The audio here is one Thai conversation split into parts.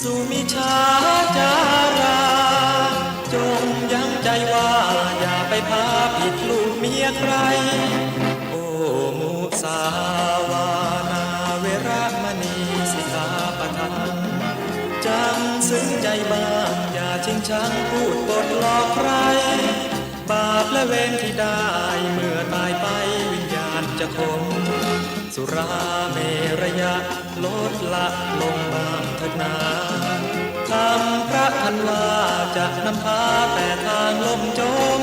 สุมิชาจาราจงยั้งใจว่าอย่าไปพาผิดลูกเมียใครโอ้มุสาวานาเวระมณีสิกขาปะทังจำซึ้งใจบ้างอย่าชิงชังพูดปดหลอกใครบาปและเวรที่ได้เมื่อตายไปวิญญาณจะคงสุราเมรยะลดละลงบางเถิดนาคำพระทันว่าจะนำพาแต่ทางลมจม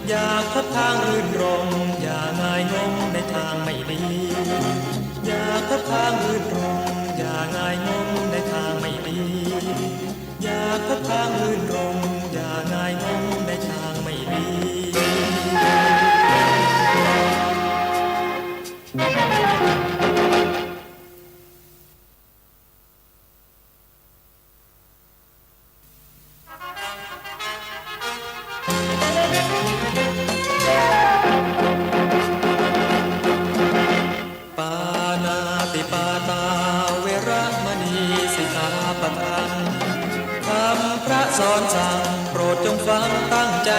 อยากพบทางรื่นรมอย่าง่ายงมในทางไม่ดีอยากพบทางรื่นรมอย่าง่ายงมในทางไม่ดีอยากพบทางรื่นรมอย่าง่ายงมในทางไม่ดีปานาติปาตาเวระมณีสิกขาปะทังคำพระสอนสั่งโปรดจงฟังตั้งใจ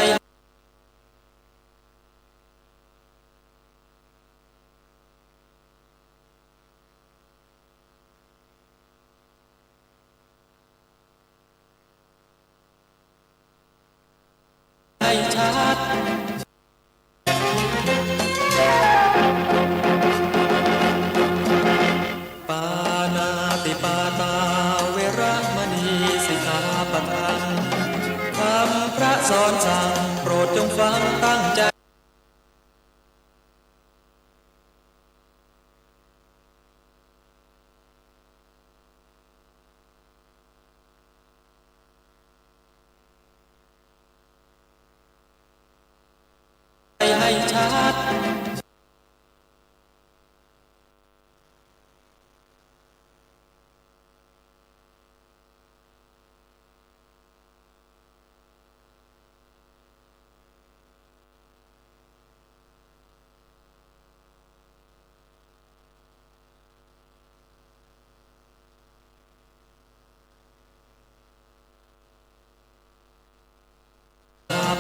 ให้ชัดปานาติปาตาเวระมณีสิกขาปะทังคำพระสอนสั่งโปรดจงฟังตั้งใจให้ชัด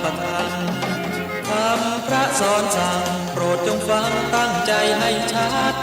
ปะทังคำพระสอนสั่งโปรดจงฟังตั้งใจให้ชัด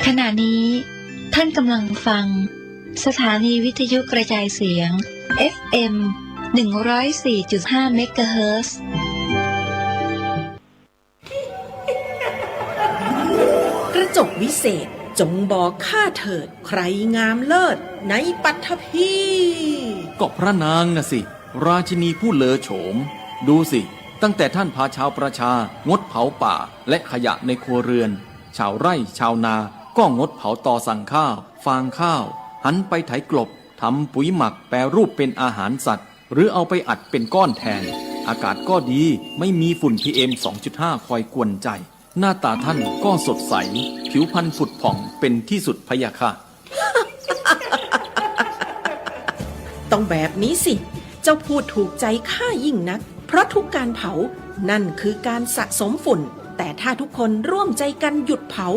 ขณะนี้ท่านกำลังฟังสถานีวิทยุกระจายเสียง FM 104.5 เมกะเฮิรตซ์ กระจกวิเศษจงบอกข้าเถิดใครงามเลิศในปัทภีก็พระนางน่ะสิราชินีผู้เลอโฉมดูสิตั้งแต่ท่านพาชาวประชางดเผาป่าและขยะในครัวเรือนชาวไร่ชาวนาก็งดเผาตอสั่งข้าวฟางข้าวหันไปไถกลบทำปุ๋ยหมักแปรรูปเป็นอาหารสัตว์หรือเอาไปอัดเป็นก้อนแทนอากาศก็ดีไม่มีฝุ่น PM 2.5 คอยกวนใจหน้าตาท่านก็สดใสผิวพรรณผุดผ่องเป็นที่สุดพะยะค่ะ ต้องแบบนี้สิเจ้าพูดถูกใจข้ายิ่งนักเพราะทุกการเผานั่นคือการสะสมฝุ่นแต่ถ้าทุกคนร่วมใจกันหยุดเผา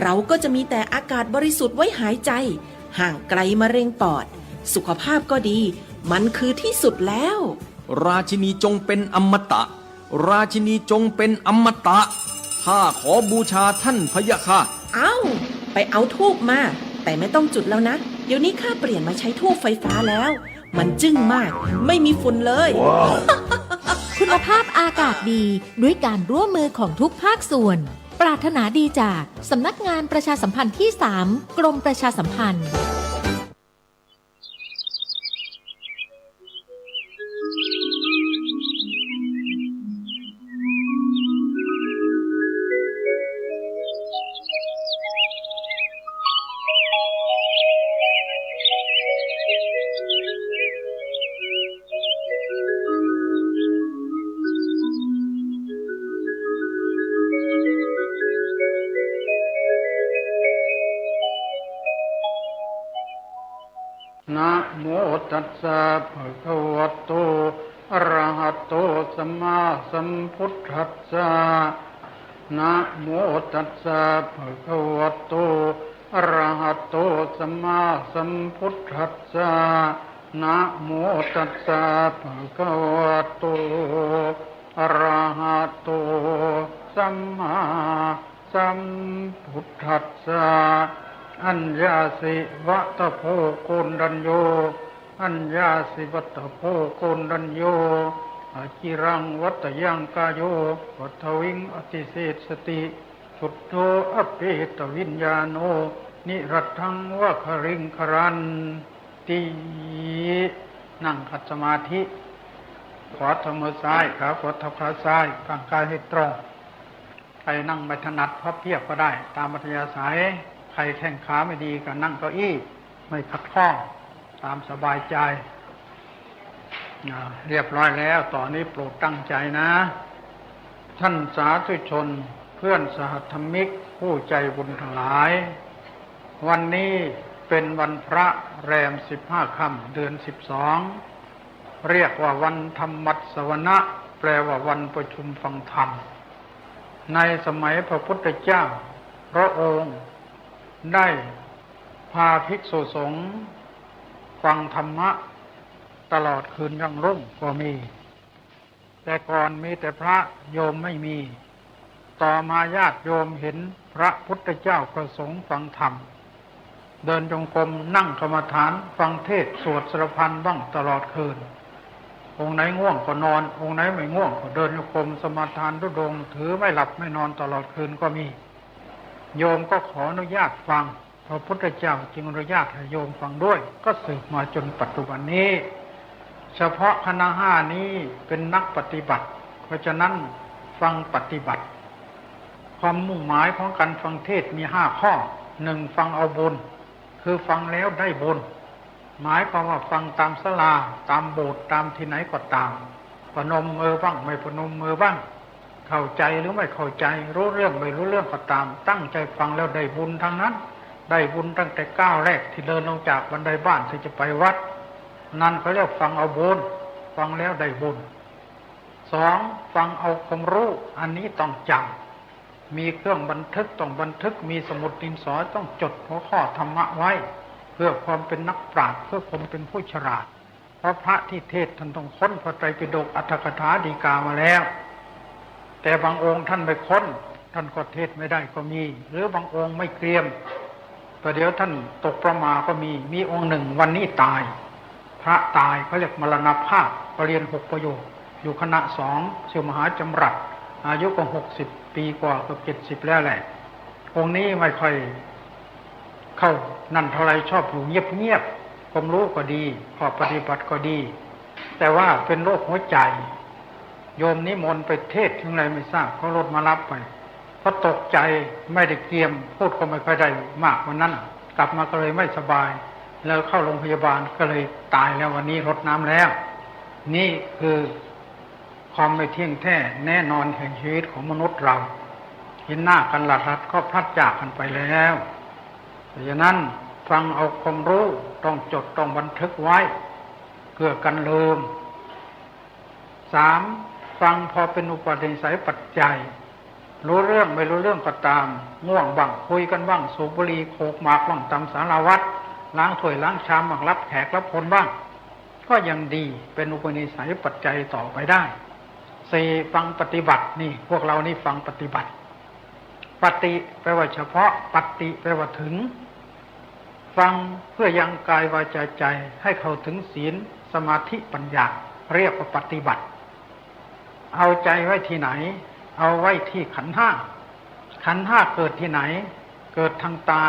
เราก็จะมีแต่อากาศบริสุทธิ์ไว้หายใจห่างไกลมะเร็งปอดสุขภาพก็ดีมันคือที่สุดแล้วราชินีจงเป็นอมตะราชินีจงเป็นอมตะข้าขอบูชาท่านพะยะค่ะไปเอาธูปมาแต่ไม่ต้องจุดแล้วนะเดี๋ยวนี้ข้าเปลี่ยนมาใช้ธูปไฟฟ้าแล้วมันจึ้งมากไม่มีฝุ่นเลย wow. คุณภาพอากาศดีด้วยการร่วมมือของทุกภาคส่วนปรารถนาดีจากสำนักงานประชาสัมพันธ์ที่ 3 กรมประชาสัมพันธ์นะโมตัสสะภะคะวะโตอะระหะโตสัมมาสัมพุทธัสสะนะโมตัสสะภะคะวะโตอะระหะโตสัมมาสัมพุทธัสสะนะโมตัสสะภะคะวะโตอะระหะโตสัมมาสัมพุทธัสสะอัญญาสิวัตโพโกนดัญโยอัญญาสิวัตโพโกนดัญโยอาจิรังวัตยังกายโยวัตวิงอติเสสติสุตโตอภิตวิญญาโนนิรัตถังวะคริงครันตินั่งขัดสมาธิขวาทำมือซ้ายขาขวาทับขาซ้ายกางกายให้ตรงใครนั่งไม่ถนัดพับเพียบก็ได้ตามอัธยาศัยใครแข้งขาไม่ดีก็นั่งเก้าอี้ไม่ขัดข้องตามสบายใจเรียบร้อยแล้วต่อนนี้โปรดตั้งใจนะท่านสาธุชนเพื่อนสหธรรมิกผู้ใจบุญทั้งหลายวันนี้เป็นวันพระแรม15 ค่ำเดือน12เรียกว่าวันธรรมัสวนะแปลว่าวันประชุมฟังธรรมในสมัยพระพุทธเจ้าพระองค์ได้พาภิกษุสงฆ์ฟังธรรมะตลอดคืนยังรุ่งก็มีแต่ก่อนมีแต่พระโยมไม่มีต่อมาญาติโยมเห็นพระพุทธเจ้าประสงค์ฟังธรรมเดินจงกรมนั่งกรรมฐานฟังเทศสวดสรพันบ้างตลอดคืนองค์ไหนง่วงก็นอนองค์ไหนไม่ง่วงก็เดินจงกรมสมาทานทุดงถือไม่หลับไม่นอนตลอดคืนก็มีโยมก็ขออนุญาตฟังพระพุทธเจ้าจึงอนุญาตให้โยมฟังด้วยก็สืบมาจนปัจจุบันนี้เฉพาะคณะ5นี้เป็นนักปฏิบัติเพราะฉะนั้นฟังปฏิบัติความมุ่งหมายของการฟังเทศมี5ข้อ1ฟังเอาบุญคือฟังแล้วได้บุญหมายความว่าฟังตามศาลาตามโบสถ์ตามที่ไหนก็ตามพนมมือบ้างไม่พนมมือบ้างเข้าใจหรือไม่เข้าใจรู้เรื่องไม่รู้เรื่องก็ตามตั้งใจฟังแล้วได้บุญทั้งนั้นได้บุญตั้งแต่ก้าวแรกที่เดินลงจากบันไดบ้านที่จะไปวัดนั่นเขาเรียกฟังเอาบุญฟังแล้วได้บุญ2ฟังเอาความรู้อันนี้ต้องจำมีเครื่องบันทึกต้องบันทึกมีสมุดดินสอต้องจดหัวข้อธรรมะไว้เพื่อความเป็นนักปราชญ์เพื่อความเป็นผู้ฉลาดเพราะพระที่เทศท่านต้องค้นพระไตรปิฎกอรรถกถาฎีกามาแล้วแต่บางองค์ท่านไปค้นท่านก็เทศไม่ได้ก็มีหรือบางองค์ไม่เตรียม ประเดี๋ยวท่านตกประมาก็มีองค์หนึ่งวันนี้ตายพระตายเขาเรียกมรณภาพเรียน6 ประโยคอยู่คณะ2เสี่ยวมหาจำรัดอายุก็60 ปีกว่าเกือบ70แล้วแหละองค์นี้ไม่ค่อยเข้านั่นเท่าไรชอบอยู่เงียบๆความรู้ก็ดีข้อปฏิบัติก็ดีแต่ว่าเป็นโรคหัวใจโยมนิมนต์ไปเทศถึงไรไม่ทราบเขารถมารับไปเพราะตกใจไม่ได้เตรียมพูดก็ไม่ค่อยได้มากวันนั้นกลับมาก็เลยไม่สบายแล้วเข้าโรงพยาบาลก็เลยตายแล้ววันนี้รดน้ำแล้วนี่คือความไม่เที่ยงแท้แน่นอนแห่งชีวิตของมนุษย์เราเห็นหน้ากันหลัดก็พลัดจากกันไปแล้วเพราะฉะนั้นฟังเอาความรู้ต้องจดต้องบันทึกไว้เพื่อกันลืม 3. ฟังพอเป็นอุปนิสัยปัจจัยรู้เรื่องไม่รู้เรื่องก็ตามง่วงบ้างคุยกันบ้างสูบบุหรี่โขกหมากบ้างตามสารวัตรล้างถ้วยล้างชามบ้างรับแขกรับคนบ้างก็ยังดีเป็นอุปนิสัยปัจจัยต่อไปได้ 4. ฟังปฏิบัตินี่พวกเรานี่ฟังปฏิบัติปฏิแปลว่าเฉพาะปฏิแปลว่าถึงฟังเพื่อยังกายวาจาใจให้เข้าถึงศีลสมาธิปัญญาเรียกว่าปฏิบัติเอาใจไว้ที่ไหนเอาไว้ที่ขันธ์ 5ขันธ์ 5เกิดที่ไหนเกิดทางตา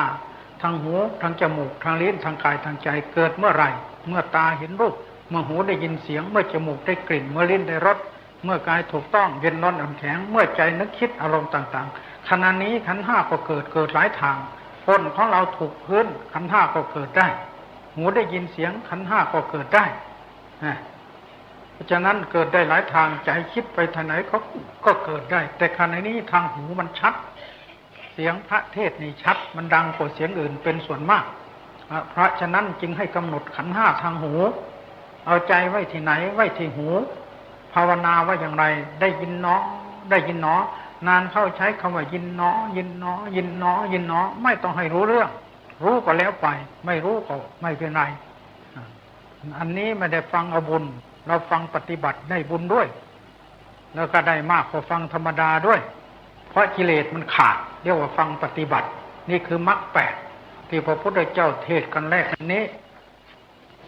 ทางหูทางจมูกทางลิ้นทางกายทางใจเกิดเมื่อไรเมื่อตาเห็นรูปเมื่อหูได้ยินเสียงเมื่อจมูกได้กลิ่นเมื่อลิ้นได้รสเมื่อกายถูกต้องเย็นร้อนอ่อนแข็งเมื่อใจนึกคิดอารมณ์ต่างๆขณะนี้ขันธ์ 5ก็เกิดหลายทางคนของเราถูกพื้นขันธ์ 5ก็เกิดได้หูได้ยินเสียงขันธ์ 5ก็เกิดได้เพราะฉะนั้นเกิดได้หลายทางใจคิดไปทางไหนก็เกิดได้แต่ขณะนี้ทางหูมันชัดเสียงพระเทศน์นี่ชัดมันดังกว่าเสียงอื่นเป็นส่วนมากเพราะฉะนั้นจึงให้กำหนดขันธ์ 5ทางหูเอาใจไว้ที่ไหนไว้ที่หูภาวนาว่าอย่างไรได้ยินเนาะได้ยินเนาะนานเข้าใช้คำว่ายินเนาะยินเนาะยินเนาะยินเนาะไม่ต้องให้รู้เรื่องรู้ก็แล้วไปไม่รู้ก็ไม่เป็นไรอันนี้ไม่ได้ฟังเอาบุญเราฟังปฏิบัติได้บุญด้วยแล้วก็ได้มากกว่าฟังธรรมดาด้วยเพราะกิเลสมันขาดเรียกว่าฟังปฏิบัตินี่คือมรรค8ที่พระพุทธเจ้าเทศกันแรกนี้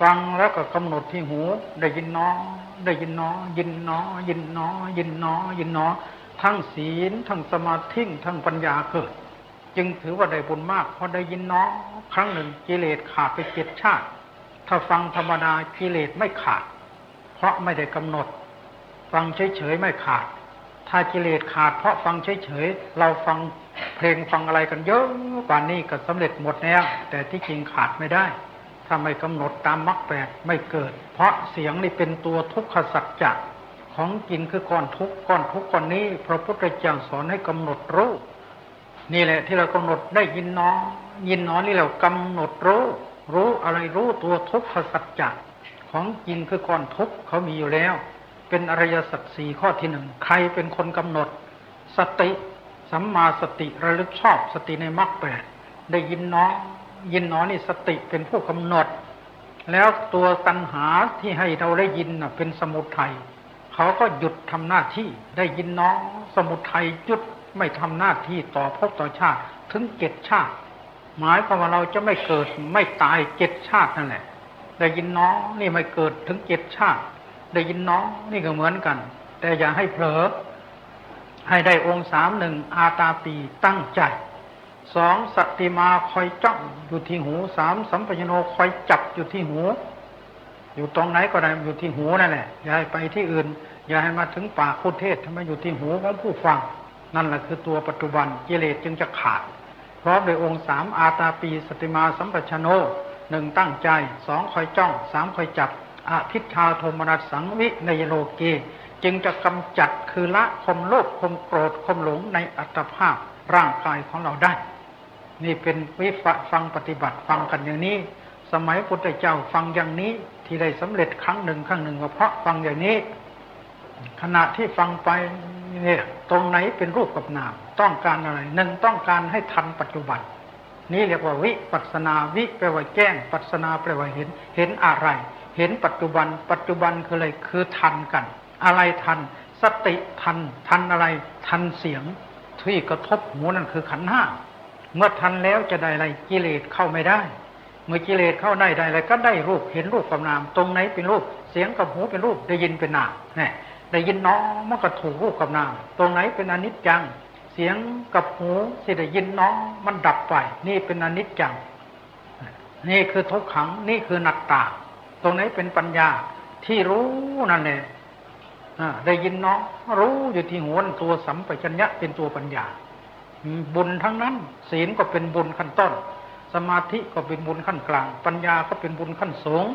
ฟังแล้วก็กำหนดที่หูได้ยินเนาะได้ยินเนาะยินเนาะยินเนาะยินเนาะยินเนาะทั้งศีลทั้งสมาธิทั้งปัญญาเกิดจึงถือว่าได้บุญมากเพราะได้ยินเนาะครั้งหนึ่งกิเลสขาดไป7 ชาติถ้าฟังธรรมดากิเลสไม่ขาดเพราะไม่ได้กำหนดฟังเฉยๆไม่ขาดถ้ากิเลสขาดเพราะฟังเฉยๆเราฟังเพลงฟังอะไรกันเยอะป่านนี้ก็สำเร็จหมดแล้วแต่ที่จริงขาดไม่ได้ถ้าไม่กำหนดตามมรรค8ไม่เกิดเพราะเสียงนี่เป็นตัวทุกขสัจจะของจริงคือก้อนทุกข์ก้อนนี้พระพุทธเจ้าสอนให้กำหนดรู้นี่แหละที่เรากำหนดได้ยินเนาะยินเนาะนี่เรากำหนดรู้อะไรรู้ตัวทุกขสัจจะของจริงคือก้อนทุกข์เขามีอยู่แล้วเป็นอริยสัจ4ข้อที่1ใครเป็นคนกำหนดสติสัมมาสติระลึกชอบสติในมรรค8ได้ยินเนาะยินเนาะนี่สติเป็นผู้กำหนดแล้วตัวตัณหาที่ให้เราได้ยินน่ะเป็นสมุทัยเขาก็หยุดทำหน้าที่ได้ยินเนาะสมุทัยหยุดไม่ทำหน้าที่ต่อภพต่อชาติถึง7 ชาติหมายความว่าเราจะไม่เกิดไม่ตาย7 ชาตินั่นแหละได้ยินเนาะนี่ไม่เกิดถึง7 ชาติได้ยินเนาะนี่ก็เหมือนกันแต่อย่าให้เผลอให้ได้องค์3 1อาตาปีตั้งใจ2สติมาคอยจ้องอยู่ที่หู3สัมปชัญญะคอยจับอยู่ที่หูอยู่ตรงไหนก็ได้อยู่ที่หูนั่นแหละอย่าให้ไปที่อื่นอย่าให้มาถึงปากผู้เทศทำไมอยู่ที่หูของผู้ฟังนั่นแหละคือตัวปัจจุบันกิเลสจึงจะขาดพร้อมด้วยองค์3อาตาปีสติมาสัมปชัญญะ1ตั้งใจ2คอยจ้อง3คอยจับอภิชาโทมนัสสังวิในโลเกจึงจะกำจัดคือละความโลภความโกรธความหลงในอัตภาพร่างกายของเราได้นี่เป็นวิฟังปฏิบัติฟังกันอย่างนี้สมัยพุทธเจ้าฟังอย่างนี้ที่ได้สำเร็จครั้งหนึ่งก็เพราะฟังอย่างนี้ขณะที่ฟังไปเนี่ยตรงไหนเป็นรูปกับนามต้องการอะไร1ต้องการให้ทันปัจจุบันนี่เรียกว่าวิปัสสนาวิแปลว่าแจ้งปัสสนาแปลว่าเห็นอะไรเห็นปัจจุบันคืออะไรคือทันกันอะไรทันสติทันอะไรทันเสียงที่กระทบหูนั่นคือขันธ์ 5 เมื่อทันแล้วจะได้อะไรกิเลสเข้าไม่ได้เมื่อกิเลสเข้าได้อะไรก็ได้รูปเห็นรูปกับนามตรงไหนเป็นรูปเสียงกับหูเป็นรูปได้ยินเป็นนามเนี่ยได้ยินน้อมันก็ถูกรูปกับนามตรงไหนเป็นอนิจจังเสียงกับหูที่ได้ยินน้อมันดับไปนี่เป็นอนิจจังนี่คือทุกขังนี่คือนัตตาตรงไหนเป็นปัญญาที่รู้นั่นแหละได้ยินน้อรู้อยู่ที่หัวตัวสัมปชัญญะเป็นตัวปัญญาบุญทั้งนั้นศีลก็เป็นบุญขั้นต้นสมาธิก็เป็นบุญขั้นกลางปัญญาก็เป็นบุญขั้นสูง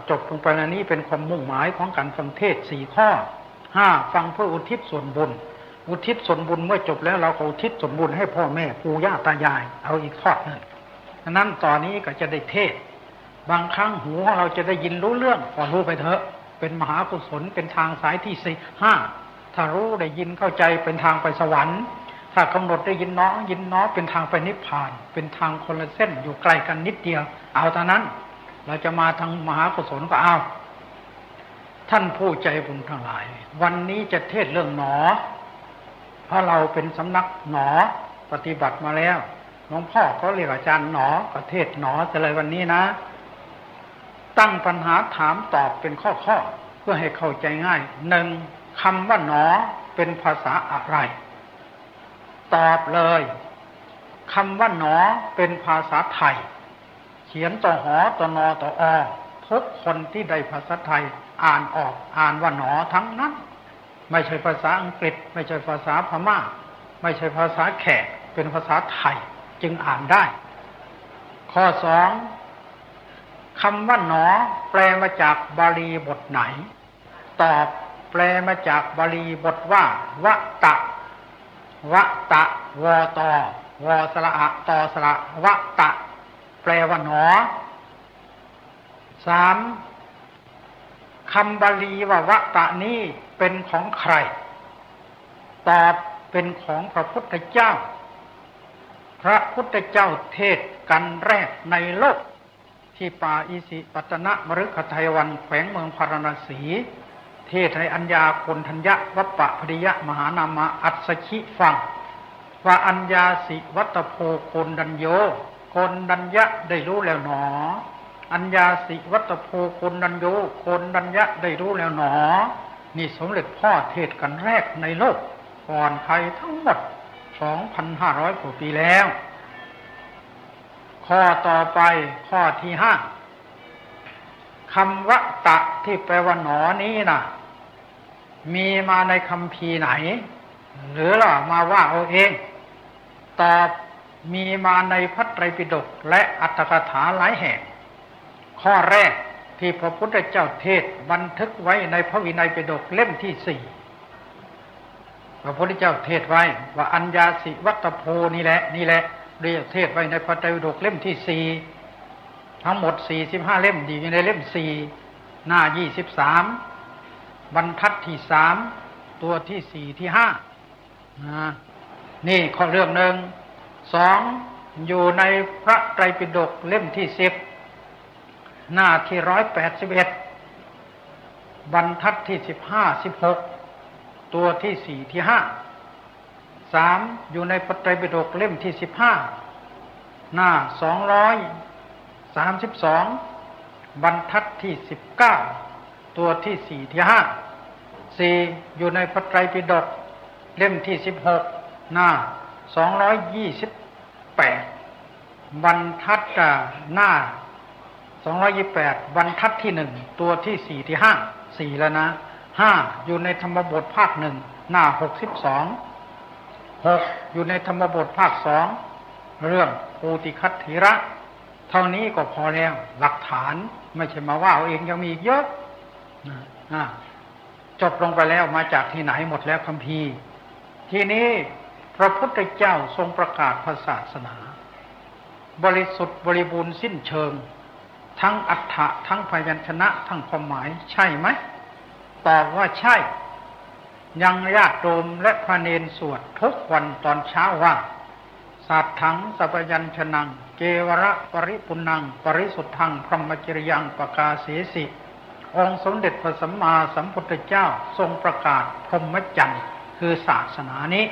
จบลงไปในนี้เป็นความมุ่งหมายของการฟังเทศ4ข้อ5ฟังเพื่ออุทิศส่วนบุญอุทิศส่วนบุญเมื่อจบแล้วเราก็อุทิศส่วนบุญให้พ่อแม่ปู่ย่าตายายเอาอีกทอดหนึ่งฉะนั้นตอนนี้ก็จะได้เทศบางครั้งหูของเราจะได้ยินรู้เรื่องก็รู้ไปเถอะเป็นมหากุศลเป็นทางสายที่4-5ถ้ารู้ได้ยินเข้าใจเป็นทางไปสวรรค์ถ้ากำหนดได้ยินน้อเป็นทางไปนิพพานเป็นทางคนละเส้นอยู่ไกลกันนิดเดียวเอาเท่านั้นเราจะมาทางมหากุศลก็เอาท่านผู้ใจบุญทั้งหลายวันนี้จะเทศเรื่องหนอเพราะเราเป็นสำนักหนอปฏิบัติมาแล้วหลวงพ่อก็เรียกอาจารย์หนอประเทศหนอจะเลยวันนี้นะตั้งปัญหาถามตอบเป็นข้อเพื่อให้เข้าใจง่าย1คำว่าหนอเป็นภาษาอะไรตอบเลยคำว่าหนอเป็นภาษาไทยเขียนต่อหอต่อนอต่ออทุกคนที่ได้ภาษาไทยอ่านออกอ่านว่าหนอทั้งนั้นไม่ใช่ภาษาอังกฤษไม่ใช่ภาษาพม่าไม่ใช่ภาษาแขกเป็นภาษาไทยจึงอ่านได้ข้อ2คำว่าหนอแปลมาจากบาลีบทไหนตอบแปลมาจากบาลีบทว่าวะตะวะตะวอตอวอสระอะตอสระวะตะแปลว่าหนอ3คำบาลีว่าวะตะนี้เป็นของใครตอบเป็นของพระพุทธเจ้าพระพุทธเจ้าเทศกันแรกในโลกที่ป่าอิสิปตนมฤคทายวันแขวงเมืองพาราณสีเทศให้อัญญาโกณฑัญญะวัปปะพริยะมหานามะอัสสชิฟังว่าอัญญาสิวัตโพโกณฑัญโยโกณฑัญญะได้รู้แล้วหนออัญญาสิวัตโพโกณฑัญโยโกณฑัญญะได้รู้แล้วหนอนี่สมเด็จพ่อเทศกันแรกในโลกก่อนใครทั้งหมด 2,500 กว่าปีแล้วข้อต่อไปข้อที่5คำวะตะที่แปลว่าหนอนี้นะมีมาในคัมภีร์ไหนหรือล่ะมาว่าเอาเองตอบมีมาในพระไตรปิฎกและอัตถกถาหลายแห่งข้อแรกที่พระพุทธเจ้าเทศบันทึกไว้ในพระวินัยปิฎกเล่มที่4พระพุทธเจ้าเทศไว้ว่าอัญญาสิวัตโพนี่แหละเรียกเทศไว้ในพระไตรปิฎกเล่มที่4ทั้งหมด45เล่มอยู่ในเล่ม4หน้า23บรรทัดที่3ตัวที่4ที่5นี่ข้อเรื่อง2อยู่ในพระไตรปิฎกเล่มที่10หน้าที่181บรรทัดที่15 16ตัวที่4ที่3อยู่ในพระไตรปิฎกเล่มที่15หน้า232บรรทัดที่19ตัวที่4ที่4อยู่ในพระไตรปิฎกเล่มที่16หน้า228บรรทัดหน้า228บรรทัดที่1ตัวที่4ที่4แล้วนะ5อยู่ในธรรมบทภาค1หน้า62 6อยู่ในธรรมบทภาค2เรื่องภูติคัตถิระเท่านี้ก็พอแล้วหลักฐานไม่ใช่มาว่าเอาเองยังมีอีกเยอะจบลงไปแล้วมาจากที่ไหนหมดแล้วคัมภีร์ทีนี้พระพุทธเจ้าทรงประกาศพระศาสนาบริสุทธิ์บริบูรณ์สิ้นเชิงทั้งอรรถะทั้งพยัญชนะทั้งความหมายใช่ไหมตอบว่าใช่ยังญาติโยมและพระเนรสวดทุกวันตอนเช้าว่าสัทธังสัพยัญชนะเกวระปริปุณังปริสุทธังพรหมจริยังปกาเสสิองค์สมเด็จพระสัมมาสัมพุทธเจ้าทรงประกาศพรหมจรรย์คือศาสนานี้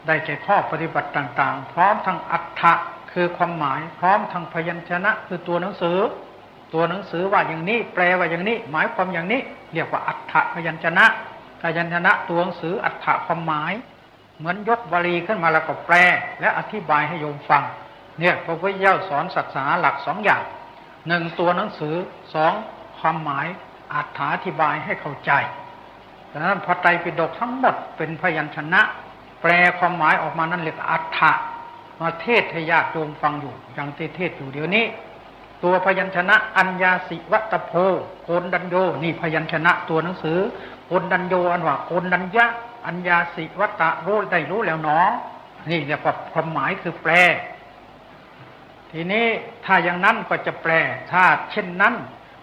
ได้แก่ข้อปฏิบัติต่างๆพร้อมทั้งอรรถะคือความหมายพร้อมทั้งพยัญชนะคือตัวหนังสือว่าอย่างนี้แปลว่าอย่างนี้หมายความอย่างนี้เรียกว่าอรรถะพยัญชนะตัวหนังสืออรรถะความหมายเหมือนยกบาลีขึ้นมาแล้วก็แปลและอธิบายให้โยมฟังเนี่ยพระพุทธเจ้าสอนศาสนาหลักสองอย่างหนึ่งตัวหนังสือสองความหมายอธิบายให้เข้าใจดังนั้นพระไตรปิฎกทั้งหมดเป็นพยัญชนะแปลความหมายออกมานั่นเรียกอัฏฐะมาเทศให้ญาติโยมฟังอยู่อย่างเทศอยู่เดี๋ยวนี้ตัวพยัญชนะอัญญาสิวัตโพโกนดัญโยนี่พยัญชนะตัวหนังสือโกนดัญโยอันว่าโกนดัญญะอัญญาสิวัตะรู้ได้รู้แล้วเนาะนี่เรียกว่าความหมายคือแปลทีนี้ถ้าอย่างนั้นก็จะแปลถ้าเช่นนั้น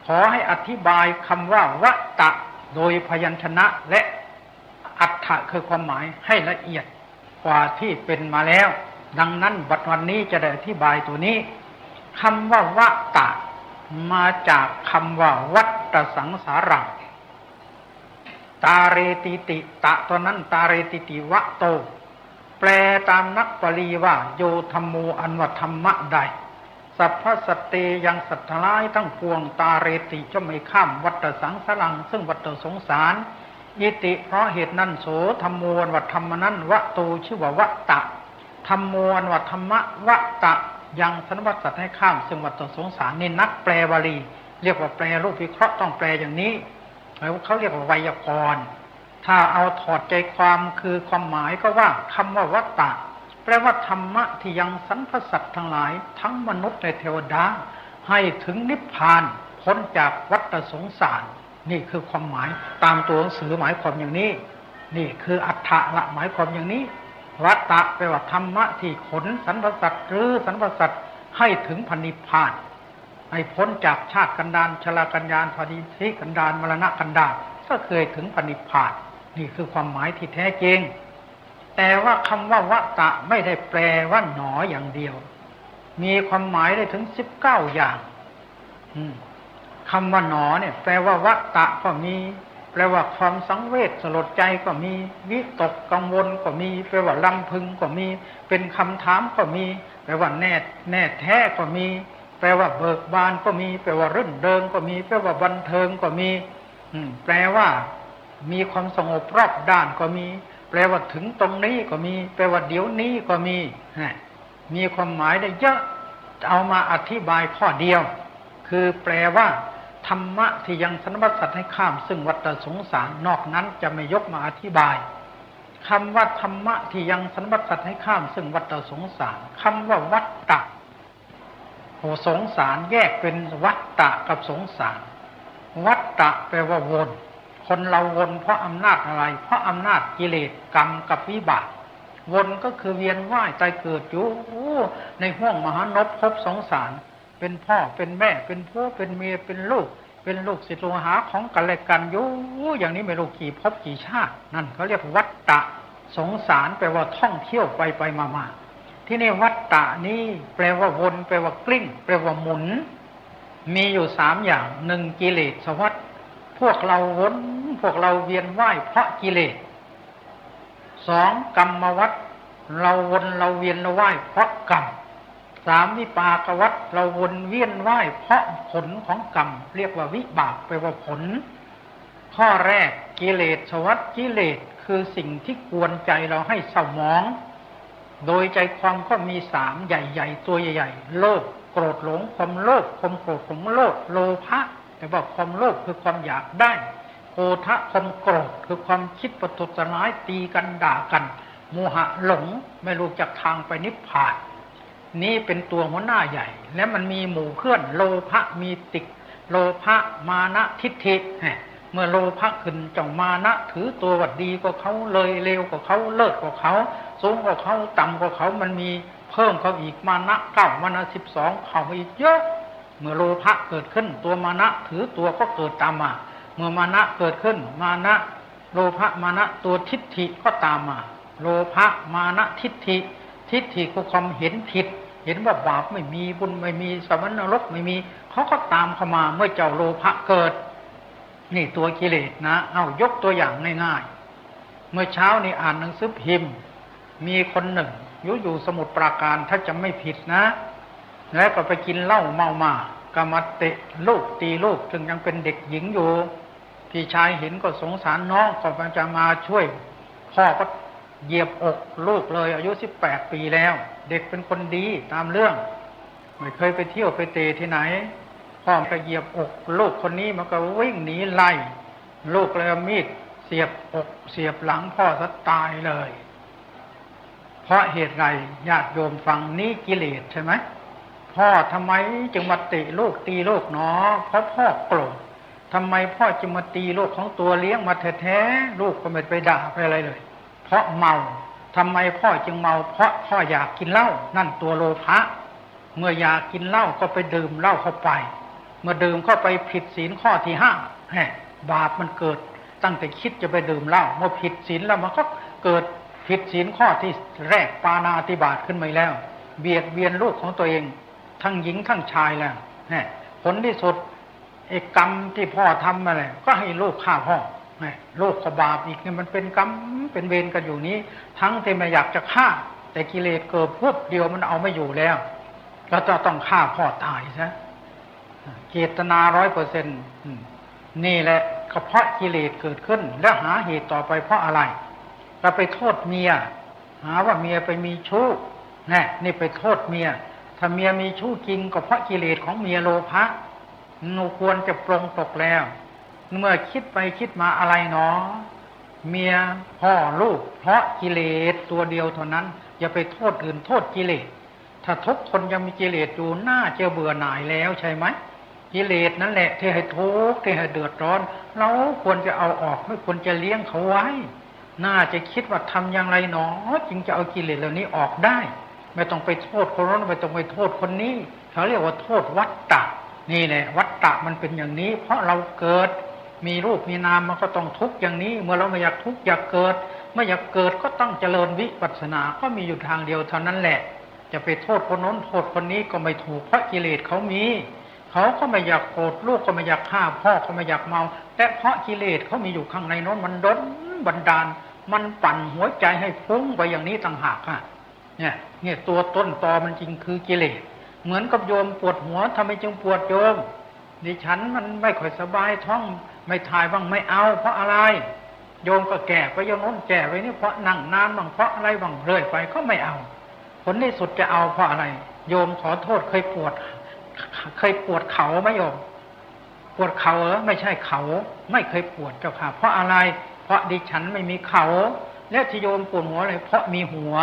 ขอให้อธิบายคำว่าวัตตะโดยพยัญชนะและอัฏฐะคือความหมายให้ละเอียดกว่าที่เป็นมาแล้วดังนั้นบัดวันนี้จะได้อธิบายตัวนี้คำว่าวัตตะมาจากคำว่าวัตตสังสารังตาเรติติตะตอนนั้นตาเรติติวะโตแปลตามนักปลีว่าโยธัมโมอันว่าธรรมะใดสัพพสัตเตยังสัตว์ร้ายทั้งปวงตาเรติจะไม่ข้ามวัฏสังสารังซึ่งวัฏสงสารอิติเพราะเหตุนั้นโสธัมโมอันว่าธรรมนั้นวะโตชื่อว่าวัตตะธัมโมอันว่าธรรมะวัตตะยังสันวัตสัตให้ข้ามซึ่งวัฏสงสารนี่นักแปลบาลีเรียกว่าแปลรูปวิเคราะห์ต้องแปลอย่างนี้เขาเรียกว่าไวยากรณ์ถ้าเอาถอดใจความคือความหมายก็ว่าคำว่าวัตตะแปลว่าธรรมะที่ยังสรรพสัตว์ทั้งหลายทั้งมนุษย์และเทวดาให้ถึงนิพพานพ้นจากวัฏสงสารนี่คือความหมายตามตัวหนังสือหมายความอย่างนี้นี่คืออัฏฐะละหมายความอย่างนี้วัตตะแปลว่าธรรมะที่ขนสรรพสัตว์หรือสรรพสัตว์ให้ถึงนิพพานให้พ้นจากชาติกันดารชรากันดารพาธิทิกันดารมรณะกันดารก็เคยถึงนิพพานนี่คือความหมายที่แท้จริงแต่ว่าคำว่าวัตตะไม่ได้แปลว่าหนออย่างเดียวมีความหมายได้ถึง19อย่างคำว่าหนอเนี่ยแปลว่าวัตตะก็มีแปลว่าความสังเวชสลดใจก็มีวิตกกังวลก็มีแปลว่าลำพึงก็มีเป็นคำถามก็มีแปลว่าแน่แท้ก็มีแปลว่าเบิกบานก็มีแปลว่ารื่นเริงก็มีแปลว่าบันเทิงก็มีแปลว่ามีความสงบรอบด้านก็มีแปลว่าถึงตรงนี้ก็มีแปลว่าเดี๋ยวนี้ก็มีความหมายได้เยอะเอามาอธิบายข้อเดียวคือแปลว่าธรรมะที่ยังสรรพสัตว์ให้ข้ามซึ่งวัฏสงสารนอกนั้นจะไม่ยกมาอธิบายคำว่าธรรมะที่ยังสรรพสัตว์ให้ข้ามซึ่งวัฏสงสารคำว่าวัฏฏะสงสารแยกเป็นวัฏฏะกับสงสารวัฏฏะแปลว่าวนคนเราวนเพราะอำนาจอะไรเพราะอำนาจกิเลสกรรมกับวิบากวนก็คือเวียนว่ายตายเกิดอยู่ในห้วงมหานพสงสารเป็นพ่อเป็นแม่เป็นผัวเป็นเมียเป็นลูกศิษย์โลหะของกันและกันอยู่อย่างนี้ไม่รู้กี่ภพกี่ชาตินั่นเขาเรียกวัฏฏะสงสารแปลว่าท่องเที่ยวไปมาที่นี่วัฏฏะนี้แปลว่าวนแปลว่ากลิ้งแปลว่าหมุนมีอยู่3อย่าง1กิเลสวัฏพวกเราวนพวกเราเวียนว่ายเพราะกิเลส2กรรมวัฏเราวนเราเวียนเราว่ายเพราะกรรม3วิปากวัฏเราวนเวียนว่ายเพราะผลของกรรมเรียกว่าวิบากแปลว่าผลข้อแรกกิเลสวัฏกิเลสคือสิ่งที่กวนใจเราให้เศร้าหมองโดยใจความก็มี3ใหญ่ๆตัวใหญ่ๆโลภโกรธหลงความโลภความโกรธความโลภโลภะแต่ว่าความโลภคือความอยากได้โกฏะความโกรธคือความคิดประทุษร้ายตีกันด่ากันโมหะหลงไม่รู้จักทางไปนิพพานนี่เป็นตัวหัวหน้าใหญ่และมันมีหมู่เพื่อนโลภะมีติกโลภะมานะทิฏฐิเมื่อโลภะขึ้นเจ้ามานะถือตัวว่าดีกว่าเขาเลยเลวกว่าเขาเลิศกว่าเขาสูงกว่าเขาต่ำกว่าเขามันมีเพิ่มเขาอีกมานะ9มานะ12เข้าไปอีกเยอะเมื่อโลภะเกิดขึ้นตัวมานะถือตัวก็เกิดตามมาเมื่อมานะเกิดขึ้นมานะโลภะมานะตัวทิฏฐิก็ตามมาโลภะมานะทิฏฐิคือความเห็นผิดเห็นว่าบาปไม่มีบุญไม่มีสวรรค์นรกไม่มีเขาก็ตามเข้ามาเมื่อเจ้าโลภะเกิดนี่ตัวกิเลสนะเอายกตัวอย่างง่ายๆเมื่อเช้านี่อ่านหนังสือพิมพ์ มีคนหนึ่งอยู่สมุทรปราการถ้าจะไม่ผิดนะแล้วก็ไปกินเหล้าเมามาก็มาเตะลูกตีลูกจึงยังเป็นเด็กหญิงอยู่พี่ชายเห็นก็สงสารน้องก็จะมาช่วยพ่อก็เหยียบอกลูกเลยอายุ18 ปีแล้วเด็กเป็นคนดีตามเรื่องไม่เคยไปเที่ยวไปเตะที่ไหนพ่อก็เหยียบอกลูกคนนี้มันก็วิ่งหนีไล่ลูกเลยเอามีดเสียบอกเสียบหลังพ่อซะตายเลยเพราะเหตุไรญาติโยมฟังนี้กิเลสใช่ไหมพ่อทำไมจึงมาเตะลูกตีลูกเนาะเพราะพ่อโกรธทำไมพ่อจึงมาตีลูกของตัวเลี้ยงมาแท้ๆลูกก็ไม่ไปด่าไปอะไรเลยเพราะเมาทำไมพ่อจึงเมาเพราะพ่ออยากกินเหล้านั่นตัวโลภะเมื่ออยากกินเหล้าก็ไปดื่มเหล้าเข้าไปเมื่อดื่มเข้าไปผิดศีลข้อที่5บาปมันเกิดตั้งแต่คิดจะไปดื่มเหล้าเมื่อผิดศีลแล้วมันก็เกิดผิดศีลข้อที่แรกปาณาติบาตขึ้นมาแล้วเบียดเบียนลูกของตัวเองทั้งหญิงทั้งชายแล้วผลที่สุดไอ้กรรมที่พ่อทำมาเลยก็ให้ลูกฆ่าพ่อลูกก็บาปอีกเนี่ยมันเป็นกรรมเป็นเวรกันอยู่นี้ทั้งที่ไม่อยากจะฆ่าแต่กิเลสเกิดปุ๊บเดียวมันเอาไม่อยู่แล้วก็จะต้องฆ่าพ่อตายซะเจตนา 100%นี่แหละก็เพราะกิเลสเกิดขึ้นแล้วหาเหตุต่อไปเพราะอะไรเราไปโทษเมียหาว่าเมียไปมีชู้นี่ไปโทษเมียถ้าเมียมีชู้จริงก็เพราะกิเลสของเมียโลภะหนูควรจะปรงตกแล้วเมื่อคิดไปคิดมาอะไรหนอเมียพ่อลูกเพราะกิเลสตัวเดียวเท่านั้นอย่าไปโทษอื่นโทษกิเลสถ้าทุกคนยังมีกิเลสอยู่น่าจะเบื่อหน่ายแล้วใช่ไหมกิเลสนั่นแหละที่ให้ทุกข์ที่ให้เดือดร้อนเราควรจะเอาออกไม่ควรจะเลี้ยงเขาไว้น่าจะคิดว่าทำอย่างไรหนอจึงจะเอากิเลสเหล่านี้ออกได้ไม่ต้องไปโทษคนนั้นไม่ต้องไปโทษคนนี้เขาเรียกว่าโทษวัฏฏะนี่แหละวัฏฏะมันเป็นอย่างนี้เพราะเราเกิดมีรูปมีนามมันก็ต้องทุกข์อย่างนี้เมื่อเราไม่อยากทุกข์อยากเกิดไม่อยากเกิดก็ต้องเจริญวิปัสสนาก็มีอยู่ทางเดียวเท่านั้นแหละจะไปโทษคนโน้นโทษคนนี้ก็ไม่ถูกเพราะกิเลสเขามีเขาก็ไม่อยากโกรธลูกก็ไม่อยากฆ่าพ่อก็ไม่อยากเมาแต่เพราะกิเลสเขามีอยู่ข้างในโน้นมันดลบันดาลมันปั่นหัวใจให้ฟุ้งไปอย่างนี้ต่างหากเนี่ยตัวต้นตอมันจริงคือกิเลสเหมือนกับโยมปวดหัวทำไมจึงปวดโยมดิฉันมันไม่ค่อยสบายท้องไม่ถ่ายบ้างไม่เอาเพราะอะไรโยมก็แก่ไปโยมโน้นแก่ไปนี่เพราะนั่งนานบ้างเพราะอะไรบ้างเรื่อยไปก็ไม่เอาผลที่สุดจะเอาเพราะอะไรโยมขอโทษเคยปวดเข่าไหมโยมปวดเข่าไม่ใช่เข่าไม่เคยปวดเจ้าค่ะเพราะอะไรเพราะดิฉันไม่มีเข่าและที่โยมปวดหัวเลยเพราะมีหัว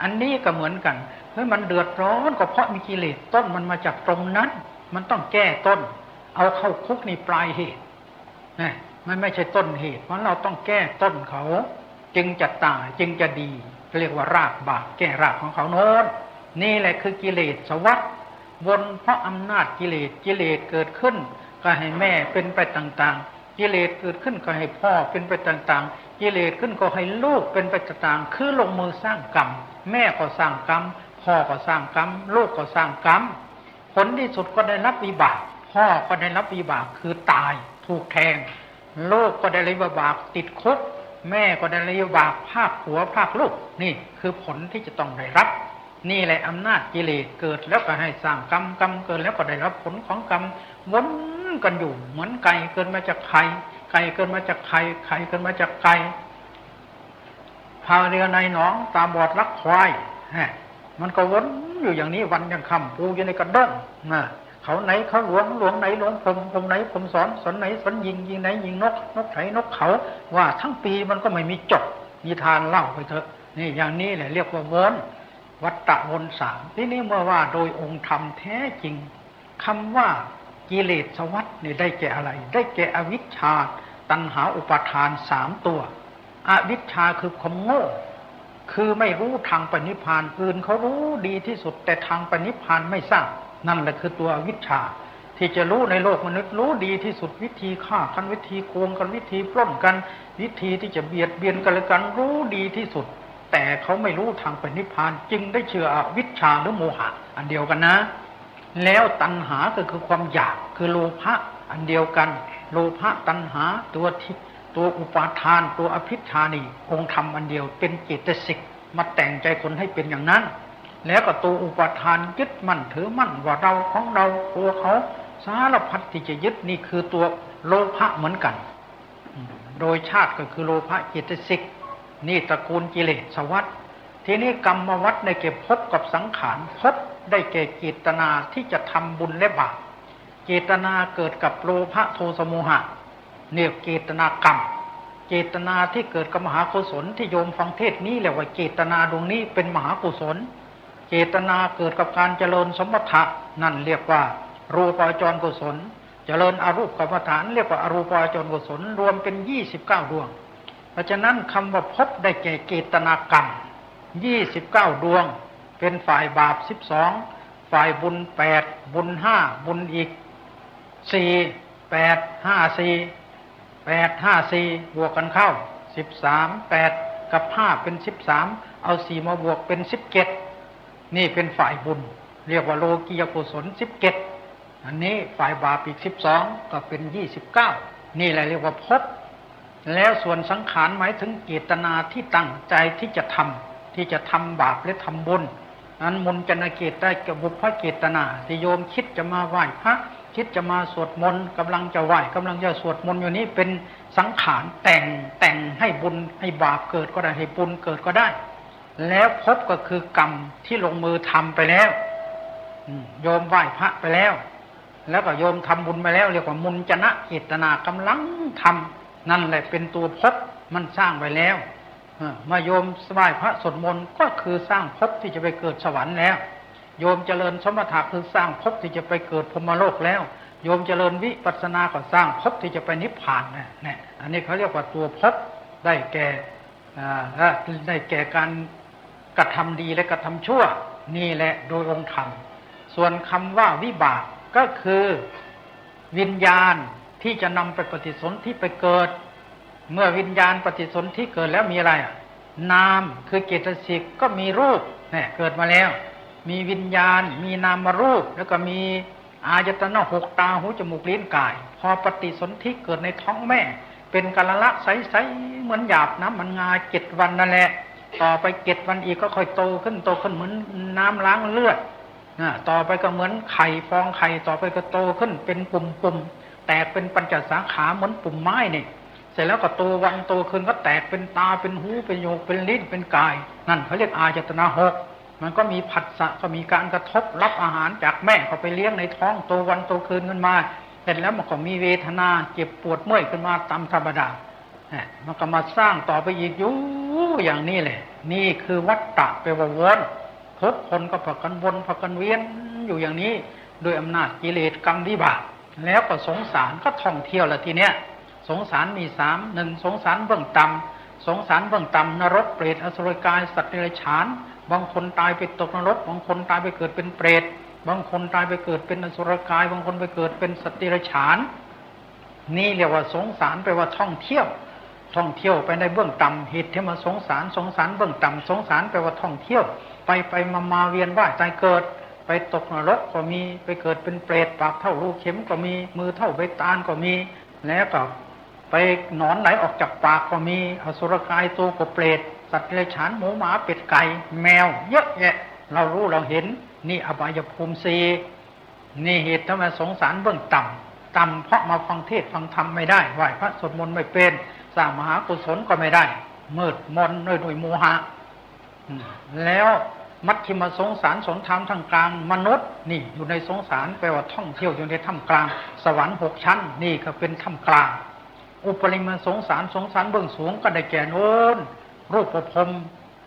อันนี้ก็เหมือนกันเฮ้ยมันเดือดร้อนก็เพราะมีกิเลสต้นมันมาจากตรงนั้นมันต้องแก้ต้นเอาเข้าคุกนี่ปลายเหตุมันไม่ใช่ต้นเหตุเพราะเราต้องแก้ต้นเขาจึงจะตายจึงจะดีเรียกว่ารากบาปแก้รากของเขาโน้นนี่แหละคือกิเลสวัฏวนเพราะอำนาจกิเลสเกิดขึ้นก็ให้แม่เป็นไปต่างๆกิเลสเกิดขึ้นก็ให้พ่อเป็นไปต่างๆกิเลสขึ้นก็ให้ลูกเป็นไปต่างๆคือลงมือสร้างกรรมแม่ก็สร้างกรรมพ่อก็สร้างกรรมลูกก็สร้างกรรมผลที่สุดก็ได้รับวิบากพ่อก็ได้รับวิบากคือตายถูกแทงลูกก็ได้รับวิบากติดคุกแม่ก็ได้รับวิบากภาคหัวภาคลูกนี่คือผลที่จะต้องได้รับนี่แหละอำนาจกิเลสเกิดแล้วก็ให้สร้างกรรมเกิดแล้วก็ได้รับผลของกรรมวนกันอยู่เหมือนไก่เกิดมาจากไข่ไก่เกิดมาจากไข่ไข่เกิดมาจากไก่พาเรือในหนองตาบอดรักควายมันก็วนอยู่อย่างนี้วันยังค่ำปูอยู่ในกระด้งเขาไหนเขาหลวงไหนหลวงพรมไหนพรมสอนไหนสอนยิงไหนยิงนกไถนกเขาว่าทั้งปีมันก็ไม่มีจบนิทานเล่าไปเถอะนี่อย่างนี้แหละเรียกว่าวนวัฏฏะวนสามที่นี่เมื่อว่าโดยองค์ธรรมแท้จริงคำว่ากิเลสวัฏนี่ได้แก่อะไรได้แก่อวิชชาตัณหาอุปาทาน3ตัวอวิชชาคือความโง่คือไม่รู้ทางไปนิพพานอื่นเขารู้ดีที่สุดแต่ทางไปนิพพานไม่ทราบนั่นแหละคือตัวอวิชชาที่จะรู้ในโลกมนุษย์รู้ดีที่สุดวิธีฆ่ากันวิธีโกงกันวิธีปล้นกันวิธีที่จะเบียดเบียนกันและกันรู้ดีที่สุดแต่เขาไม่รู้ทางไปนิพพานจึงได้เชื่ออวิชชาหรือโมหะอันเดียวกันนะแล้วตัณหาก็คือความอยากคือโลภะอันเดียวกันโลภะตัณหาตัวอุปาทานตัวอภิชฌานี่องค์ธรรมอันเดียวเป็นเจตสิก มาแต่งใจคนให้เป็นอย่างนั้นแล้วก็ตัวอุปทานยึดมั่นถือมั่นว่าเราของเราตัวเขาสารพัดที่จะยึดนี่คือตัวโลภะเหมือนกันโดยชาติก็คือโลภะเจตสิกนี่ตระกูลกิเลสวัฏทีนี้กรรมวัฏได้แก่ภพกับสังขารภพได้แก่เจตนาที่จะทำบุญและบาปเจตนาเกิดกับโลภะโทสะโมหะเนี่ยเจตนากรรมเจตนาที่เกิดกับมหากุศลที่โยมฟังเทศนี้เรียกว่าเจตนาดวงนี้เป็นมหากุศลเจตนาเกิดกับการเจริญสมถะนั่นเรียกว่ารูปจรกุศลเจริญอรูปกรรมฐานเรียกว่าอรูปจรกุศลรวมเป็น29ดวงเพราะฉะนั้นคำว่าภพได้แก่เจตนากรรม29ดวงเป็นฝ่ายบาป12ฝ่ายบุญ8บุญ5บุญอีก4 8 5 4 8 5 4บวกกันเข้า13 8กับ5เป็น13เอา4มาบวกเป็น17นี่เป็นฝ่ายบุญเรียกว่าโลกียกุศล17อันนี้ฝ่ายบาปอีก12ก็เป็น29นี่แหละเรียกว่าภพแล้วส่วนสังขารหมายถึงเจตนาที่ตั้งใจที่จะทำบาปและทำบุญนั้นมุนจนเกตได้กับบุพเจตนาที่โยมคิดจะมาไหว้พระคิดจะมาสวดมนต์กำลังจะไหว้กำลังจะสวดมนต์อยู่นี้เป็นสังขารแต่งให้บุญให้บาปเกิดก็ได้ให้บุญเกิดก็ได้แล้วภพก็คือกรรมที่ลงมือทำไปแล้วโยมไหว้พระไปแล้วก็โยมทำบุญไปแล้วเรียกว่ามุนจนะเจตนากำลังทำนั่นแหละเป็นตัวภพมันสร้างไว้แล้วมาโยมไหว้พระสวดมนต์ก็คือสร้างภพที่จะไปเกิดสวรรค์แล้วโยมเจริญสมถะคือสร้างภพที่จะไปเกิดพรหมโลกแล้วโยมเจริญวิปัสสนาก็สร้างภพที่จะไปนิพพานเนี่ยอันนี้เขาเรียกว่าตัวภพได้แก่การกระทำดีและกระทำชั่วนี่แหละโดยองค์ธรรมส่วนคำว่าวิบากก็คือวิญญาณที่จะนำไปปฏิสนธิไปเกิดเมื่อวิญญาณปฏิสนธิเกิดแล้วมีอะไรนามคือเจตสิกก็มีรูปเนี่ยเกิดมาแล้วมีวิญญาณมีนามรูปแล้วก็มีอายตนะ6ตาหูจมูกลิ้นกายพอปฏิสนธิเกิดในท้องแม่เป็นกะละใสๆเหมือนหยาบน้ำมันงา7วันนั่นแหละต่อไป7วันอีกก็ค่อยโตขึ้นเหมือนน้ำล้างเลือดต่อไปก็เหมือนไข่ฟองไข่ต่อไปก็โตขึ้นเป็นปุ่มๆแตกเป็นปัญจสาขาเหมือนปุ่มไม้นี่เสร็จแล้วก็โตวันโตขึ้นก็แตกเป็นตาเป็นหูเป็นโยกเป็นลิ้นเป็นกายนั่นเขาเรียกอายตนะ6มันก็มีผัสสะก็มีการกระทบรับอาหารจากแม่เข้าไปเลี้ยงในท้องโตวันโตคืนขึ้นมาเสร็จแล้วมันก็มีเวทนาเจ็บปวดเมื่อยขึ้นมาตามธรรมดามันก็มาสร้างต่อไปอีกอยู่อย่างนี้แหละนี่คือวัฏฏะไปวนทุกคนก็ผลักกันวนผลักกันเวียนอยู่อย่างนี้โดยอำนาจกิเลสกรรมวิบากแล้วก็สงสารก็ท่องเที่ยวละทีเนี้ยสงสารมี3 1สงสารเบื้องต่ำสงสารเบื้องต่ำนรกเปรตอสุรกายสัตว์เดรัจฉานบางคนตายไปตกนรกบางคนตายไปเกิดเป็นเปรตบางคนตายไปเกิดเป็นอสุรกายบางคนไปเกิดเป็นสัตว์เดรัจฉานนี่เรียกว่าสงสารแปลว่าท่องเที่ยวไปในเบื้องต่ำเหตุที่มาสงสารเบื้องต่ำสงสารแปลว่าท่องเที่ยวไปมาเวียนว่ายตายเกิดไปตกนรกก็มีไปเกิดเป็นเปรตปากเท่ารูเข็มก็มีมือเท่าใบตาลก็มีแล้วก็ไปหนอนไหลออกจากปากก็มีอสุรกายตัวก็เปรตสัตว์เดรัจฉานหมูหมาเป็ดไก่แมวเยอะแยะเรารู้เราเห็นนี่อบายภูมิ4นี่เหตุทำไมสงสารเบื้องต่ำเพราะมาฟังเทศฟังธรรมไม่ได้ไหว้พระสวดมนต์ไม่เป็นสร้างมหากุศลก็ไม่ได้มืดมนด้วยโมหะแล้วมัชฌิมสงสารสนธรรมทางกลางมนุษย์นี่อยู่ในสงสารแปลว่าท่องเที่ยวอยู่ในถ้ำกลางสวรรค์6ชั้นนี่ก็เป็นถ้ำกลางอุปริมสงสารเบื้องสูงก็ได้แก่โน้นรูปภพ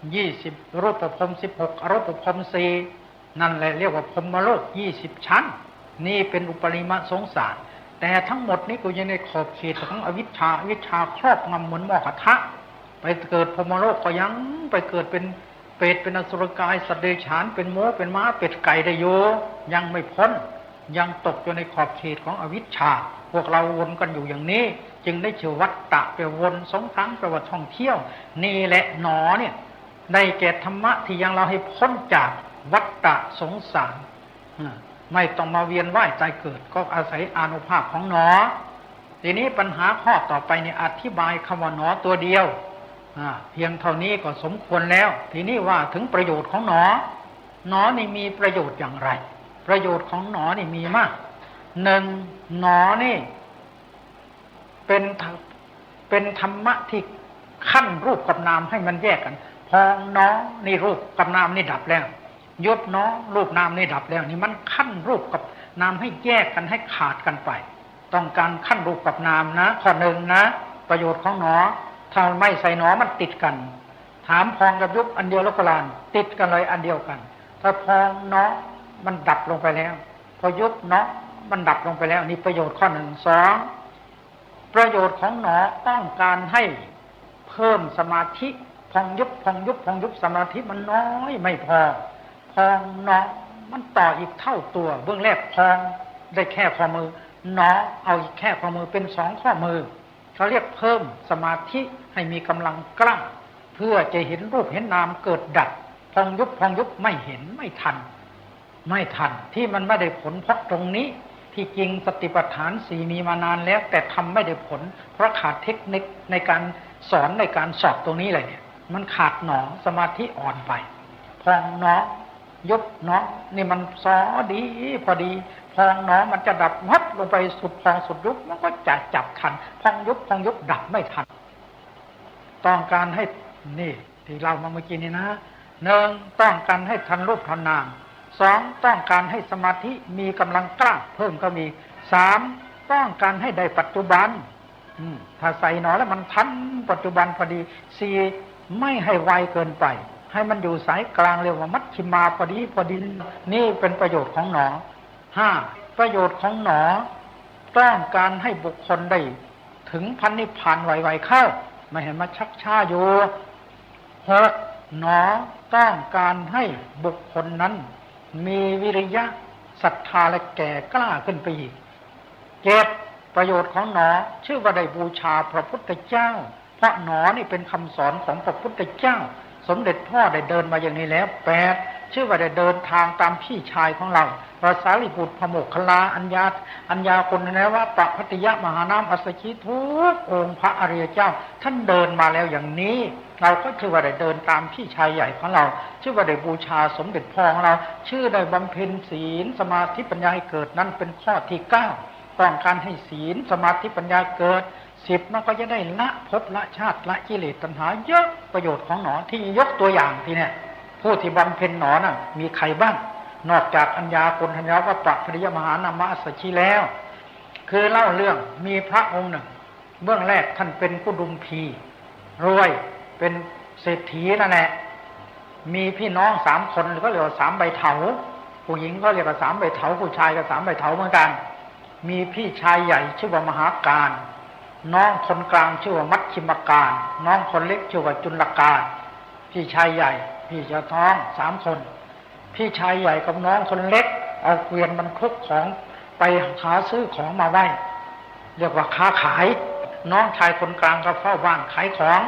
20รูปภพ16อรูปภพ4นั่นแหละเรียกว่าพรหมโลก20ชั้นนี่เป็นอุปริมสงสารแต่ทั้งหมดนี้ก็ยังในขอบเขตของอวิชชาครอบงำเหมือนหม้อกระทะไปเกิดพรหมโลกก็ยังไปเกิดเป็นเปรตเป็นอสุรกายสัตว์เดรัจฉานเป็นหมูเป็นม้าเป็ดไก่ได้โยยังไม่พ้นยังตกอยู่ในขอบเขตของอวิชชาพวกเราวนกันอยู่อย่างนี้จึงได้ชื่อวัฏฏะไปวน2 ครั้งแปลว่าท่องเที่ยวนี่แหละหนอเนี่ยได้แก่ธรรมะที่ยังเราให้พ้นจากวัฏฏะสงสารไม่ต้องมาเวียนว่ายตายเกิดก็อาศัยอานุภาพของหนอทีนี้ปัญหาข้อต่อไปเนี่ยอธิบายคำว่าหนอตัวเดียว เพียงเท่านี้ก็สมควรแล้วทีนี้ว่าถึงประโยชน์ของหนอนี่มีประโยชน์อย่างไรประโยชน์ของหนอนี่มีมากหนึ่งหนอนี่เป็นธรรมะที่ขั้นรูปกับนามให้มันแยกกันพอหนอนี่รูปกับนามนี่ดับแล้วยุบหนอรูปนามนี่ดับแล้วนี่มันขั้นรูปกับนามให้แยกกันให้ขาดกันไปต้องการขั้นรูปกับนามนะข้อหนึ่งนะประโยชน์ของหนอถ้าไม่ใส่หนอมันติดกันถามพองกับยุบอันเดียวแล้วก็ลานติดกันเลยอันเดียวกันถ้าพองหนอมันดับลงไปแล้วพอยุบหนอมันดับลงไปแล้วนี่ประโยชน์ข้อหนึ่งสองประโยชน์ของหนอต้องการให้เพิ่มสมาธิพองยุบสมาธิมันน้อยไม่พอพองหนอมันต่ออีกเท่าตัวเบื้องแรกพองได้แค่ข้อมือหนอเอาอีกแค่ข้อมือเป็นสองข้อมือเขาเรียกเพิ่มสมาธิให้มีกำลังกล้าเพื่อจะเห็นรูปเห็นนามเกิดดับพองยุบไม่เห็นไม่ทันที่มันไม่ได้ผลเพราะตรงนี้ที่จริงสติปัฏฐานสี่มีมานานแล้วแต่ทำไม่ได้ผลเพราะขาดเทคนิคในการสอนในการสอบตรงนี้เลยเนี่ยมันขาดหนอสมาธิอ่อนไปพองหนอยุบหนอนี่มันซอดีพอดีพองหนอมันจะดับวัดลงไปสุดพองสุดยุบมันก็จะจับทันพองยุบดับไม่ทันต้องการให้นี่ที่เรามาเมื่อกี้นี่นะหนึ่งต้องการให้ทันรูปทันนามสองต้องการให้สมาธิมีกำลังกล้าเพิ่มก็มีสามต้องการให้ได้ปัจจุบันถ้าใส่หนอแล้วมันทันปัจจุบันพอดีสี่ไม่ให้ไวเกินไปให้มันอยู่สายกลางเรียกว่ามัชฌิมาพอดีนี่เป็นประโยชน์ของหนอห้าประโยชน์ของหนอต้องการให้บุคคลได้ถึงพันนิพพานไวๆเข้าไม่เห็นมาชักช้าอยู่หกหนอต้องการให้บุคคลนั้นมีวิริยะศรัทธาและแก่กล้าขึ้นไปอีกเจ็ดประโยชน์ของหนอชื่อว่าได้บูชาพระพุทธเจ้าเพราะหนอนี่เป็นคำสอนของพระพุทธเจ้าสมเด็จพ่อได้เดินมาอย่างนี้แล้วแปดชื่อว่าได้เดินทางตามพี่ชายของเราพระสารีบุตรพระโมคคัลลาอัญญาคนนั้นว่าปะพัตติยะมหานามอัสสชิทุกองค์พระอริยเจ้าท่านเดินมาแล้วอย่างนี้เราก็ชื่อว่าได้เดินตามพี่ชายใหญ่ของเราชื่อว่าได้บูชาสมเด็จพ่อของเราชื่อได้บำเพ็ญศีลสมาธิปัญญาให้เกิดนั้นเป็นข้อที่9ต้องการให้ศีลสมาธิปัญญาเกิด10มันก็จะได้ละภพละชาติละกิเลสตัณหาเยอะประโยชน์ของหนอที่ยกตัวอย่างที่เนี่ยผู้ที่บำเพ็ญหนอน่ะมีใครบ้างนอกจากอัญญาโกณทัญญาวัปปะปริยมหานามะอัสสชิแล้วคือเล่าเรื่องมีพระองค์หนึ่งเบื้องแรกท่านเป็นกุดุมพีรวยเป็นเศรษฐีนั่นแหละมีพี่น้อง3คนก็เรียกว่า3ใบเถาผู้หญิงก็เรียกว่า3ใบเถาผู้ชายก็3ใบเถาเหมือนกันมีพี่ชายใหญ่ชื่อว่ามหาการน้องคนกลางชื่อว่ามัชฌิมการน้องคนเล็กชื่อว่าจุลการพี่ชายใหญ่พี่เจ้าท้อง3คนพี่ชายใหญ่กับน้องคนเล็กเอาเกวียนบรรทุกของไปหาซื้อของมาไว้เรียกว่าค้าขายน้องชายคนกลางก็เฝ้าบ้านขายของ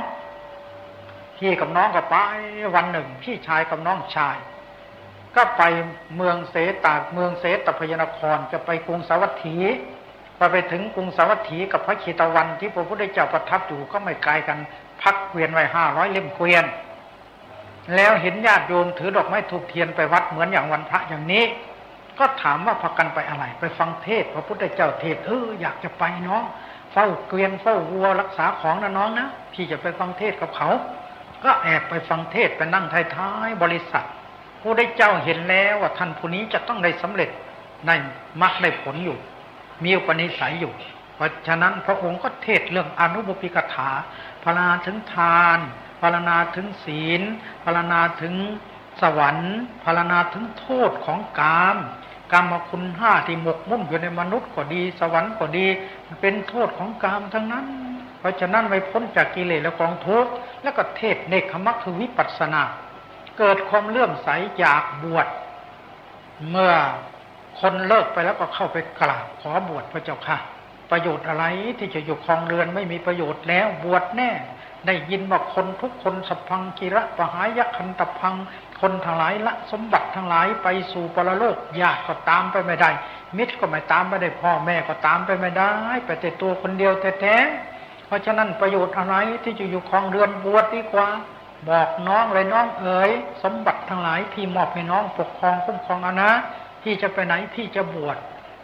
พี่กับน้องก็ไปวันหนึ่งพี่ชายกับน้องชายก็ไปเมืองเสตพยนครจะไปกรุงสาวัตถีพอไปถึงกรุงสาวัตถีกับพระคีตวันที่พระพุทธเจ้าประทับอยู่ก็ไม่ไกลกันพักเกวียนไว้500 เล่มเกวียนแล้วเห็นญาติโยมถือดอกไม้ธูปเทียนไปวัดเหมือนอย่างวันพระอย่างนี้ก็ถามว่าพากันไปอะไรไปฟังเทศพระพุทธเจ้าเทศอยากจะไปน้องเฝ้าเกวียนเฝ้าวัวรักษาของนะน้องนะพี่จะไปฟังเทศกับเขาก็แอบไปฟังเทศไปนั่งท้ายบริษัทผู้ได้เจ้าเห็นแล้วว่าท่านผู้นี้จะต้องได้สำเร็จในมรรคได้ผลอยู่มีอุปนิสัยอยู่เพราะฉะนั้นพระองค์ก็เทศเรื่องอนุบุพพิกถาพรรณนาถึงทานพรรณนาถึงศีลพรรณนาถึงสวรรค์พรรณนาถึงโทษของกามคุณ5ที่หมกมุ่นอยู่ในมนุษย์ก็ดีสวรรค์ก็ดีเป็นโทษของกามทั้งนั้นเพราะฉะนั้นไม่พ้นจากกิเลสและกองทุกข์แล้วก็เทศเนกขมรรคคือวิปัสสนาเกิดความเลื่อมใสอยากบวชเมื่อคนเลิกไปแล้วก็เข้าไปกราบขอบวชพระเจ้าค่ะประโยชน์อะไรที่จะอยู่ครองเรือนไม่มีประโยชน์แล้วบวชแน่ได้ยินว่าคนทุกคนสัพพังกิระปหายคันตพังคนทั้งหลายละสมบัติทั้งหลายไปสู่ปรโลกญาติก็ตามไปไม่ได้มิตรก็ไม่ตามไปได้พ่อแม่ก็ตามไปไม่ได้ไปแต่ตัวคนเดียวแท้ๆ เพราะฉะนั้นประโยชน์อะไรที่จะอยู่ครองเรือนบวชดีกว่าบอกน้องเลยน้องเอ๋ยสมบัติทั้งหลายพี่มอบให้น้องปกครองคุ้มครองเอานะพี่จะไปไหนพี่จะบวช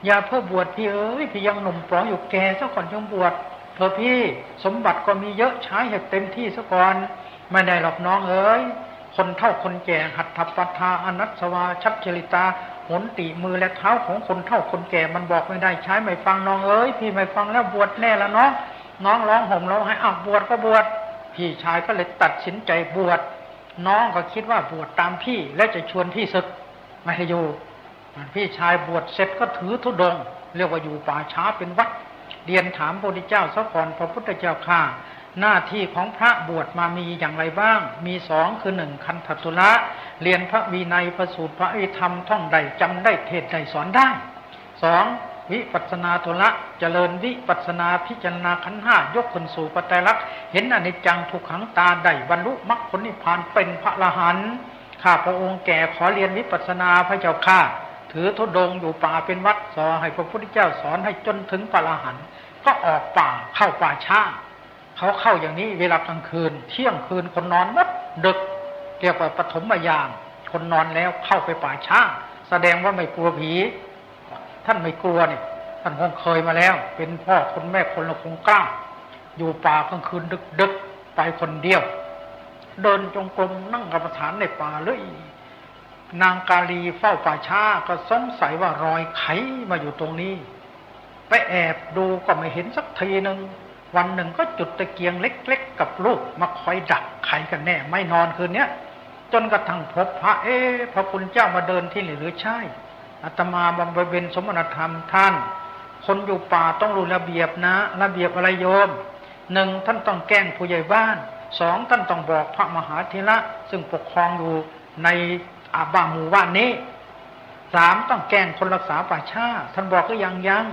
อย่าเพื่อบวชพี่เอ๋ยพี่ยังหนุ่มปลออยู่แก่ซะก่อนจงบวชเถอะพี่สมบัติก็มีเยอะใช้ให้เต็มที่ซะก่อนไม่ได้หรอกน้องเอ๋ยคนเฒ่าคนแก่หัตถปทาอนัสสวาชัพจริตาหนติมือและเท้าของคนเฒ่าคนแก่มันบอกไม่ได้ใช้ไม่ฟังน้องเอ๋ยพี่ไม่ฟังแล้วบวชแน่ละเนาะน้องร้องห่มร้องไห้อ้าวบวชก็บวชพี่ชายก็เลยตัดสินใจบวชน้องก็คิดว่าบวชตามพี่และจะชวนพี่ศึกไม่ให้อยู่พี่ชายบวชเสร็จก็ถือธุดงค์เรียกว่าอยู่ป่าช้าเป็นวัดเรียนถามพระพุทธเจ้าซะก่อนพระพุทธเจ้าข้าหน้าที่ของพระบวชมามีอย่างไรบ้างมีสองคือหนึ่งคันธทุระเรียนพระวินัยพระสูตรพระอภิธรรมท่องได้จำได้เทศได้สอนได้สองวิปัสสนาธุระเจริญวิปัสสนาพิจารณาขันธ์ห้ายกขึ้นสู่ปัจจัยลักษณ์เห็นอนิจจังทุกขังตาได้บรรลุมรรคผลนิพพานเป็นพระอรหันต์ข้าพระองค์แก่ขอเรียนวิปัสสนาพระเจ้าข้าถือธุดงค์อยู่ป่าเป็นวัดสอนให้พระพุทธเจ้าสอนให้จนถึงพระอรหันต์ก็ออกป่าเข้าป่าช้าเขาเข้าอย่างนี้เวลากลางคืนเที่ยงคืนคนนอนมัดดึกเรียกว่าปฐมยามคนนอนแล้วเข้าไปป่าช้าแสดงว่าไม่กลัวผีท่านไม่กลัวนี่ท่านคงเคยมาแล้วเป็นพ่อคนแม่คนละคงกล้าอยู่ป่ากลางคืนดึกไปคนเดียวเดินจงกรมนั่งกรรมฐานในป่าเลยนางกาลีเฝ้าป่าช้าก็สงสัยว่ารอยไขมาอยู่ตรงนี้ไปแอบดูก็ไม่เห็นสักทีหนึ่งวันหนึ่งก็จุดตะเกียงเล็กๆกับลูกมาคอยดักไขกันแน่ไม่นอนคืนนี้จนกระทั่งพบพระพระคุณเจ้ามาเดินที่นี่หรือใช่อาตมาบำเพ็ญสมณธรรมท่านคนอยู่ป่าต้องรู้ระเบียบนะระเบียบอะไรโยมหนึ่งท่านต้องแกล้งผู้ใหญ่บ้านสองท่านต้องบอกพระมหาเถระซึ่งปกครองอยู่ในบ้านหมู่บ้านนี้สามต้องแกล้งคนรักษาป่าช้าท่านบอกก็ยัง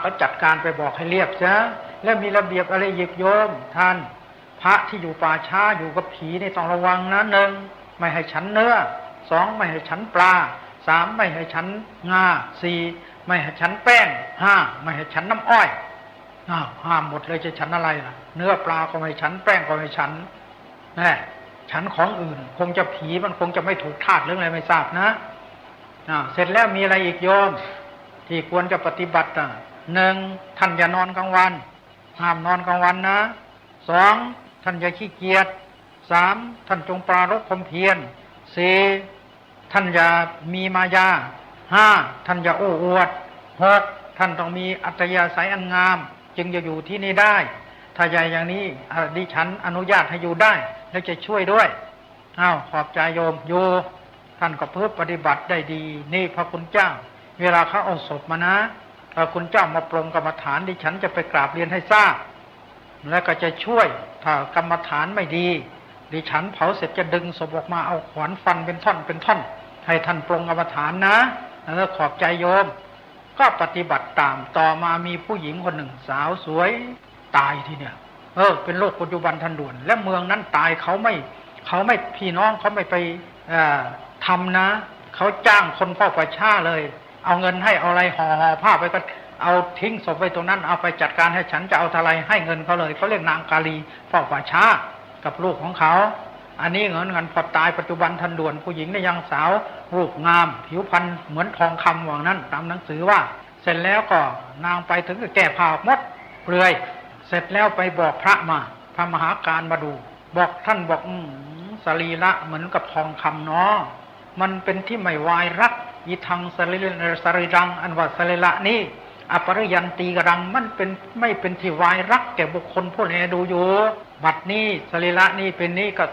ก็จัดการไปบอกให้เรียบซะแล้วมีระเบียบอะไรหยิบโยมท่านพระที่อยู่ป่าช้าอยู่กับผีนี่ต้องระวังนะหนึ่งไม่ให้ฉันเนื้อสองไม่ให้ฉันปลาสามไม่ให้ฉันงาสี่ไม่ให้ฉันแป้งห้าไม่ให้ฉันน้ำอ้อยห้ามหมดเลยจะฉันอะไรล่ะเนื้อปลาก็ไม่ฉันแป้งก็ไม่ฉันแน่ฉันของอื่นคงจะผีมันคงจะไม่ถูกธาตุเรื่องอะไรไม่ทราบนะเสร็จแล้วมีอะไรอีกโยมที่ควรจะปฏิบัติหนึ่งท่านอย่านอนกลางวันห้ามนอนกลางวันนะสองท่านอย่าขี้เกียจสามท่านจงปรารภความเพียรสี่ท่านอย่ามีมายาห้าท่านอย่าโอ้อวดหกท่านต้องมีอัตยาศัยอันงามจึงจะอยู่ที่นี่ได้ถ้าใหญ่อย่างนี้ดิฉันอนุญาตให้อยู่ได้แล้วจะช่วยด้วยขอบใจโยมอยู่ท่านก็เพื่อปฏิบัติได้ดีนี่พระคุณเจ้าเวลาเขาเอาศพมานะพระคุณเจ้ามาปรงกรรมฐานดิฉันจะไปกราบเรียนให้ทราบแล้วก็จะช่วยถ้ากรรมฐานไม่ดีดิฉันเผาเสร็จจะดึงศพออกมาเอาขวานฟันเป็นท่อนให้ท่านปรงกรรมฐานนะแล้วขอบใจโยมก็ปฏิบัติตามต่อมามีผู้หญิงคนหนึ่งสาวสวยตายทีเนี่ยเป็นโรคปัจจุบันทันด่วนและเมืองนั้นตายเขาไม่พี่น้องเขาไม่ไปทำนะเขาจ้างคนเฝ้าป่าช้าเลยเอาเงินให้เอาอะไรห่อผ้าไปก็เอาทิ้งศพไว้ตรงนั้นเอาไปจัดการให้ฉันจะเอาอะไรให้เงินเขาเลยเขาเรียกนางกาลีเฝ้าป่าช้ากับลูกของเขาอันนี้เงินพอตายปัจจุบันทันด่วนผู้หญิงเนี่ยยังสาวรูปงามผิวพรรณเหมือนทองคำว่านั้นตามหนังสือว่าเสร็จแล้วก็นางไปถึงก็แก้ผ้าหมดเปลือยเสร็จแล้วไปบอกพระมาพระมหาการมาดูบอกท่านบอกสรีระเหมือนกับทองคำเนาะมันเป็นที่ไม่วายรักอีทางสรีรังอันว่าสรีระนี้อปริยันตีกรังมันเป็นไม่เป็นที่วายรักแก่บุคคลผู้ใดดูอยู่บัดนี้สรีระนี้เป็นนี้ก็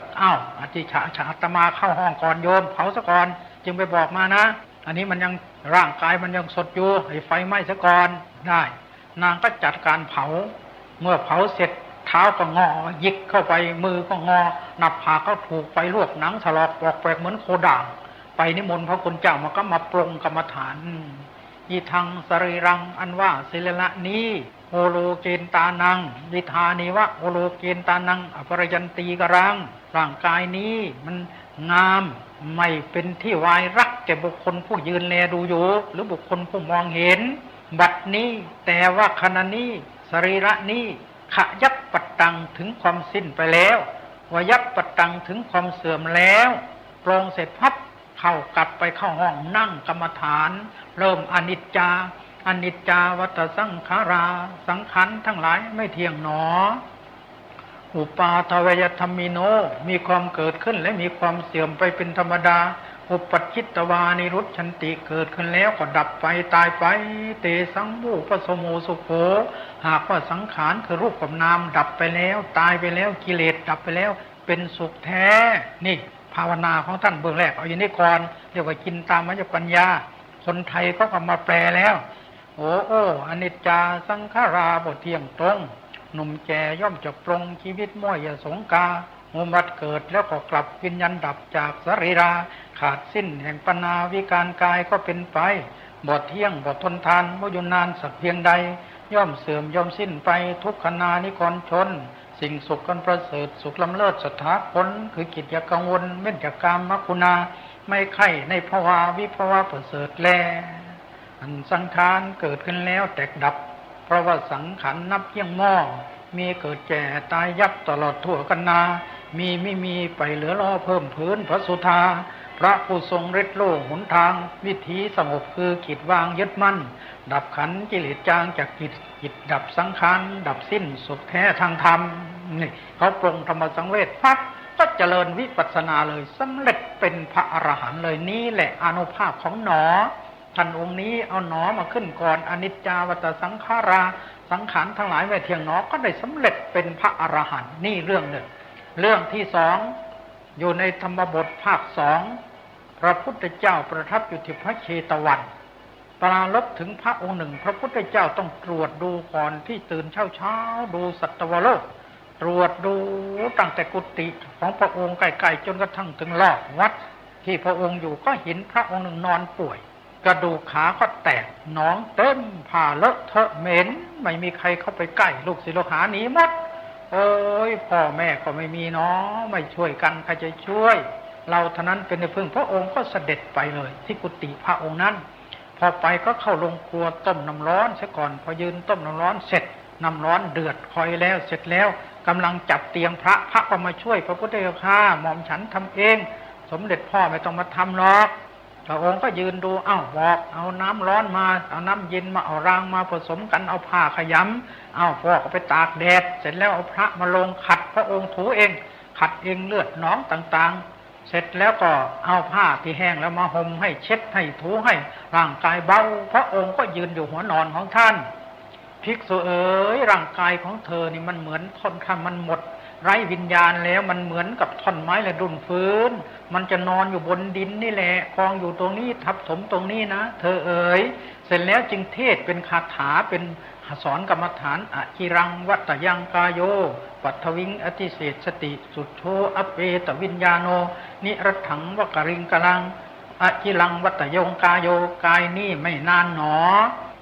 อธิษฐานอาตมาเข้าห้องก่อนโยมเผาซะก่อนจึงไปบอกมานะอันนี้มันยังร่างกายมันยังสดอยู่ให้ไฟไหม้ซะก่อนได้นางก็จัดการเผาเมื่อเผาเสร็จเท้าก็งอยิกเข้าไปมือก็งอหน้าผากก็ถูกไฟลวกหนังถลอกปอกแปลกเหมือนโคด่างไปนิมนต์พระคุณเจ้ามาก็มาปรงกรรมฐานอีทังสรีรังอันว่าศิลละนี้โอโลเกนตานังวิธานิวะโอโลเกนตานังอปรยันตีกรังร่างกายนี้มันงามไม่เป็นที่วายรักแก่บุคคลผู้ยืนแลดูอยู่หรือบุคคลผู้มองเห็นบัดนี้แต่ว่าขณะนี้สรีระนี้ ขยับปัตตังถึงความสิ้นไปแล้ววยับปัตตังถึงความเสื่อมแล้วปรงเสร็จพับเข้ากลับไปเข้าห้องนั่งกรรมฐานเริ่มอนิจจาอนิจจาวัฏสังขาราสังขารทั้งหลายไม่เที่ยงหนออุปาทวยธรรมิโนมีความเกิดขึ้นและมีความเสื่อมไปเป็นธรรมดาอุปัชชิตวานิรุตชันติเกิดขึ้นแล้วก็ดับไปตายไปเตสังบูปสโมสุโขหากว่าสังขารคือรูปกับนามดับไปแล้วตายไปแล้วกิเลสดับไปแล้วเป็นสุขแท้นี่ภาวนาของท่านเบื้องแรกเอาอย่างนี้ก่อนเรียกว่ากินตามมัจจปัญญาคนไทยก็มาแปลแล้วโอ้อนิจจาสังขาราบ่เที่ยงตรงหนุ่มแก่ย่อมจะปรงชีวิตม้วยสงกาโมมัดเกิดแล้วก็กลับวิญญาณดับจากสรีราขาดสิ้นแห่งปนาวิการกายก็เป็นไปบ่เที่ยงบ่ทนทานบ่อยู่นานสักเพียงใดย่อมเสื่อมย่อมสิ้นไปทุกขณานิกรชนสิ่งสุขกันประเสริฐสุขล้ำเลิศสถาผลคือกิจอย่ากังวลเม่นจากกามมัคุณาไม่ไข่ในภวาวิภวาประเสริฐแลอันสังขารเกิดขึ้นแล้วแตกดับเพราะว่าสังขารนับเยี่ยงหม้อมีเกิดแก่ตายยับตลอดทั่วกันนามีไม่มีไปเหลือล้อเพิ่มพื้นพระสุธาพระผู้ทรงฤทธิ์โลกหนทางวิถีสงบคือกิจวางยึดมั่นดับขันธ์กิเลสจางจากจิตดับสังขารดับสิ้นสุขแท้ทางธรรมนี่เขาปรงธรรมสังเวชปั๊บก็เจริญวิปัสสนาเลยสำเร็จเป็นพระอรหันต์เลยนี่แหละอานุภาพของหนอท่านองค์นี้เอาหนอมาขึ้นก่อนอนิจจาวัฏสังขาราสังขารทั้งหลายไม่เที่ยงหนอก็ได้สำเร็จเป็นพระอรหันต์นี่เรื่องหนึ่งเรื่องที่สองอยู่ในธรรมบทภาคสองพระพุทธเจ้าประทับอยู่ที่พระเชตวันปรารภถึงพระองค์หนึ่งพระพุทธเจ้าต้องตรวจดูก่อนที่ตื่นเช้าดูสัตวโลกตรวจดูตั้งแต่กุฏิของพระองค์ใกล้ๆจนกระทั่งถึงรอบวัดที่พระองค์อยู่ก็เห็นพระองค์หนึ่งนอนป่วยกระดูกขาก็แตกหนองเต็มผ่าเลอะเทอะเหม็นไม่มีใครเข้าไปใกล้ลูกศิษย์ลูกหาหนีหมดโอ้ยพ่อแม่ก็ไม่มีเนาะไม่ช่วยกันใครจะช่วยเราเท่านั้นเป็นในพึ่งพระองค์ก็เสด็จไปเลยที่กุฏิพระองค์นั้นพอไปก็เข้าลงครัวต้มน้ำร้อนเสียก่อนพอยืนต้มน้ำร้อนเสร็จน้ำร้อนเดือดคอยแล้วเสร็จแล้วกำลังจับเตียงพระก็มาช่วยพระพุทธเจ้าข้าหม่อมฉันทำเองสมเด็จพ่อไม่ต้องมาทำหรอกพระองค์ก็ยืนดูบอกเอาน้ำร้อนมาเอาน้ำเย็นมาเอารางมาผสมกันเอาผ้าขยำฟอกเอาไปตากแดดเสร็จแล้วเอาพระมาลงขัดพระองค์ถูเองขัดเองเลือดน้องต่างๆเสร็จแล้วก็เอาผ้าที่แห้งแล้วมาห่มให้เช็ดให้ถูให้ร่างกายเบาพระองค์ก็ยืนอยู่หัวนอนของท่านภิกษุเอ๋ยร่างกายของเธอนี่มันเหมือนท่อนคำมันหมดไร้วิญญาณแล้วมันเหมือนกับท่อนไม้และดุนฟื้นมันจะนอนอยู่บนดินนี่แหละกองอยู่ตรงนี้ทับถมตรงนี้นะเธอเอ๋ยเสร็จแล้วจึงเทศเป็นคาถาเป็นสอนกรรมฐานอจิรังวัตยังกายโยปัทวิงอติเศษสติสุทโธอเปตวิญญาโนนิรัตถังวกริงกลังอจิรังวัตยงกายโยกายนี้ไม่นานหนอ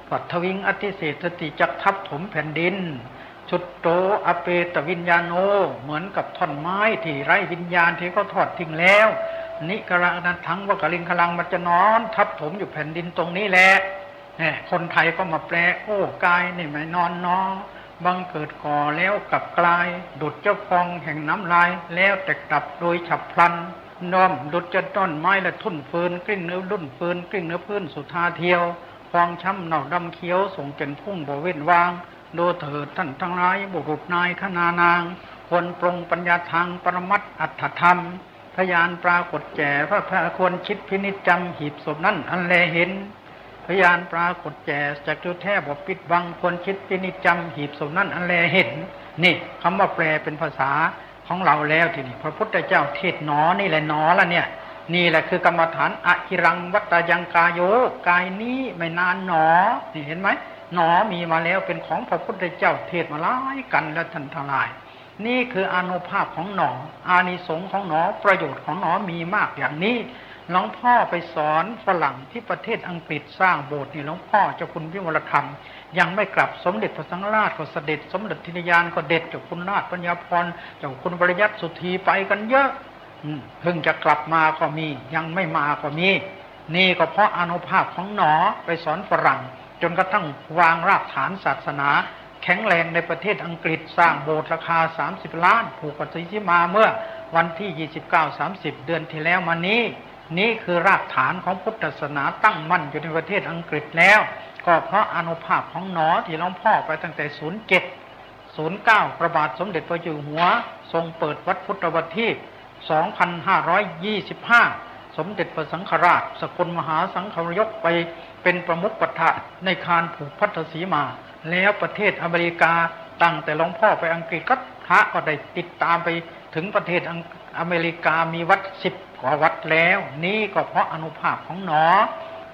ปัทวิงอติเศษสติจักทับถมแผ่นดินสุดโตอเปตวิญญาโนเหมือนกับท่อนไม้ที่ไร้วิญญาณที่เขาทอดทิ้งแล้วนิกระนันทังวกริงกลังมันจะนอนทับถมอยู่แผ่นดินตรงนี้แหละคนไทยก็มาแปลกายนี่ไม่นอนน้อบังเกิดก่อแล้วกลับกลายดุจเจ้าพองแห่งน้ำลายแล้วแตกดับโดยฉับพลันน้อมดุจจะต้นไม้และทุ่นฟืนกลิ้งเนื้อรุ่นฟืนกลิ้งเนื้อพื้นสุธาเทียวฟองช้ำเน่าดำเขียวส่งเจนพุ่งบ่เว้นวางดูเถิดท่านทั้งหลายบุรุษนายขนานางควรปรงปัญญาทางปรมัตถ์อัตถธรรมพยานปรากฏแก่พระควรคิดพินิจจำหีบศพนั้นอันแลเห็นพยานปรากฏแก่จากจุดแท้บ่ปิดบังควรคิดพินิจจำหีบศพนั้นอันแลเห็นนี่คำว่าแปลเป็นภาษาของเราแล้วทีนี้พระพุทธเจ้าเทศหนอนี่แหละหนอละเนี่ยนี่แหละคือกรรมฐานอหิรังวัตยังกายโยกายนี้ไม่นานหนอนี่เห็นไหมหนอมีมาแล้วเป็นของพระพุทธเจ้าเทศมาหลายกันและท่านทั้งหลายนี่คืออานุภาพของหนออานิสงส์ของหนอประโยชน์ของหนอมีมากอย่างนี้หลวงพ่อไปสอนฝรั่งที่ประเทศอังกฤษสร้างโบสถ์นี่หลวงพ่อเจ้าคุณวิมลธรรมยังไม่กลับสมเด็จพระสังฆราชก็เสด็จสมเด็จทินยานก็เด็ดเจ้าคุณราชปัญญาพรเจ้าคุณปริยัติสุธีไปกันเยอะเพิ่งจะกลับมาก็มียังไม่มาก็มีนี่ก็เพราะอานุภาพของหนอไปสอนฝรั่งจนกระทั่งวางรากฐานศาสนา แข็งแรงในประเทศอังกฤษสร้างโบสถ์ราคา30 ล้านผูกกับศรีสีมาเมื่อวันที่29-30 เดือนที่แล้วมานี้นี่คือรากฐานของพุทธศาสนาตั้งมั่นอยู่ในประเทศอังกฤษแล้วก็เพราะอานุภาพของหนอที่หลวงพ่อไปตั้งแต่07-09พระบาทสมเด็จพระเจ้าอยู่หัวทรงเปิดวัดพุทธวันที่2525สมเด็จพระสังฆราชสกลมหาสังฆยกไปเป็นประมุขประธานในการผูกพัทธสีมาแล้วประเทศอเมริกาตั้งแต่หลวงพ่อไปอังกฤษก็พระก็ได้ติดตามไปถึงประเทศอเมริกามีวัด10 กว่าวัดแล้วนี่ก็เพราะอานุภาพของหนอ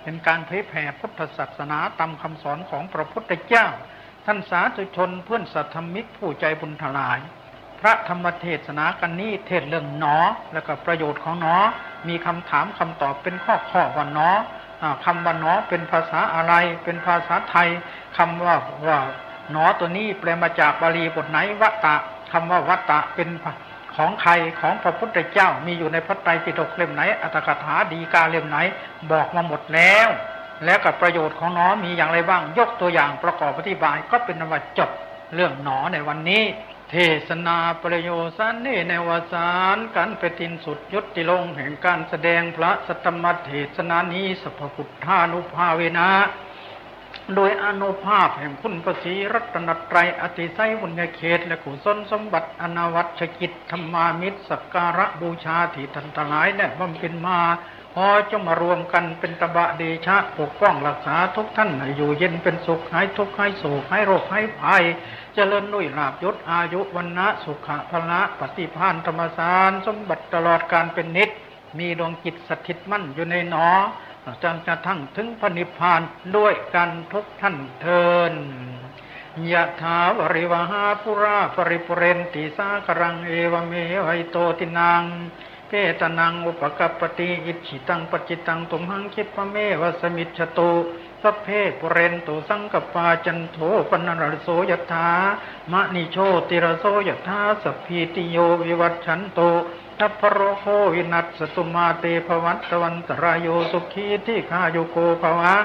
เป็นการเผยแผ่พุทธศาสนาตามคำสอนของพระพุทธเจ้าท่านสาธุชนเพื่อนสัตธมิกผู้ใจบุญทลายพระธรรมเทศนากันนี้เทศเรื่องหนอแล้วก็ประโยชน์ของหนอมีคำถามคำตอบเป็นข้อว่าหนอคำว่าหนอเป็นภาษาอะไรเป็นภาษาไทยคำว่าหนอตัวนี้แปลมาจากบาลีบทไหนวัตตะคำว่าวัตตะเป็นของใครของพระพุทธเจ้ามีอยู่ในพระไตรปิฎกเล่มไหนอัตถกถาดีกาเล่มไหนบอกมาหมดแล้วแล้วกับประโยชน์ของหนอมีอย่างไรบ้างยกตัวอย่างประกอบอธิบายก็เป็นว่าจบเรื่องหนอในวันนี้เทศนาประโยชน์สันนิในวสารการไปทินสุดยุติลงแห่งการแสดงพระสัทธรรมเทศนานี้สัพพพุทธานุภาเวนะโดยอานุภาพแห่งคุณพระศรีรัตนตรัยอติไสยบุญญาเขตและกุศลสมบัติอนวัชกิจธรรมามิตรสักการะบูชาที่ท่านทั้งหลายได้บำเพ็ญมาขอจงมารวมกันเป็นตบะเดชะปกป้องรักษาทุกท่านให้อยู่เย็นเป็นสุขหายทุกข์หายโศกหายโรคหายภัยเจริญด้วยลาภยศอายุวันนะสุขะพละปฏิภาณธรรมสารสมบัติตลอดการเป็นนิจมีดวงจิตสถิตมั่นอยู่ในหนอจนกระทั่งถึงพระนิพพานด้วยกันทุกท่านเทินยะถาวริวหาปุราปริปุเรนติสากรังเอวเมวัยโตตินังเปตนังอุปกัปปติอิจิตังปจิตังตุมหังคิปะเมวะสมิจฉโตสัพเพปุเรนตุสังกปาจันโทปนรโสยถามะนิโชติรโสยถาสัพพิติโยวิวัชชันโตทัพพโรโควินัสสตุมาเตภวัตวันตรายโยสุขีที่ข้าโยโกภวะ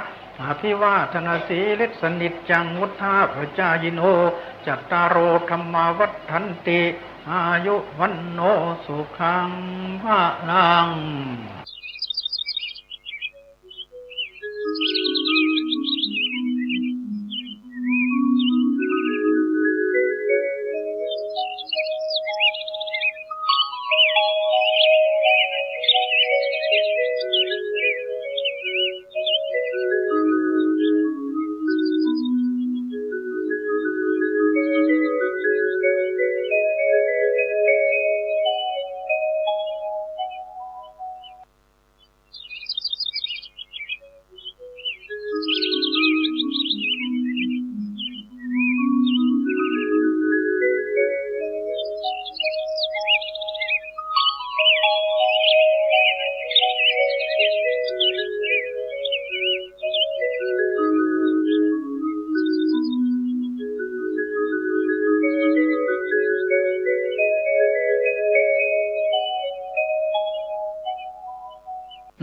อภิวาทนาสีฤทธิสนิจจังวุฒาปจายโนจัตตารโอธรรมาวัฏฐันติอายุวันโนสุขังภะลัง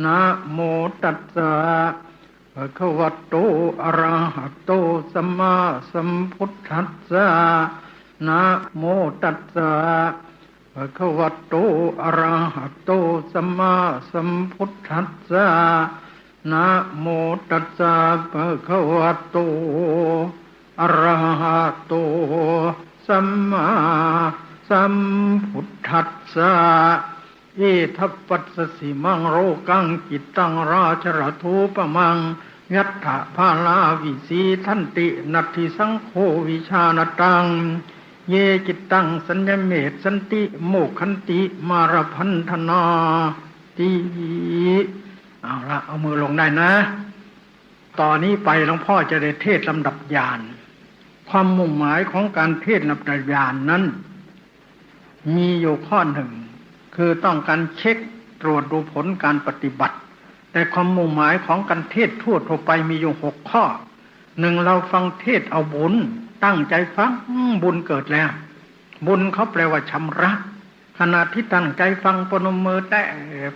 นะโมตัสสะภะคะวะโตอะระหะโตสัมมาสัมพุทธัสสะนะโมตัสสะภะคะวะโตอะระหะโตสัมมาสัมพุทธัสสะนะโมตัสสะภะคะวะโตอะระหะโตสัมมาสัมพุทธัสสะเอทัพปัสสสิมังโรกังจิตตังราชรทูปมังยัตถะภาลาวิสีทันตินัตถิสังโฆวิชานตังเยจิตตังสัญญเมตสันติโมกขันติมารพันธนาติเอาละเอามือลงได้นะตอนนี้ไปหลวงพ่อจะได้เทศลำดับญาณความมุ่งหมายของการเทศลำดับญาณนั้นมีอยู่ข้อหนึ่งคือต้องการเช็คตรวจดูผลการปฏิบัติแต่ความมุ่งหมายของการเทศทั่วไปมีอยู่6 ข้อ 1เราฟังเทศเอาบุญตั้งใจฟังบุญเกิดแล้วบุญเขาแปลว่าชำระขณะที่ตั้งใจฟังปนมมือแต่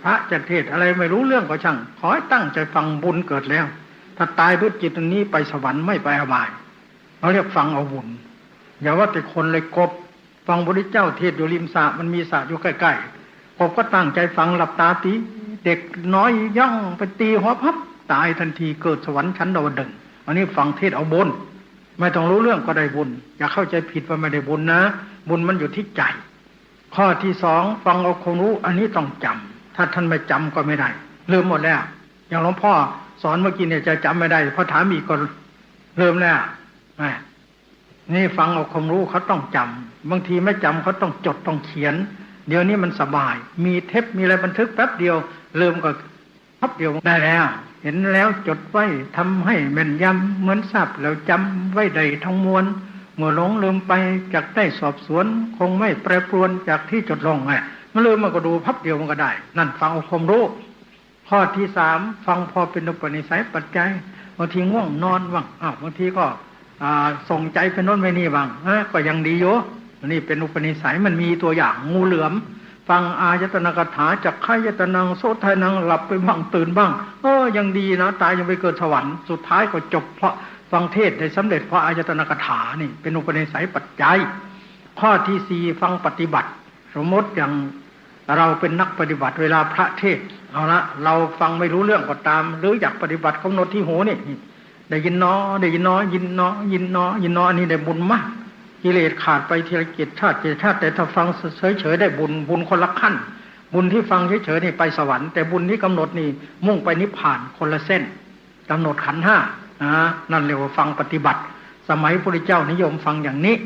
พระจะเทศอะไรไม่รู้เรื่องก็ช่างขอให้ตั้งใจฟังบุญเกิดแล้วถ้าตายด้วยจิตนี้ไปสวรรค์ไม่ไปอบายเขาเรียกฟังเอาบุญ อย่าว่าแต่คนเลยกบฟังพระพุทธเจ้าเทศน์อยู่ริมสระมันมีสระอยู่ใกล้ๆกบก็ตั้งใจฟังหลับตาตีเด็กน้อยย่องไปตีหัวพับตายทันทีเกิดสวรรค์ชั้นดาวดึงส์อันนี้ฟังเทศน์เอาบุญไม่ต้องรู้เรื่องก็ได้บุญอย่าเข้าใจผิดว่าไม่ได้บุญนะบุญมันอยู่ที่ใจข้อที่สองฟังเอาคงรู้อันนี้ต้องจำถ้าท่านไม่จำก็ไม่ได้ลืมหมดแล้วอย่างหลวงพ่อสอนเมื่อกี้เนี่ยจะจำไม่ได้พอถามอีกก็ลืมแล้วนี่ฟังเอาความรู้เขาต้องจำบางทีไม่จำเขาต้องจดต้องเขียนเดี๋ยวนี้มันสบายมีเทปมีอะไรบันทึกแป๊บเดียวลืมก็พับเดียวได้แล้วเห็นแล้วจดไว้ทำให้แม่นยำเหมือนทราบแล้วจำไว้ได้ทั้งมวลเมื่อหลงลืมไปจากได้สอบสวนคงไม่แปรปรวนจากที่จดลงมันลืมมันก็ดูพับเดียวมันก็ได้นั่นฟังเอาความรู้ข้อที่สามฟังพอเป็นอุปนิสัยปัจจัยบางทีง่วงนอนบ้างบางทีก็ส่งใจไปโน่นไปนี่บ้างก็ยังดีโยนี่เป็นอุปนิสัยมันมีตัวอย่างงูเหลือมฟังอายตนะกถาจากขายตนังโสทานังหลับไปบ้างตื่นบ้างยังดีนะตายยังไปเกิดสวรรค์สุดท้ายก็จบเพราะฟังเทศได้สำเร็จเพราะอายตนะกถานี่เป็นอุปนิสัยปัจจัยข้อที่สี่ฟังปฏิบัติสมมติอย่างเราเป็นนักปฏิบัติเวลาพระเทศเอาละเราฟังไม่รู้เรื่องก็ตามหรืออยากปฏิบัติกำหนดที่หูนี่ได้ยินน้อได้ยินน้อยินน้อยินน้อยินน้ออันนี้ได้บุญมากกิเลสขาดไปทีละกิจชาติแต่ถ้าฟังเฉยๆได้บุญคนละขั้นบุญที่ฟังเฉยๆนี่ไปสวรรค์แต่บุญที่กำหนดนี่มุ่งไปนิพพานคนละเส้นกำหนดขันธ์ห้านั่นเรียกว่าฟังปฏิบัติสมัยพระพุทธเจ้านิยมฟังอย่างนี้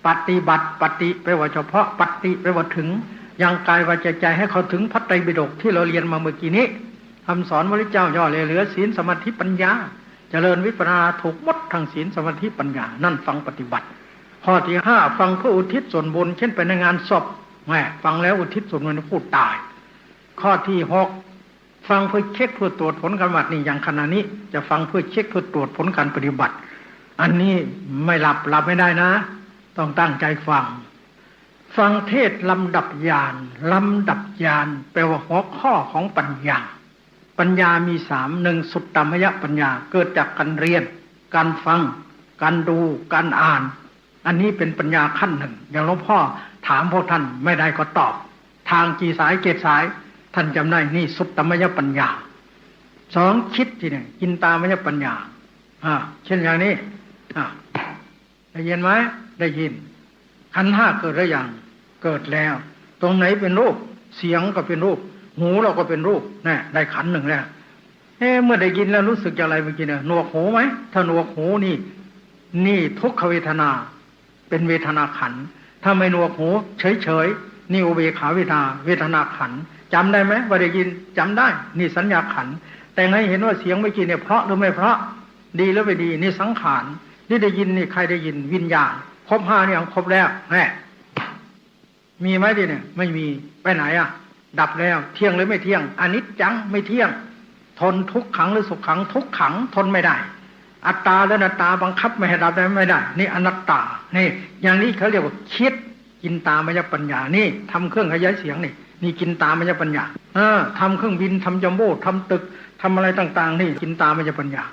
ปฏิบัติปฏิแปลว่าเฉพาะปฏิแปลว่าถึงยังกายวาจาใจให้เขาถึงพระไตรปิฎกที่เราเรียนมาเมื่อกี้นี้คำสอนพระพุทธเจ้าย่อเลยเหลือศีลสมาธิปัญญาเจริญวิปัสสนาถูกหมดทั้งศีลสมาธิปัญญานั่นฟังปฏิบัติข้อที่ห้าฟังเพื่ออุทิศส่วนบุญเช่นไปในงานศพฟังแล้วอุทิศส่วนบุญผู้ตายข้อที่หกฟังเพื่อเช็คเพื่อตรวจผลการปฏิบัตินี่อย่างขณะนี้จะฟังเพื่อเช็คเพื่อตรวจผลการปฏิบัติอันนี้ไม่หลับไม่ได้นะต้องตั้งใจฟังเทศลำดับญาณแปลว่าหัวข้อของปัญญามีสามหนึ่งสุตตมยปัญญาเกิดจากการเรียนการฟังการดูการอ่านอันนี้เป็นปัญญาขั้นหนึ่งอย่างหลวงพ่อถามพวกท่านไม่ได้ก็ตอบทางกี่สายเกศสายท่านจำได้นี่สุตตมยปัญญาสองคิดที่เนี่ยกินตามยปัญญาเช่นอย่างนี้ได้ยินไหมได้ยินขันธ์ห้าเกิดหรือยังเกิดแล้วตรงไหนเป็นรูปเสียงก็เป็นรูปหูเราก็เป็นรูปได้ขันธ์หนึ่งแล้วเมื่อได้ยินแล้วรู้สึกอะไรเมื่อกี้เนี่ยหนวกหูไหมถ้าหนวกหูนี่ทุกขเวทนาเป็นเวทนาขันธ์ถ้าไม่หนวกหูเฉยนี่อุเบกขาเวทนาขันธ์จำได้ไหมว่าได้ยินจำได้นี่สัญญาขันธ์แต่ให้เห็นว่าเสียงเมื่อกี้เนี่ยเพราะหรือไม่เพราะดีหรือไม่ดีนี่สังขารนี่ได้ยินนี่ใครได้ยินวิญญาณครบห้านี่ครบแล้วมีไหมดิเนี่ยไม่มีไปไหนดับแล้วเที่ยงหรือไม่เที่ยงอนิจจังไม่เที่ยงทนทุกขังหรือสุขขังทุกขังทนไม่ได้อัตตาและอนัตตาบังคับไม่ให้ดับได้ไม่ได้นี่อนัตตานี่อย่างนี้เขาเรียกว่าคิดกินตามยปัญญานี่ทำเครื่องขยายเสียงนี่กินตามยปัญญาทำเครื่องบินทำจัมโบ้ทำตึกทำอะไรต่างๆนี่กินตามยปัญญา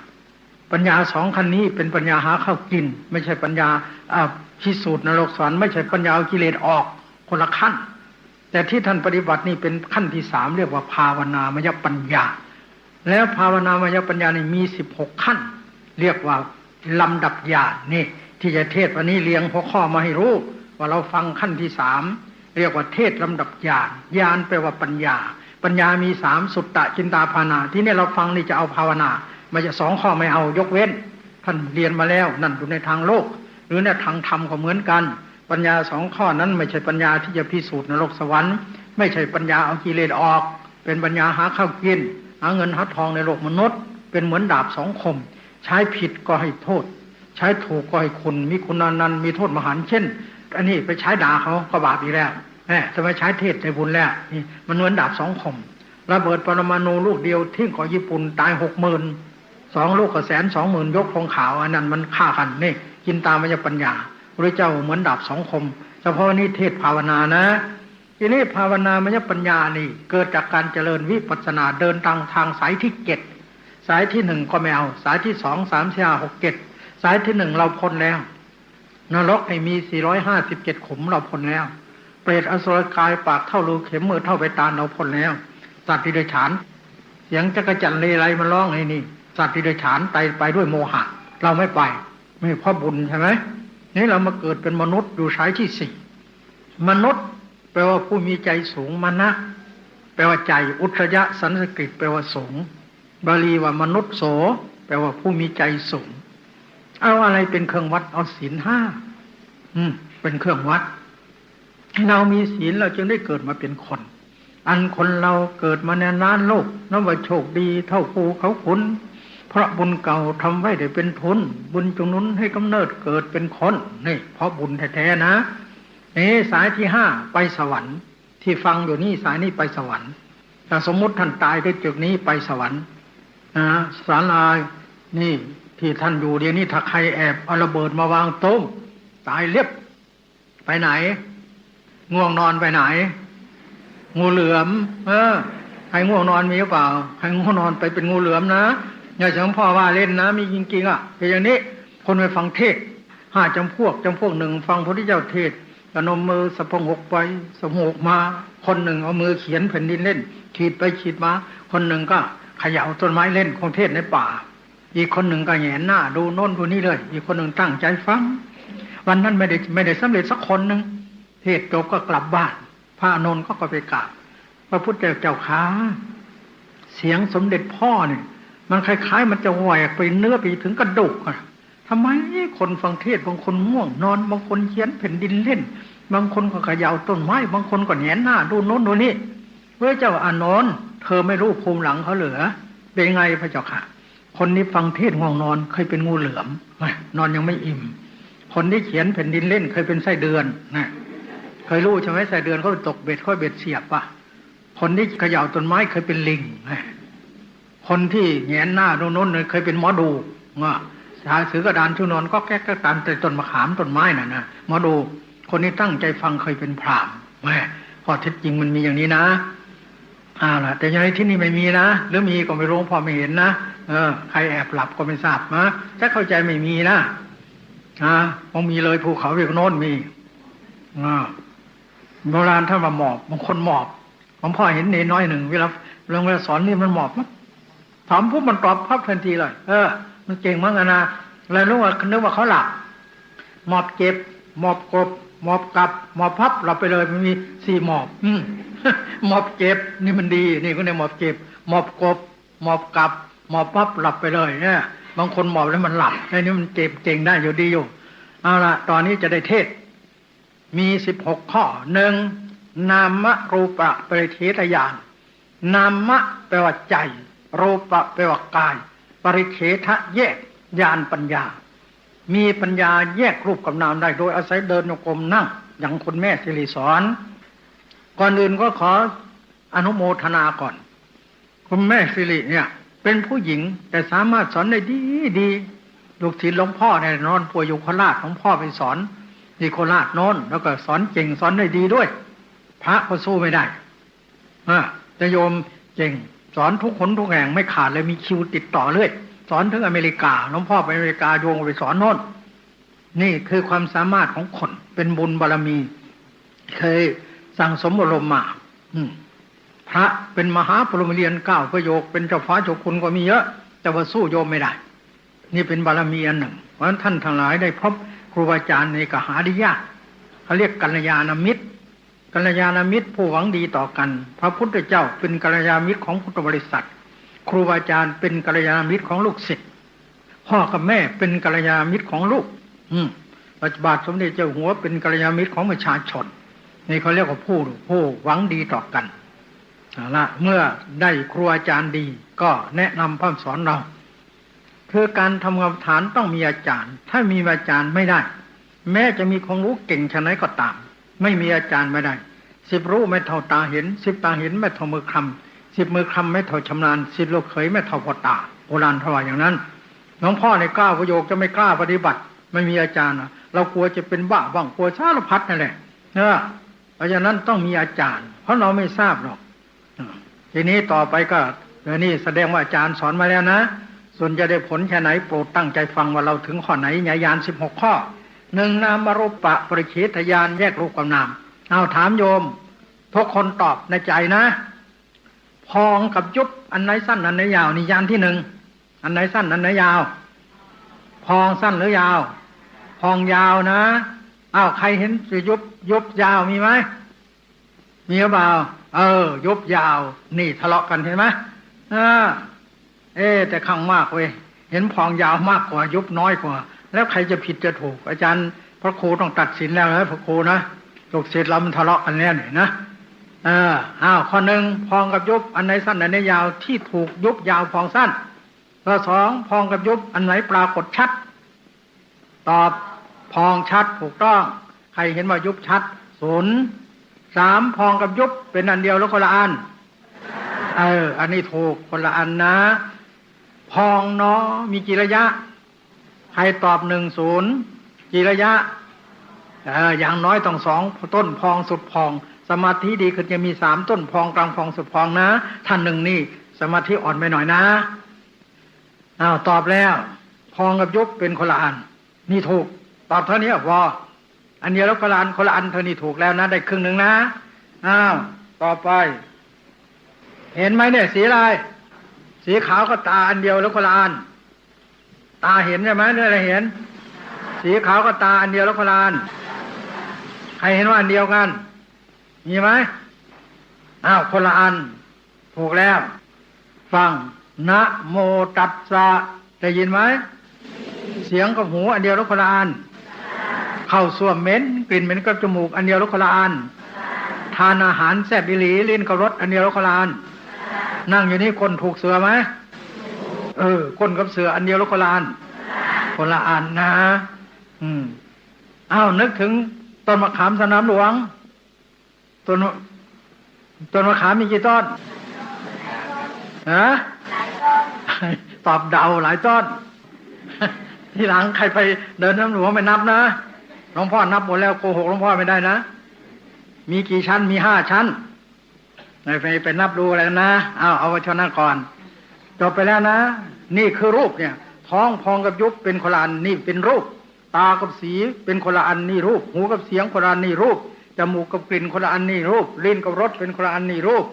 ปัญญาสองขั้นนี้เป็นปัญญาหาข้าวกินไม่ใช่ปัญญาพิสูจน์นรกสวรรค์ไม่ใช่ปัญญาเอากิเลสออกคนละขั้นแต่ที่ท่านปฏิบัตินี่เป็นขั้นที่สามเรียกว่าภาวนามยปัญญาแล้วภาวนามยปัญญานี่มี16ขั้นเรียกว่าลำดับญาณนี่ที่จะเทศวันนี้เรียงหัวข้อมาให้รู้ว่าเราฟังขั้นที่สามเรียกว่าเทศลำดับญาณแปลว่าปัญญามีสามสุตตะจินตาภาวนาที่นี่เราฟังนี่จะเอาภาวนาไม่จะสองข้อไม่เอายกเว้นท่านเรียนมาแล้วนั่นอยู่ในทางโลกหรือในทางธรรมก็เหมือนกันปัญญาสองข้อนั้นไม่ใช่ปัญญาที่จะพิสูจน์นรกสวรรค์ไม่ใช่ปัญญาเอากิเลสออกเป็นปัญญาหาข้าวกินหาเงินหาทองในโลกมนุษย์เป็นเหมือนดาบสองคมใช้ผิดก็ให้โทษใช้ถูกก็ให้คุณมีคุณนันมีโทษมหันต์เช่นอันนี้ไปใช้ด่าเขาก็บาปอีกแล้วทำไมใช้เทศในบุญแล้วนี่มันเหมือนดาบสองคมระเบิดปรมาณูลูกเดียวทิ้งของญี่ปุ่นตาย 60,000 2 ลูกก็120,000ยกธงขาวอันนั้นมันฆ่ากันนี่กินตามมัญญปัญญาพระเจ้าเหมือนดาบสองคมเฉพาะนี่เทศภาวนานะทีนี้ภาวนามัญญปัญญานี่เกิดจากการเจริญวิปัสสนาเดินทางสายที่7สายที่1ก็ไม่เอาสายที่2 3 4 5 6 7สายที่1เราพ้นแล้ว นรกให้มี457ขุมเราพ้นแล้วเปรตอสุรกายปากเท่ารูเข็มมือเท่าใบตาลเราพ้นแล้วสัตว์ที่เดรัจฉานเสียงจักรจั่นเลไรมาร้องให้นี่สัตว์ที่เดรัจฉานไปด้วยโมหะเราไม่ไปไม่เพราะบุญใช่ไหมนี่เรามาเกิดเป็นมนุษย์อยู่สายที่4มนุษย์แปลว่าผู้มีใจสูงมนะแปลว่าใจอุทยะสันสกฤตแปลว่าสูงบาลีว่ามนุษย์โสแปลว่าผู้มีใจสูงเอาอะไรเป็นเครื่องวัดเอาศีล5เป็นเครื่องวัดเรามีศีลเราจึงได้เกิดมาเป็นคนอันคนเราเกิดมาในล้านโลกนับว่าโชคดีเท่าภูเขาขุนเพราะบุญเก่าทำไว้ได้เป็นทุนบุญจงนุนให้กำเนิดเกิดเป็นคนนี่เพราะบุญแท้ๆนะนี่สายที่5ไปสวรรค์ที่ฟังอยู่นี่สายนี้ไปสวรรค์แต่สมมุติท่านตายด้วยจุดนี้ไปสวรรค์นะศาลานี่ที่ท่านอยู่เดี๋ยวนี้ถ้าใครแอบเอาระเบิดมาวางต้มตายเรียบไปไหนง่วงนอนไปไหนงูเหลือมใครง่วงนอนมีหรือเปล่าใครง่วงนอนไปเป็นงูเหลือมนะอย่าเฉพาะพ่อว่าเล่นนะมีจริงๆเป็นอย่างนี้คนไปฟังเทศ5จำพวกหนึ่งฟังพระพุทธเจ้าเทศกระนมมือสะพงหกไปสะพงหกมาคนหนึ่งเอามือเขียนแผ่นดินเล่นขีดไปขีดมาคนหนึ่งก็เขย่าต้นไม้เล่นของเทศในป่าอีกคนหนึ่งก็แหงนหน้าดูโน่นดูนี่เลยอีกคนหนึ่งตั้งใจฟังวันนั้นไม่ได้สำเร็จสักคนหนึ่งเทศจบก็กลับบ้านพระอานนท์ก็ไปกราบพระพุทธเจ้าข้าเสียงสมเด็จพ่อเนี่ยมันคล้ายๆมันจะแหวกไปเนื้อไปถึงกระดูกอะทำไมคนฟังเทศบางคนง่วงนอนบางคนเขียนแผ่นดินเล่นบางคนก็เขย่าต้นไม้บางคนก็แหงนหน้าดูโน้นดูนี่พระเจ้าอานนท์เธอไม่รู้ภูมิหลังเขาเหรอเป็นไงพระเจ้าค่ะคนนี้ฟังเทศง่วงนอนเคยเป็นงูเหลือมนอนยังไม่อิ่มคนที่เขียนแผ่นดินเล่นเคยเป็นไส้เดือนนะเคยรู้ใช่ไหมไส้เดือนเขาตกเบ็ดเขาเบ็ดเสียบป่ะคนที่เขย่าต้นไม้เคยเป็นลิงคนที่แหงนหน้าโน้นเคยเป็นหมอดูสายสือกระดานชุนอนก็แก้ตามแต่ต้นมะขามต้นไม้น่ะนะหมอดูคนนี้ตั้งใจฟังเคยเป็นพราหมณ์ข้อเท็จจริงมันมีอย่างนี้นะล่ะแต่ยังไงที่นี่ไม่มีนะหรือมีก็ไม่รู้พอไม่เห็นนะใครแอบหลับก็ไม่ทราบนะถ้าเข้าใจไม่มีนะคงมีเลยภูเขาเรียกโน้นมีโบราณท่านว่าหมอบบางคนหมอบผมพ่อเห็นเนน้อยหนึ่งเวลาสอนนี่มันหมอบถามปุ๊บมันตอบพับทันทีเลยมันเก่งมากนะแล้วนึกว่าเขาหลับหมอบเจ็บหมอบกบหมอบกลับหมอบพับหลับไปเลยมันมี4หมอบหมอบเจ็บนี่มันดีนี่ก็ในหมอบเจ็บหมอบกบหมอบกลับหมอบพับหลับไปเลยเนี่ยบางคนหมอบแล้วมันหลับไอ้นี่มันเจ็บเก่งได้อยู่ดีอยู่เอาละตอนนี้จะได้เทศมี16ข้อ1นามรูปะปริเฉทญาณนามะแปลว่าใจรูปะแปลว่ากายปริเฉทะแยกญาณปัญญามีปัญญาแยกรูปกับนามได้โดยอาศัยเดินโยกมนั่งอย่างคุณแม่สิริสอนก่อนอื่นก็ขออนุโมทนาก่อนคุณแม่สิริเนี่ยเป็นผู้หญิงแต่สามารถสอนได้ดีลูกศิษย์หลวงพ่อเนี่ยนอนป่วยอยู่โคราชหลวงพ่อไปสอนที่โคราชโน้นแล้วก็สอนเก่งสอนได้ดีด้วยพระก็สู้ไม่ได้แต่โยมเก่งสอนทุกคนทุกแห่งไม่ขาดเลยมีคิวติดต่อเรื่อยสอนถึงอเมริกาหลวงพ่อไปอเมริกาโยงไปสอนโน้นนี่คือความสามารถของคนเป็นบุญบารมีเคยสั่งสมอารมณ์มาพระเป็นมหาปรมิเรียน9ประโยคเป็นเจ้าฟ้าเจ้าคุณก็มีเยอะแต่ว่าสู้โยมไม่ได้นี่เป็นบารมีอันหนึ่งเพราะฉะนั้นท่านทั้งหลายได้พบครูบาอาจารย์ในกหาได้ยากเขาเรียกกัลยาณมิตรกัลยาณมิตรผู้หวังดีต่อกันพระพุทธเจ้าเป็นกัลยาณมิตรของพุทธบริษัทครูบาอาจารย์เป็นกัลยาณมิตรของลูกศิษย์พ่อกับแม่เป็นกัลยาณมิตรของลูกปัจจุบันสมเด็จเจ้าหัวเป็นกัลยาณมิตรของประชาชนนี่เขาเรียกว่าผู้หวังดีต่อกันละเมื่อได้ครูอาจารย์ดีก็แนะนำพร่ำสอนเราคือการทำกรรมฐานต้องมีอาจารย์ถ้ามีอาจารย์ไม่ได้แม้จะมีความรู้เก่งชะไหนก็ตามไม่มีอาจารย์ไม่ได้10รู้ไม่เท่าตาเห็น10ตาเห็นไม่เท่ามือคำ10มือคำไม่เท่าชำนาญ10ลูกเขยไม่เท่าพ่อตาโบราณเท่าไหร่อย่างนั้นหลวงพ่อในกล้าประโยคจะไม่กล้าปฏิบัติไม่มีอาจารย์เรากลัวจะเป็นบ้าบ้างกลัวสารพัดนั่นแหละเพราะฉะนั้นต้องมีอาจารย์เพราะเราไม่ทราบหรอกทีนี้ต่อไปก็นี่แสดงว่าอาจารย์สอนมาแล้วนะส่วนจะได้ผลแค่ไหนโปรดตั้งใจฟังว่าเราถึงข้อไหนญาณ16ข้อ หนึ่งนามรูปะปริเฉทญาณแยกรูปกับนามเอาถามโยมทุกคนตอบในใจนะพองกับยุบอันไหนสั้นอันไหนยาวนี่ญาณที่หนึ่งอันไหนสั้นอันไหนยาวพองสั้นหรือยาวพองยาวนะใครเห็นยุบยาวมีไหมมีหรือเปล่ายุบยาวนี่ทะเลาะกันเห็นไหมแต่ข้างมากเว้ยเห็นพองยาวมากกว่ายุบน้อยกว่าแล้วใครจะผิดจะถูกอาจารย์พระครูต้องตัดสินแล้วนะพระครูนะลูกศิษย์เรามันทะเลาะกันแล้วนี่นะข้อหนึ่งพองกับยุบอันไหนสั้นอันไหนยาวที่ถูกยุบยาวพองสั้นข้อสองพองกับยุบอันไหนปรากฏชัดตอบพองชัดถูกต้องใครเห็นว่ายุบชัด0 3พองกับยุบเป็นอันเดียวแล้วคนละอันอันนี้ถูกคนละอันนะพองเนาะมีกี่ระยะใครตอบ10กี่ระยะอย่างน้อยต้อง2ต้นพองสุดพองสมาธิดีคือจะมี3ต้นพองกลางพองสุดพองนะท่านหนึ่งนี่สมาธิอ่อนไปหน่อยนะตอบแล้วพองกับยุบเป็นคนละอันนี่ถูกตอบเท่านี้พออันเดียวแล้วคนละอันเท่านี้ถูกแล้วนะได้ครึ่งหนึ่งนะต่อไปเห็นไหมเนี่ยสีอะไรสีขาวก็ตาอันเดียวแล้วคนละอันตาเห็นใช่ไหมเนี่ยอะไรเห็นสีขาวก็ตาอันเดียวแล้วคนละอันใครเห็นว่าอันเดียวกันมีไหมคนละอันถูกแล้วฟังนะโมตัสสะได้ยินไหมเสียงกับหูอันเดียวแล้วคนละอันเข้าส้วมเหม็นกลิ่นเหม็นกับจมูกอันเดียวแล้วคนละอันทานอาหารแซ่บอีหลีลิ้นกับรสอันเดียวแล้วคนละอันนั่งอยู่นี่คนถูกเสือไหมคนกับเสืออันเดียวแล้วคนละอันคนละอันนะนึกถึงต้นมะขามสนามหลวงต้นมะขามมีกี่ต้นตอบเดาหลายต้นทีหลังใครไปเดินน้ำหลวงไม่นับนะหลวงพ่อนับหมดแล้วโกหกหลวงพ่อไม่ได้นะมีกี่ชั้นมี5 ชั้นไปนับดูอะไรนะเอาไว้เท่านั้นก่อนจบไปแล้วนะนี่คือรูปเนี่ยท้องพองกับยุบเป็นคนละอันนี่เป็นรูปตากับสีเป็นคนละอันนี่รูปหูกับเสียงคนละอันนี่รูปจมูกกับกลิ่นคนละอันนี่รูปลิ้นกับรสเป็นคนละอันนี่รูป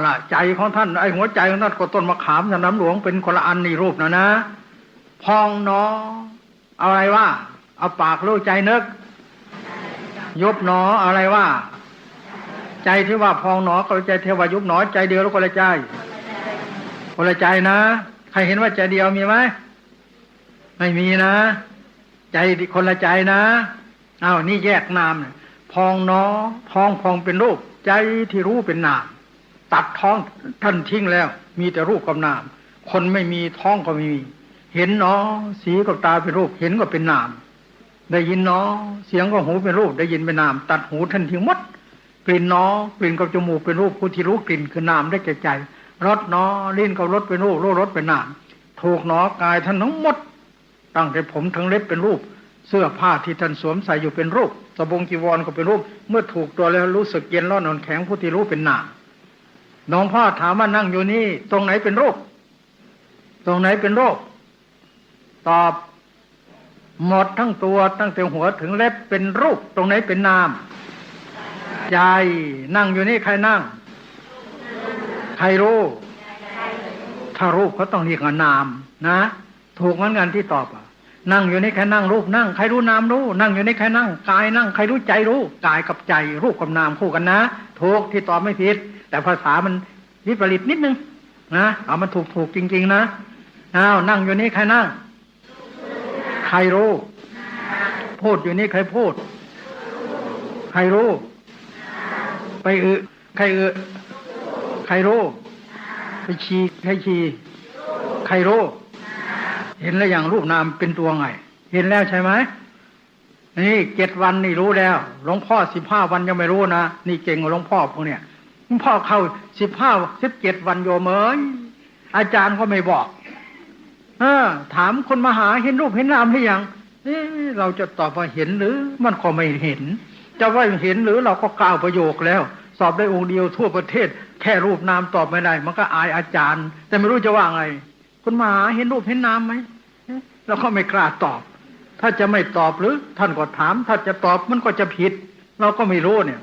ล่ะใจของท่านหัวใจของท่านก็ต้นมะขามสนามหลวงเป็นคนละอันนี่รูปนะพองเนาะเอาอะไรว่าเอาปากรู้ใจนึกยุบหนออะไรว่าใจที่ว่าพองหนอก็ใจเทวายุบหนอใจเดียวแล้วคนละใจคนละใจนะใครเห็นว่าใจเดียวมีไหมไม่มีนะใจคนละใจนะนี่แยกนามพองหนอพองเป็นรูปใจที่รู้เป็นนามตัดท้องท่านทิ้งแล้วมีแต่รูปกับนามคนไม่มีท้องก็ไม่มีเห็นหนอสีกับตาเป็นรูปเห็นก็เป็นนามได้ยินหนอเสียงกับหูเป็นรูปได้ยินเป็นนามตัดหูท่านทิ้งหมดกลิ่นหนอกลิ่นกับจมูกเป็นรูปผู้ที่รู้กลิ่นคือนามได้แก่ใจรสหนอลิ้นกับรสเป็นรูปรสเป็นนามถูกหนอกายท่านทั้งหมดตั้งแต่ผมทั้งเล็บเป็นรูปเสื้อผ้าที่ท่านสวมใส่อยู่เป็นรูปสบงจีวรก็เป็นรูปเมื่อถูกตัวแล้วรู้สึกเย็นร้อนอ่อนแข็งผู้ที่รู้เป็นนามน้องพ่อถามว่านั่งอยู่นี่ตรงไหนเป็นรูปตรงไหนเป็นรูปตอบหมดทั้งตัวตั้งแต่หัวถึงเล็บเป็นรูปตรงไหนเป็นนามใจนั่งอยู่นี่ใครนั่งใครรู้ถ้ารูปเขาต้องเรียกว่านามนะถูกเหมือนกันที่ตอบนั่งอยู่นี่ใครนั่งรูปนั่งใครรู้นามรู้นั่งอยู่นี่ใครนั่งกายนั่งใครรู้ใจรู้กายกับใจรูปกับนามคู่กันนะถูกที่ตอบไม่ผิดแต่ภาษามันวิปริตนิดนึงนะเอามันถูกจริงๆนะนั่งอยู่นี่ใครนั่งใครรู้พูดอยู่นี่ใครพูดใครรู้ไปใครใครรู้ไปชี้ใครชี้ใครรู้เห็นแล้วอย่างรูปนามเป็นตัวไงเห็นแล้วใช่ไหมนี่7 วันนี่รู้แล้วหลวงพ่อ15 วันยังไม่รู้นะนี่เก่งกว่าหลวงพ่อพวกเนี้ยหลวงพ่อเข้า17 วันโยมอาจารย์ก็ไม่บอกถามคนมาหาเห็นรูปเห็นนามหรือยังเราจะตอบว่าเห็นหรือมันก็ไม่เห็นจะว่าเห็นหรือเราก็กล่าวประโยคแล้วสอบได้องค์เดียวทั่วประเทศแค่รูปนามตอบไม่ได้มันก็อายอาจารย์แต่ไม่รู้จะว่าไงคนมาหาเห็นรูปเห็นนามไหมเราก็ไม่กล้าตอบ ถ้าจะไม่ตอบหรือท่านก็ถามถ้าจะตอบมันก็จะผิดเราก็ไม่รู้เนี่ย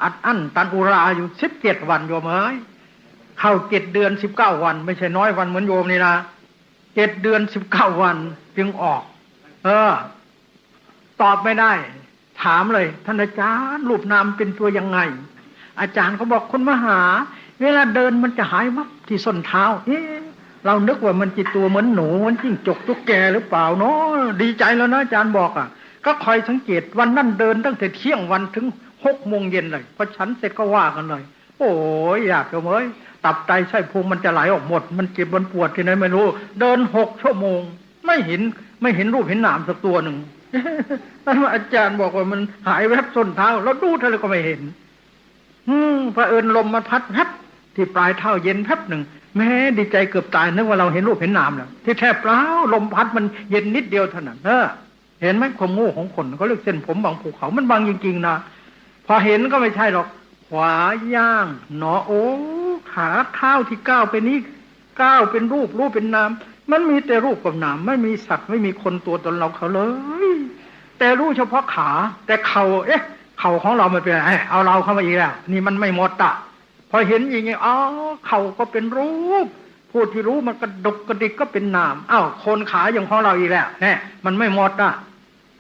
อัดอั้นตันอุราอยู่17 วันโยมเอ้ยเข้า7 เดือน19 วันไม่ใช่น้อยวันเหมือนโยมนี่นะ7 เดือน19 วันจึงออกตอบไม่ได้ถามเลยท่านอาจารย์รูปนามเป็นตัวยังไงอาจารย์เขาบอกคุณมหาเวลาเดินมันจะหายวับที่ส้นเท้าเรานึกว่ามันจิตตัวเหมือนหนูเหมือนจิ้งจกตุ๊กแกหรือเปล่าเนาะดีใจแล้วนะอาจารย์บอกก็คอยสังเกตวันนั้นเดินตั้งแต่เที่ยงวันถึง6 โมงเย็นเลยพอฉันเสร็จก็ว่ากันเลยโอ้ยอยากจะเอ้ยตับไตไส้พุงมันจะไหลออกหมดมันเจ็บมันปวดที่ไหนไม่รู้เดิน6 ชั่วโมงไม่เห็นรูปเห็นนามสักตัวหนึ่งท่านว่าอาจารย์บอกว่ามันหายแวบส้นเท้าแล้วดูเท่าไรก็ไม่เห็นพระเอิญลมมันพัดแวบที่ปลายเท้าเย็นแวบหนึ่งแม้ดีใจเกือบตายนึกว่าเราเห็นรูปเห็นนามแล้วที่แทบเปล่าลมพัดมันเย็นนิดเดียวเท่านั้นเห็นไหมความโง่ของคนเขาเรียกเส้นผมบางภูเขามันบางจริงๆนะพอเห็นก็ไม่ใช่หรอกขวาย่างหนอโอ้ขาเท้าที่ก้าวไปนี้ก้าวเป็นรูปเป็นนามมันมีแต่รูปกับนามไม่มีสัตว์ไม่มีคนตัวตนเราเขาเลยแต่รู้เฉพาะขาแต่เข่าเข่าของเราไม่เป็นไรเอาเราเข้ามาอีกแล้วนี่มันไม่หมดพอเห็นอย่างงี้เข่าก็เป็นรูปผู้ที่รู้มันกระดกกระดิกก็เป็นนามโคนขาอย่างของเราอีกแล้วมันไม่หมด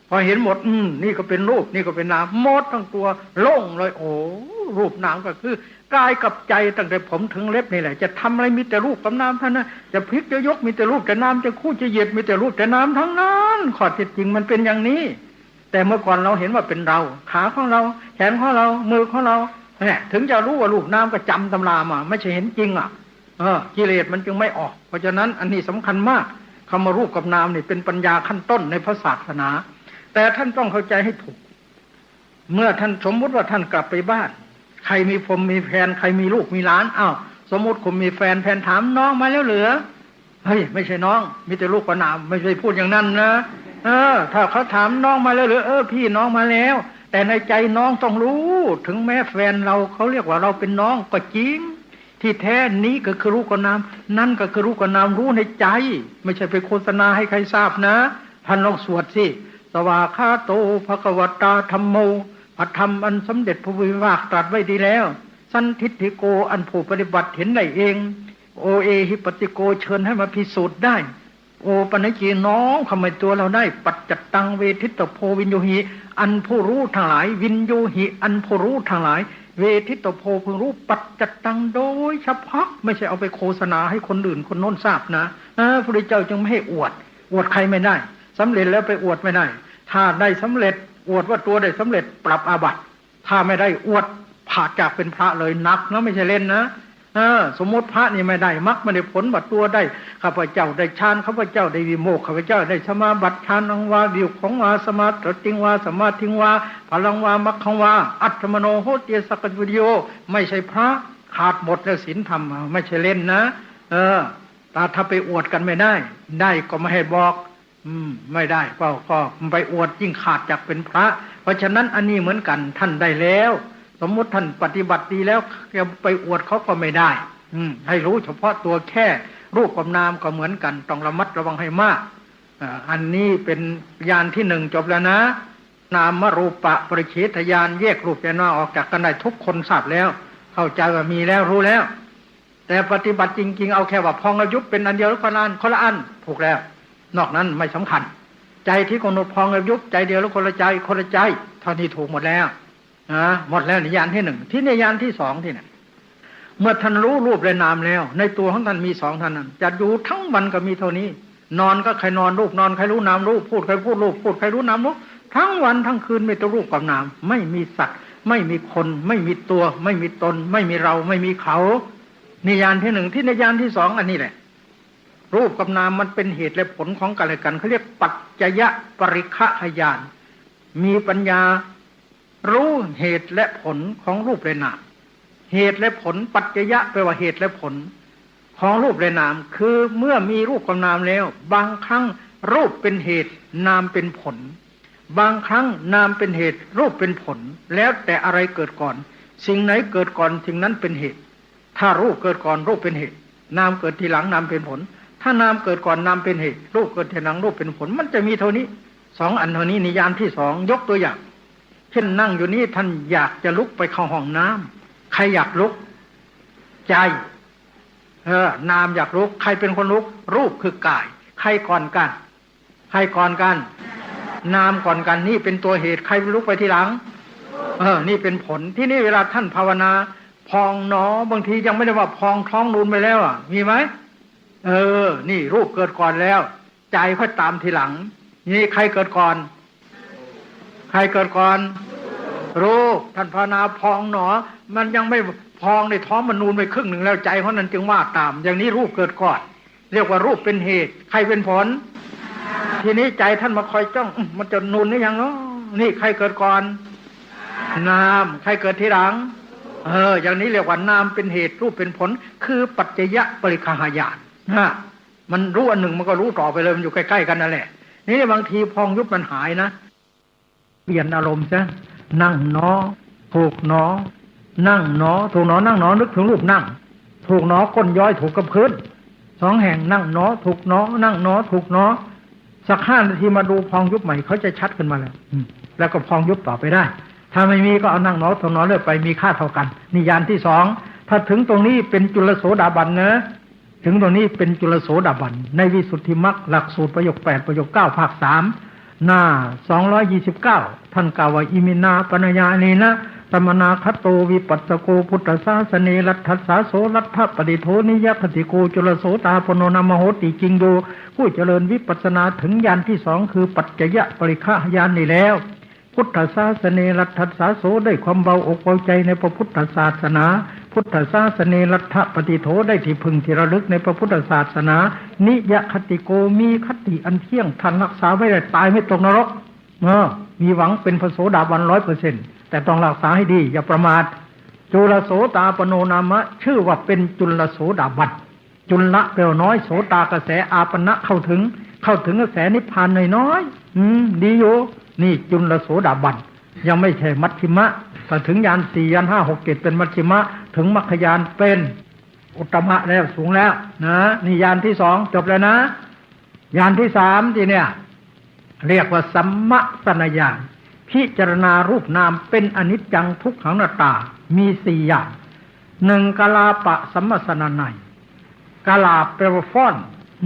พอเห็นหมดนี่ก็เป็นรูปนี่ก็เป็นนามหมดทั้งตัวโล่งเลยโอ้รูปนามก็คือกายกับใจตั้งแต่ผมถึงเล็บนี่แหละจะทำอะไรมีแต่รูปกับนามเท่านั้นจะพลิกจะยกมีแต่รูปแต่นามจะคู่จะเหยียดมีแต่รูปแต่นามทั้งนั้นข้อเท็จจริงมันเป็นอย่างนี้แต่เมื่อก่อนเราเห็นว่าเป็นเราขาของเราแขนของเรามือของเราถึงจะรู้ว่ารูปนามก็จำตำรามาไม่ใช่เห็นจริงกิเลสมันจึงไม่ออกเพราะฉะนั้นอันนี้สำคัญมากคำว่ารูปกับนามนี่เป็นปัญญาขั้นต้นในพระศาสนาแต่ท่านต้องเข้าใจให้ถูกเมื่อท่านสมมุติว่าท่านกลับไปบ้านใครมีผมมีแฟนใครมีลูกมีหลานสมมุติคุณมีแฟนถามน้องมาแล้วเหรือเฮ้ยไม่ใช่น้องมีแต่ลูกกับนามไม่ใช่พูดอย่างนั้นนะถ้าเขาถามน้องมาแล้วเหรือพี่น้องมาแล้วแต่ในใจน้องต้องรู้ถึงแม้แฟนเราเขาเรียกว่าเราเป็นน้องก็จริงที่แท้นี้ก็คือรูปกับนามนั่นก็คือรูปกับนามรู้ในใจไม่ใช่ไปโฆษณาให้ใครทราบนะท่านลองสวดสิสวากขาโตภควตาธัมโมพระธรรมอันสมเด็จพระวิวากตรัสไว้ดีแล้วสันทิฏฐิโกอันผู้ปฏิบัติเห็นได้เองโอเอหิปติโกเชิญให้มาพิสูจน์ได้โอปนัญญีน้องทำไมตัวเราได้ปัจจัตตังเวทิตโพวินโยหิอันผู้รู้ทั้งหลายวินโยหิอันผู้รู้ทั้งหลายเวทิตโพผู้รู้ปัจจัตตังโดยเฉพาะไม่ใช่เอาไปโฆษณาให้คนอื่นคนโน้นทราบนะพระพุทธเจ้าจึงไม่ให้อวดใครไม่ได้สำเร็จแล้วไปอวดไม่ได้ถ้าได้สำเร็จอวดว่าตัวได้สำเร็จปรับอาบัติถ้าไม่ได้อวดผ่าจากเป็นพระเลยนักนะไม่ใช่เล่นนะสมมติพระนี่ไม่ได้มรรคไม่ได้ผลบัดตัวได้ข้าพเจ้าได้ฌานข้าพเจ้าได้วิโมกข์ข้าพเจ้าได้สมาบัติฌานังวาวิวของวาสมาติงวาสมาธิงวาพลังวามรรคังวาอัตถมโนโหติสักวิโยไม่ใช่พระขาดหมดแล้วศีลธรรมไม่ใช่เล่นนะถ้าไปอวดกันไม่ได้ก็ไม่ให้บอกไม่ได้ก็ไปอวดยิ่งขาดจากเป็นพระเพราะฉะนั้นอันนี้เหมือนกันท่านได้แล้วสมมุติท่านปฏิบัติดีแล้วจะไปอวดเขาก็ไม่ได้ให้รู้เฉพาะตัวแค่รูปกับนามก็เหมือนกันต้องระมัดระวังให้มากอันนี้เป็นญาณที่1จบแล้วนะนามรูปะปริเฉทญาณแยกรูปแยกนามออกจากกันได้ทุกคนทราบแล้วเข้าใจว่ามีแล้วรู้แล้วแต่ปฏิบัติจริงๆเอาแค่ว่าพองอายุเป็นอันเดียวหรือคนละอันถูกแล้วนอกนั้นไม่สำคัญใจที่กำหนดพองอายุใจเดียวหรือคนละใจเท่านี้ถูกหมดแล้วหมดแล้วในญาณที่1ที่ในญาณที่2ที่ไหนเมื่อท่านรู้รูปและนามแล้วในตัวของท่านมี2ท่านนั้นจะอยู่ทั้งวันก็มีเท่านี้นอนก็ใครนอนรูปนอนใครรู้นามรูปพูดใครพูดรูปพูดใครรู้นามรูปทั้งวันทั้งคืนมีแต่รูปกับนามไม่มีสัตว์ไม่มีคนไม่มีตัวไม่มีตนไม่มีเราไม่มีเขาในญาณที่1ที่ในญาณที่2อันนี้แหละรูปกับนามมันเป็นเหตุและผลของกันและกันเขาเรียกปัจจยปริฆะญาณมีปัญญารู้เหตุและผลของรูปและนามเหตุและผลปัจจยะแปลว่าเหตุและผลของรูปและนามคือเมื่อมีรูปกับนามแล้วบางครั้งรูปเป็นเหตุนามเป็นผลบางครั้งนามเป็นเหตุรูปเป็นผลแล้วแต่อะไรเกิดก่อนสิ่งไหนเกิดก่อนสิ่งนั้นเป็นเหตุถ้ารูปเกิดก่อนรูปเป็นเหตุนามเกิดทีหลังนามเป็นผลถ้านามเกิดก่อนนามเป็นเหตุรูปเกิดทีหลังรูปเป็นผลมันจะมีเท่านี้ 2 อันเท่านี้นิยามที่ 2ยกตัวอย่างเช่นนั่งอยู่นี่ท่านอยากจะลุกไปเข้าห้องน้ำใครอยากลุกใจนามอยากลุกใครเป็นคนลุกรูปคือกายใครก่อนกันใครก่อนกันนามก่อนกันนี่เป็นตัวเหตุใครลุกไปทีหลังนี่เป็นผลที่นี่เวลาท่านภาวนาพองหนอบางทียังไม่ได้ว่าพองท้องนูนไปแล้วมีไหมนี่รูปเกิดก่อนแล้วใจค่อยตามทีหลังนี่ใครเกิดก่อนใครเกิดก่อนรูปท่านภาวนาพองหนอมันยังไม่พองในท้องมันนูนไปครึ่งหนึ่งแล้วใจเขานั้นจึงว่าตามอย่างนี้รูปเกิดก่อนเรียกว่ารูปเป็นเหตุใครเป็นผลทีนี้ใจท่านมาคอยจ้องมันจะนูนหรือยังเนาะนี่ใครเกิดก่อนนามใครเกิดทีหลังอย่างนี้เรียกว่านามเป็นเหตุรูปเป็นผลคือปัจจยปริคหายานมันรู้อันหนึ่งมันก็รู้ต่อไปเลยมันอยู่ใกล้ๆกันนั่นแหละนี่บางทีพองยุบมันหายนะเปลี่ยนอารมณ์ซะนั่งหนอถูกหนอนั่งหนอถูกหนอนั่งหนอนึกถึงรูปนั่งถูกหนอก้นย้อยถูกกับพื้น2 แห่งนั่งหนอถูกหนอนั่งหนอถูกหนอสัก5 นาทีมาดูพองยุบใหม่เขาจะชัดขึ้นมาแล้วก็พองยุบต่อไปได้ถ้าไม่มีก็เอานั่งหนอถูกหนอเลื่อยไปมีค่าเท่ากันนิยามที่ 2ถ้าถึงตรงนี้เป็นจุลโสดาบันนะถึงตรงนี้เป็นจุลโสดาบันในวิสุทธิมรรคหลักสูตรประโยค8ประโยค9ภาค3หน้า229ท่านกล่าวว่าอิมินาปนญาเนนะสมนาคโตวิปัสสโกพุทธศาสเนรัตถัสสาโสรัตถปฏิโทนิยคติโกจุลโสตาปโนนามโหติจริงโยผู้เจริญวิปัสสนาถึงญาณที่ 2คือปัจจยปริฆะญาณนี่แล้วพุทธศาสเนรัตถัสสาโสได้ความเบาอกเบาใจในพระพุทธศาสนาพุทธศาสเนรัตถปฏิโทได้ที่พึงที่ระลึกในพระพุทธศาสนานิยคติโกมีคติอันเที่ยงท่านรักษาไว้ได้ตายไม่ตกนรกมีหวังเป็นพระโสดาบัน 100% แต่ต้องรักษาให้ดีอย่าประมาทจุลโสตาปโนนามะชื่อว่าเป็นจุลโสดาบันจุลละแปลว่าน้อยโสตากระแสอาปนะเข้าถึงกระแสนิพพานน้อยดีอยู่นี่จุลโสดาบันยังไม่ใช่มัชฌิมะถ้าถึงญาณ4ญาณ5 6 7เป็นมัชฌิมะถึงมรรคญาณเป็นอุตตมะแล้วสูงแล้วนะนี่ญาณที่ 2จบแล้วนะญาณที่ 3ทีเนี่ยเรียกว่าสัมมสนญาณพิจารณารูปนามเป็นอนิจจังทุกขังอนัตตามี4อย่าง1กลาปะสัมมสนนัยกลาแปลว่าฟ้อน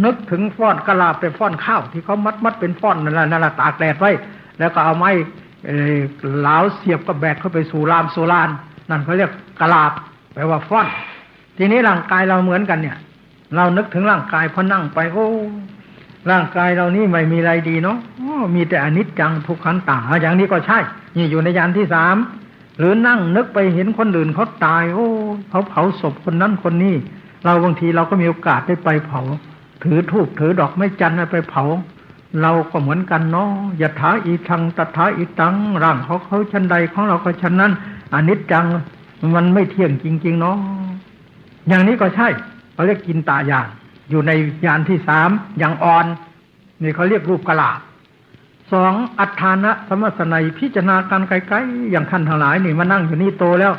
นึกถึงฟ้อนกลาเป็นฟ้อนข้าวที่เขามัดเป็นฟ้อนนั่นแหละตากแดดไว้แล้วก็เอาไม้เหลาเสียบกับแบกเข้าไปสู่รามโซลานนั่นเขาเรียกกลาบแปลว่าฟ้อนทีนี้ร่างกายเราเหมือนกันเนี่ยเรานึกถึงร่างกายพอนั่งไปโอ้ร่างกายเรานี่ไม่มีอะไรดีเนาะมีแต่อนิจจังทุกขังตาอย่างนี้ก็ใช่นี่อยู่ในญาณที่ 3หรือนั่งนึกไปเห็นคนอื่นเขาตายโอ้เขาเผาศพคนนั้นคนนี้เราบางทีเราก็มีโอกาสได้ไปเผาถือธูปถือดอกไม้จันทร์ไปเผาเราก็เหมือนกันเนาะยถาอีทังตถาอีตังร่างเขาชั้นใดของเราก็ชั้นนั้นอนิจจังมันไม่เที่ยงจริงๆเนาะอย่างนี้ก็ใช่เขาเรียกกินตายานอยู่ในญาณที่ 3อย่างอ่อนนี่เขาเรียกรูปกลาบ2อัฏฐานะสัมมสนัยพิจารณาการไกลๆอย่างท่านทั้งหลายนี่มานั่งอยู่นี่โตแล้ว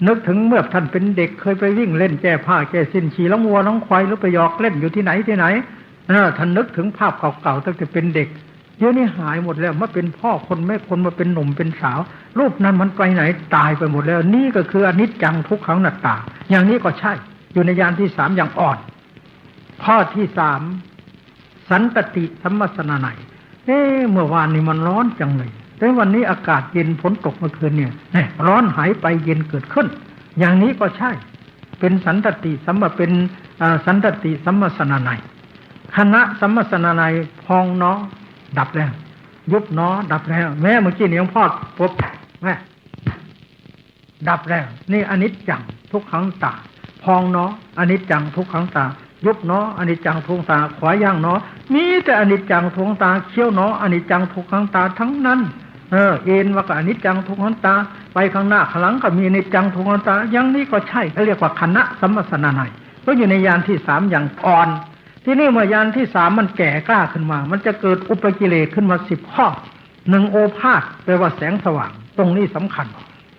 นึกถึงเมื่อท่านเป็นเด็กเคยไปวิ่งเล่นแก้ผ้าแก้สิ้นฉี่ล้องวัวล้องควายหรือไปหยอกเล่นอยู่ที่ไหนท่านนึกถึงภาพเก่าๆตั้งแต่เป็นเด็กเดี๋ยวนี้หายหมดแล้วมาเป็นพ่อคนแม่คนมาเป็นหนุ่มเป็นสาวรูปนั้นมันไปไหนตายไปหมดแล้วนี่ก็คืออนิจจังทุกขังอนัตตาอย่างนี้ก็ใช่อยู่ในญาณที่ 3อย่างอ่อนข้อที่ 3สันตติสัมมสนนัยเมื่อวานนี้มันร้อนจังเลยแต่วันนี้อากาศเย็นฝนตกเมื่อคืนเนี่ยร้อนหายไปเย็นเกิดขึ้นอย่างนี้ก็ใช่เป็นสันตติสัมมาเป็นสันตติสัมมสนนัยคณะสัมมสนนัยพองเนาะดับแล้วยุบเนาะดับแล้วแม่เมื่อกี้นี่หลวงพ่อปุ๊บแม่ดับแล้วนี่อนิจจังทุกขังตาพองเนาะอนิจจังทุกขังตายุบเนาะอนิจจังทุกขังตาขวาย่างเนาะมีแต่อนิจจังทุกขังตาเขี้ยวเนาะอนิจจังทุกขังตาทั้งนั้นเอ็นว่าก็อนิจจังทุกขังตาไปข้างหน้าข้างหลังก็มีอนิจจังทุกขังตาอย่างนี้ก็ใช่เขาเรียกว่าคณะสัมมสนนัยก็อยู่ในญาณที่ 3อย่างอ่อนที่นี่เมื่อยานที่ 3มันแก่กล้าขึ้นมามันจะเกิดอุปกิเลสขึ้นมา10ข้อ1โอภาสแปลว่าแสงสว่างตรงนี้สำคัญ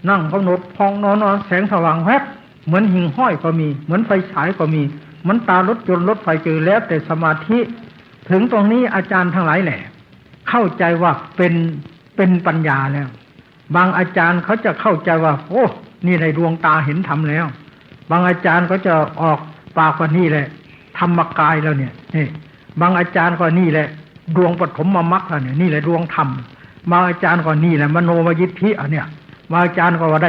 นั่งกำหนดพองนอนแสงสว่างแวบเหมือนหิ่งห้อยก็มีเหมือนไฟฉายก็มีเหมือนตารถยนต์รถไฟเจอแล้วแต่สมาธิถึงตรงนี้อาจารย์ทั้งหลายแหละ เข้าใจว่าเป็นปัญญาแล้วบางอาจารย์เขาจะเข้าใจว่าโอ้นี่ในดวงตาเห็นธรรมแล้วบางอาจารย์ก็จะออกปากว่านี่แหละธรรมกายแล้วเนี่ยนี่บางอาจารย์ก็นี่แหละดวงปฐมมรรคแล้วเนี่ยนี่แหละดวงธรรมบางอาจารย์ก็นี่แหละมโนมยิทธิอ่ะเนี่ยบางอาจารย์ก็ว่า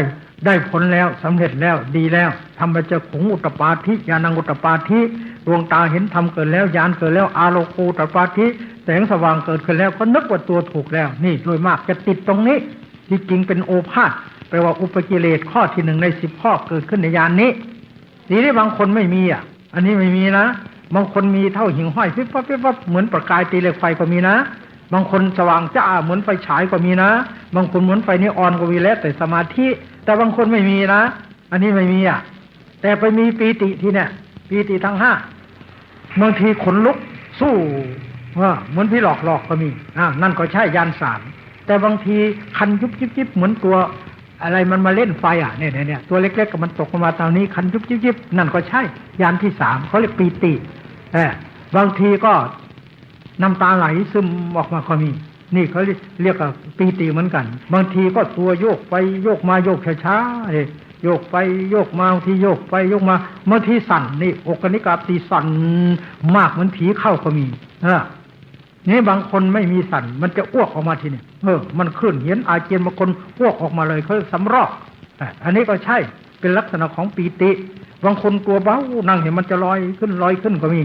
ได้ผลแล้วสำเร็จแล้วดีแล้วธรรมจักขุงอุตตปาธิญาณังอุตตปาธิดวงตาเห็นธรรมเกิดแล้วญาณเกิดแล้วอาโลโกอุตตปาธิแสงสว่างเกิดขึ้นแล้วก็นึกว่าตัวถูกแล้วนี่โดยมากจะติดตรงนี้ที่จริงเป็นโอภาสแปลว่าอุปกิเลสข้อที่1ใน10ข้อเกิดขึ้นในญาณนี้ทีนี้บางคนไม่มีอ่ะอันนี้ไม่มีนะบางคนมีเท่าหิ่งห้อยปิ๊บปั๊บปิ๊บปั๊บเหมือนประกายตีเหล็กไฟก็มีนะบางคนสว่างจ้าเหมือนไฟฉายก็มีนะบางคนเหมือนไฟนีออนก็มีแล้วแต่สมาธิแต่บางคนไม่มีนะอันนี้ไม่มีอ่ะแต่ไปมีปีติที่เนี่ยปีติทั้ง5บางทีขนลุกสู้เหมือนพี่หลอกก็มีนั่นก็ใช่ญาณ3แต่บางทีคันยุบยิบยิบเหมือนตัวอะไรมันมาเล่นไฟอ่ะเนี่ยตัวเล็กๆกับมันตกลงมาตอนนี้คันยุบยิบยิบนั่นก็ใช่ญาณที่3เขาเรียกปีติบางทีก็น้ำตาไหลซึมออกมาก็มีนี่เขาเรียกว่าปีติเหมือนกันบางทีก็ตัวโยกไปโยกมาโยกช้าๆโยกไปโยกมาบางทีโยกไปโยกมาบางทีสั่นนี่อกนิกาตีสั่นมากเหมือนผีเข้าก็มีนี่บางคนไม่มีสั่นมันจะอ้วกออกมาทีนี้มันขึ้นเห็นอาเจียนบางคนอ้วกออกมาเลยเขาสำรอกอันนี้ก็ใช่เป็นลักษณะของปีติบางคนตัวเบานั่งเห็นมันจะลอยขึ้นก็มี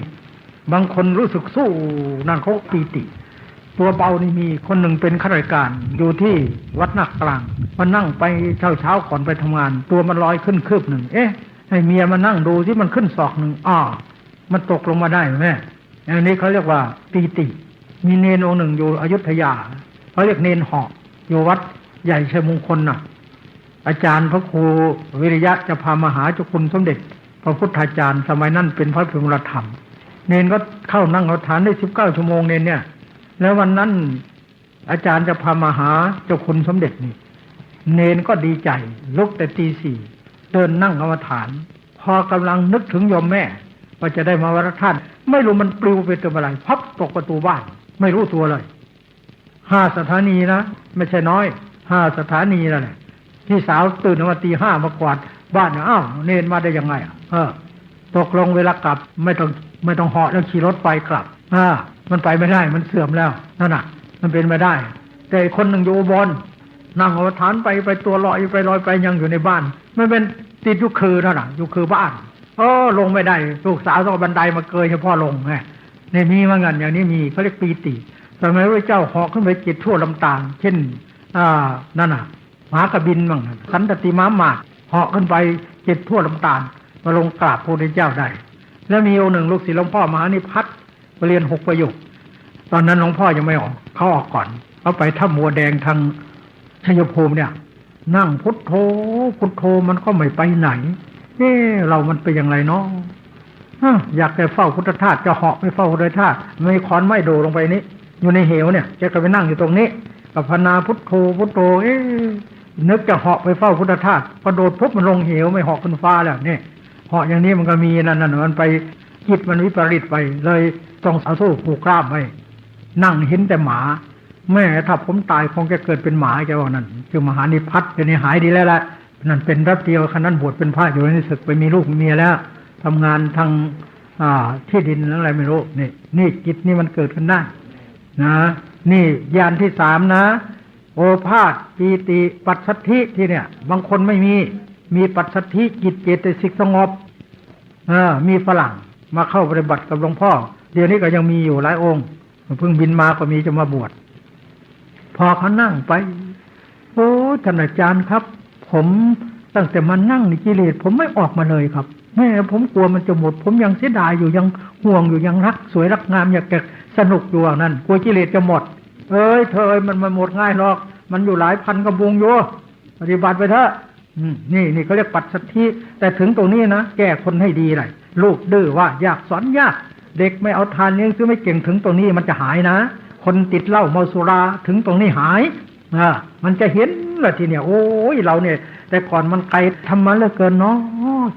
บางคนรู้สึกสู้นั่นเขาปีติตัวเบานี่มีคนหนึ่งเป็นข้าราชการอยู่ที่วัดนักกลางมันนั่งไปเช้าก่อนไปทำงานตัวมันลอยขึ้นคืบหนึ่งให้เมียมานั่งดูที่มันขึ้นศอกหนึ่งมันตกลงมาได้ไหมอันนี้เขาเรียกว่าปีติมีเนนองค์หนึ่งอยู่อยุธยาเขาเรียกเนนเหาะอยู่วัดใหญ่ชัยมงคลอาจารย์พระครูวิริยะจะพามหาเจ้าคุณสมเด็จพระพุทธาจารย์สมัยนั้นเป็นพระพิมลธรรมเนนก็เข้านั่งกรรมฐานได้19 ชั่วโมงเนนเนี่ยแล้ววันนั้นอาจารย์จะพามาหาเจ้าคุณสมเด็จนี่เนนก็ดีใจลุกแต่ตี 4เดินนั่งกรรมฐานพอกำลังนึกถึงโยมแม่ว่าจะได้มาวัดท่านไม่รู้มันปลิวไปตัวอะไรพับตกประตูบ้านไม่รู้ตัวเลย5 สถานีนะไม่ใช่น้อย5 สถานีนั่นแหละพี่สาวตื่นมาตี 5มากวาดบ้านเนนมาได้ยังไงตกลงเวลากลับไม่ต้องเหาะแล้วขี่รถไปกลับมันไปไม่ได้มันเสื่อมแล้วนั่นน่ะมันเป็นไม่ได้แต่คนหนึ่งอยู่บนนั่งกรรมฐานไปตัวลอยไปยังอยู่ในบ้านไม่เป็นติดอยู่คือนั่นน่ะอยู่คือบ้านลงไม่ได้ลูกสาวต้องเอาบันไดมาเกยเฉพาะลงนี่มีเหมือนกันอย่างนี้มีเขาเรียกปีติสมัยพระเจ้าเหาะขึ้นไปจิตทั่วลำตาลเช่นนั่นน่ะมหากบินบ้างสันตติม้าหมาดเหาะขึ้นไปจิตทั่วลำตาลมาลงกราบพระพุทธเจ้าได้แล้วมีองค์หนึ่งลูกศิษย์หลวงพ่อมหานิพัฒน์เรียน6 ประโยคตอนนั้นหลวงพ่อยังไม่ออกเขาออกก่อนเขาไปถ้ำบัวแดงทางชัยภูมิเนี่ยนั่งพุทโธมันก็ไม่ไปไหนเรามันเป็นอย่างไรเนาะอยากจะเฝ้าพุทธทาสจะเหาะไปเฝ้าพุทธทาสไม่ค้อนไม่โดลงไปนี้อยู่ในเหวเนี่ยจะก็ไปนั่งอยู่ตรงนี้กับพนาพุทโธนึกจะเหาะไปเฝ้าพุทธทาสพอโดดปุ๊บมันลงเหวไม่เหาะขึ้นฟ้าแล้วเนี่ยเหาะอย่างนี้มันก็มีนั่นมันไปจิตมันวิปริตไปเลยต้องเอาโซ่ผูกกล้ามไว้นั่งเห็นแต่หมาแม่ถ้าผมตายคงจะเกิดเป็นหมาแกว่านั่นคือมหานิพัฒน์เดี๋ยวนี้หายดีแล้วละนั่นเป็นรับเดียวขณะนั้นบวชเป็นพระอยู่ในศึกไปมีลูกมีเมียแล้วทำงานทางที่ดินอะไรไม่รู้นี่จิตนี่มันเกิดขึ้นได้นะนี่ญาณที่3นะโอภาสปีติปัสสัทธิที่เนี่ยบางคนไม่มีปัสสัทธิจิตเจตสิกสงบมีฝรั่งมาเข้าปฏิบัติกับหลวงพ่อเดี๋ยวนี้ก็ยังมีอยู่หลายองค์เพิ่งบินมาก็มีจะมาบวชพอเขานั่งไปท่านอาจารย์ครับผมตั้งแต่มานั่งในกิเลสผมไม่ออกมาเลยครับแม่ผมกลัวมันจะหมดผมยังเสียดายอยู่ยังห่วงอยู่ยังรักสวยรักงามอยากจะสนุกอยู่อย่างนั้นกลัวกิเลสจะหมดเธอมันหมดง่ายหรอกมันอยู่หลายพันกระบุงอยู่ปฏิบัติไปเถอะนี่เขาเรียกปัสสัทธิแต่ถึงตรงนี้นะแก้คนให้ดีหน่อยลูกดื้อว่าอยากสอนยากเด็กไม่เอาทานเลี้ยงซื้อไม่เก่งถึงตรงนี้มันจะหายนะคนติดเหล้าเมาสุราถึงตรงนี้หายมันจะเห็นละทีเนี่ยโอ้ยเราเนี่ยแต่ก่อนมันไกลทำมาเหลือเกินเนาะ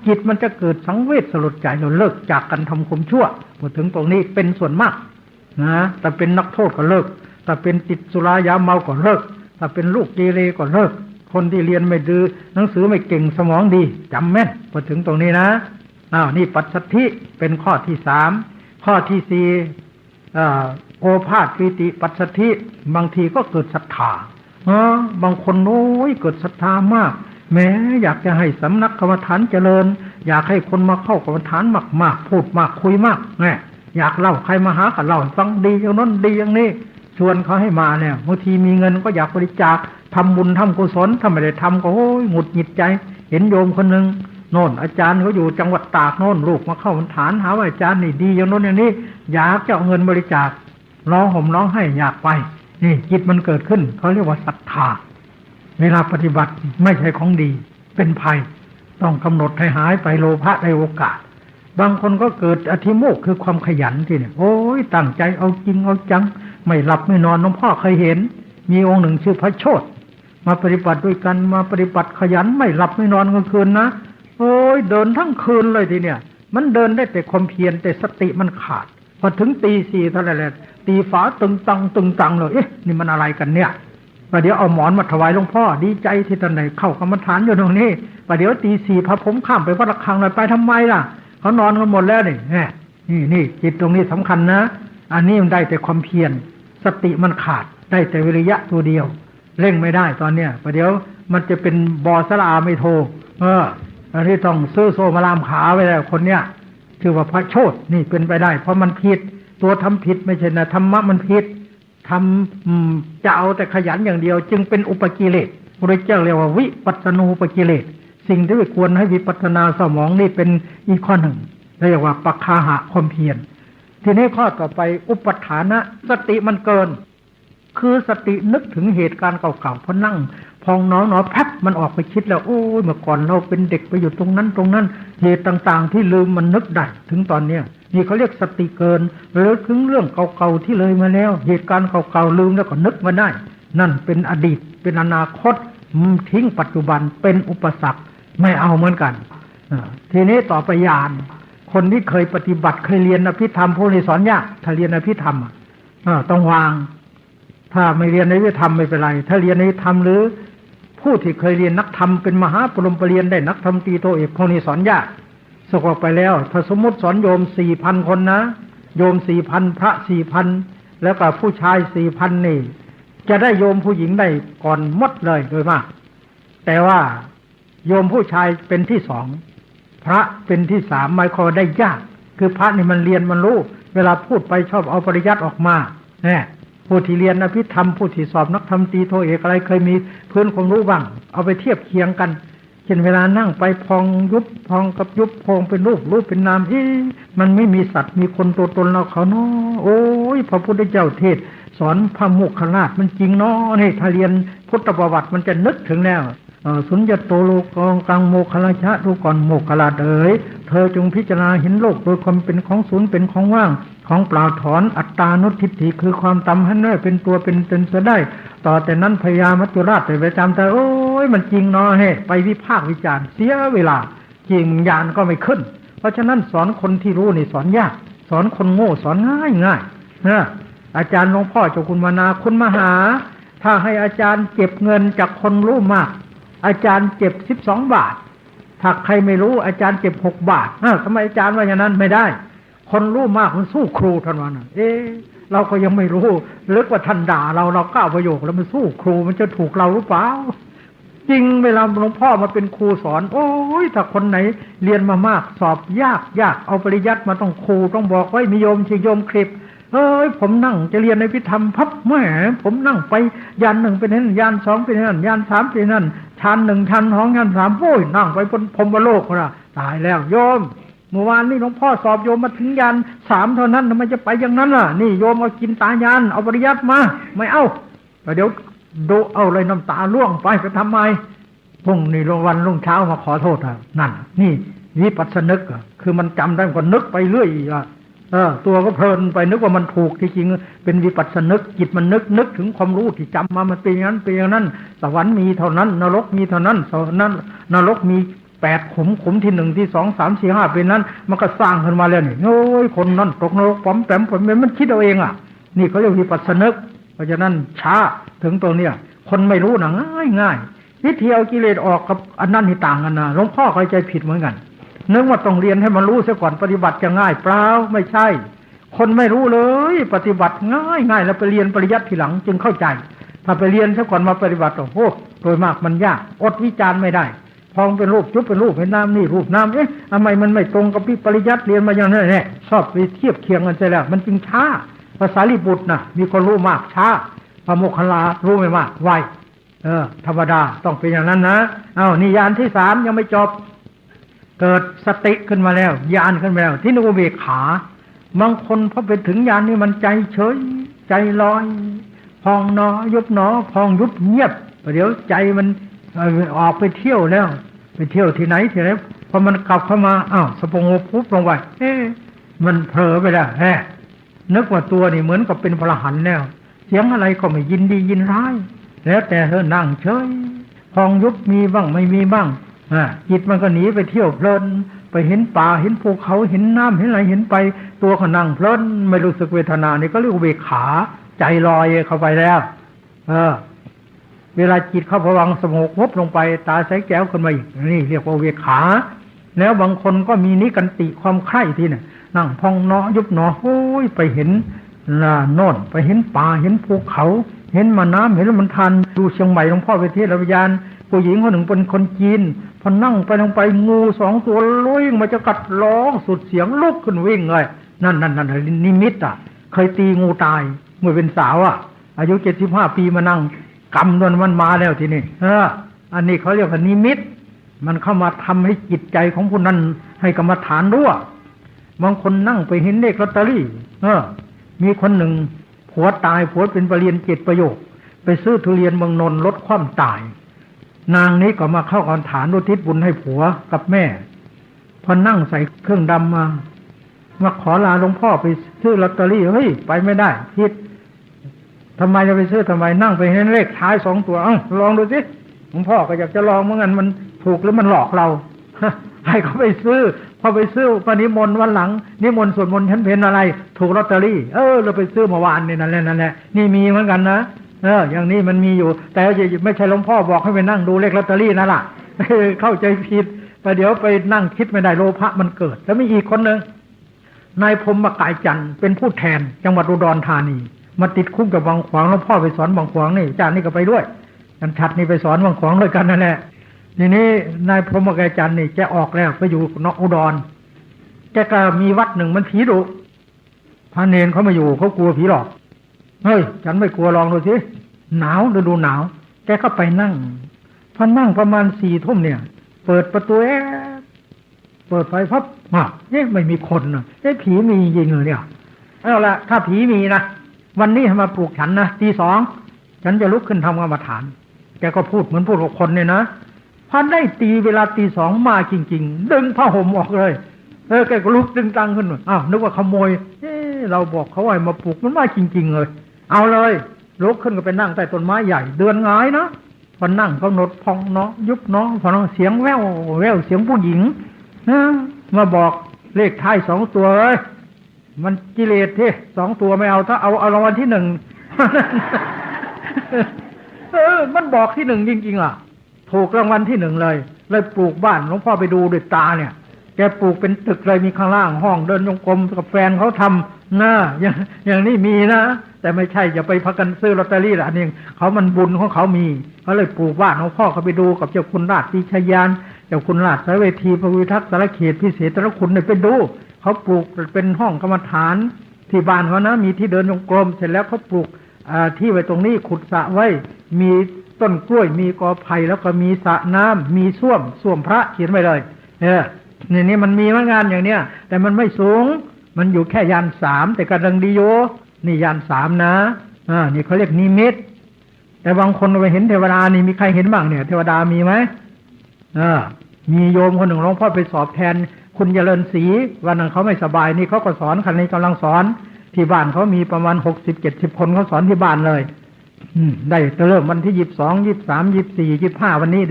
จิตมันจะเกิดสังเวชสลดใจเราเลิกจากกันทำความชั่วพอถึงตรงนี้เป็นส่วนมากนะแต่เป็นนักโทษก็เลิกต ถ้าเป็นติดสุรายาเมาก็เลิกถ้าเป็นลูกเกเรก็เลิกคนที่เรียนไม่ดื้อหนังสือไม่เก่งสมองดีจำแม่นพอถึงตรงนี้นะนี่ปัสสัทธิเป็นข้อที่3ข้อที่4โอภาสปีติปัสสัทธิบางทีก็เกิดศรัทธาบางคนโอ้ยเกิดศรัทธามากแม้อยากจะให้สำนักกรรมฐานเจริญอยากให้คนมาเข้ากรรมฐานมากๆพูดมากคุยมากอยากเล่าใครมาหาก็เล่าฟังดีอย่างนั้นดีอย่างนี้ชวนเขาให้มาเนี่ยบางทีมีเงินก็อยากบริจาคทำบุญทำกุศลถ้าไม่ได้ทำก็โอ้ยหงุดหงิดใจเห็นโยมคนหนึ่งโน่นอาจารย์เขาอยู่จังหวัดตากโน่นลูกมาเข้าฐานหาว่าอาจารย์นี่ดีอย่างโน้นอย่างนี้อยากจะเอาเงินบริจาคร้องห่มร้องไห้อยากไปนี่จิตมันเกิดขึ้นเขาเรียกว่าศรัทธาเวลาปฏิบัติไม่ใช่ของดีเป็นภัยต้องกำหนดให้หายไปโลภะในโอกาสบางคนก็เกิดอธิโมกข์คือความขยันที่เนี่ยโอ้ยตั้งใจเอาจริงเอาจังไม่หลับไม่นอนหลวงพ่อเคยเห็นมีองค์หนึ่งชื่อพระโชติมาปฏิบัติด้วยกันมาปฏิบัติขยันไม่หลับไม่นอนกลางคืนนะโอ้ยเดินทั้งคืนเลยทีเนี่ยมันเดินได้แต่ความเพียรแต่สติมันขาดพอถึงตีสี่เท่านั้นแหละตีฝาตึงตังเลยนี่มันอะไรกันเนี่ยประเดี๋ยวเอาหมอนมาถวายหลวงพ่อดีใจที่ท่านได้เข้ากรรมฐานอยู่ตรงนี้ประเดี๋ยวตีสี่พระผมข้ามไปวัดระฆังหน่อยไปทำไมล่ะเขานอนกันหมดแล้วนี่จิตตรงนี้สำคัญนะอันนี้มันได้แต่ความเพียรสติมันขาดได้แต่วิริยะตัวเดียวเร่งไม่ได้ตอนเนี้ยประเดี๋ยวมันจะเป็นบอสลาไม่โทอันที่ต้องซื้อโซมาลามขาไว้แล้วคนเนี้ยชื่อว่าพระโชตินี่เป็นไปได้เพราะมันผิดตัวทำผิดไม่ใช่นะธรรมะมันผิดทำจะเอาแต่ขยันอย่างเดียวจึงเป็นอุปกิเลสพระเจ้าเรียกว่าวิปัสสนูปกิเลสสิ่งที่ควรให้วิปัสสนาสมองนี่เป็นอีกข้อหนึ่งเรียกว่าปัคคาหะความเพียรทีนี้ข้อต่อไปอุปทานะสติมันเกินคือสตินึกถึงเหตุการณ์เก่าๆพอนั่งพองหนอแป๊บมันออกไปคิดแล้วโอ้ยเมื่อก่อนเราเป็นเด็กไปอยู่ตรงนั้นเหตุต่างๆที่ลืมมันนึกได้ถึงตอนเนี้ยนี่เขาเรียกสติเกินหรือถึงเรื่องเก่าๆที่เลยมาแล้วเหตุการณ์เก่าๆลืมแล้วก็นึกมาได้นั่นเป็นอดีตเป็นอนาคตทิ้งปัจจุบันเป็นอุปสรรคไม่เอาเหมือนกันทีนี้ต่อไปญาณคนที่เคยปฏิบัติเคยเรียนอภิธรรมผู้นี้สอนยากถ้าเรียนอภิธรรมต้องวางถ้าไม่เรียนอภิธรรมไม่เป็นไรถ้าเรียนอภิธรรมหรือผู้ที่เคยเรียนนักธรรมเป็นมหาปรริญญาได้นักธรรมตรีโทเอกพวกนี้สอนยากสกออกไปแล้วถ้าสมมติสอนโยม 4,000 คนนะโยม 4,000 พระ 4,000 แล้วก็ผู้ชาย 4,000 นี่จะได้โยมผู้หญิงได้ก่อนหมดเลยโดยมากแต่ว่าโยมผู้ชายเป็นที่2พระเป็นที่3หมายความได้ยากคือพระนี่มันเรียนมันรู้เวลาพูดไปชอบเอาปริยัติออกมาผู้ที่เรียนอภิธรรมผู้ที่สอบนักธรรมตรีโทเอกอะไรเคยมีพื้นความรู้บ้างเอาไปเทียบเคียงกันเช่นเวลานั่งไปพองยุบพองกับยุบพองเป็นรูปเป็นนามมันไม่มีสัตว์มีคนตัวตนเราเขาเนาะโอ้ยพระพุทธเจ้าเทศสอนพระโมคคัลลาภมันจริงเนาะนี่ถ้าเรียนพุทธประวัติมันจะนึกถึงแนวสุญญโตโลกองกังโมคคัลลาชะดูก่อนโมคคัลลาเอ๋ยเธอจงพิจารณาเห็นโลกโดยความเป็นของศูนย์เป็นของว่างของเปล่าถอนอัตตานุทิฏฐิคือความตำให้น้อยเป็นตัวเป็นตนเสียได้ต่อแต่นั้นพญามัจจุราชแต่ไปจำแต่โอ้ยมันจริงเนาะไปวิพากษ์วิจารณ์เสียเวลาจริงญาณก็ไม่ขึ้นเพราะฉะนั้นสอนคนที่รู้นี่สอนยากสอนคนโง่สอนง่ายนะอาจารย์หลวงพ่อเจ้าคุณมานาคุณมหาถ้าให้อาจารย์เก็บเงินจากคนรู้มากอาจารย์เก็บ12 บาทถ้าใครไม่รู้อาจารย์เก็บ6 บาททำไมอาจารย์ว่าอย่างนั้นไม่ได้คนรู้มากมันสู้ครูท่านว่านะเราก็ยังไม่รู้ลึกว่าท่านด่าเราก้าวประโยคแล้วมันสู้ครูมันจะถูกเราหรือเปล่าจริงเวลาหลวงพ่อมาเป็นครูสอนโอ้ยถ้าคนไหนเรียนมามากสอบยากเอาปริยัติมาต้องครูต้องบอกไว้มีโยมชื่อโยมคลิปผมนั่งจะเรียนในพิธรรมพับแม่ผมนั่งไปยาน1เป็นนั่นยาน2เป็นนั่นยาน3เป็นนั่นชั้น1ชั้น2ชั้น3โอ้ยนั่งไปบนพรหมโลกนะตายแล้วโยมเมื่อวานนี้หลวงพ่อสอบโยมมาถึงยาน3เท่านั้นทำไมจะไปอย่างนั้นล่ะนี่โยมเอากินตายานเอาปริยัติมาไม่เอาเดี๋ยวดูเอาเลยน้ำตาร่วงไปทำไมพรุ่งนี้วันรุ่งเช้ามาขอโทษนั่นนี่วิปัสสนึกคือมันจำได้ก็นึกไปเรื่อยตัวก็เพลินไปนึกว่ามันถูกที่จริงเป็นวิปัสสนึกจิตมันนึกถึงความรู้ที่จำมามันเป็นอย่างนั้นเป็นอย่างนั้นสวรรค์มีเท่านั้นนรกมีเท่านั้นนรกมี8 ขุมที่1ที่2 3 4 5เป็นนั้นมันก็สร้างขึ้นมาแล้วนี่โอ้ยคนนั้นตกนรกป๋อมแปมมันคิดเอาเองนี่เขาเรียกวิปัสสนึก ราะฉะนั้นช้าถึงตรงเนี้ยคนไม่รู้นะง่ายวิธีเอากิเลสออกกับอันนั้นนี่ต่างกันนะหลวงพ่อเข้าใจผิดเหมือนกันนึกว่าต้องเรียนให้มันรู้ซะก่อนปฏิบัติจะง่ายเปล่าไม่ใช่คนไม่รู้เลยปฏิบัติง่ายแล้วไปเรียนปริยัติทีหลังจึงเข้าใจถ้าไปเรียนซะก่อนมาปฏิบัติโอ้โหโดยมากมันยากอดวิจารณ์ไม่ได้พองเป็นรูปจุ๊บเป็นรูปเป็นน้ำนี่รูปน้ำทำไมมันไม่ตรงกับปริยัติเรียนมาอย่างนั้นแหละชอบไปเทียบเคียงกันใช่แล้วมันจึงช้าภาษาลิบุตรนะมีคนรู้มากช้าพระโมคคัลลารู้ไม่มากไวธรรมดาต้องเป็นอย่างนั้นนะนี่ญาณที่สามยังไม่จบเกิดสติขึ้นมาแล้วญาณขึ้นมาแล้วที่อุเบกขาบางคนพอไปถึงญาณนี้มันใจเฉยใจลอยพองหนอยุบหนอพองยุบเงียบเดี๋ยวใจมันออกไปเที่ยวแล้วไปเที่ยวที่ไหนพอมันกลับเข้ามาสปงโอปุ๊บลงไปมันเผลอไปแล้วนึกว่าตัวนี่เหมือนกับเป็นพระอรหันต์แล้วเสียงอะไรก็ไม่ยินดียินร้ายแล้วแต่เธอนั่งเฉยพองยุบมีบ้างไม่มีบ้างจิตมันก็หนีไปเที่ยวเพลินไปเห็นป่าเห็นภูเขาเห็นน้ำเห็นอะไรเห็นไปตัวก็นั่งเพลินไม่รู้สึกเวทนานี่ก็เรียกเวขาใจลอยเข้าไปแล้วเวลาจิตเข้าผวังค์สงบวบลงไปตาใสแก้วขึ้นมาอีกนี่เรียกว่าเวขาแล้วบางคนก็มีนิกันติความใคร่ที่เนี่ยนั่งพองเนาะยุบเนาะโอ้ยไปเห็นโน่นไปเห็นป่าเห็นภูเขาเห็นมาน้ำเห็นแล้วมันทันดูเชียงใหม่หลวงพ่อไปเทศน์วิญญาณผู้หญิงคนหนึ่งเป็นคนจีนพอนั่งไปลงไปงู2 ตัวลุยมาจะกัดร้องสุดเสียงลุกขึ้นวิ่งเลยนั่นนิมิตเคยตีงูตายเมื่อเป็นสาวอายุ75 ปีมานั่งกำนวลมันมาแล้วทีนี้อันนี้เขาเรียกว่านิมิตมันเข้ามาทำให้จิตใจของผู้นั้นให้กรรมฐานรู้บางคนนั่งไปเห็นเลขลอตเตอรี่มีคนหนึ่งผัวตายผัวเป็นปรริญญา7 ประโยคไปซื้อทุเรียนเมืองนนท์ลดความตายนางนี้ก็มาเข้ากรรมฐานอุทิศบุญให้ผัวกับแม่พอนั่งใส่เครื่องดำมาขอลาหลวงพ่อไปซื้อลอตเตอรี่เฮ้ยไปไม่ได้ผิดทำไมจะไปซื้อทำไมนั่งไปเห็นเลขท้าย2 ตัวลองดูสิหลวงพ่อก็อยากจะลองเหมือนกันมันถูกหรือมันหลอกเรา ให้เขาไปซื้อพอไปซื้อปนิมนต์วันหลังนิมนต์สวดมนต์ฉันเพลอะไรถูกลอตเตอรี่เราไปซื้อเมื่อวานนี่นั่นแหละนี่มีเหมือนกันนะอย่างนี้มันมีอยู่แต่ไม่ใช่หลวงพ่อบอกให้ไปนั่งดูเลขลอตเตอรี่นั่นล่ะ เข้าใจผิดไปเดี๋ยวไปนั่งคิดไม่ได้โลภะมันเกิดแล้วมีอีกคนนึงนายพรหมกายจันทร์เป็นผู้แทนจังหวัดอุดรธานีมาติดคุกกับบางขวางหลวงพ่อไปสอนบางขวางนี่อาจารย์นี่ก็ไปด้วยกันชัดนี่ไปสอนบางขวางด้วยกันนั่นแหละทีนี้นายพรหมกายจันทร์นี่แกออกแล้วไปอยู่นอกอุดรแกก็มีวัดหนึ่งมันผีดุพระเนรเขามาอยู่เขากลัวผีหลอกเฮ้ยฉันไม่กลัวลองดูสิหนาวฤดูหนาวแกก็ไปนั่งพอนั่งประมาณ4 ทุ่มเนี่ยเปิดประตูเปิดไฟพับไม่มีคนนะผีมีจริงเลยเนี่ยเอาละถ้าผีมีนะวันนี้มาปลุกฉันนะตี 2ฉันจะลุกขึ้นทำกรรมฐานแกก็พูดเหมือนพูดกับคนเนี่ยนะพอได้ตีเวลาตี 2มาจริงๆดึงผ้าห่มออกเลยแกก็ลุกดึงตังขึ้นนึกว่าขโมยเราบอกเขาไว้มาปลุกมันมาจริงๆเลยเอาเลยลุกขึ้นก็ไปนั่งใต้ต้นไม้ใหญ่เดือนหงายนะพอนั่งกำหนดพองเนาะยุบเนาะพอเสียงแว่วเสียงผู้หญิงมาบอกเลขท้าย2 ตัวเลยมันกิเลสที่2 ตัวไม่เอาถ้าเอารางวัลที่ 1 มันบอกที่ 1จริงๆถูกรางวัลที่ 1เลยปลูกบ้านหลวงพ่อไปดูด้วยตาเนี่ยแกปลูกเป็นตึกเลยมีข้างล่างห้องเดินจงกรมกับแฟนเขาทำอย่างนี้มีนะแต่ไม่ใช่จะไปพักกันซื้อลอตเตอรี่ละอันนี้เขามันบุญของเขามีเขาเลยปลูกบ้านหลวงพ่อเขาไปดูกับเจ้าคุณราชปีชยานเจ้าคุณราชสายเวทีพระวิทักษ์สารเขตพิเศษตระคุณเนี่ยไปดูเขาปลูกเป็นห้องกรรมฐานที่บ้านเขานะมีที่เดินจงกรมเสร็จแล้วเขาปลูกที่ไว้ตรงนี้ขุดสระไว้มีต้นกล้วยมีกอไผ่แล้วก็มีสระน้ำมีส้วมพระเขียนไว้เลยนี่มันมีมางานอย่างเนี้ยแต่มันไม่สูงมันอยู่แค่ยาน3แต่กำลังดีโยนี่ยาน3นะนี่เขาเรียกนิมิตแต่บางคนไปเห็นเทวดานี่มีใครเห็นบ้างเนี่ยเทวดามีไหมมีโยมคนหนึ่งหลวงพ่อไปสอบแทนคุณเจริญศรีวันนั้นเขาไม่สบายนี่เขาก็สอนคันนี้กำลังสอนที่บ้านเขามีประมาณ60-70 คนเขาสอนที่บ้านเลยได้เริ่มวันที่22 23 24 25วันนี้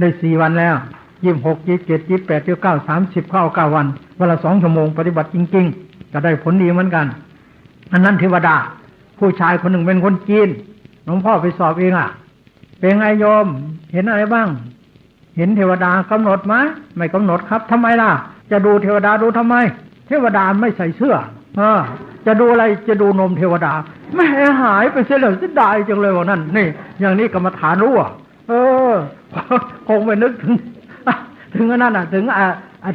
ได้4 วันแล้ว26 27 28 29 30เข้า9 วันวันละ2 ชั่วโมงปฏิบัติจริงๆก็ได้ผลดีเหมือนกันอันนั้นเทวดา ผู้ชายคนหนึ่งเป็นคนจีนหลวงพ่อไปสอบเองเป็นไงโยมเห็นอะไรบ้างเห็นเทวดากำหนดไหมไม่กำหนดครับทำไมล่ะจะดูเทวดาดูทำไมเทวดาไม่ใส่เสื้อจะดูอะไรจะดูนมเทวดาไม่หายไปเสียเลยเสียดายจังเลยว่านั่นนี่อย่างนี้กรรมฐานรู้คงไปนึกถึงนั่นถึง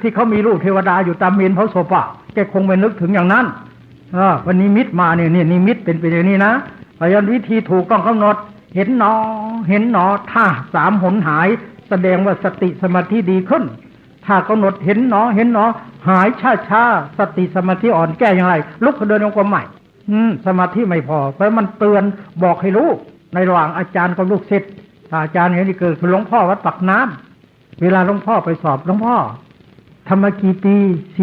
ที่เขามีรูปเทวดาอยู่ตามเมนเผาศพแกคงไปนึกถึงอย่างนั้นวันนี้มิตรมาเนี่ยนิมิตเป็นอย่างนี้นะพยานวิธีถูกต้องกำหนดเห็นหนอถ้า3 หนหายแสดงว่าสติสมาธิดีขึ้นถ้ากำหนดเห็นหนอหายช้าสติสมาธิอ่อนแก้อย่างไรลุกขึ้นเดินจงกรมใหม่สมาธิไม่พอเพราะมันเตือนบอกให้รู้ในระหว่างอาจารย์กับลูกศิษย์อาจารย์เห็นที่เกิดคือหลวงพ่อวัดปากน้ำเวลาหลวงพ่อไปสอบหลวงพ่อทำมากี่ปี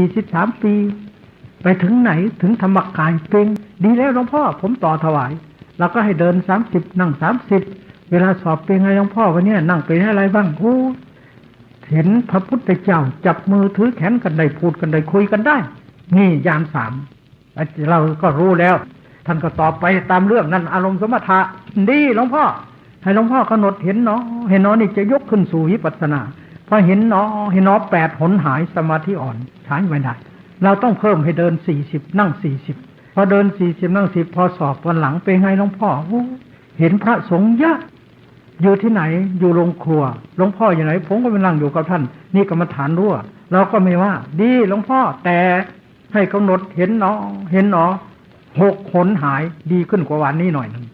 43 ปีไปถึงไหนถึงธรรมกายเป็นดีแล้วหลวงพ่อผมต่อถวายเราก็ให้เดิน30นั่ง30เวลาสอบเป็นไงหลวงพ่อวันนี้นั่งเป็นอะไรบ้างเห็นพระพุทธเจ้าจับมือถือแขนกันได้พูดกันได้คุยกันได้นี่ญาณ3เราก็รู้แล้วท่านก็ตอบไปตามเรื่องนั้นอารมณ์สมถะดีหลวงพ่อให้หลวงพ่อกำหนดเห็นนี่จะยกขึ้นสู่วิปัสสนาพอเห็น8 หนหายสมาธิอ่อนใช้ไม่ได้เราต้องเพิ่มให้เดิน40นั่ง40พอเดิน40นั่ง10พอสอบวันหลังเป็นไงหลวงพ่อเห็นพระสงฆ์เยอะอยู่ที่ไหนอยู่โรงครัวหลวงพ่ออยู่ไหนผมก็ไปนั่งอยู่กับท่านนี่กรรมฐานรั่วเราก็ไม่ว่าดีหลวงพ่อแต่ให้กำหนดเห็น6 หนหายดีขึ้นกว่าวันนี้หน่อยนึง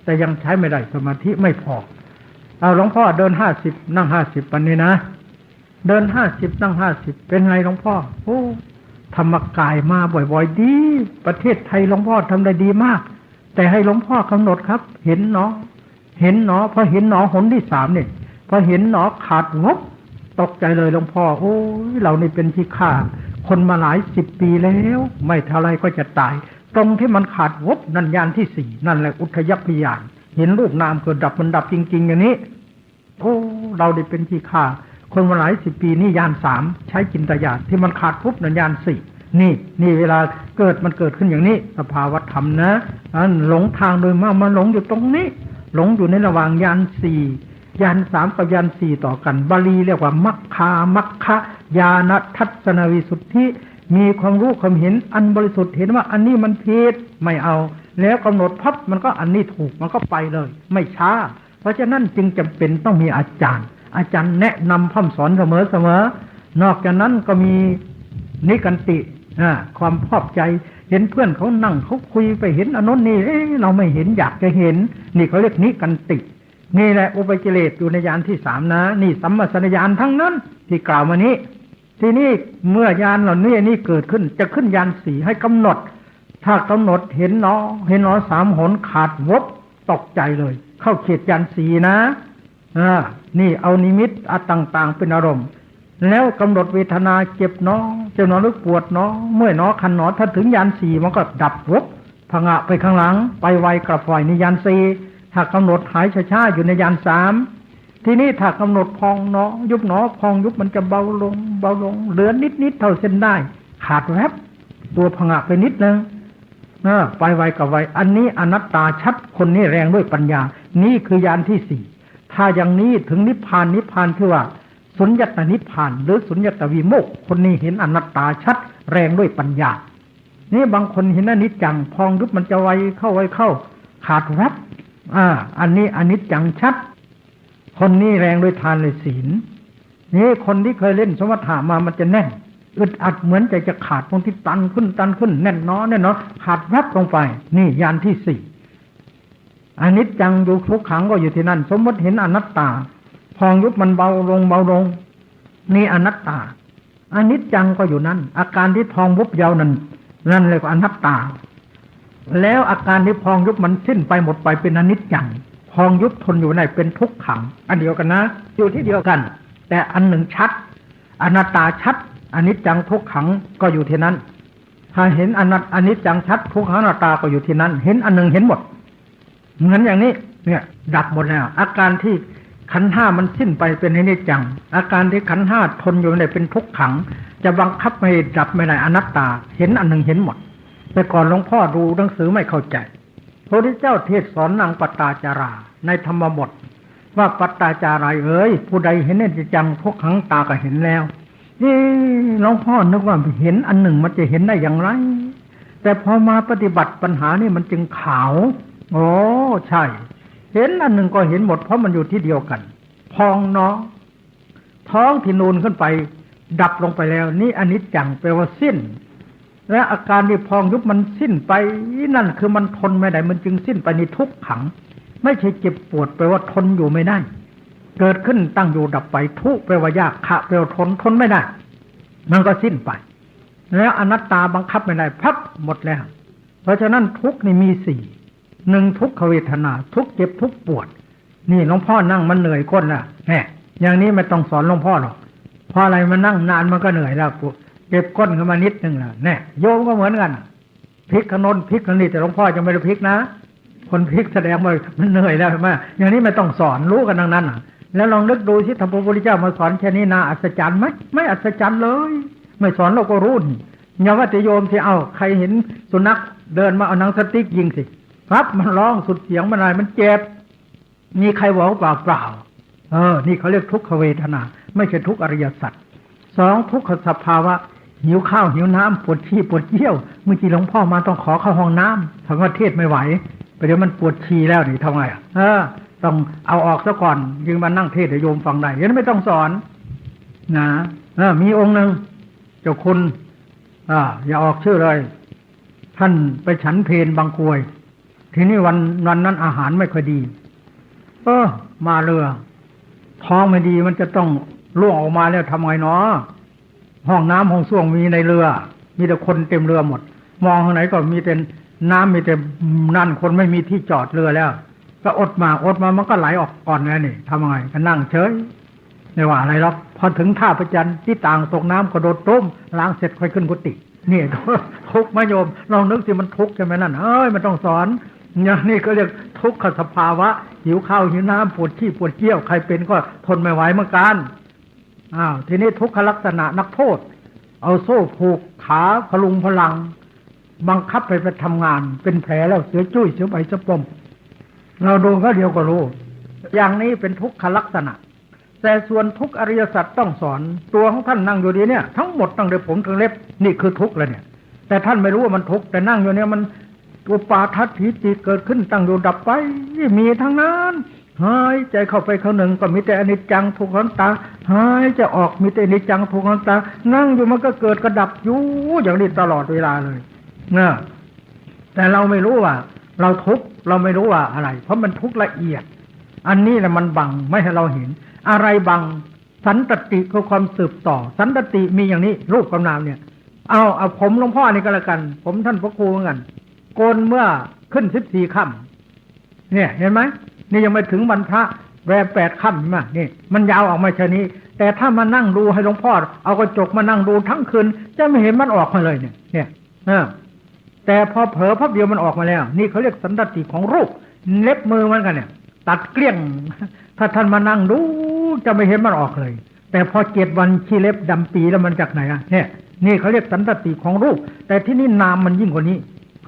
แต่ยังใช้ไม่ได้สมาธิไม่พอเอาหลวงพ่อเดิน50นั่ง50วันนี้นะเดิน50นั่ง50เป็นไงหลวงพ่อธรรมกายมาบ่อยๆดีประเทศไทยหลวงพ่อทำได้ดีมากแต่ให้หลวงพ่อกำหนดครับเห็นพอเห็นหนที่3เนี่ยพอเห็นขาดงบตกใจเลยหลวงพ่อเรานี่เป็นที่ฆ่าคนมาหลาย10 ปีแล้วไม่เท่าไรก็จะตายตรงที่มันขาดงบนั่นญาณที่4นั่นแหละอุทยพยานเห็นรูปนามเกิดดับมันดับจริงๆอย่างนี้เราได้เป็นที่ฆ่าคนมาหลาย10 ปีนี่ญาณ3ใช้จินตญาณที่มันขาดปุ๊บนั่นญาณ4นี่เวลาเกิดมันเกิดขึ้นอย่างนี้สภาวธรรมนะหลงทางโดยมากมันหลงอยู่ตรงนี้หลงอยู่ในระหว่างญาณ4ญาณ3กับญาณ4ต่อกันบาลีเรียกว่ามัคคะญาณทัศนวิสุทธิมีความรู้ความเห็นอันบริสุทธิ์เห็นว่าอันนี้มันผิดไม่เอาแล้วกำหนดพับมันก็อันนี้ถูกมันก็ไปเลยไม่ช้าเพราะฉะนั้นจึงจำเป็นต้องมีอาจารย์แนะนำพร่ำสอนเสมอนอกจากนั้นก็มีนิกันติความพอบใจเห็นเพื่อนเขานั่งเขาคุยไปเห็นอนุนี่เราไม่เห็นอยากจะเห็นนี่เขาเรียกนิกันตินี่แหละอุปกิเลสอยู่ในญาณที่3นะนี่สัมมาสัญญาณทั้งนั้นที่กล่าวมานี้ทีนี้เมื่อญาณเหล่านี้เกิดขึ้นจะขึ้นญาณ4ให้กำหนดถ้ากำหนดเห็น3 หนขาดวบตกใจเลยเข้าเขตญาณ4นะนี่เอานิมิตต่างๆเป็นอารมณ์แล้วกำหนดเวทนาเจ็บเจ็บหรือปวดเมื่อยคันถ้าถึงญาณ4มันก็ดับวบผงะไปข้างหลังไปไวกระปล่อยในญาณ4ถ้ากำหนดหายช้าๆอยู่ในญาณ3ทีนี้ถ้ากำหนดพองยุบพองยุบมันจะเบาลงเหลือนิดเท่าเส้นได้ขาดแวบตัวผงะไปนิดนึงไปไวกับไวอันนี้อนัตตาชัดคนนี้แรงด้วยปัญญานี่คือญาณที่4ถ้าอย่างนี้ถึงนิพพานชื่อว่าสุญญตนิพพานหรือสุญญตวิโมกข์คนนี้เห็นอนัตตาชัดแรงด้วยปัญญานี่บางคนเห็นอนิจจังพองยุบมันจะไวเข้าขาดแวบอันนี้อนิจจังชัดคนนี้แรงด้วยทานด้วยศีลนี่คนที่เคยเล่นสมถะมามันจะแน่นอึดอัดเหมือนใจจะขาดตรงที่ตันขึ้นแน่นเนาะขาดแวบลงไปนี่ญาณที่4อนิจจังอยู่ทุกขังก็อยู่ที่นั่นสมมติเห็นอนัตตาพองยุบมันเบาลงนี่อนัตตาอนิจจังก็อยู่นั่นอาการที่พองยุบยาวนั่นเลยว่าอนัตตาแล้วอาการที่พองยุบมันสิ้นไปหมดไปเป็นอนิจจังพองยุบทนอยู่ในเป็นทุกขังอันเดียวกันนะอยู่ที่เดียวกันแต่อันหนึ่งชัดอนัตตาชัดอนิจจังทุกขังก็อยู่ที่นั้นถ้าเห็นอนิจจังชัดทุกขังอนัตตาก็อยู่ที่นั้นเห็นอันหนึ่งเห็นหมดเหมือนอย่างนี้เนี่ยดับหมดแล้วอาการที่ขันธ์5มันสิ้นไปเป็นอนิจจังอาการที่ขันธ์5ทนอยู่ในเป็นทุกขังจะบังคับไม่ดับไม่ได้อนัตตาเห็นอันหนึ่งเห็นหมดแต่ก่อนหลวงพ่อดูหนังสือไม่เข้าใจ พระพุทธเจ้าเทศสอนนางปัตตาจาราในธรรมบทว่าปัตตาจาราเอ๋ยผู้ใดเห็นอนิจจังทุกขังตาก็เห็นแล้วหลวงพ่อนึกว่าเห็นอันหนึ่งมันจะเห็นได้อย่างไรแต่พอมาปฏิบัติปัญหานี่มันจึงขาวโอ้ใช่เห็นอันหนึ่งก็เห็นหมดเพราะมันอยู่ที่เดียวกันพองเนาะท้องที่นูนขึ้นไปดับลงไปแล้วนี่อนิจจังแปลว่าสิ้นและอาการที่พองยุบมันสิ้นไปนั่นคือมันทนไม่ได้มันจึงสิ้นไปในทุกขังไม่ใช่เจ็บปวดแปลว่าทนอยู่ไม่ได้เกิดขึ้นตั้งอยู่ดับไปทุกแปลว่ายากขะแปลว่าทนไม่ได้มันก็สิ้นไปแล้วอนัตตาบังคับไม่ได้พับหมดแล้วเพราะฉะนั้นทุกนี่มีสี่หนึ่งทุกขเวทนาทุกเจ็บทุกปวดนี่หลวงพ่อนั่งมันเหนื่อยก้นละแหมอย่างนี้ไม่ต้องสอนหลวงพ่อหรอกเพราะอะไรมันนั่งนานมันก็เหนื่อยแล้วเก็บก้นขึ้นมานิดนึงละแน่โยมก็เหมือนกันพลิกขนนพลิกขนี่แต่หลวงพ่อจะไม่ได้พลิกนะคนพลิกแสดงว่ามันเหนื่อยแล้วใช่ไหมอย่างนี้ไม่ต้องสอนรู้กันดังนั้นแล้วลองนึกดูสิถ้าพระพุทธเจ้ามาสอนแค่นี้น่าอัศจรรย์ไหมไม่อัศจรรย์เลยไม่สอนเราก็รู้อย่าว่าแต่โยมที่เอาใครเห็นสุนัขเดินมาเอาหนังสติ๊กยิงสิครับมันร้องสุดเสียงมันอะไรมันเจ็บมีใครบอกเปล่านี่เขาเรียกทุกขเวทนาไม่ใช่ทุกอริยสัจสองทุกขสภาวะหิวข้าวหิวน้ำปวดขี้ปวดเยี่ยวเมื่อกี้หลวงพ่อมาต้องขอเข้าห้องน้ำทั้งว่าเทศไม่ไหวไปเดี๋ยวมันปวดขี้แล้วนี่ทำไงต้องเอาออกซะก่อนยึงมานั่งเทศให้โยมฟังได้ยังไม่ต้องสอนนะมีองค์หนึ่งเจ้าคุณอย่าออกชื่อเลยท่านไปฉันเพลบางกรวยทีนี้วันนั้นอาหารไม่ค่อยดีมาเรือท้องไม่ดีมันจะต้องล่วงออกมาแล้วทำไงเนาะห้องน้ำห้องส้วมมีในเรือมีแต่คนเต็มเรือหมดมองทางไหนก็มีแต่น้ำมีแต่นั่นคนไม่มีที่จอดเรือแล้วก็อดมามันก็ไหลออกก่อนแล้วนี่ทำไงก็นั่งเฉยไม่ว่าอะไรหรอกพอถึงท่าพระจันทร์ที่ต่างตกน้ำก็โดดต้มล้างเสร็จค่อยขึ้นกุฏินี่ทุกข์มโยมลองนึกสิมันทุกข์ใช่ไหมนั่นมันต้องสอนอย่างนี้ก็เรียกทุกขสภาวะหิวข้าวหิวน้ำปวดขี้ปวดเยี่ยวใครเป็นก็ทนไม่ไหวเหมือนกันทีนี้ทุกขลักษณะนักโทษเอาโซ่ผูกขาพลุงพลังบังคับไปทำงานเป็นแผลแล้วเสือจุ้ยเสือใบเสือปมเราดูก็เดียวก็รู้อย่างนี้เป็นทุกขลักษณะแต่ส่วนทุกอริยสัจต้องสอนตัวของท่านนั่งอยู่ดีเนี่ยทั้งหมดตั้งแต่ผมถึงเล็บนี่คือทุกข์เลยเนี่ยแต่ท่านไม่รู้ว่ามันทุกข์แต่นั่งอยู่เนี่ยมันอุปาทัฏฐิติเกิดขึ้นตั้งอยู่ดับไปมีทั้งนั้นหายใจเข้าไปเข้าหนึ่งก็มีแต่อนิจจังทุกขังตาหายใจออกมีแต่อนิจจังทุกขังตานั่งอยู่มันก็เกิดกระดับอยู่อย่างนี้ตลอดเวลาเลยนะแต่เราไม่รู้ว่าเราทุกข์เราไม่รู้ว่าอะไรเพราะมันทุกข์ละเอียดอันนี้แหละมันบังไม่ให้เราเห็นอะไรบังสันตติคือความสืบต่อสันตติมีอย่างนี้รูปกับนามเนี่ยเอาผมหลวงพ่อนี่ก็แล้วกันผมท่านพระครูเหมือนกันโกนเมื่อขึ้น14 ค่ำเนี่ยเห็นไหมนี่ยังไม่ถึงวันพระแรม8 ค่ำใช่ไหมนี่มันยาวออกมาแค่นี้แต่ถ้ามานั่งดูให้หลวงพ่อเอากระจกมานั่งดูทั้งคืนจะไม่เห็นมันออกมาเลยเนี่ยแต่พอเผลอพับเดียวมันออกมาแล้วนี่เขาเรียกสันตติของรูปเล็บมือมันกันเนี่ยตัดเกลี้ยงถ้าท่านมานั่งดูจะไม่เห็นมันออกเลยแต่พอ7 วันขี้เล็บดำปีแล้วมันจากไหนเนี่ยนี่เขาเรียกสันตติของรูปแต่ที่นี่นามมันยิ่งกว่านี้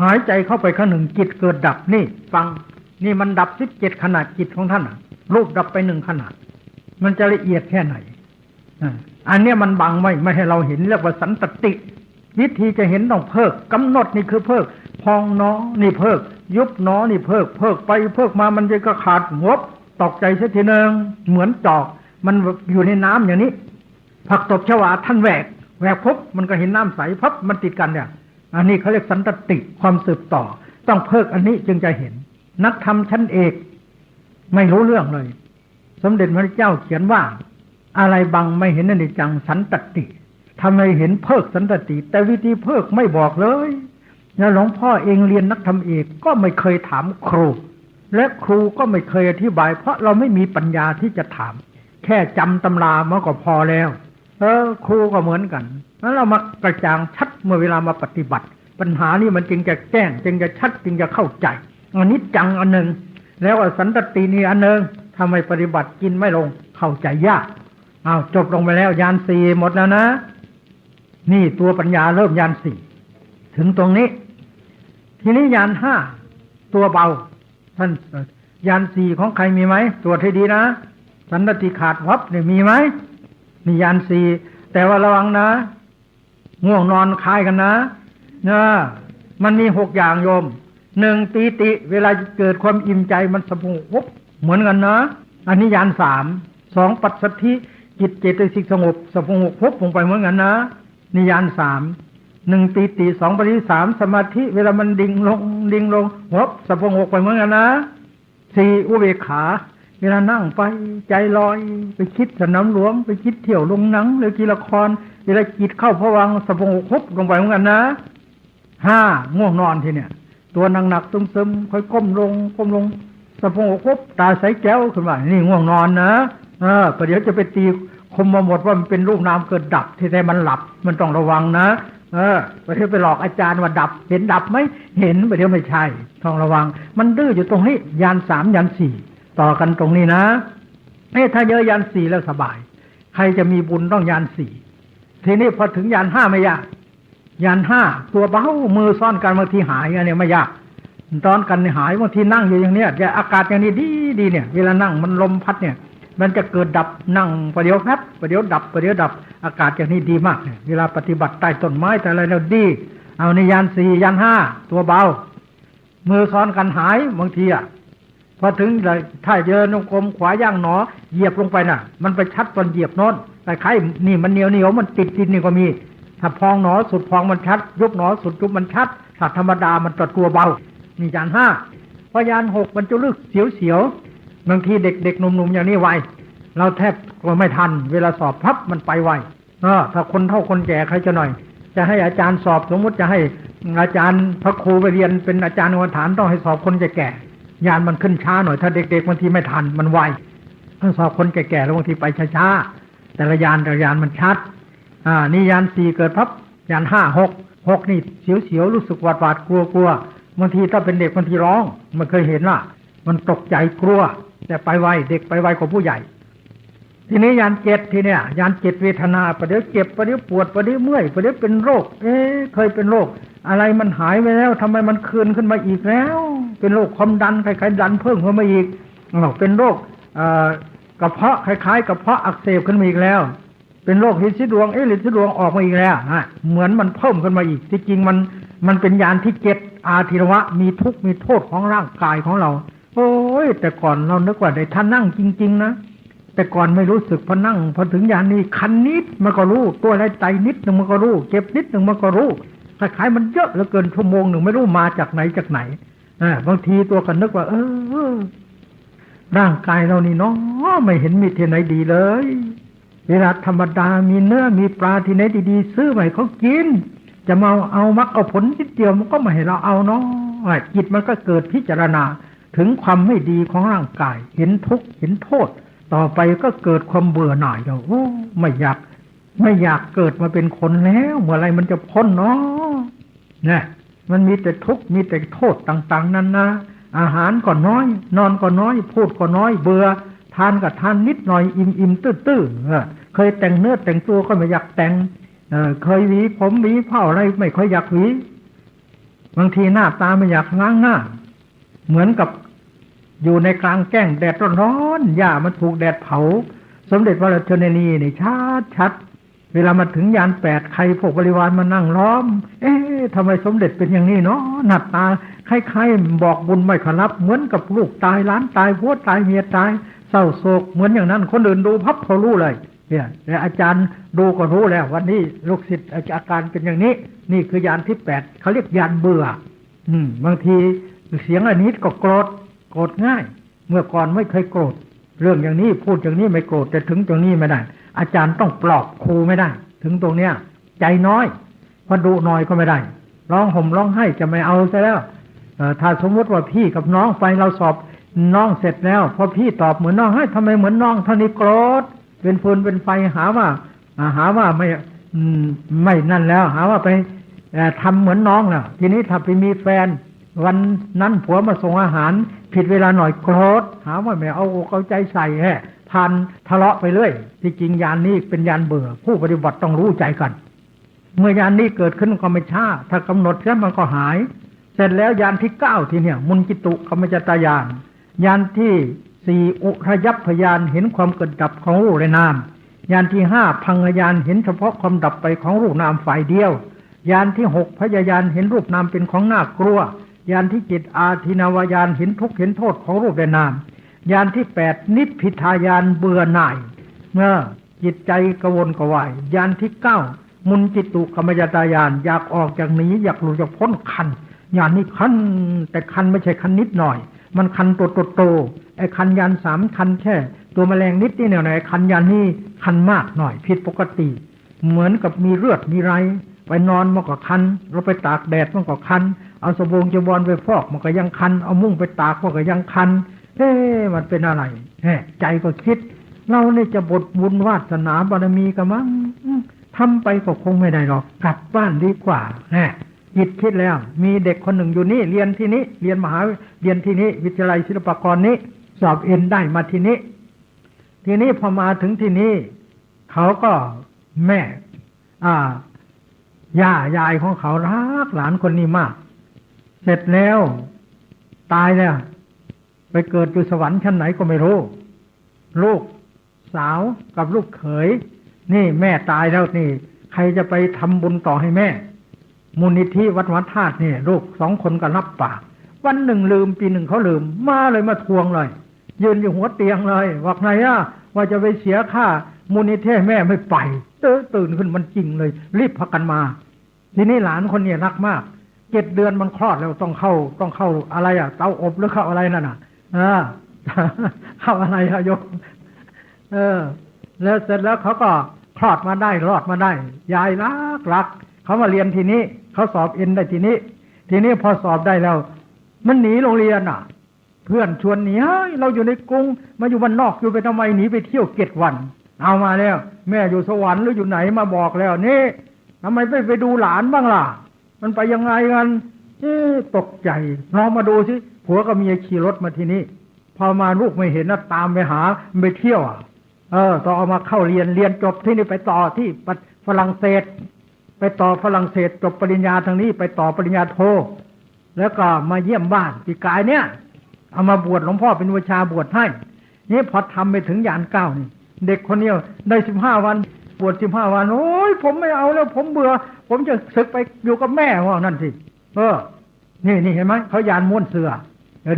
หายใจเข้าไปข้างหนึ่งจิตเกิดดับนี่ฟังนี่มันดับ17 ขนาดจิตของท่านรูปดับไป1 ขนาดมันจะละเอียดแค่ไหนอันนี้มันบังไม่ให้เราเห็นเรียกว่าสันตติวิธีจะเห็นต้องเพิกกำหนดนี่คือเพิกพองน้อนี่เพิกยุบน้อนี่เพิกไปเพิกมามันจะก็ขาดงบตกใจเสียทีนึงเหมือนจอกมันอยู่ในน้ำอย่างนี้ผักตบชวาท่านแหวกปุ๊บมันก็เห็นน้ำใสพับมันติดกันเนี่ยอันนี้เขาเรียกสันตติความสืบต่อต้องเพิกอันนี้จึงจะเห็นนักธรรมชั้นเอกไม่รู้เรื่องเลยสมเด็จพระเจ้าเขียนว่าอะไรบังไม่เห็นอนิจจังสันตติทำไมเห็นเพิกสันตติแต่วิธีเพิกไม่บอกเลยแล้วหลวงพ่อเองเรียนนักธรรมเอกก็ไม่เคยถามครูและครูก็ไม่เคยอธิบายเพราะเราไม่มีปัญญาที่จะถามแค่จำตำรามาก็พอแล้วครูก็เหมือนกันแล้วเรามากระจ่างชัดเมื่อเวลามาปฏิบัติปัญหานี่มันจึงจะแจ้งจึงจะชัดจึงจะเข้าใจอันนี้จังอันหนึ่งแล้วสันตตินี่อันหนึ่งทำไมปฏิบัติกินไม่ลงเข้าใจยากจบลงไปแล้วญาณ4หมดแล้วนะนี่ตัวปัญญาเริ่มญาณ4ถึงตรงนี้ทีนี้ญาณ5 ตัวเบาท่านยานสี่ของใครมีไหมตรวจให้ดีนะสันติขาดวับเนี่ยมีไหมนี่ยานสี่แต่ว่าระวังนะง่วงนอนคล้ายกันนะมันมี6อย่างโยม1ปีติเวลาเกิดความอิ่มใจมันสงบเหมือนกันนะอันนี้ยาน3 2ปัสสัทธิจิตเจตสิกสงบสงบพบลงไปเหมือนกันนะนิยาน3 1ปีติ2ปฏิ3สมาธิเวลามันดิ่งลงพบสงบไปเหมือนกันนะ4อุเบกขาเวลานั่งไปใจลอยไปคิดสนามหลวงไปคิดเที่ยวลงหนังหรือกีละครเวลาจิตเข้าภวังค์สงบพบลงไปเหมือนกันนะ5ง่วงนอนทีเนี่ยตัวหนักๆซึมๆค่อยก้มลงสะโพกคบตาใสแก้วขึ้นมานี่ง่วงนอนนะประเดี๋ยวจะไปตีคมมาหมดว่ามันเป็นรูปนามเกิดดับที่แท้มันหลับมันต้องระวังนะประเดี๋ยวไปหลอกอาจารย์ว่าดับเห็นดับไหมเห็นประเดี๋ยวไม่ใช่ต้องระวังมันดื้ออยู่ตรงนี้ยาน3ยาน4ต่อกันตรงนี้นะถ้าเยอะยาน4แล้วสบายใครจะมีบุญต้องยาน4ทีนี้พอถึงยาน5ไม่ยากยาน5ตัวเบามือซ่อนกันบางทีหายเนี่ยไม่ยากตอนกันหายบางทีนั่งอยู่อย่างเนี้ยแต่อากาศอย่างนี้ดีเนี่ยเวลานั่งมันลมพัดเนี่ยมันจะเกิดดับนั่งประเดี๋ยวครับประเดี๋ยวดับประเดี๋ยวดับอากาศอย่างนี้ดีมากเนี่ยเวลาปฏิบัติใต้ต้นไม้แต่อะไรแล้วดีเอาในยาน4ยาน5ตัวเบามือซ้อนกันหายบางทีพอถึงถ้าเจอนงกรมขวาย่างหนอเหยียบลงไปน่ะมันไปชัดตอนเหยียบโน้นแต่ใครนี่มันเหนียวมันติดดินนี่ก็มีถ้าพองหนอสุดพองมันชัดยุบหนอสุดยุบมันชัดถ้าธรรมดามันตัวเบานี่ยาน5พอยาน6มันจะลึกเสียวบางทีเด็กๆหนุ่มๆอย่างนี้ไวเราแทบก็ไม่ทันเวลาสอบพับมันไปไวถ้าคนเฒ่าคนแก่ใครจะหน่อยจะให้อาจารย์สอบสมมติจะให้อาจารย์พระครูไปเรียนเป็นอาจารย์กรรมฐานต้องให้สอบคนแก่ยานมันขึ้นช้าหน่อยถ้าเด็กๆบางทีไม่ทันมันไวถ้าสอบคนแก่ๆแล้วบางทีไปช้าๆแต่ละยานมันชัดนี่ยาน4เกิดพับยาน6นี่เสียวรู้สึกหวาดกลัวบางทีถ้าเป็นเด็กบางทีร้องมันเคยเห็นล่ะมันตกใจกลัวแต่ไปไวเด็กไปไวกว่าผู้ใหญ่ทีนี้ยาน7ทีเนี่ยยาน7เวทนาประเดี๋ยวเจ็บประเดี๋ยวปวดประเดี๋ยวเมื่อยประเดี๋ยวเป็นโรคเคยเป็นโรคอะไรมันหายไปแล้วทำไมมันคืนขึ้นมาอีกแล้วเป็นโรคความดันคล้ายๆดันเพิ่มขึ้นมาอีกเป็นโรคกระเพาะคล้ายๆกระเพาะอักเสบขึ้นมาอีกแล้วเป็นโรคลิ้นสีดวงลิ้นสีดวงออกมาอีกแล้วเหมือนมันเพิ่มขึ้นมาอีกที่จริงมันเป็นยานที่7อาทิรวะมีทุกข์มีโทษของร่างกายของเราโอ้ยแต่ก่อนเรานึกว่าได้ท่านั่งจริงๆนะแต่ก่อนไม่รู้สึกพอนั่งพอถึงยานนี้คันนิดมันก็รู้ตัวอะไรไตนิดนึงมันก็รู้เจ็บนิดนึงมันก็รู้คล้ายๆมันเยอะเหลือเกินชั่วโมงหนึ่งไม่รู้มาจากไหนบางทีตัวกันนึกว่าร่างกายเรานี่เนาะไม่เห็นมีที่ไหนดีเลยเวลาธรรมดามีเนื้อมีปลาที่ไหนดีๆซื้อใหม่เขากินจะมาเอามักเอาผลนิดเดียวมันก็ไม่ให้เราเอาเนาะจิตมันก็เกิดพิจารณาถึงความไม่ดีของร่างกายเห็นทุกข์เห็นโทษต่อไปก็เกิดความเบื่อหน่ายแล้วไม่อยากเกิดมาเป็นคนแล้วเมื่อไรมันจะพ้นเนาะเนี่ยมันมีแต่ทุกข์มีแต่โทษต่างๆนั่นนะอาหารก็น้อยนอนก็น้อยพูดก็น้อยเบื่อทานก็ทานนิดหน่อยอิ่มตื้อเคยแต่งเนื้อแต่งตัวก็ไม่อยากแต่งเคยหวีผมหวีเผ้าอะไรไม่ค่อยอยากหวีบางทีหน้าตาไม่อยากล้างหน้าเหมือนกับอยู่ในกลางแจ้งแดดร้อนๆหญ้ามันถูกแดดเผาสมเด็จพระราชชนนีนี่ชัดเวลามาถึงยาน8ใครพวกบริวารมานั่งล้อมทำไมสมเด็จเป็นอย่างนี้เนาะหน้าตาคล้ายๆบอกบุญไม่ขลับเหมือนกับลูกตายหลานตายผัวตายเมียตายเศร้าโศกเหมือนอย่างนั้นคนอื่นดูพับเขารู้เลยเนี่ยแต่อาจารย์ดูก็รู้แล้ววันนี้ลูกศิษย์อาการเป็นอย่างนี้นี่คือยานที่8เขาเรียกยานเบื่อบางทีเสียงอันนี้ก็โกรธง่ายเมื่อก่อนไม่เคยโกรธเรื่องอย่างนี้พูดอย่างนี้ไม่โกรธแต่ถึงตรงนี้ไม่ได้อาจารย์ต้องปลอบครูไม่ได้ถึงตรงเนี้ยใจน้อยพอดุหน่อยก็ไม่ได้ร้องห่มร้องไห้จะไม่เอาซะแล้วถ้าสมมติว่าพี่กับน้องไปเราสอบน้องเสร็จแล้วพอพี่ตอบเหมือนน้องให้ทำไมเหมือนน้องเท่านี้โกรธเป็นฟืนเป็นไฟหาว่าไม่นั่นแล้วหาว่าไปทำเหมือนน้องน่ะทีนี้ถ้าไปมีแฟนวันนั้นผัวมาส่งอาหารผิดเวลาหน่อยโกรธหาว่าไม่เอาใจใส่พันทะเลาะไปเรื่อยที่จริงยานนี้เป็นยานเบื่อผู้ปฏิบัติต้องรู้ใจกันเมื่อยานนี้เกิดขึ้นก็ไม่ช้าถ้ากำหนดแล้วมันก็หาย เสร็จแล้วยานที่9ที่เนี่ยมุนจิตุกัมมัจจตญาณยานที่4อุทยัพพยานเห็นความเกิดดับของรูปและนามยานที่5พังญาณเห็นเฉพาะความดับไปของรูปนามฝ่ายเดียวยานที่6พยายานเห็นรูปนามเป็นของน่ากลัวยานที่7อาทินาวายานเห็นทุกข์เห็นโทษของรูปและนามยานที่8นิพพิทายานเบื่อหน่ายจิตใจกระวนกระวายยานที่9มุนจิตุกัมมัจจตญาณอยากออกจากหนีอยากหลุดจากพ้นคันยานนี้คันแต่คันไม่ใช่คันนิดหน่อยมันคันโตไอ้คันยาน3คันแค่ตัวแมลงนิดนี่แนวไหนคันยานนี้คันมากหน่อยผิดปกติเหมือนกับมีเลือดมีไรไปนอนมันก็คันเราไปตากแดดมันก็คันเอาสบงจีวรไปฟอกมันก็ยังคันเอามุ้งไปตากมันก็ยังคันมันเป็นอะไรใจก็คิดเราเนี่ยจะบทบุญวาสนาบารมีกันมั้งทำไปก็คงไม่ได้หรอกกลับบ้านดีกว่าจิตคิดแล้วมีเด็กคนหนึ่งอยู่นี่เรียนที่นี้เรียนมหาเรียนที่นี้วิทยาลัยศิลปากรนี้สอบเอ็นได้มาที่นี้ทีนี้พอมาถึงที่นี้เขาก็แม่ยายของเขารักหลานคนนี้มากเสร็จแล้วตายแล้วไปเกิดอยู่สวรรค์ชั้นไหนก็ไม่รู้ลูกสาวกับลูกเขยนี่แม่ตายแล้วนี่ใครจะไปทำบุญต่อให้แม่มูลนิธิวัดวัดธาตุนี่ลูก2คนก็รับปากวันหนึ่งลืมปีหนึ่งเขาลืมมาเลยมาทวงเลยยืนอยู่หัวเตียงเลยบอกไงว่าจะไปเสียค่ามูลนิธิแม่ไม่ไปตื่นขึ้นมันจริงเลยรีบพากันมาทีนี้หลานคนนี้รักมาก7 เดือนมันคลอดแล้วต้องเข้าอะไรเตาอบหรือเข้าอะไรนั่นเข้าอะไรโยมแล้วเสร็จแล้วเขาก็คลอดมาได้รอดมาได้ยายรักเขามาเรียนทีนี้เขาสอบเอ็นได้ทีนี้พอสอบได้แล้วมันหนีโรงเรียนเพื่อนชวนหนีเราอยู่ในกรุงมาอยู่บ้านนอกอยู่ไปทำไมหนีไปเที่ยว7 วันเอามาแล้วแม่อยู่สวรรค์หรืออยู่ไหนมาบอกแล้วนี่ทำไมไม่ไปดูหลานบ้างล่ะมันไปยังไงกันตกใจลองมาดูสิผัวกับเมียขี่รถมาที่นี่พอมาลูกไม่เห็นตามไปหาไปเที่ยวต่อเอามาเข้าเรียนจบที่นี่ไปต่อที่ฝรั่งเศสไปต่อฝรั่งเศสจบปริญญาทางนี้ไปต่อปริญญาโทแล้วก็มาเยี่ยมบ้านปีกายเนี่ยเอามาบวชหลวงพ่อเป็นวิชาบวชให้นี่พอทำไปถึงยาน9นี่เด็กคนนี้ได้15 วันบวช15 วันโอ้ยผมไม่เอาแล้วผมเบื่อผมจะศึกไปอยู่กับแม่ว่านั่นสินี่เห็นไหมเขายานม้วนเสือ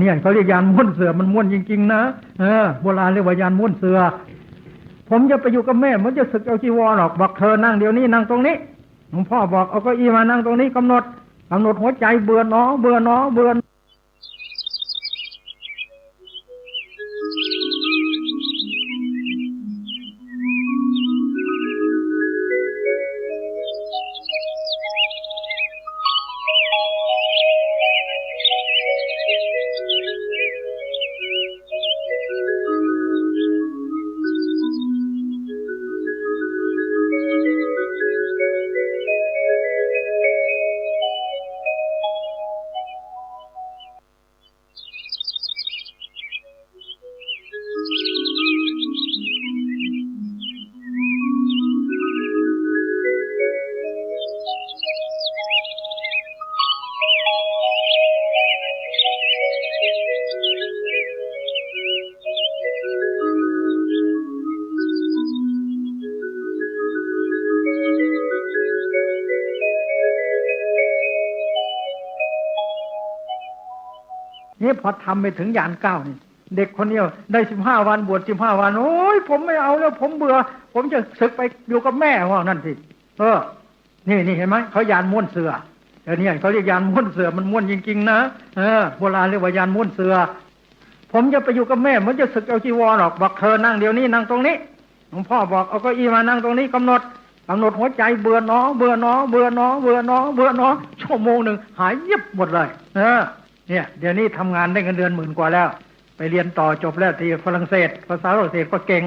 เนี่ยเขาเรียกยานม้วนเสือมันม้วนจริงๆนะโบราณเรียกว่ายานม้วนเสือผมจะไปอยู่กับแม่ผมจะศึกเอาจีวรหรอกบอกเธอนั่งเดี๋ยวนี้นั่งตรงนี้หลวงพ่อบอกเอาเก้าอี้มานั่งตรงนี้กำหนดหัวใจเบื่อเบื่อนี่พอทำไปถึงยาน9นี่เด็กคนนี้ได้15 วันบวช15 วันโอ้ยผมไม่เอาแล้วผมเบื่อผมจะศึกไปอยู่กับแม่ว่านั่นสินี่เห็นไหมเขายานม้วนเสือเนี่ยเขาเรียกยานม้วนเสือมันม้วนจริงๆนะโบราณเรียกว่ายานม้วนเสือผมจะไปอยู่กับแม่ผมจะศึกเอาจีวรหรอกบอกเธอนั่งเดี๋ยวนี้นั่งตรงนี้หลวงพ่อบอกเอาเก้าอี้มานั่งตรงนี้กำหนดหัวใจเบื่อชั่วโมงหนึ่งหายเยียบหมดเลยเนี่ยเดี๋ยวนี้ทำงานได้เงินเดือน10,000 กว่าแล้วไปเรียนต่อจบแล้วที่ฝรั่งเศสภาษาฝรั่งเศสก็เก่ง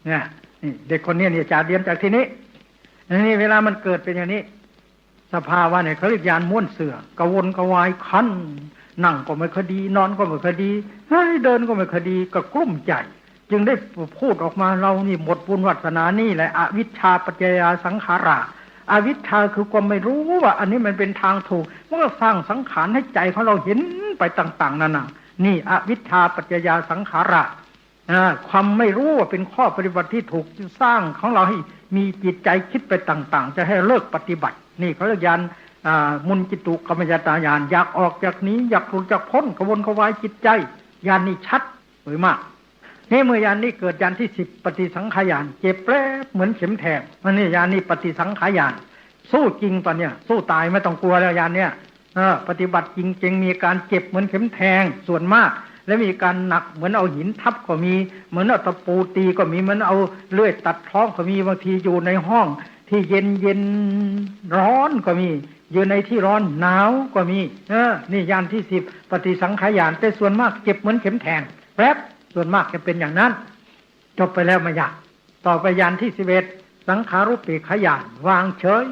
เนี่ยนี่เด็กคนนี้เนี่ยจากเรียนจากที่นี้นี่เวลามันเกิดเป็นอย่างนี้สภาวะเนี่ยเขาเรียกยานม้วนเสือกระวนกระวายคันนั่งก็ไม่คดีนอนก็ไม่คดีเดินก็ไม่คดีก็กลุ้มใจจึงได้พูดออกมาเรานี่หมดบุญวาสนานี่แหละอวิชชาปัจจยาสังขารา อวิชชาคือความไม่รู้ว่าอันนี้มันเป็นทางถูกมันก็สร้างสังขารให้ใจของเราเห็นไปต่างๆนั่นน่ะนี่อวิชชาปัจจยาสังขาระความไม่รู้ว่าเป็นข้อปฏิบัติที่ถูกสร้างของเราให้มีจิตใจคิดไปต่างๆจะให้เลิกปฏิบัตินี่เขาเรียกญาณมุนจิตุกรรมยตาญาณอยากออกจากนี้อยากหลุดจากพ้นกระวนกระวายจิตใจญาณนี้ชัดเลยมากนี่เมื่อญาณนี้เกิดญาณที่10ปฏิสังขารญาณเจ็บแปรเหมือนเข็มแทงมันนี่ญาณนี้ปฏิสังขารญาณสู้จริงตอนเนี้ยสู้ตายไม่ต้องกลัวแล้วญาณเนี้ยปฏิบัติจริงๆมีการเจ็บเหมือนเข็มแทงส่วนมากและมีการหนักเหมือนเอาหินทับก็มีเหมือนเอาตะปูตีก็มีเหมือนเอาเลื่อยตัดท้องก็มีบางทีอยู่ในห้องที่เย็นร้อนก็มีอยู่ในที่ร้อนหนาวก็มีนี่ญาณที่10ปฏิสังขารญาณแต่ส่วนมากเจ็บเหมือนเข็มแทงแป๊บส่วนมากจะเป็นอย่างนั้นจบไปแล้วไม่ยากต่อไปญาณที่11สังขารุปเปกขญาณวางเฉย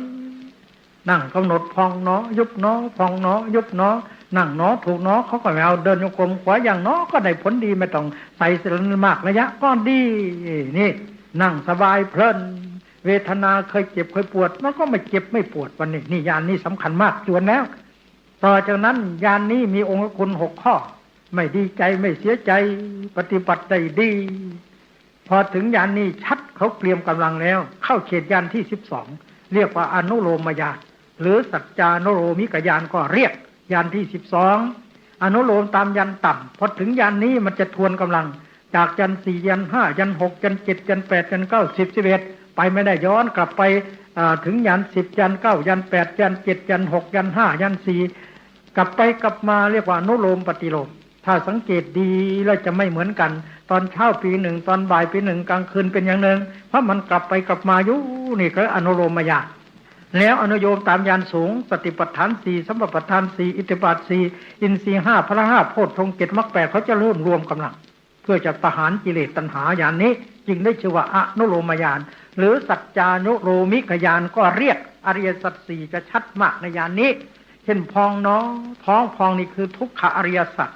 นั่งกำหนดพองหนอยุบหนอพองหนอยุบหนอนั่งหนอถูกหนอเขาก็ไม่เอาเดินโยกลมขวาอย่างหนอก็ได้ผลดีไม่ต้องใส่เสลมากระยะก็ดีนี่นั่งสบายเพลินเวทนาเคยเจ็บเคยปวดมันก็ไม่เจ็บไม่ปวดวันนี้นี่ญาณนี้สำคัญมากจวนแล้วต่อจากนั้นญาณนี้มีองค์คุณ6ข้อไม่ดีใจไม่เสียใจปฏิบัติได้ดีพอถึงญาณนี้ชัดเขาเตรียมกำลังแล้วเข้าเขตญาณที่12เรียกว่าอนุโลมญาณหรือสัจจานุโลมิกญาณก็เรียกญาณที่12อนุโลมตามญาณต่ำพอถึงญาณนี้มันจะทวนกำลังจากญาณ4ญาณ5ญาณ6ญาณ7ญาณ8ญาณ9 10 11ไปไม่ได้ย้อนกลับไปถึงญาณ10ญาณ9ญาณ8ญาณ7ญาณ6ญาณ5ญาณ4กลับไปกลับมาเรียกว่าอนุโลมปฏิโลมถ้าสังเกตดีแล้วจะไม่เหมือนกันตอนเช้าปีหนึ่งตอนบ่ายปีหนึ่งกลางคืนเป็นอย่างหนึ่งเพราะมันกลับไปกลับมาอยู่นี่ก็อนุโลมญาณแล้วอนุโยมตามญาณสูงสติปัฏฐาน4สัมปปัฏฐาน4อิทธิบาท4อินทรีย์5พละ5โพชฌงค์7มรรค8เขาจะเริ่มรวมกำลังเพื่อจะประหารกิเลสตัณหาญาณนี้จึงได้ชื่อว่าอนุโลมญาณหรือสัจจานุโลมิกญาณก็เรียกอริยสัจ4จะชัดมากในญาณนี้เช่นพองเนาะท้องพองนี่คือทุกขอริยสัจ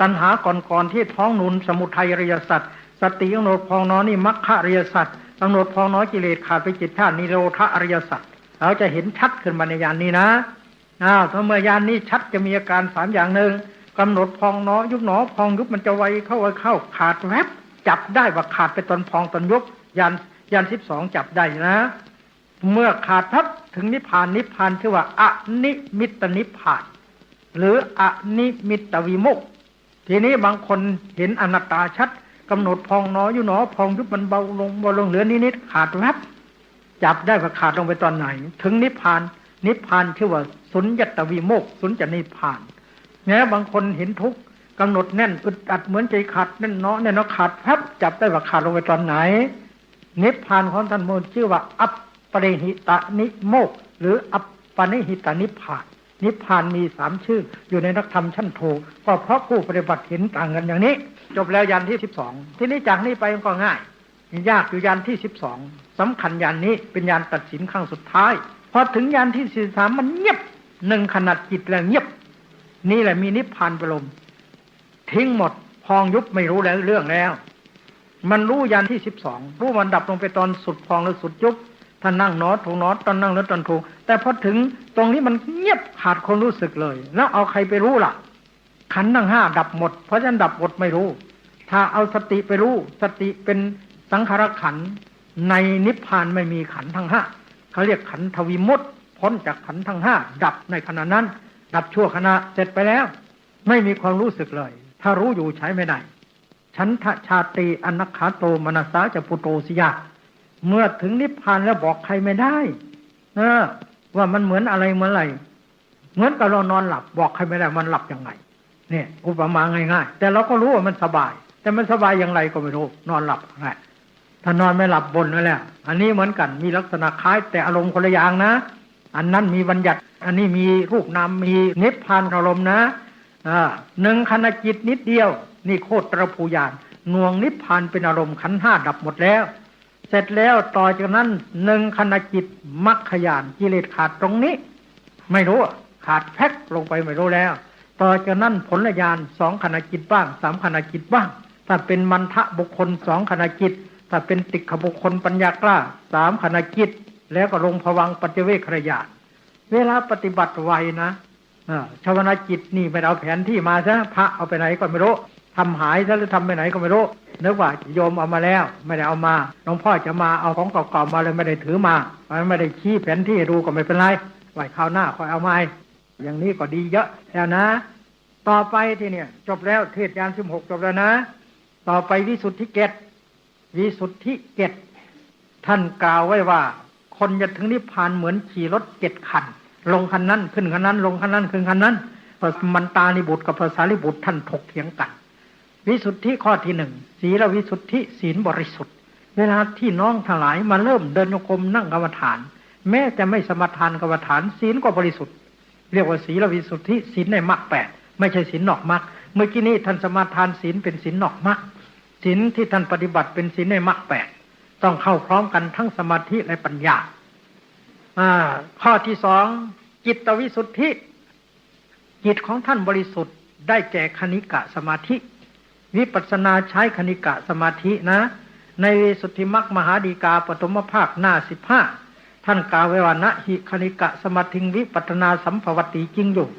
ตัณหาก่อนที่ท้องนุนสมุทัยอริยสัจสติกำหนดพองเนาะนี่มรรคอริยสัจกำหนดพองเนาะกิเลสขาดไป7ชาตินิโรธอริยสัจเราจะเห็นชัดขึ้นมาในญาณนี้นะถ้าเมื่อญาณนี้ชัดจะมีอาการ3อย่างหนึ่งกำหนดพองเนาะยุบหนอพองยุบมันจะไวเข้าขาดแวบจับได้ว่าขาดไปตอนพองตอนยุบญาณ12จับได้นะเมื่อขาดทับถึงนิพพานชื่อว่าอนิมิตนิพพานหรืออนิมิตวิมุตติทีนี้บางคนเห็นอนัตตาชัดกำหนดพองเนาะยุบหนอพองยุบมันเบาลงเหลือนิดขาดแวบจับได้ว่าขาดลงไปตอนไหนถึงนิพพานชื่อว่าสุญญตวิโมกข์สุญญนิพพานแม้บางคนเห็นทุกข์กำหนดแน่นอึดอัดเหมือนใจขาดแน่นเนาะขาดแป๊บจับได้ว่าขาดลงไปตอนไหนนิพพานของท่านโมชื่อว่าอัปปริหิตานิโมกข์หรืออัปปนิหิตานิพพานนิพพานมี3ชื่ออยู่ในนักธรรมชั้นโทก็เพราะผู้ปฏิบัติเห็นต่างกันอย่างนี้จบแล้วญาณที่12ทีนี้จากนี้ไปก็ง่ายยากอยู่ญาณที่12สำคัญญาณนี้เป็นญาณตัดสินครั้งสุดท้ายพอถึงญาณที่43มันเงียบ1ขณะจิตแล้วเงียบนี่แหละมีนิพพานเป็นลมทิ้งหมดพองยุบไม่รู้แล้วเรื่องแล้วมันรู้ญาณที่12รู้มันดับลงไปตอนสุดพองหรือสุดยุบท่านนั่งนอถูกนอตอนนั่งแล้วตอนถูกแต่พอถึงตรงนี้มันเงียบขาดคนรู้สึกเลยแล้วเอาใครไปรู้ล่ะขันธ์ทั้ง5ดับหมดเพราะฉะนั้นดับหมดไม่รู้ถ้าเอาสติไปรู้สติเป็นสังขารขันธ์ในนิพพานไม่มีขันธ์ทั้ง5เขาเรียกขันธวิมุตติพ้นจากขันธ์ทั้ง5ดับในขณะนั้นดับชั่วขณะเสร็จไปแล้วไม่มีความรู้สึกเลยถ้ารู้อยู่ใช้ไม่ได้ฉันทะชาตรีอนัคขาโตมนัสสาจะปุโตสิยาเมื่อถึงนิพพานแล้วบอกใครไม่ได้ว่ามันเหมือนอะไรเหมือนอะไรเหมือนกับเรานอนหลับบอกใครไม่ได้มันหลับยังไงเนี่ยอุปมาง่ายๆแต่เราก็รู้ว่ามันสบายแต่มันสบายอย่างไรก็ไม่รู้นอนหลับไงถ้านอนไม่หลับบนนั่นแหละอันนี้เหมือนกันมีลักษณะคล้ายแต่อารมณ์คนละอย่างนะอันนั้นมีบัญญัติอันนี้มีรูปนามมีนิพพานอารมณ์นะ1ขณะจิตนิดเดียวนี่โคตรภูญาณหน่วงนิพพานเป็นอารมณ์ขันธ์5ดับหมดแล้วเสร็จแล้วต่อจากนั้น1ขณะจิตมรรคญาณกิเลสขาดตรงนี้ไม่รู้ขาดแพ็คลงไปไม่รู้แล้วต่อจากนั้นผลญาณ2ขณะจิตบ้าง3ขณะจิตบ้างถ้าเป็นมันทะบุคคล2ขณะจิตถ้าเป็นติกขบุคคลปัญญากล้า3ขณะจิต แล้วก็ลงภวังค์ปัจเจเวคขณะญาณเวลาปฏิบัติไวนะชาวนาจิตนี่ไม่เอาแผนที่มาซะพระเอาไปไหนก็ไม่รู้ทำหายซะหรือทำไปไหนก็ไม่รู้นึกว่าโยมเอามาแล้วไม่ได้เอามาหลวงพ่อจะมาเอาของเก่าๆมาเลยไม่ได้ถือมาไม่ได้ชี้แผนที่ดูก็ไม่เป็นไรไว้คราวหน้าค่อยเอามาอย่างนี้ก็ดีเยอะแล้วนะต่อไปที่เนี่ยจบแล้วเทศญาณ16จบแล้วนะต่อไปวิสุทธิเกตวิสุทธิเกตท่านกล่าวไว้ว่าคนจะถึงนิพพานเหมือนขี่รถ7 คันลงคันนั้นขึ้นคันนั้นลงคันนั้นขึ้นคันนั้นพระมันตานิบุตรกับพระสารีบุตรท่านถกเถียงกันวิสุทธิข้อที่1ศีลวิสุทธิศีลบริสุทธิ์เวลาที่น้องทั้งหลายมาเริ่มเดินโยกมนั่งกรรมฐานแม้จะไม่สมทานกรรมฐานศีลก็บริสุทธิ์เรียกว่าศีลวิสุทธิศีลในมรรค8ไม่ใช่ศีลนอกมรรคเมื่อกี้นี้ท่านสมาทานศีลเป็นศีลนอกมรรคศีลที่ท่านปฏิบัติเป็นศีลในมรรค8ต้องเข้าพร้อมกันทั้งสมาธิและปัญญาข้อที่2จิตวิสุทธิจิตของท่านบริสุทธิ์ได้แก่คณิกะสมาธิวิปัสสนาใช้คณิกะสมาธินะในวิสุทธิมรรคมหาดีกาปฐมภาคหน้า15ท่านกล่าวไว้ว่านะหิคณิกะสมาธิวิปัสสนาสัมภวติจริงอยู่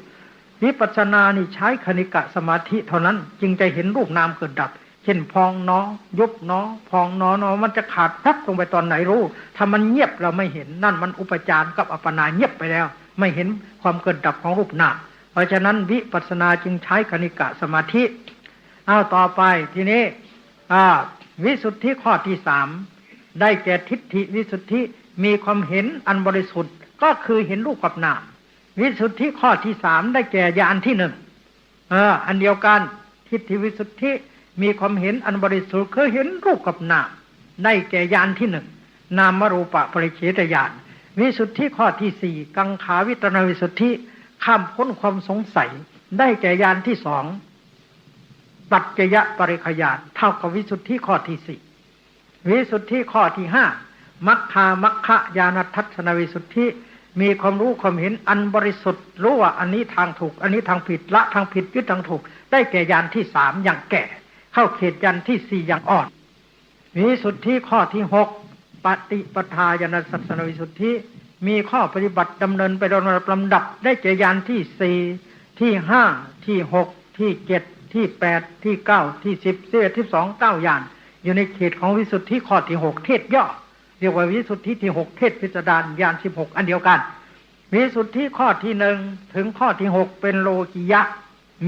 วิปัสสนานี่ใช้คณิกะสมาธิเท่านั้นจึงจะเห็นรูปนามเกิดดับเช่นพองหนอยุบหนอพองหนอมันจะขาดพักลงไปตอนไหนรู้ถ้ามันเงียบเราไม่เห็นนั่นมันอุปจารกับอัปปนาเงียบไปแล้วไม่เห็นความเกิดดับของรูปนามเพราะฉะนั้นวิปัสสนาจึงใช้คณิกะสมาธิต่อไปทีนี้วิสุทธิข้อที่3ได้แก่ทิฏฐิวิสุทธิมีความเห็นอันบริสุทธิ์ก็คือเห็นรูปกับนามวิสุทธิข้อที่3ได้แก่ญาณที่1อันเดียวกันทิฏฐิวิสุทธิมีความเห็นอันบริสุทธิ์คือเห็นรูปกับนามได้แก่ญาณที่1นามรูปปริเฉทญาณวิสุทธิข้อที่4กังขาวิตรณวิสุทธิข้ามพ้นความสงสัยได้แก่ญาณที่2ปัจจยปริคญาณเท่ากับวิสุทธิข้อที่4วิสุทธิข้อที่5มัคคามัคคะญาณทัศนวิสุทธิมีความรู้ความเห็นอันบริสุทธิ์รู้ว่าอันนี้ทางถูกอันนี้ทางผิดละทางผิดยึดทางถูกได้แก่ญาณที่3อย่างแก่เข้าเขตญาณที่4อย่างอ่อนวิสุทธิข้อที่6ปฏิปทาญาณทัศนวิสุทธิมีข้อปฏิบัติดำเนินไปโดยลำดับได้แก่ญาณที่4ที่5ที่6ที่7ที่8ที่9ที่10 11 12 9ญาณอยู่ในเขตของวิสุทธิข้อที่6เทศย่อเรียกว่าวิสุทธิที่6เทศพิสดารญาณ16อันเดียวกันวิสุทธิข้อที่1ถึงข้อที่6เป็นโลกิยะ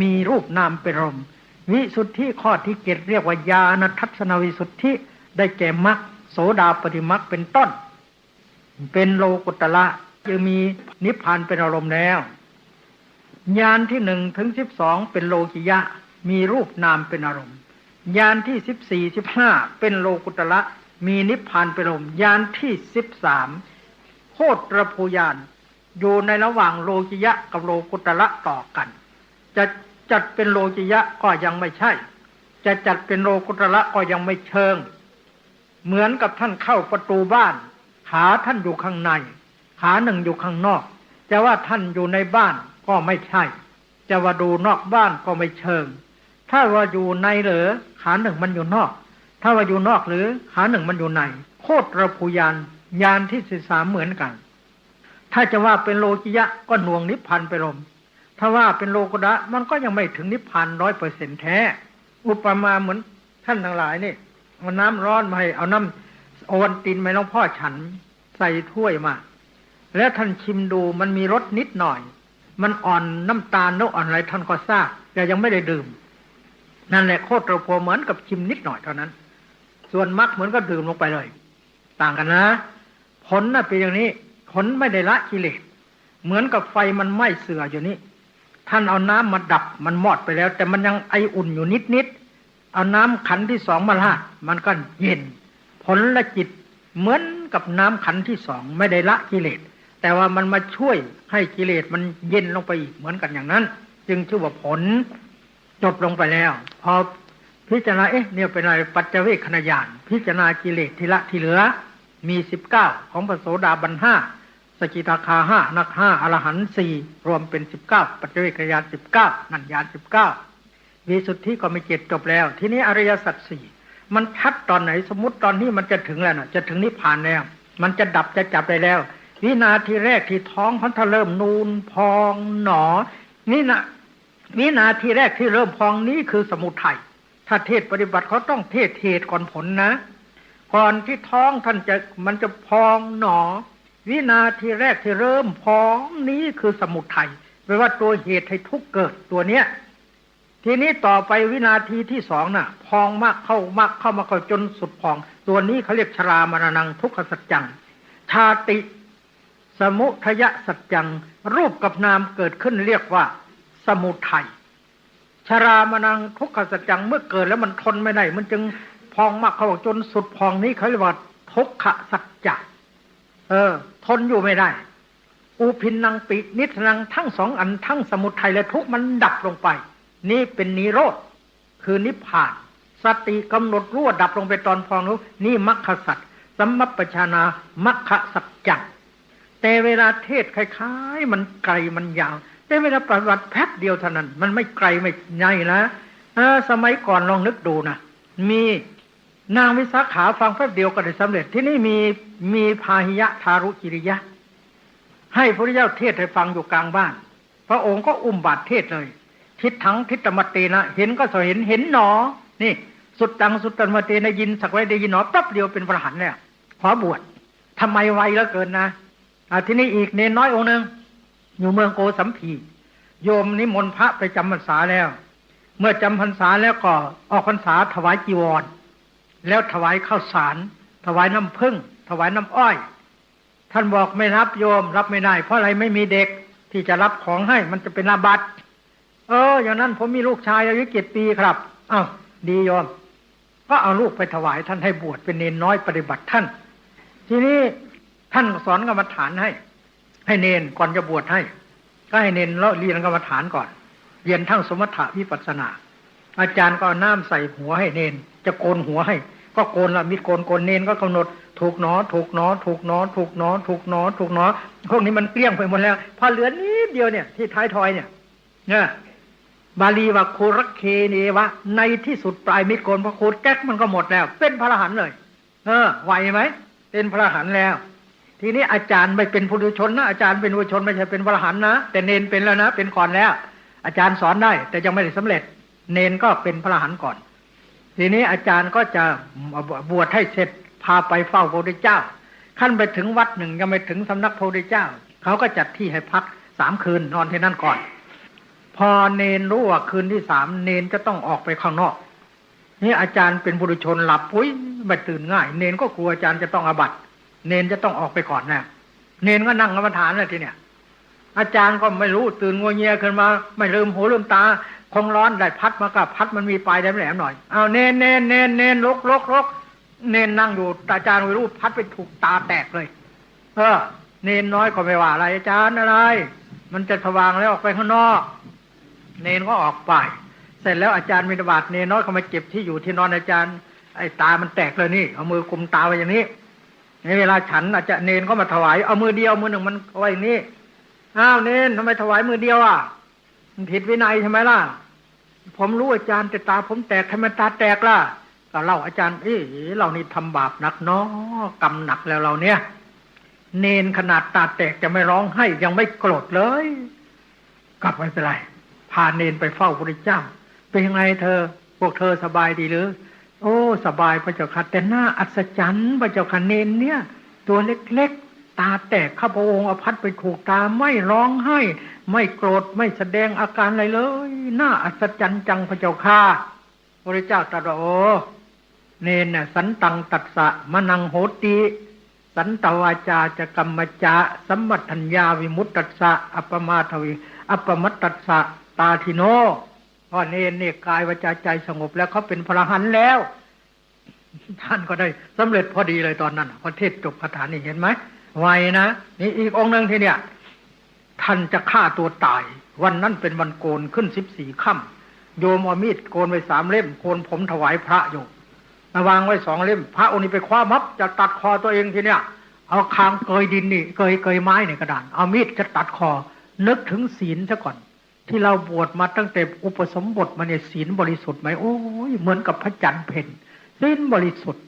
มีรูปนามเป็นอารมณ์วิสุทธิข้อที่7เรียกว่าญาณทัศนวิสุทธิได้แก่มรรคโสดาปัตติมรรคเป็นต้นเป็นโลกุตระจะมีนิพพานเป็นอารมณ์แล้วญาณที่1ถึง12เป็นโลกิยะมีรูปนามเป็นอารมณ์ญาณที่14 15เป็นโลกุตระมีนิพพานเป็นอารมณ์ญาณที่13โคตรภูญาณอยู่ในระหว่างโลกิยะกับโลกุตระต่อกันจะจัดเป็นโลกิยะก็ยังไม่ใช่จะจัดเป็นโลกุตระก็ยังไม่เชิงเหมือนกับท่านเข้าประตูบ้านขาท่านอยู่ข้างในขาหนึ่งอยู่ข้างนอกจะว่าท่านอยู่ในบ้านก็ไม่ใช่จะว่าดูนอกบ้านก็ไม่เชิงถ้าว่าอยู่ในหรือขาหนึ่งมันอยู่นอกถ้าว่าอยู่นอกหรือขาหนึ่งมันอยู่ในโคตรภูญาณญาณที่13เหมือนกันถ้าจะว่าเป็นโลกิยะก็หน่วงนิพพานไปลมถ้าว่าเป็นโลกุตระมันก็ยังไม่ถึงนิพพาน 100% แท้อุปมาเหมือนท่านทั้งหลายนี่เอาน้ำร้อนมาให้เอาน้ำโอวัลตินมาหลวงพ่อฉันใส่ถ้วยมาแล้วท่านชิมดูมันมีรสนิดหน่อยมันอ่อนน้ำตาลนกอ่อนอะไรท่านก็ทราบแต่ยังไม่ได้ดื่มนั่นแหละโคตรโพเหมือนกับชิมนิดหน่อยเท่านั้นส่วนมรรคเหมือนก็ดื่มลงไปเลยต่างกันนะผลน่ะเป็นอย่างนี้ผลไม่ได้ละกิเลสเหมือนกับไฟมันไหม้เสืออยู่นี่ท่านเอาน้ำมาดับมันมอดไปแล้วแต่มันยังไออุ่นอยู่นิดเอาน้ำขันที่2มาราดมันก็เย็นผลละจิตเหมือนกับน้ำขันที่2ไม่ได้ละกิเลสแต่ว่ามันมาช่วยให้กิเลสมันเย็นลงไปอีกเหมือนกันอย่างนั้นจึงชื่อว่าผลจบลงไปแล้วพอพิจารณาเนี่ยเป็นอะไรปัจเจเวคขณะญาณพิจารณากิเลสทีละที่เหลือมี19ของพระโสดาบัน5สกิทาคา5นัก5อรหันต์4รวมเป็น19ปัจเจเวคขณะญาณ19นั่นญาณ19วิสุทธิก็ไม่7จบแล้วทีนี้อริยสัจ4มันชัดตอนไหนสมมุติตอนนี้มันจะถึงแล้วน่ะจะถึงนิพพานแล้ว มันจะดับจะจับได้แล้ว วินาทีแรกที่ท้องเขาถ้าเริ่มนูนพองหนอนี่นะวินาทีแรกที่เริ่มพองนี้คือสมุทัยถ้าเทศปฏิบัติเขาต้องเทศเหตุก่อนผลนะก่อนที่ท้องมันจะพองหนอวินาทีแรกที่เริ่มพองนี้คือสมุทัยแปลว่าตัวเหตุให้ทุกข์เกิดตัวเนี้ยทีนี้ต่อไปวินาทีที่สองน่ะพองมากเข้ามาจนสุดพองตัวนี้เขาเรียกชรามรณังทุกขสัจจังชาติสมุทยสัจจังรูปกับนามเกิดขึ้นเรียกว่าสมุทัยชรามรณังทุกขสัจจังเมื่อเกิดแล้วมันทนไม่ได้มันจึงพองมากเข้าจนสุดพองนี้เขาเรียกว่าทุกขสัจจะทนอยู่ไม่ได้อุพินนังปินิสนังทั้งสองอันทั้งสมุทัยและทุกข์มันดับลงไปนี่เป็นนิโรธคือนิพพานสติกำหนดรู้ดับลงไปตอนพองรู้นี่มรรคสัจสัมมัปปชานามรรคสัจจังแต่เวลาเทศคล้ายๆมันไกลมันยาวแต่เวลาปฏิบัติแป๊บเดียวเท่านั้นมันไม่ไกลไม่ใหญ่นะสมัยก่อนลองนึกดูนะมีนางวิสาขาฟังแป๊บเดียวก็ได้สำเร็จที่นี่มีพาหิยะทารุจิริยะให้พระพุทธเจ้าเทศให้ฟังอยู่กลางบ้านพระองค์ก็อุ้มบาตรเทศเลยทิฏฐังทิฏฐมัตเตนะเห็นก็สเห็นหนอนี่สุดตังสุตตันมัตเตนะยินสักไว้ได้ยินหนอแป๊บเดียวเป็นพระอรหันต์แล้วขอบวชทำไมไวเหลือเกินนะที่นี่อีกเนนน้อยองค์นึงอยู่เมืองโกสัมพีโยมนิมนต์พระไปจำพรรษาแล้วเมื่อจำพรรษาแล้วก็ออกพรรษาถวายจีวรแล้วถวายข้าวสารถวายน้ำผึ้งถวายน้ำอ้อยท่านบอกไม่รับโยมรับไม่ได้เพราะอะไรไม่มีเด็กที่จะรับของให้มันจะเป็นอาบัติอย่างนั้นผมมีลูกชายอายุ7 ปีครับดีโยมก็เอาลูกไปถวายท่านให้บวชเป็นเนนน้อยปฏิบัติท่านทีนี้ท่านสอนกรรมฐานให้เนนก่อนจะบวชให้ก็ให้เนนแล้วเรียนกรรมฐานก่อนเรียนทั้งสมถะวิปัสสนาอาจารย์ก็เอาน้ำใส่หัวให้เนนจะโกนหัวให้ก็โกนละมีโกนเนนก็กำหนดถูกหนอถูกหนอถูกหนอถูกหนอถูกหนอถูกหนอพวกนี้มันเกลี้ยงไปหมดแล้วพอเหลือนิดเดียวเนี่ยที่ท้ายทอยเนี่ยบาลีว่าโครักเคเนวะในที่สุดปลายมิตรโกนพระโคดแก๊กมันก็หมดแล้วเป็นพระอรหันต์เลยไหวไหมเป็นพระอรหันต์แล้วทีนี้อาจารย์ไม่เป็นปุถุชนนะอาจารย์เป็นปุถุชนไม่ใช่เป็นพระอรหันต์นะแต่เนนเป็นแล้วนะเป็นก่อนแล้วอาจารย์สอนได้แต่ยังไม่ได้สำเร็จเนนก็เป็นพระอรหันต์ก่อนทีนี้อาจารย์ก็จะบวชให้เสร็จพาไปเฝ้าพระพุทธเจ้าขั้นไปถึงวัดหนึ่งยังไม่ถึงสำนักพระพุทธเจ้าเขาก็จัดที่ให้พัก3 คืนนอนที่นั่นก่อนพอเนนรู้ว่าคืนที่3เนนจะต้องออกไปข้างนอกนี่อาจารย์เป็นปุถุชนหลับปุ้ยไม่ตื่นง่ายเนนก็กลัวอาจารย์จะต้องอาบัติเนนจะต้องออกไปก่อนนะเนนก็นั่งกรรมฐานเลยทีเนี้ยอาจารย์ก็ไม่รู้ตื่นงัวเงียขึ้นมาไม่ลืมหูลืมตาคงร้อนได้พัดมากับพัดมันมีปลายแหลมๆหน่อยเอาเนนลกเนนนั่งอยู่อาจารย์ไม่รู้พัดไปถูกตาแตกเลยเนนน้อยก็ไม่ว่าอะไรอาจารย์อะไรมันจะสว่างแล้วออกไปข้างนอกเนนก็ออกไปเสร็จแล้วอาจารย์มิตรบาทเนนน้อยก็มาเก็บที่อยู่ที่นอนอาจารย์ไอ้ตามันแตกเลยนี่เอามือกุมตาไว้อย่างนี้ในเวลาฉันอาจจะเนนก็มาถวายเอามือเดียวมือหนึ่งมันไว้อย่างนี้เนนทำไมถวายมือเดียวมันผิดวินัยใช่ไหมล่ะผมรู้อาจารย์แต่ตาผมแตกทำไมตาแตกล่ะก็เล่าอาจารย์เรานี่ทำบาปหนักเนาะกรรมหนักแล้วเราเนี่ยเนนขนาดตาแตกจะไม่ร้องให้ยังไม่โกรธเลยกลับไม่เป็นไรพาเนนไปเฝ้าพระพุทธเจ้าเป็นยังไงพวกเธอสบายดีหรือโอ้สบายพระเจ้าค่ะแต่หน้าอัศจรรย์พระเจ้าค่ะเนนเนี่ยตัวเล็กๆตาแตกข้าพระองค์เอาพัดไปถูกตาไม่ร้องไห้ไม่โกรธไม่แสดงอาการอะไรเลยน่าอัศจรรย์จังพระเจ้าค่ะพระพุทธเจ้าตรัสว่าโอ้เนนน่ะสันตังตัสสะมนังโหติสันตวาจาจะกัมมจาสัมมัทธัญญาวิมุตตัสสะอัปปมาทวิอัปปมัตตัสสะตาทิโนเพราะเนรเนี่ยกายวาจาใจสงบแล้วเขาเป็นพระอรหันต์แล้วท่านก็ได้สำเร็จพอดีเลยตอนนั้นพอเทศจบคาถานี่เห็นไหมไวนะนี่อีกองค์หนึ่งทีเนี่ยท่านจะฆ่าตัวตายวันนั้นเป็นวันโกนขึ้น14 ค่ำโยมเอามีดโกนไว้3 เล่มโกนผมถวายพระอยู่วางไว้2 เล่มพระองค์นี้ไปคว้ามับจะตัดคอตัวเองทีเนี่ยเอาคางเกยดินนี่เกยไม้ในกระดานเอามีดจะตัดคอนึกถึงศีลซะก่อนที่เราบวชมาตั้งแต่อุปสมบทมาเนี่ยศีลบริสุทธิ์ไหมโอ้ยเหมือนกับพระจันทร์เพ็ญศีลบริสุทธิ์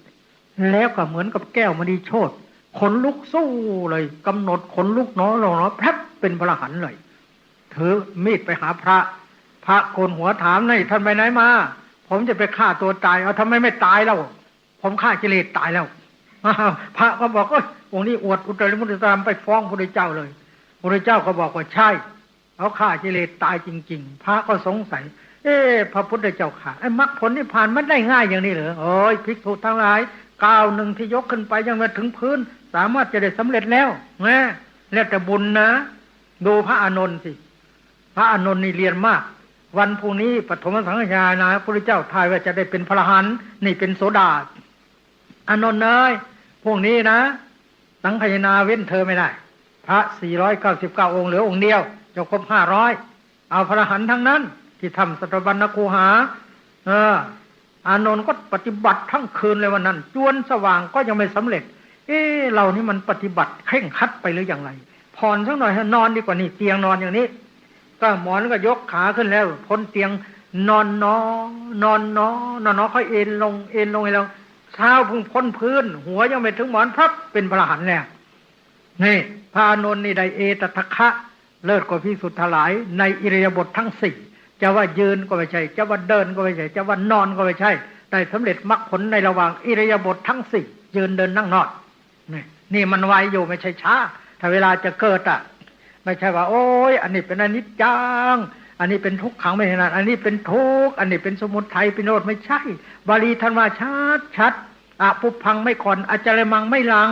แล้วก็เหมือนกับแก้วมณีโชติ ขนลุกสู้เลยกำหนดขนลุกหนอลงเนาะแพ๊บเป็นพระอรหันต์เลยถือมีดไปหาพระโกนหัวถามนี่ท่านไปไหนมาผมจะไปฆ่าตัวตายเอาทำไมไม่ตายแล้วผมฆ่ากิเลสตายแล้วพระก็บอกองค์นี้อวดอุตริมุตตามไปฟ้องพระพุทธเจ้าเลยพระพุทธเจ้าก็บอกว่าใช่เขาฆ่ากิเลสตายจริงๆพระก็สงสัยพระพุทธเจ้าข่าไอ้มรรคผลนิพพานมันได้ง่ายอย่างนี้เหรอโอ้ยภิกษุทั้งหลายก้าวหนึ่งที่ยกขึ้นไปยังมาถึงพื้นสามารถจะได้สำเร็จแล้วนะแล้วแต่บุญนะดูพระอานนท์สิพระอานนท์นี่เรียนมากวันพรุ่งนี้ปฐมสังฆทานนะพระพุทธเจ้าทายว่าจะได้เป็นพระอรหันต์นี่เป็นโสดาอานนท์เอ้ยพวกนี้นะสังฆทานเว้นเธอไม่ได้พระ499องค์เหลือองค์เดียวจะครบ500เอาพระอรหันต์ทั้งนั้นที่ทำสัตบัญญคูหาอานนท์ก็ปฏิบัติทั้งคืนเลยวันนั้นจวนสว่างก็ยังไม่สำเร็จเรานี่มันปฏิบัติเคร่งครัดไปหรืออย่างไรผ่อนสักหน่อยนอนดีกว่านี่เตียงนอนอย่างนี้ก็หมอนก็ยกขาขึ้นแล้วพ้นเตียงนอนค่อยเอ็นลงให้เราเท้าพุ่งพ้นพื้นหัวยังไม่ถึงหมอนพับเป็นพระอรหันต์แล้วนี่พระอานนท์นี่ได้เอตทัคคะเลิศกว่าภิกษุทั้งหลายในอิริยาบถทั้ง4จะว่ายืนก็ไม่ใช่จะว่าเดินก็ไม่ใช่จะว่านอนก็ไม่ใช่ได้สำเร็จมรรคผลในระหว่างอิริยาบถทั้ง4ยืนเดินนั่งนอนนี่มันไวอยู่ไม่ใช่ช้าถ้าเวลาจะเกิดไม่ใช่ว่าโอ้ยอันนี้เป็นอนิจจังอันนี้เป็นทุกขังไม่ใช่นะอันนี้เป็นทุกข์อันนี้เป็นสมุทัยเป็นโนดไม่ใช่บาลีท่านว่าชัดอปุพพังไม่ก่อนอจารมังไม่หลัง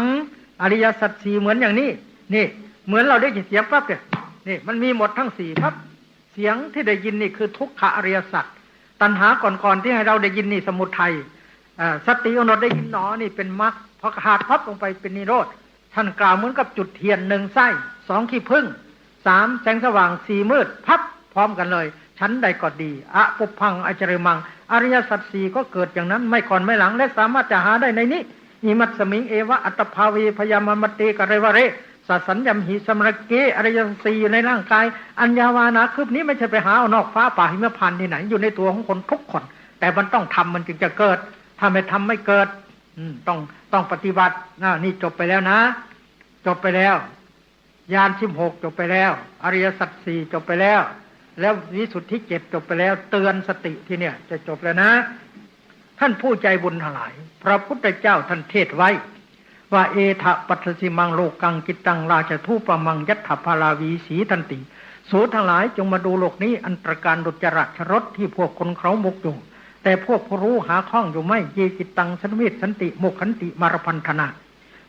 อริยสัจ4เหมือนอย่างนี้นี่เหมือนเราได้ยินเสียงปั๊บเนี่ยนี่มันมีหมดทั้ง4ปั๊บเสียงที่ได้ยินนี่คือทุกขอริยสัจตัณหาก่อนที่ให้เราได้ยินนี่สมุทัยสติอนุได้ยินหนอนี่เป็นมรรคพอขาดพับลงไปเป็นนิโรธท่านกล่าวเหมือนกับจุดเทียน1ไส้2ขี้ผึ้ง3แสงสว่าง4มืดพับพร้อมกันเลยชั้นใดก็ดีอปุพพังอจริมังอริยสัจ4ก็เกิดอย่างนั้นไม่ก่อนไม่หลังและสามารถจะหาได้ในนี้อิมัตสมิงเอวะอัตภาวีพยามมติกะเรวะเรสัสัญญมหิสมรเกอริยสัจ4อยู่ในร่างกายอัญญาวานาคืบนี้ไม่ใช่ไปหาเอานอกฟ้าป่าหิมพานต์ที่ไหนอยู่ในตัวของคนทุกคนแต่มันต้องทำมันจึงจะเกิดถ้าไม่ทำไม่เกิดต้องปฏิบัตินี่จบไปแล้วนะจบไปแล้วญาณ16จบไปแล้วอริยสัจ4จบไปแล้วแล้ววิสุทธิ7จบไปแล้วเตือนสติที่เนี่ยจะจบแล้วนะท่านผู้ใจบุญทั้งหลายพระพุทธเจ้าท่านเทศไว้ว่าเอทะปัสสิมังโลกังกิตังราชทูปมังยัตถพาราวีสีทันติสูทั้งหลายจงมาดูโลกนี้อันตรการดุจรัสรสที่พวกคนเขามุกอยู่แต่พวกผู้รู้หาข้องอยู่ไม่เยกิตังสันวิสันติโมกขันติมารพันธนา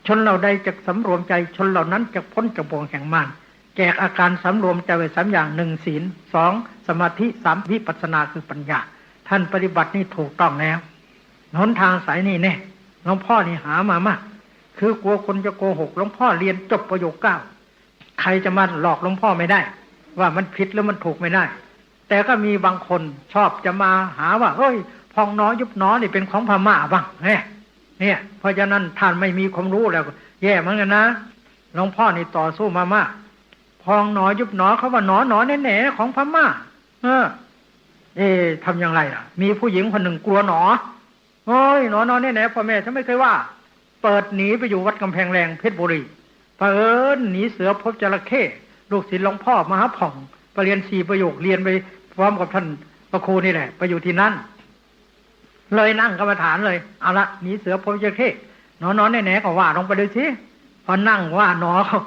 ชนเหล่าใดจะสำรวมใจชนเหล่านั้นจะพ้นจากบ่วงแห่งมารแจกอาการสำรวมใจไว้3อย่าง1ศีล2สมาธิ3วิปัสสนาคือปัญญาท่านปฏิบัตินี่ถูกต้องแล้วหนทางสายนี่แน่หลวงพ่อนี่หามามากคือกลัวคนจะโกหกหลวงพ่อเรียนจบประโยค9ใครจะมาหลอกหลวงพ่อไม่ได้ว่ามันผิดหรือมันถูกไม่ได้แต่ก็มีบางคนชอบจะมาหาว่าเฮ้ยพองน้อยุบน้อนี่เป็นของพม่าบ้างเนี่ยเพราะฉะนั้นท่านไม่มีความรู้แล้วแย่เหมือนกันนะหลวงพ่อนี่ต่อสู้มามากพองหนอยุบหนอเขาว่าหนอแน่ๆของพม่าทำอย่างไรล่ะมีผู้หญิงคนหนึ่งกลัวหนอโอ้ยหนอแน่ๆพ่อแม่ฉันไม่เคยว่าเปิดหนีไปอยู่วัดกำแพงแรงเพชรบุรีเผอิญหนีเสือพบจระเข้ลูกศิษย์หลวงพ่อมหาผ่องไปเรียน4ประโยคเรียนไปพร้อมกับท่านพระครูนี่แหละไปอยู่ที่นั่นเลยนั่งกรรมฐานเลยเอาละหนีเสือพบจระเข้หนอแน่ๆก็ว่าลงไปดูสิพอนั่งว่าหนอเขา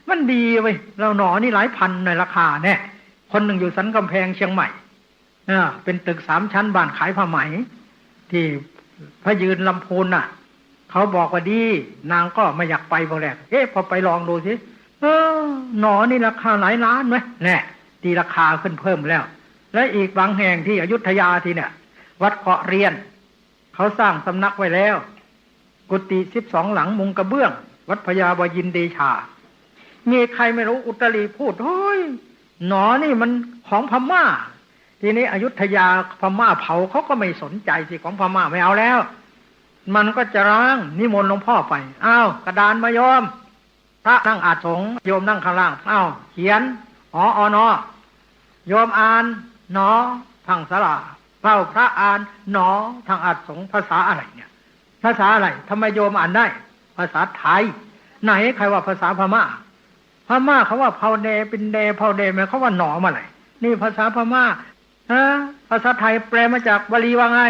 มันดีเว้ยเราหนอนี่หลายพันในราคาแน่คนหนึ่งอยู่สันกำแพงเชียงใหม่เป็นตึก3 ชั้นบ้านขายผ้าไหมที่พระยืนลำพูนน่ะเขาบอกว่าดีนางก็ไม่อยากไปบอกแหละพอไปลองดูสิหนอนี่ราคาหลายล้านไหมแน่ตีราคาขึ้นเพิ่มแล้วและอีกบางแห่งที่อยุธยาทีเนี่ยวัดเกาะเรียนเขาสร้างสำนักไว้แล้วกุฏิ12 หลังมุงกระเบื้องวัดพญาบยินเดชามีใครไม่รู้อุตรีพูดเฮ้ยหนอนี่มันของพม่าทีนี้อยุธยาพม่าเผาเขาก็ไม่สนใจสิของพม่าไม่เอาแล้วมันก็จะร้างนิมนต์หลวงพ่อไปอ้าวกระดานมายอมพระนั่งอาสงโยมนั่งข้างล่างอ้าวเขียนอนโยมอ่านหนอทางศาลาเฝ้าพระอ่านหนอทางอาสงภาษาอะไรเนี่ยภาษาอะไรทำไมโยมอ่านได้ ภาษาไทยไหนใครว่าภาษาพม่าเขาว่าเผาเดเป็นเดเผาเดหมายเขาว่าหนอมาเลยนี่ภาษาพม่าภาษาไทยแปลมาจากบาลีว่าไง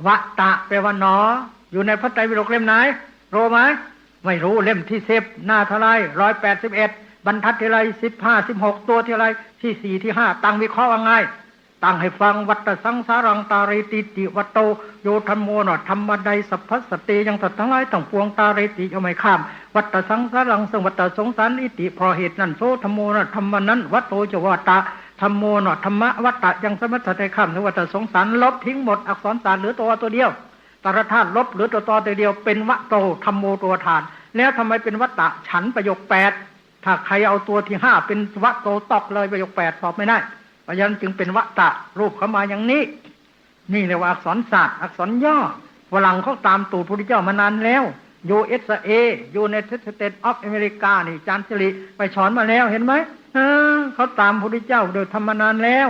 วะตะแปลว่าหนออยู่ในพระไตรปิฎกเล่มไหนรู้ไหมไม่รู้เล่มที่10หน้าเท่าไร181บรรทัดที่ไร15-16ตัวที่ไรที่4ที่5ตั้งวิเคราะห์ว่าไงตั้งให้ฟังวัตตสังสารังตาเรติติวัตโตโยธรรมโมนธรรมใดสัพพสติยังสัตว์ทั้งหลายต้องปวงตาเรติเอาไม่ข้ามวัตตสังสารังซึ่งวัตตสงสารอิติเพราะเหตุนั้นโสธรรมโมนธรรมนั้นวัตโตจวัตตะธรรมโมนธรรมะวัตตะยังสมัตถะข้ามถึงวัตตสงสารลบทิ้งหมดอักษรศาสตร์เหลือตัวเดียวตรธาตุลบเหลือตัวเดียวเป็นวะโตธรรมโมตัวฐานแล้วทำไมเป็นวัตตะฉันประโยค8ถ้าใครเอาตัวที่5เป็นวะโตตอกเลยประโยค8ตอบไม่ได้เพราะฉะนั้นจึงเป็นวัตตะรูปเข้ามาอย่างนี้นี่เรียกว่าอักษรศาสตร์อักษรย่อฝรั่งเขาตามตูดพระพุทธเจ้ามานานแล้ว USA United States of America นี่จารย์สิริไปสอนมาแล้วเห็นไหมเขาตามพระพุทธเจ้าโดยธรรมนานแล้ว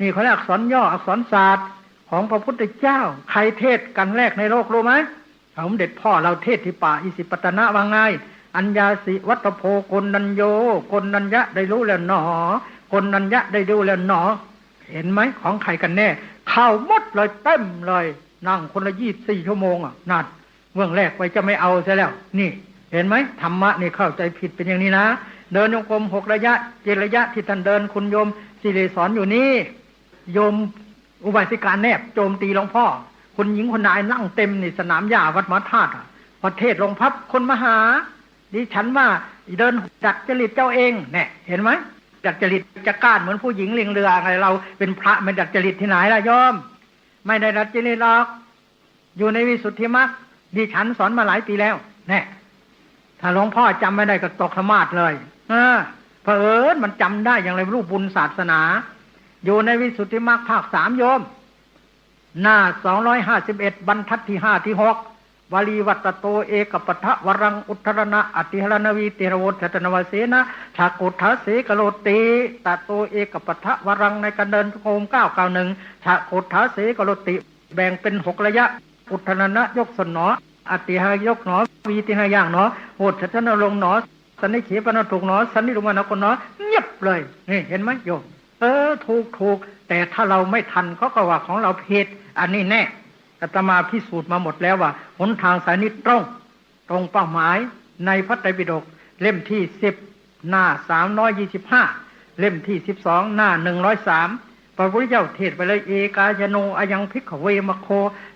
นี่เขาเรียกอักษรย่ออักษรศาสตร์ของพระพุทธเจ้าใครเทศกันแรกในโลกรู้ไหมสมเด็จพ่อเราเทศที่ป่าอิสิปตนะว่าไงอัญญาสิวัตโพกนัญโยกนัญญะได้รู้แล้วหนอกนัญญะได้ดูแล้วหนอเห็นไหมของใครกันแน่เข้าหมดเลยเต็มเลยนั่งคนละ24 ชั่วโมงนั่นเบื้องแรกไปจะไม่เอาซะแล้วนี่เห็นไหมธรรมะนี่เข้าใจผิดเป็นอย่างนี้นะเดินโยกม6 ระยะ7 ระยะที่ท่านเดินคุณโยมสิริสอนอยู่นี่โยมอุบาสิกาแนบโจมตีหลวงพ่อคุณหญิงคนนายนั่งเต็มนี่สนามหญ้าวัดมหาธาตุประเทศลงพับคนมาหาดิฉันว่าเดินดัดจริตเจ้าเองเนี่ยเห็นไหมดัดจริตจะก้านเหมือนผู้หญิงลิงเรืออะไรเราเป็นพระไม่ดัดจริตที่ไหนล่ะโยมไม่ได้ดัดจริตหรอกอยู่ในวิสุทธิมรรคดิฉันสอนมาหลายปีแล้วเนี่ยถ้าหลวงพ่อจำไม่ได้ก็ตกสมาธิเลยเผอิญมันจำได้อย่างไรรูปบุญศาสนาอยู่ในวิสุทธิมรรคภาค3โยมหน้า251บรรทัดที่5ที่6วลีวัตโตเอกปัฏฐวรังอุทธรณะอติหรณวีเตระโวทัตนวเสนะชากุทัสเสกโลติตโตเอกปัฏฐวรังในการเดินโคม991ชากุทัสเสกโลติแบ่งเป็น6 ระยะอุทธรณะยกสนหนออติหายกหนอวีติหาย่างหนอโหทัตนลงหนอสันนิเขปนถูกหนอสันนิรุมานคนหนอเงียบเลยนี่เห็นไหมโยมถูกแต่ถ้าเราไม่ทันเขาก็ว่าของเราผิดอันนี้แน่อาตมาพิสูจน์มาหมดแล้วว่าหนทางสายนี้ตรงเป้าหมายในพระไตรปิฎกเล่มที่10หน้า325เล่มที่12หน้า103พระพุทธเจ้าเทศไปเลยเอกายโนอายังภิกขเวมโค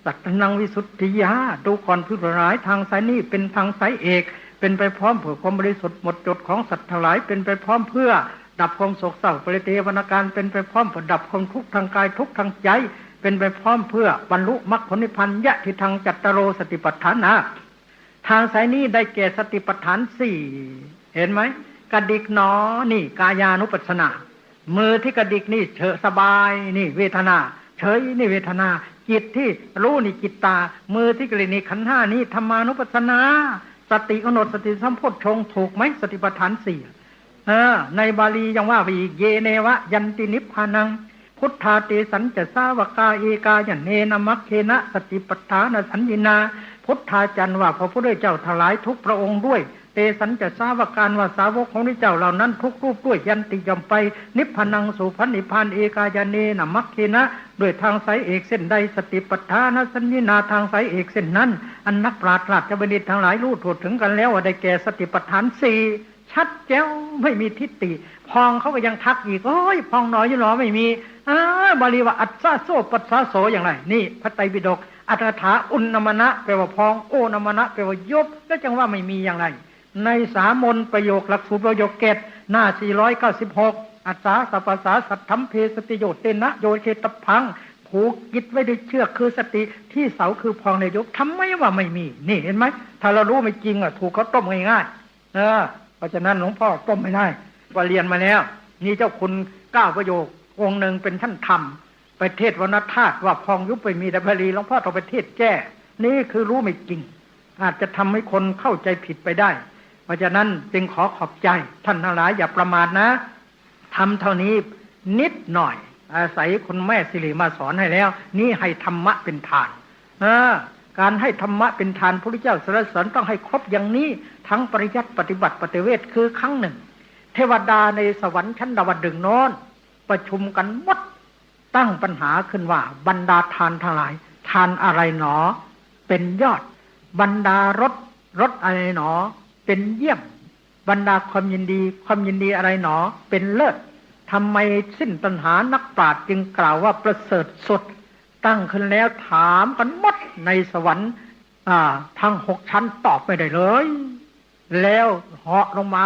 สัตนังวิสุทธิยาดูก่อนผู้หลายทางสายนี้เป็นทางสายเอกเป็นไปพร้อมเพื่อความบริสุทธิ์หมดจดของสัตว์ทั้งหลายเป็นไปพร้อมเพื่อดับความโศกเศร้าปริเทวนาการเป็นไปพร้อมเพื่อดับความทุกข์ทางกายทุกข์ทางใจเป็นไปพร้อมเพื่อบรรลุมรรคผลนิพพานยะทิทางจัตตโรสติปัฏฐานะทางสายนี้ได้แก่สติปัฏฐาน4เห็นไหมกระดิกหนอนี่กายานุปัสสนามือที่กระดิกนี่เฉยสบายนี่เวทนาเฉยนี่เวทนาจิตที่รู้นี่จิตตามือที่กระดิกนี่ขันธ์5นี่ธรรมานุปัสสนาสติกำหนดสติสัมโพชฌงค์ถูกไหมสติปัฏฐาน4ในบาลียังว่าอีกเยเนวะยันตินิพพานังพุทธาเตสัญจะสาวกาเอกายเนนะมัคเคนะสติปัฏฐานสัญญินาพุทธาจันว่าพระพุทธเจ้าทั้งหลายทุกพระองค์ด้วยเตสัญจะสาวการว่าสาวกของพระเจ้าเหล่านั้นทุกรูปด้วยยันติยอมไปนิพพานังสู่พระนิพพานเอกายเนนะมัคเคนะด้วยทางสายเอกเส้นใดสติปัฏฐานสัญญินาทางสายเอกเส้นนั้นอันนักปราชญ์ราชบัณฑิตทั้งหลายรู้ทั่วถึงกันแล้วว่าได้แก่สติปัฏฐาน4ชัดแจ๋วไม่มีทิฏฐิพองเขาก็ยังทักอีกโอ้ยพองหนออยู่หนอไม่มีบาลีว่าอัตสะโสปัสสะโสอย่างไรนี่พระไตรปิฎกอัตถาอุณนมนะแปลว่าพองโอนมนะแปลว่ายบแล้วจังว่าไม่มีอย่างไรในสามนประโยคหลักสูตรประโยคเกตหน้า496อัตสาสัพพสาสัทธัมเพสติโยเตนะโยเคตพังผูกกิจไว้ด้วยเชือกคือสติที่เสาคือพองในยบทำไมว่าไม่มีนี่เห็นไหมถ้าเรารู้ไม่จริงถูกเขาต้มง่ายๆเพราะฉะนั้นหลวงพ่อต้มไม่ได้ว่าเรียนมาแล้วนี่เจ้าคุณ9 ประโยคองค์หนึ่งเป็นท่านธรรมไปเทศวนธาตุว่าพองยุบไปมีแต่บาลีหลวงพ่อต้องไปเทศแก้นี่คือรู้ไม่จริงอาจจะทำให้คนเข้าใจผิดไปได้เพราะฉะนั้นจึงขอขอบใจท่านทั้งหลายอย่าประมาทนะทำเท่านี้นิดหน่อยอาศัยคุณแม่สิริมาสอนให้แล้วนี่ให้ธรรมะเป็นฐาน การให้ธรรมะเป็นทานพระพุทธเจ้าสรรเสริญต้องให้ครบอย่างนี้ทั้งปริยัติปฏิบัติปฏิเวทคือครั้งหนึ่งเทวดาในสวรรค์ชั้นดาวดึงส์โน้นประชุมกันหมดตั้งปัญหาขึ้นว่าบรรดาทานทั้งหลายทานอะไรหนอเป็นยอดบรรดารสอะไรหนอเป็นเยี่ยมบรรดาความยินดีอะไรหนอเป็นเลิศทำไมสิ้นตัณหานักปราชญ์จึงกล่าวว่าประเสริฐสุดตั้งขึ้นแล้วถามกันหมดในสวรรค์ทั้ง6 ชั้นตอบไม่ได้เลยแล้วเหาะลงมา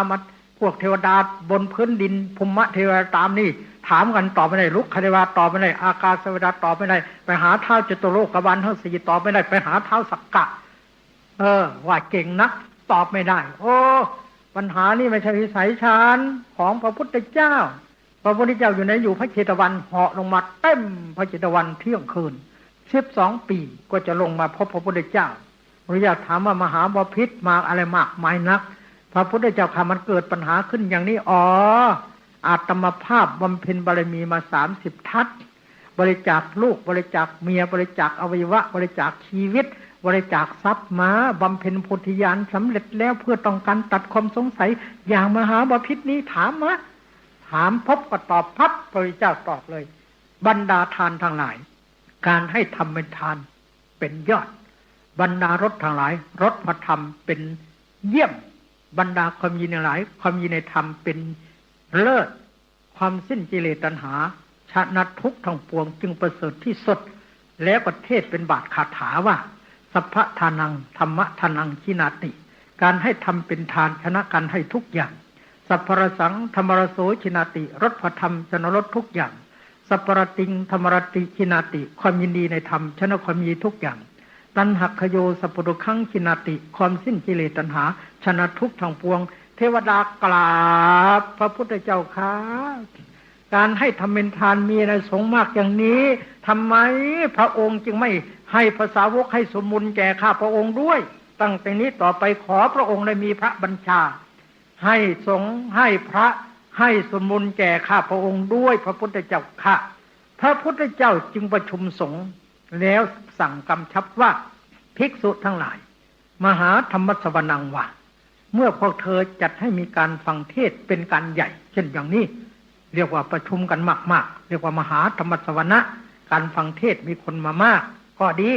พวกเทวดาบนพื้นดินภูมิเทวดาตามนี่ถามกันตอบไม่ได้ลุกคเทวดาตอบไม่ได้อากาศเทวดาตอบไม่ได้ไปหาเท้าจตุโลกบาลทั้ง4ตอบไม่ได้ไปหาเท้าสักกะว่าเก่งนักตอบไม่ได้โอ้ปัญหานี่ไม่ใช่วิสัยชาญของพระพุทธเจ้าพระพุทธเจ้าอยู่ไหนอยู่พระเชตวันเหาะลงมาเต็มพระเชตวันเที่ยงคืน12 ปีก็จะลงมาพบพระพุทธเจ้าพระพุทธเจ้าถามว่ามหาบพิตรมาอะไรมากมายนักพระพุทธเจ้าค่ะมันเกิดปัญหาขึ้นอย่างนี้อาตมภาพบำเพ็ญบารมีมา30 ทัศบริจาคลูกบริจาคเมียบริจาคอวัยวะบริจาคชีวิตบริจาคทรัพย์มาบำเพ็ญโพธิญาณสำเร็จแล้วเพื่อต้องการตัดความสงสัยอย่างมหาบพิตรนี้ถามพบก็ตอบพับพระพุทธเจ้าตอบเลยบรรดาทานทั้งหลายการให้ทำเป็นทานเป็นยอดบรรดารสทั้งหลายรสพระธรรมเป็นเยี่ยมบรรดาความยินดีหลายความยินดีธรรมเป็นเลิศความสิ้นกิเลสตัณหาชนะทุกข์ทั้งปวงจึงประเสริฐที่สุดแล้วประเทศเป็นบาทคาถาว่าสัพพทานังธรรมทานังชินาติการให้ทำเป็นทานชนะการให้ทุกอย่างสัพพรสังธรรมรโสชินาติรสพระธรรมชนะรสทุกอย่างสัพพรติงธรรมรติชินาติความยินดีในธรรมชนะความยินดีทุกอย่างตัณหักขโยสัพพุทุขังชินาติความสิ้นกิเลสตัณหาชนะทุกข์ทั้งปวงเทวดากราบพระพุทธเจ้าค่ะการให้ทำเป็นทานมีในสงฆ์มากอย่างนี้ทำไมพระองค์จึงไม่ให้ภาษาวกให้สมบูรณ์แก่ข้าพระองค์ด้วยตั้งแต่นี้ต่อไปขอพระองค์ได้มีพระบัญชาให้สงฆ์ให้พระให้สมบูรณ์แก่ข้าพระองค์ด้วยพระพุทธเจ้าค่ะพระพุทธเจ้าจึงประชุมสงฆ์แล้วสั่งกำชับว่าภิกษุทั้งหลายมหาธรรมสวนังว่าเมื่อพวกเธอจัดให้มีการฟังเทศเป็นการใหญ่เช่นอย่างนี้เรียกว่าประชุมกันมากๆเรียกว่ามหาธรรมสวนะการฟังเทศมีคนมามากก็ดี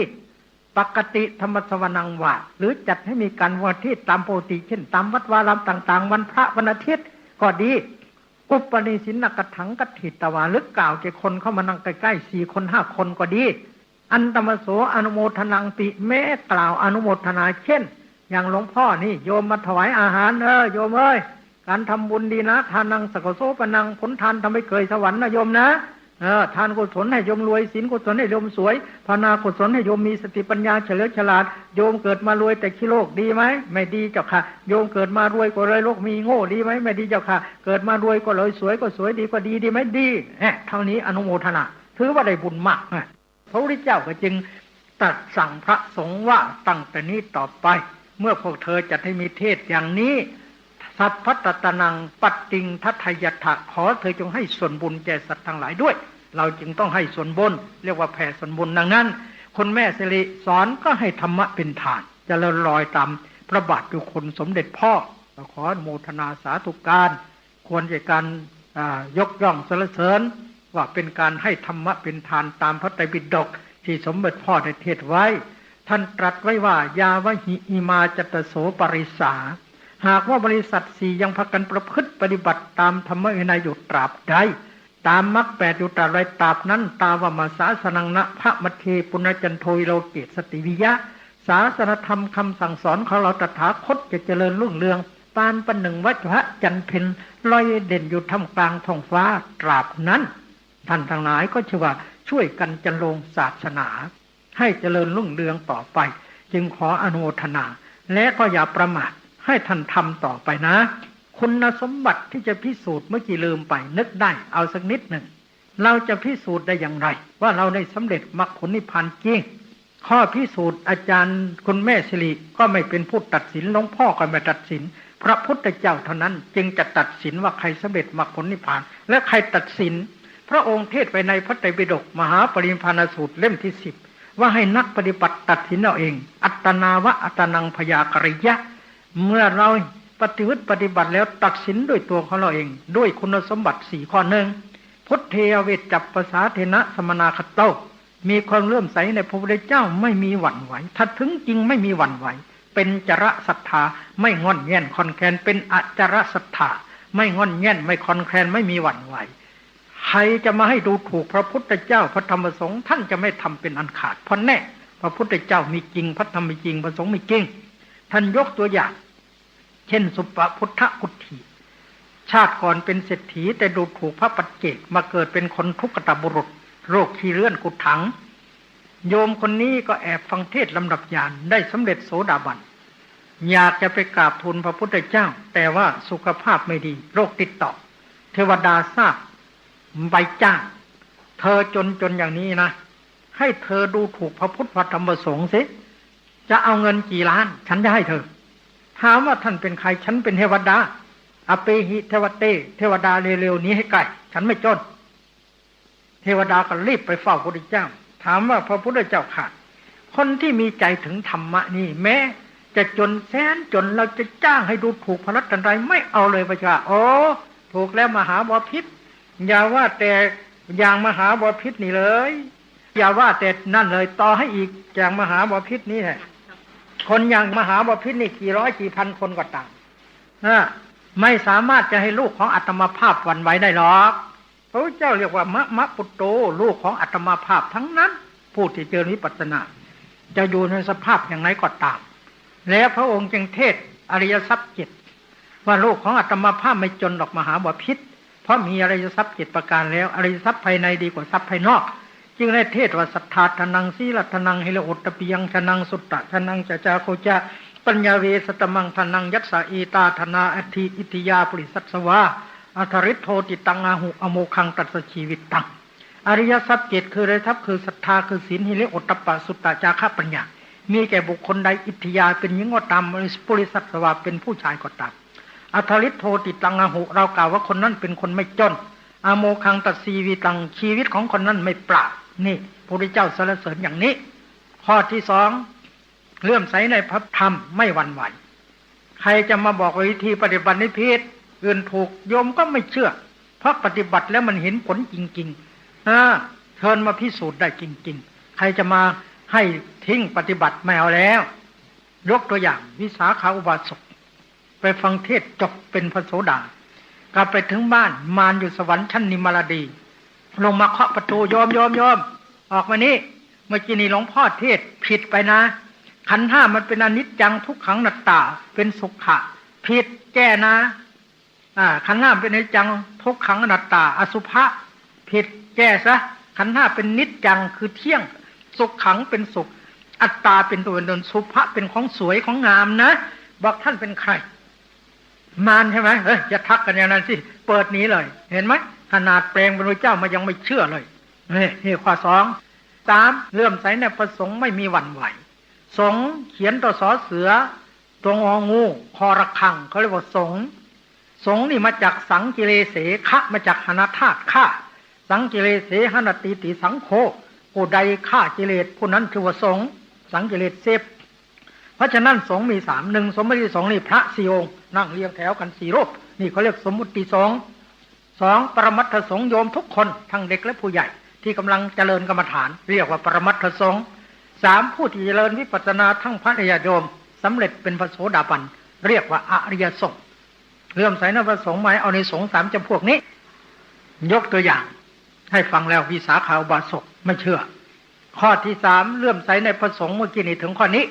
ปกติธรรมสวนังว่าหรือจัดให้มีการวันเทศตามปกติเช่นตามวัดวารามต่างๆวันพระวันอาทิตย์ก็ดีอุปนิสินกถังกถิตวาลึกกล่าวแก่คนเข้ามานั่งใกล้ๆ4 คน 5 คนก็ดีอันตมโสอนุโมทนังปิแม้กล่าวอนุโมทนาเช่นอย่างหลวงพ่อนี่โยมมาถวายอาหารโยมเอ้ยการทำบุญดีนะทานังสกโสปนังผลทานทำให้เกิดสวรรค์นะโยมนะทานกุศลให้โยมรวยศีลกุศลให้โยมสวยภาวนากุศลให้โยมมีสติปัญญาเฉลียวฉลาดโยมเกิดมารวยแต่ขี้โลกดีไหมไม่ดีเจ้าค่ะโยมเกิดมารวยก็เลยโลกมีโง่ดีไหมไม่ดีเจ้าค่ะเกิดมารวยก็เลยสวยก็สวยดีก็ดีไหมดีเท่านี้อนุโมทนาถือว่าได้บุญมากพระพุทธเจ้าก็จึงตรัสสั่งพระสงฆ์ว่าตั้งแต่นี้ต่อไปเมื่อพวกเธอจะให้มีเทศอย่างนี้สัพพตตนังปัตติงทัตถยัตถะขอเธอจงให้ส่วนบุญแก่สัตว์ทั้งหลายด้วยเราจึงต้องให้ส่วนบุญเรียกว่าแผ่ส่วนบุญดังนั้นคนแม่สิริสอนก็ให้ธรรมะเป็นฐานจะละลอยตามพระบาทอยู่คนสมเด็จพ่อขออนุโมทนาสาธุการควรแก่การยกย่องสรรเสริญว่าเป็นการให้ธรรมะเป็นทานตามพระไตรปิฎกที่สมเด็จพ่อได้เทศไว้ท่านตรัสไว้ว่ายาวหิอิมาจตโสปริสาหากว่าบริษัท4ยังพากันประพฤติปฏิบัติตามธรรมวินัยอยู่ตราบใดตามมรรค8อยู่ตราบใดตราบนั้นตาวมาสาสนังนะพระมัทเทปุณจันโทวิโลเกตสติวิยะศาสนธรรมคำสั่งสอนของเราตถาคตจะเจริญรุ่งเรืองปานประหนึ่งวัชพระจันทร์เพ็ญลอยเด่นอยู่ท่ามกลางท้องฟ้าตราบนั้นท่านทั้งหลายก็ชื่อว่าช่วยกันจันลงศาสนาให้เจริญรุ่งเรืองต่อไปจึงขออนุโมทนาและก็อย่าประมาทให้ท่านทำต่อไปนะคุณสมบัติที่จะพิสูจน์เมื่อกี้ลืมไปนึกได้เอาสักนิดหนึ่งเราจะพิสูจน์ได้อย่างไรว่าเราได้สำเร็จมรรคผลนิพพานจริงข้อพิสูจน์อาจารย์คุณแม่สิริก็ไม่เป็นผู้ตัดสินหลวงพ่อก็ไม่ตัดสินพระพุทธเจ้าเท่านั้นจึงจะตัดสินว่าใครสำเร็จมรรคผลนิพพานและใครตัดสินพระองค์เทศไปในพระไตรปิฎกมหาปรินิพพานสูตรเล่มที่10 ว่าให้นักปฏิบัติตัดสินเอาเองอัตนาวะอัตนังพยากริยะเมื่อเราปฏิบัติแล้วตัดสินด้วยตัวของเราเองด้วยคุณสมบัติ4ข้อหนึ่งพุทเทเวจจับภาษาเทนะสมนาคโตมีความเลื่อมใสในพระพุทธเจ้าไม่มีหวั่นไหวถ้าถึงจริงไม่มีหวั่นไหวเป็นจระศรัทธาไม่งอนแง่นคอนแคลนเป็นอจระศรัทธาไม่งอนแง่นไม่คอนแคลนไม่มีหวั่นไหวใครจะมาให้ดูถูกพระพุทธเจ้าพระธรรมสงฆ์ท่านจะไม่ทำเป็นอันขาดเพราะแน่พระพุทธเจ้ามีจริงพระธรรมมีจริงพระสงฆ์มีจริงท่านยกตัวอย่างเช่นสุปพุทธกุฏีชาติก่อนเป็นเศรษฐีแต่ดูถูกพระปัจเจกมาเกิดเป็นคนทุกขตบุรุษโรคขี้เลื่อนกุดถังโยมคนนี้ก็แอบฟังเทศลำดับญาณได้สำเร็จโสดาบันอยากจะไปกราบทูลพระพุทธเจ้าแต่ว่าสุขภาพไม่ดีโรคติดต่อเทวดาทราบใบจ้างเธอจนอย่างนี้นะให้เธอดูถูกพระพุทธพระธรรมพระสงฆ์สิจะเอาเงินกี่ล้านฉันจะให้เธอถามว่าท่านเป็นใครฉันเป็นเทวดาอเปหิเทวเตเทวดาเร็วๆนี้ให้ไกลฉันไม่จนเทวดาก็รีบไปเฝ้าพระพุทธเจ้าถามว่าพระพุทธเจ้าขาดคนที่มีใจถึงธรรมะนี่แม้จะจนแสนจนเราจะจ้างให้ดูถูกพระรัตนตรัยไม่เอาเลยพระเจ้าโอ้ถูกแล้วมหาบพิตรอย่าว่าแต่อย่างมหาบพิตรนี่เลยอย่าว่าแต่นั่นเลยต่อให้อีกอย่างมหาบพิตรนี่แหละคนอย่างมหาบพิตรนี่กี่ร้อยกี่พันคนก็ตามไม่สามารถจะให้ลูกของอาตมาภาพหวั่นไหวได้หรอกพระเจ้าเรียกว่ามะปุตโตลูกของอาตมาภาพทั้งนั้นผู้ที่เจริญวิปัสสนาจะอยู่ในสภาพอย่างไรก็ตามแล้วพระองค์จึงเทศอริยทรัพย์7ว่าลูกของอาตมาภาพไม่จนดอกมหาบพิตรเพราะมีอริยทรัพย์7ประการแล้วอริยทรัพย์ภายในดีกว่าทรัพย์ภายนอกจึงได้เทศว่าศรัทธาทนังศีลทนังหิริโอตตปิยังทนังสุตตะทนังจาจาโคจาปัญญาเวสตมังทนังยัสสะอีตาธนาอธิอิติยาปุริสัสสวาอัทริโทติตังอาหุอโมคังตัสชีวิตตังอริยทรัพย์7คืออริยทรัพย์คือศรัทธาคือศีลหิริโอตตปะสุตตะจาคะปัญญามีแก่บุคคลใดอิทยาเป็นหญิงก็ตามปุริสัสสวาเป็นผู้ชายก็ตามอัทริโทติตังอาหุเรากล่าวว่าคนนั้นเป็นคนไม่จนอโมคังตัสชีวิตังชีวิตของคนนั้นไม่เปล่านี่พระพุทธเจ้าสรรเสริญอย่างนี้ข้อที่2เลื่อมใสในพระธรรมไม่หวั่นไหวใครจะมาบอกวิธีปฏิบัตินิพพิทอื่นถูกโยมก็ไม่เชื่อเพราะปฏิบัติแล้วมันเห็นผลจริงๆเชิญมาพิสูจน์ได้จริงๆใครจะมาให้ทิ้งปฏิบัติไม่เอาแล้วยกตัวอย่างวิสาขาอุบาสกไปฟังเทศจบเป็นพระโสดากลับไปถึงบ้านมารอยู่สวรรค์ชั้นนิมรดีลงมาเคาะประตูโยมออกมานี่เมื่อกี้นี่หลวงพ่อเทศผิดไปนะขันธ์5มันเป็นอนิจจังทุกขังอนัตตาเป็นสุขะผิดแก้นะขันธ์5เป็นอนิจจังทุกขังอนัตตาอสุภะผิดแก้ซะขันธ์5เป็นนิจจังคือเที่ยงสุขขังเป็นสุขอัตตาเป็นตัวตนสุภะเป็นของสวยของงามนะบอกท่านเป็นใครมารใช่ไหมอย่าทักกันอย่างนั้นสิเปิดนี้เลยเห็นไหมขนาดแปลงเป็นพระเจ้ามายังไม่เชื่อเลยนี่ข้อ2 3เลื่อมใสในพระสงฆ์ไม่มีหวั่นไหวสงฆ์เขียนตัวสอเสือตัวงองูคอระฆังเขาเรียกว่าสงฆ์นี่มาจากสังกิเลเสคะมาจากหนธาตุฆ่าสังกิเลเสหนติติสังโฆผู้ใดฆ่ากิเลสผู้นั้นถือว่าสงฆ์สังกิเลสเสพเพราะฉะนั้นสงฆ์มี3 1สมมติสงฆ์นี่พระ4 องค์นั่งเรียงแถวกัน4 รูปนี่เขาเรียกสมมุติสงฆ์2ปรมัตถสงฆ์โยมทุกคนทั้งเด็กและผู้ใหญ่ที่กำลังเจริญกรรมฐานเรียกว่าปรมัตถสงฆ์3ผู้ที่เจริญวิปัสสนาทั้งพระญาติโยมสำเร็จเป็นพระโสดาบันเรียกว่าอริยสงฆ์เลื่อมใสในพระสงฆ์หมายเอาในสงฆ์3จำพวกนี้ยกตัวอย่างให้ฟังแล้ววิสาขาอุบาสกไม่เชื่อข้อที่3เลื่อมใสในพระสงฆ์เมื่อกี้นี้ถึงข้อนี้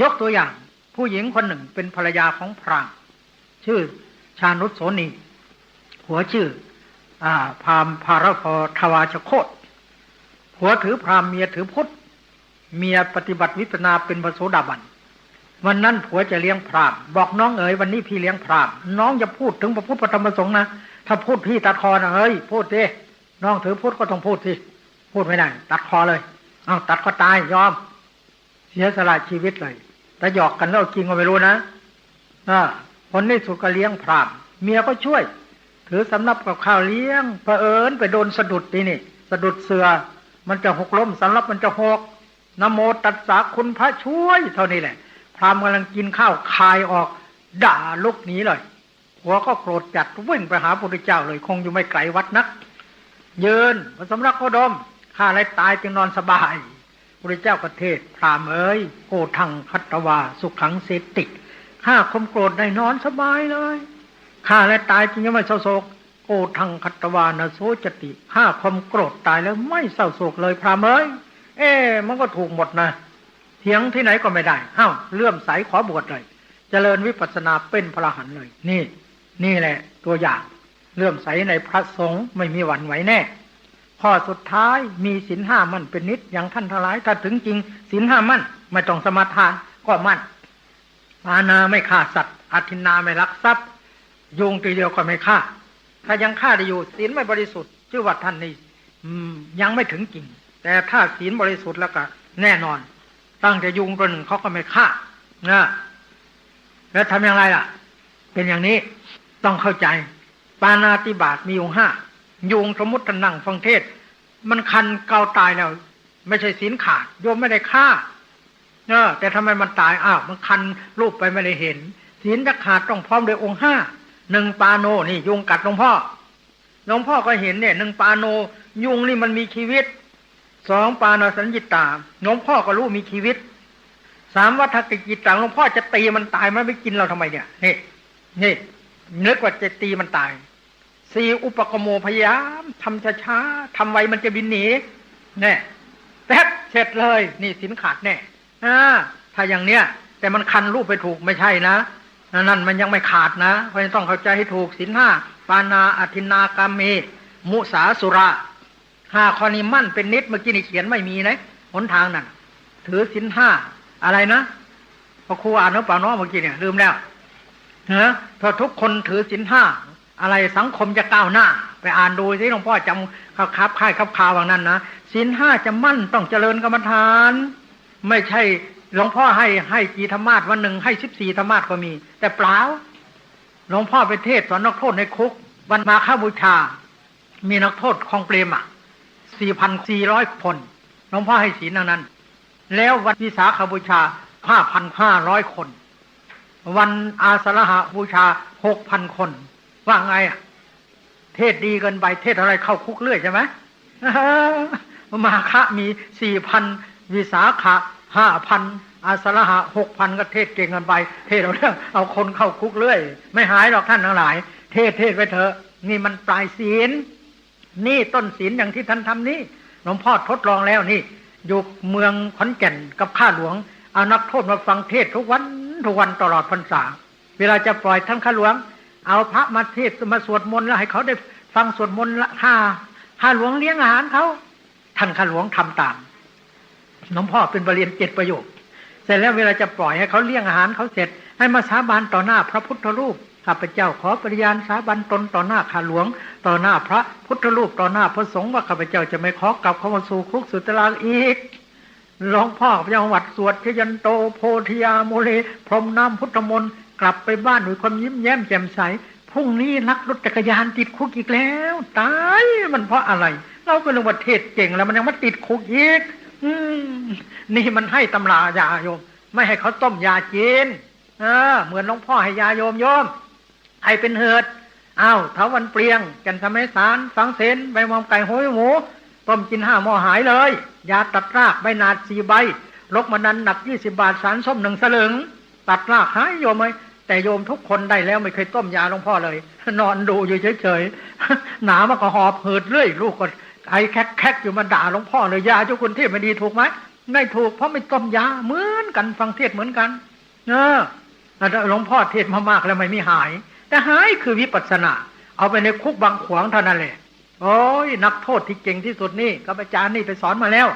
ยกตัวอย่างผู้หญิงคนหนึ่งเป็นภรรยาของพราหมณ์ชื่อชานุสโสนีผัวชื่อพราหมณ์ภารพทวาชโคตผัวถือพราหมณ์เมียถือพุทธเมียปฏิบัติวิปัสสนาเป็นพระโสดาบันวันนั้นผัวจะเลี้ยงพราหมณ์บอกน้องเอ๋ยวันนี้พี่เลี้ยงพราหมณ์น้องอย่าพูดถึงพระพุทธพระธรรมพระสงฆ์นะถ้าพูดพี่ตัดคอนะเฮ้ยพูดดิน้องถือพุทธก็ต้องพูดสิพูดไม่ได้ตัดคอเลยตัดก็ตายยอมเสียสละชีวิตเลยแต่หยอกกันแล้วจริงก็ไม่รู้นะคนนี้สุดก็เลี้ยงพราหมณ์เมียก็ช่วยถือสำรับกับข้าวเลี้ยงเผอิญไปโดนสะดุดนี่สะดุดเสือมันจะหกล้มสำรับมันจะหก นะโมตัสสะคุณพระช่วยเท่านี้แหละพราหมณ์กำลังกินข้าวคายออกด่าลุกหนีเลยหัวก็โกรธจัดวิ่งไปหาพระพุทธเจ้าเลยคงอยู่ไม่ไกลวัดนักยืนพระสมณโคดมข้าอะไรตายจึงนอนสบายพระพุทธเจ้าก็เทศพราหมณ์เอ้ยโกทังคัตตวาสุขังเสติข้าความโกรธได้นอนสบายเลยข้าอะไรตายจึงยังไม่เศร้าโศกโกทังคัตตวานะโสจติข้าความโกรธตายแล้วไม่เศร้าโศกเลยพราหมณ์เอ้ยมันก็ถูกหมดนะเถียงที่ไหนก็ไม่ได้เลื่อมใสขอบวชเลยเจริญวิปัสสนาเป็นพระอรหันต์เลยนี่แหละตัวอย่างเลื่อมใสในพระสงฆ์ไม่มีหวั่นไหวแน่ข้อสุดท้ายมีศีลห้ามั่นเป็นนิจอย่างท่านทั้งหลายถ้าถึงจริงศีลห้ามั่นไม่ต้องสมาทานก็มั่นปานาไม่ฆ่าสัตว์อทินนาไม่ลักทรัพย์ยุงตัวเดียวก็ไม่ฆ่าถ้ายังฆ่าได้อยู่ศีลไม่บริสุทธิ์ชื่อว่าท่านนี่ยังไม่ถึงจริงแต่ถ้าศีลบริสุทธิ์แล้วก็แน่นอนตั้งแต่ยุงตัวหนึ่งเขาก็ไม่ฆ่านะแล้วทำอย่างไรล่ะเป็นอย่างนี้ต้องเข้าใจปาณาติบาตมีอยู่5ยุงสมมุติท่านนั่งฟังเทศมันคันเกาตายแล้วไม่ใช่ศีลขาดโยมไม่ได้ฆ่าแต่ทำไมมันตายมันคันรูปไปไม่ได้เห็นศีลจะขาดต้องพร้อมด้วยองค์5 1ปาโนนี่ยุงกัดหลวงพ่อก็เห็นเนี่ย1ปาโนยุงนี่มันมีชีวิต2ปานาสัญญิตาหลวงพ่อก็รู้มีชีวิต3วัฏฏกิจต่างหลวงพ่อจะตีมันตายมันไม่กินเราทำไมเนี่ยนี่นึกว่าจะตีมันตาย4อุปกโมพยายามทำช้าๆทำไวมันจะบินหนีแน่แป๊บเสร็จเลยนี่ศีลขาดแน่ถ้าอย่างเนี้ยแต่มันคันรูปไปถูกไม่ใช่นะนั่นมันยังไม่ขาดนะเพราะฉะนั้นต้องเข้าใจให้ถูกศีล5ปานาอทินนากามเมมุสาสุรา5ข้อนี้มั่นเป็นนิจเมื่อกี้นี่เขียนไม่มีนะหนทางนั่นถือศีล5อะไรนะพอครูอ่านหรือเปล่าเนาะเมื่อกี้เนี่ยลืมแล้วถ้าทุกคนถือศีล5อะไรสังคมจะก้าวหน้าไปอ่านดูสิหลวงพ่อจำครับค่ายครับคาวอย่างนั้นนะศีล5จะมั่นต้องเจริญกรรมฐานไม่ใช่หลวงพ่อให้กี่ธรรมาสวันหนึ่งให้14ธรรมาสก็มีแต่เปล่าหลวงพ่อไปเทศน์สอนนักโทษในคุกวันมาฆบูชามีนักโทษคลองเปรม4,400 คนหลวงพ่อให้ศีลนั้นแล้ววันวิสาขบูชา 5,500 คนวันอาสาฬหบูชา 6,000 คนว่าไงเทศดีเกินไปเทศอะไรเข้าคุกเรื่อยใช่ไหมมาฆะมี 4,000 วิสาขะ 5,000 อาสาฬหะ 6,000 ก็เทศเก่งกันไปเทศเอาคนเข้าคุกเรื่อยไม่หายหรอกท่านทั้งหลายเทศไปเถอะนี่มันปลายศีลนี่ต้นศีลอย่างที่ท่านทำนี่หลวงพ่อทดลองแล้วนี่อยู่เมืองขอนแก่นกับข้าหลวงเอานักโทษมาฟังเทศทุกวันตลอดพรรษาเวลาจะปล่อยท่านข้าหลวงเอาพระมาเทศมาสวดมนต์แล้วให้เขาได้ฟังสวดมนต์ละข้าหลวงเลี้ยงอาหารเขาท่านข้าหลวงทำตามหลวงพ่อเป็นบทเรียน7 ประโยคเสร็จแล้วเวลาจะปล่อยให้เขาเลี้ยงอาหารเขาเสร็จให้มาสาบานต่อหน้าพระพุทธรูปข้าพเจ้าขอปฏิญาณสาบานตนต่อหน้าข้าหลวงต่อหน้าพระพุทธรูปต่อหน้าพระสงฆ์ว่าข้าพเจ้าจะไม่ขอกลับเข้ามาสู่คุกสู่ตารางอีกหลวงพ่อพระจังหวัดสวดชยันโตโพธิยาโมเลพรหมน้ำพุทธมนต์กลับไปบ้านด้วยความยิ้มแย้มแจ่มใสพรุ่งนี้นักรถจักรยานติดคุกอีกแล้วตายมันเพราะอะไรเราก็นึกว่าเทศเก่งแล้วมันยังมาติดคุกอีกนี่มันให้ตำรายาโยมไม่ให้เขาต้มยาจีนเหมือนหลวงพ่อให้ยาโยมให้เป็นเหือดเถาวันเปลียงกันทำให้สารสังเสนใบมอมไก่โหยหมูต้มกิน5 หม้อหายเลยยาตัดรากใบนาด4 ใบลกมันนั้นหนัก20 บาทสารส้ม1 สลึงตัดรากหายโยมไหมแต่โยมทุกคนได้แล้วไม่เคยต้มยาหลวงพ่อเลยนอนดูอยู่เฉยๆหนามันก็หอบหืดเรื่อยลูกก็ไอ้แคกอยู่มาด่าหลวงพ่อเลยยาเจ้าคุณเทพไม่ดีถูกไหมไม่ถูกเพราะไม่ต้มยาเหมือนกันฟังเทศเหมือนกันหลวงพ่อเทศมามากแล้วไม่มีหายแต่หายคือวิปัสสนาเอาไปในคุกบางขวางเท่านั้นแหละโอ้ยนักโทษที่เก่งที่สุดนี่กับอาจารย์นี่ไปสอนมาแล้ว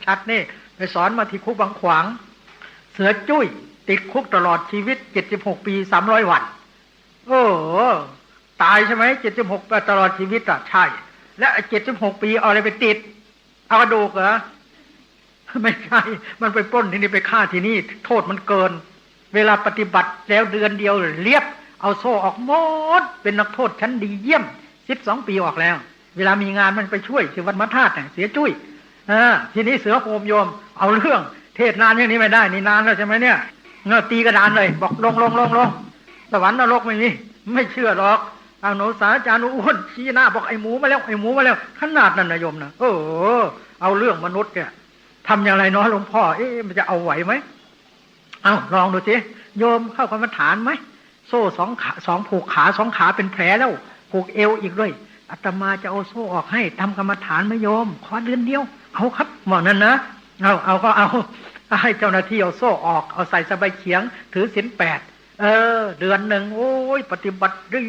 ชัดนี่ไปสอนมาที่คุกบางขวางเสือจุ้ยติดคุกตลอดชีวิต76 ปี300 วันโอ้ตายใช่ไหม76 ปีตลอดชีวิตใช่และ76 ปีเอาอะไรไปติดเอากระดูกเหรอไม่ใช่มันไปปล้นที่นี่ไปฆ่าที่นี่โทษมันเกินเวลาปฏิบัติแล้วเดือนเดียวเรียบเอาโซ่ออกหมดเป็นนักโทษชั้นดีเยี่ยม12 ปีออกแล้วเวลามีงานมันไปช่วยที่วัดมะธาตุเสียจุ้ยทีนี้เสือโหมโยม เอาเรื่องเทศนานอย่างนี้ไม่ได้นี่นานแล้วใช่ไหมเนี่ยเงาตีกระดานเลยบอกลงสวรรค์นรกไม่มีไม่เชื่อหรอกเอาหนูสาอาจารย์อ้วนชี้หน้าบอกไอ้หมูมาแล้วขนาดนั้นนะโยมนะเอาเรื่องมนุษย์เนี่ยทำอย่างไรเนาะหลวงพ่อมันจะเอาไหวไหมเอาลองดูสิโยมเข้ากรรมฐานไหมโซ่2 ขาผูกขา2 ขาเป็นแผลแล้วผูกเอวอีกด้วยอาตมาจะเอาโซ่ออกให้ทำกรรมฐานไหมโยมขอเดือนเดียวเอาครับบอกนั้นนะเอาก็เอาให้เจ้าหน้าที่เอาโซ่ออกเอาใส่สบายเฉียงถือศีล8เดือนหนึ่งโอ้ยปฏิบัติดี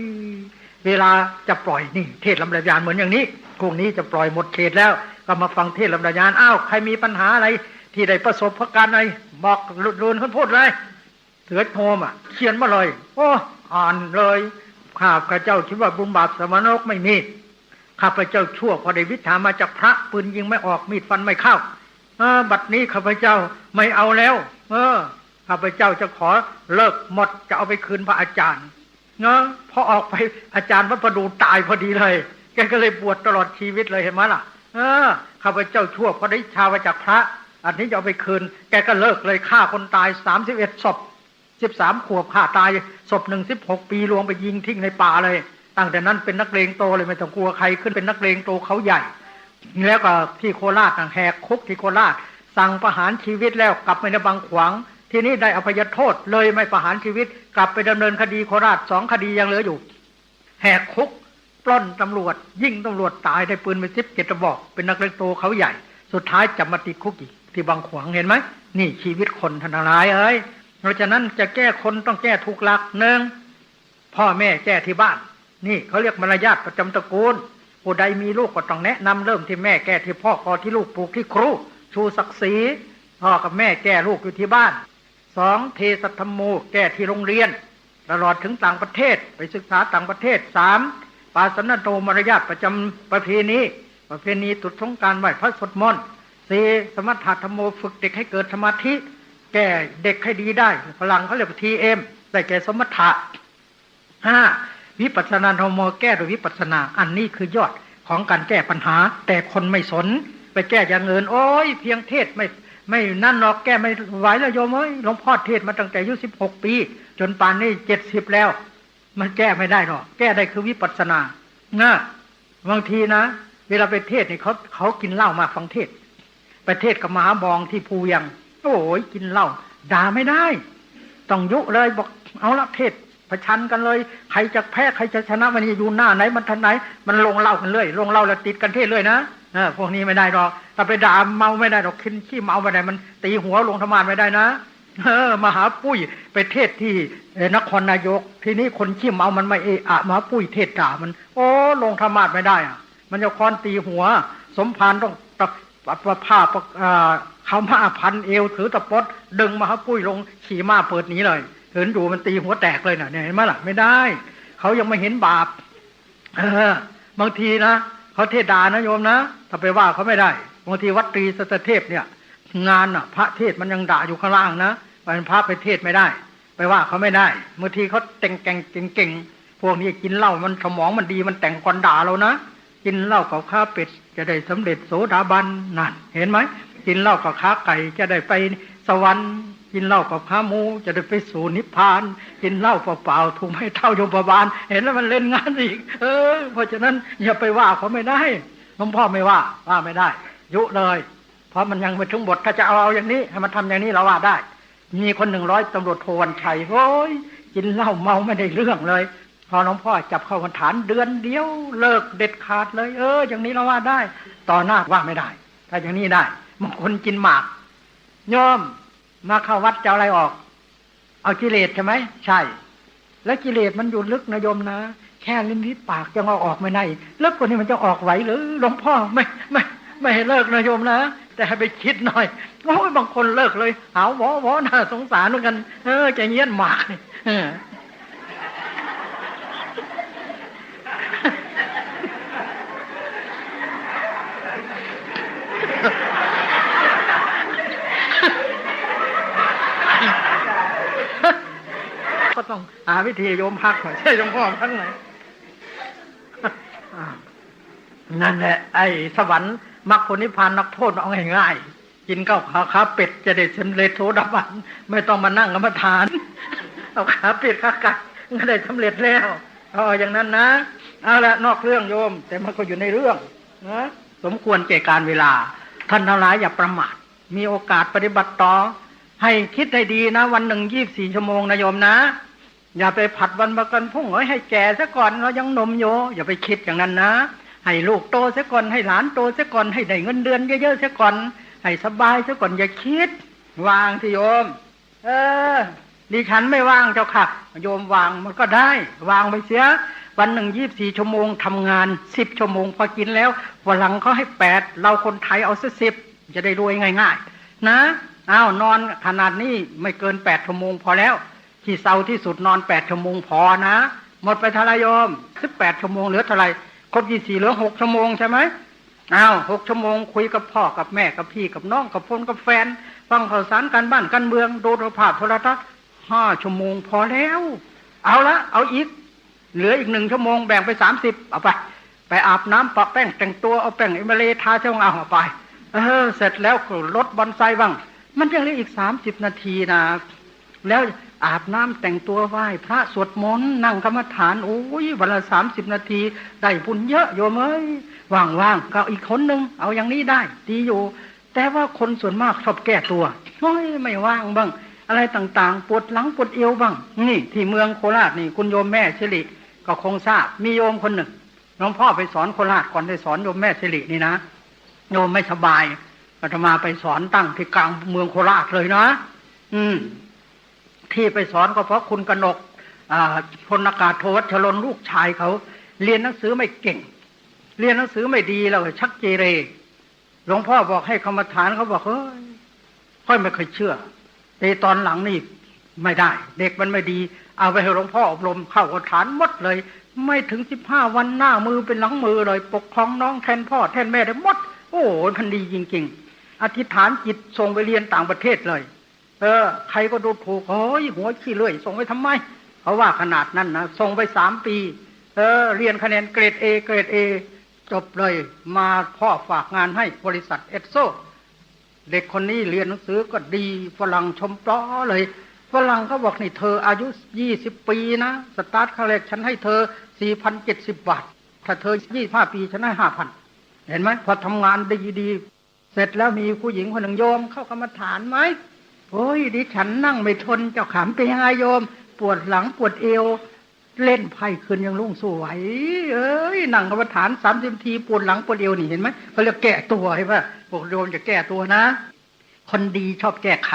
เวลาจะปล่อยนี่เทศน์ลำดับญาณเหมือนอย่างนี้พรุ่งนี้จะปล่อยหมดเขตแล้วก็มาฟังเทศน์ลำดับญาณใครมีปัญหาอะไรที่ได้ประสบพการอะไรบอกรุนพูดเลยเสือโทมเขียนมาเลยอ่านเลยข้าพเจ้าคิดว่าบุญบาปสมณรกไม่มีข้าพเจ้าชั่วพอได้วิชามาจากพระปืนยิงไม่ออกมีดฟันไม่เข้าบัดนี้ข้าพเจ้าไม่เอาแล้วข้าพเจ้าจะขอเลิกหมดจะเอาไปคืนพระอาจารย์พอออกไปอาจารย์วัดประดูตายพอดีเลยแกก็เลยบวชตลอดชีวิตเลยเห็นไหมล่ะข้าพเจ้าชั่วพอได้วิชามาจากพระอันนี้จะเอาไปคืนแกก็เลิกเลยฆ่าคนตาย31 ศพ13 ขวบฆ่าตายศพ16 ปีลวงไปยิงทิ้งในป่าเลยตั้งแต่นั้นเป็นนักเลงโตเลยไม่ต้องกลัวใครขึ้นเป็นนักเลงโตเขาใหญ่แล้วก็ที่โคราชแหกคุกที่โคราชสั่งประหารชีวิตแล้วกลับไปในบางขวางที่นี่ได้อภัยโทษเลยไม่ประหารชีวิตกลับไปดำเนินคดีโคราช2 คดียังเหลืออยู่แหกคุกปล้นตำรวจยิงตำรวจตายได้ปืนไป17 กระบอกเป็นนักเลงโตเขาใหญ่สุดท้ายจับมาติดคุกอีกที่บางขวางเห็นไหมนี่ชีวิตคนทนายเพราะฉะนั้นจะแก้คนต้องแก้ถูกหลัก1พ่อแม่แก้ที่บ้านนี่เขาเรียกมารยาทประจำตระกูลผู้ใดมีลูกก็ต้องแนะนำเริ่มที่แม่แก้ที่พ่อพอที่ลูกปลูกที่ครูชูศักดิ์ศรีพ่อกับแม่แก้ลูกอยู่ที่บ้าน2เทศธรรมโมแก้ที่โรงเรียนตลอดถึงต่างประเทศไปศึกษาต่างประเทศ3ปาสนโตมารยาทประจำประเพณีตรุษสงกรานต์ไหว้พระสวดมนต์4สมถะธรรมโมฝึกเด็กให้เกิดสมาธิแก้เด็กให้ดีได้พลังเขาเรียกว่า TM ได้แก่สมถะ5วิปัสสนาธรรมโมแก้โดยวิปัสสนาอันนี้คือยอดของการแก้ปัญหาแต่คนไม่สนไปแก้อย่างอื่นเพียงเทศไม่นั่นหรอกแก้ไม่ไหวแล้วโยมหลวงพ่อเทศมาตั้งแต่อายุ16 ปีจนป่านนี้70แล้วมันแก้ไม่ได้หรอกแก้ได้คือวิปัสสนาบางทีนะเวลาไปเทศนี่เขากินเหล้ามาฟังเทศไปเทศกับมหาบองที่ภูยังกินเหล้าด่าไม่ได้ต้องยุเลยบอกเอาละเทศประชันกันเลยใครจะแพ้ใครจะชนะมันอยู่หน้าไหนมันทันไหนมันลงเหล้ากันเลยลงเหล้าแล้วติดกันเทศเลยนะพวกนี้ไม่ได้หรอกถ้าไปด่าเมาไม่ได้หรอกขี้เมาไม่ได้มันตีหัวลงธรรมานไม่ได้นะมหาปุ้ยไปเทศที่นครนายกทีนี้คนขี้เมามันไม่มหาปุ้ยเทศด่ามันลงธรรมานไม่ได้มันจะค้อนตีหัวสมภารต้องผ้าเขามาพันเอวถือตะปดดึงมหาปุ้ยลงขี่ม้าเปิดหนีเลยเห็นดูมันตีหัวแตกเลยเนี่ยเห็นไหมล่ะไม่ได้เขายังไม่เห็นบาปบางทีนะเขาเทศด่านะโยมนะถ้าไปว่าเขาไม่ได้บางทีวัดตรีสัตเทพเนี่ยงานพระเทศมันยังด่าอยู่ข้างล่างนะเป็นพระไปเทศไม่ได้ไปว่าเขาไม่ได้บางทีเขาแต่งเก่งพวกนี้กินเหล้ามันสมองมันดีมันแต่งก่อนด่าเรานะกินเหล้ากับข้าเป็ดจะได้สำเร็จโสดาบันนั่นเห็นไหมกินเหล้ากับข้าไก่จะได้ไปสวรรค์กินเหล้ากับข้าหมูจะได้ไปสู่นิพพานกินเหล้าเปล่าๆถูกให้เท่าโยมบาลเห็นแล้วมันเล่นงานอีกเพราะฉะนั้นอย่าไปว่าเขาไม่ได้หลวงพ่อไม่ว่าไม่ได้ยุเลยเพราะมันยังไม่ถึงบทถ้าจะเอาอย่างนี้ให้มันทำอย่างนี้เราว่าได้มีคน100ตำรวจโทวันชัยกินเหล้าเมาไม่ได้เรื่องเลยพอหลวงพ่อจับเข้ากรรมฐานเดือนเดียวเลิกเด็ดขาดเลยอย่างนี้เราว่าได้ต่อหน้าว่าไม่ได้ถ้าอย่างนี้ได้บางคนกินหมากโยมมาเข้าวัดจะอะไรออกเอากิเลสใช่ไหมใช่แล้วกิเลสมันอยู่ลึกนะโยมนะแค่ลิ้นลิ้นปากยังเอาออกไม่ได้ลึกกว่านี้มันจะออกไหวหรือหลวงพ่อไม่ให้เลิกนะโยมนะแต่ให้ไปคิดหน่อยบางคนเลิกเลยหาวหวอน่าสงสารเหมือนกันใจเย็นหมากก็ต้องหาวิธีโยมพักหน่อยใช่หลวงพ่อพักหน่อยนั่นแหละไอ้สวรรค์มรรคผลนิพพานนักโทษเอาง่ายๆ กินข้าวขาเป็ดจะได้สำเร็จโสดาบันไม่ต้องมานั่งกรรมฐานเอาขาเป็ดขาไก่ก็ได้สำเร็จแล้วอย่างนั้นนะเอาละนอกเรื่องโยมแต่มันก็อยู่ในเรื่องนะสมควรแก่การเวลาท่านทั้งหลายอย่าประมาทมีโอกาสปฏิบัติต่อให้คิดให้ดีนะวันหนึ่ง24 ชั่วโมงนะโยมนะอย่าไปผัดวันประกันพรุ่งให้แก่ซะก่อนเรายังหนุ่มอยู่อย่าไปคิดอย่างนั้นนะให้ลูกโตซะก่อนให้หลานโตซะก่อนให้ได้เงินเดือนเยอะๆซะก่อนให้สบายซะก่อนอย่าคิดวางที่โยมดิฉันไม่ว่างเจ้าค่ะโยมวางมันก็ได้วางไปเสียวันหนึ่ง24 ชั่วโมงทำงาน10 ชั่วโมงพอกินแล้ววันหลังเขาให้8เราคนไทยเอาซะ10จะได้รวยง่ายๆนะนอนขนาดนี้ไม่เกิน8 ชั่วโมงพอแล้วที่เศร้าที่สุดนอน8 ชั่วโมงพอนะหมดไปเท่าไรโยม18 ชั่วโมงเหลือเท่าไรครบ24เหลือ6 ชั่วโมงใช่ไหม6 ชั่วโมงคุยกับพ่อกับแม่กับพี่กับน้องกับพ่อกับแฟนฟังข่าวสารการบ้านการเมืองดูโทรทัศน์5 ชั่วโมงพอแล้วเอาอีกเหลืออีก1 ชั่วโมงแบ่งไป30เอาไปอาบน้ำปะแป้งแต่งตัวเอาแป้งเอเมเลทาเท่าเอาไปเสร็จแล้วก็รถบอนไซบ้างมันยังเหลืออีก30 นาทีนะแล้วอาบน้ำแต่งตัวไหว้พระสวดมนต์นั่งกรรมฐานโอ้ยวันละ30 นาทีได้บุญเยอะโยมเอ้ยว่างๆก็อีกคนนึงเอาอย่างนี้ได้ดีอยู่แต่ว่าคนส่วนมากชอบแก้ตัวไม่ว่างบ้างอะไรต่างๆปวดหลังปวดเอวบ้างนี่ที่เมืองโคราชนี่คุณโยมแม่สิริก็คงทราบมีโยมคนหนึ่งหลวงพ่อไปสอนโคราชก่อนได้สอนโยมแม่สิรินี่นะโยมไม่สบายอาตมาไปสอนตั้งที่กลางเมืองโคราชเลยนะที่ไปสอนก็เพราะคุณกนกพลอากาศโทวัชรนลูกชายเขาเรียนหนังสือไม่เก่งเรียนหนังสือไม่ดีแล้วชักเกเรหลวงพ่อบอกให้กรรมฐานเขาบอกค่อยไม่เคยเชื่อแต่ตอนหลังนี่ไม่ได้เด็กมันไม่ดีเอาไปให้หลวงพ่ออบรมเข้ากรรมฐานหมดเลยไม่ถึง15 วันหน้ามือเป็นหลังมือเลยปกครองน้องแทนพ่อแทนแม่ได้หมดโอ้มันดีจริงๆอธิษฐานจิตส่งไปเรียนต่างประเทศเลยใครก็ดูถูกหัวขี้เลื่อยส่งไปทำไมเขาว่าขนาดนั้นนะส่งไป3 ปีเรียนคะแนนเกรด A เกรด A จบเลยมาพ่อฝากงานให้บริษัทเอสโซเด็กคนนี้เรียนหนังสือก็ดีฝรั่งชมปลอเลยฝรั่งเขาบอกนี่เธออายุ20 ปีนะสตาร์ทครั้งแรกฉันให้เธอ 4,070 บาทถ้าเธอ25 ปีฉันให้ 5,000 เห็นไหมพอทำงานดีๆเสร็จแล้วมีผู้หญิงคนหนึ่งโยมเข้ากรรมฐานไหมโอ้ยดิฉันนั่งไม่ทนเจ้าขำเป็นยังไงโยมปวดหลังปวดเอวเล่นไพ่คืนยังลุ่งสวยนั่งกรรมฐาน30 นาทีปวดหลังปวดเอวนี่เห็นไหมเขาเรียกแก้ตัวใช่ปะพวกโยมจะแก้ตัวนะคนดีชอบแก้ไข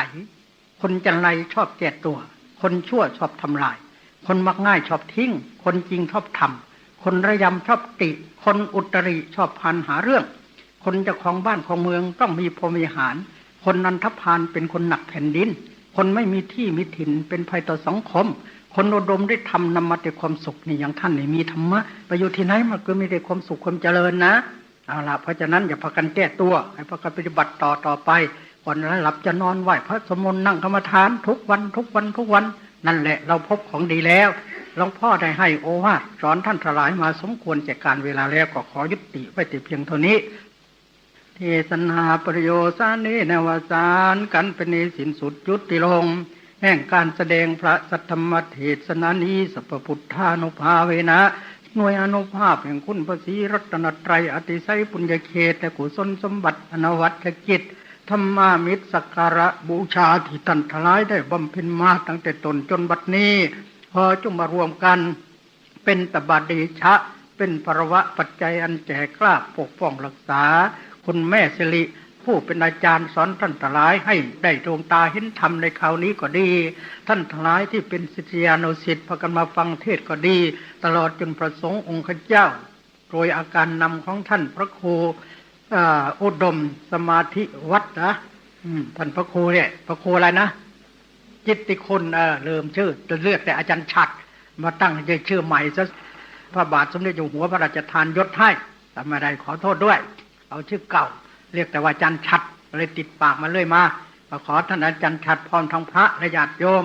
คนจันไรชอบแก้ตัวคนชั่วชอบทำลายคนมักง่ายชอบทิ้งคนจริงชอบทำคนระยำชอบติคนอุตริชอบพันหาเรื่องคนเจ้าของบ้านของเมืองต้องมีพรหมิหารคนนันทพานเป็นคนหนักแผ่นดินคนไม่มีที่มีถิ่นเป็นภัยต่อสังคมคนอุดมได้ทำนำมาแต่ความสุขนี่อย่างท่านนี่มีธรรมะไปอยู่ที่ไหนมันก็มีแต่ความสุขความเจริญนะเอาล่ะเพราะฉะนั้นอย่าพากันแก้ตัวให้พากันปฏิบัติต่อไปก่อนหลับจะนอนไหว้พระสวดมนต์นั่งกรรมฐานทุกวันนั่นแหละเราพบของดีแล้วหลวงพ่อได้ให้โอวาทสอนท่านทั้งหลายมาสมควรแก่การเวลาแล้วก็ขอยุติไว้แต่เพียงเท่านี้เทศนาประโยชน์สานินวสารกันเป็นในสิ้นสุดยุติลงแห่งการแสดงพระสัทธรรมเทศนานี้สัพพุทธานุภาเวนะหน่วยอนุภาพแห่งคุณพระศรีรัตนตรัยอติไสยปุญญเขตและกุศลสมบัติอนวัตกิจธรรมามิตรสักการะบูชาที่ท่านทั้งหลายได้บำเพ็ญมาตั้งแต่ตนจนบัดนี้พอจงมารวมกันเป็นตบะเดชะเป็นภรวะปัจจัยอันแก่กล้าปกป้องรักษาคุณแม่สิริผู้เป็นอาจารย์สอนท่านทั้งหลายให้ได้ดวงตาเห็นธรรมในคราวนี้ก็ดีท่านทั้งหลายที่เป็นศิษยานุศิษย์พากันมาฟังเทศก็ดีตลอดจนประสงค์องค์ข้าเจ้าโดยอาการนำของท่านพระครูอุดมสมาธิวัดนะท่านพระครูเนี่ยพระครูอะไรนะจิตติคุณเริ่มชื่อจะเลือกแต่อาจารย์ฉัตรมาตั้งชื่อใหม่ซะพระบาทสมเด็จอยู่หัวพระราชทานยศให้แต่ไม่ได้ขอโทษด้วยเอาชื่อเก่าเรียกแต่ว่าอาจารย์ฉัตรเลยติดปากมาเลยมาขอท่านอาจารย์ฉัตรพรทางพระและญาติโยม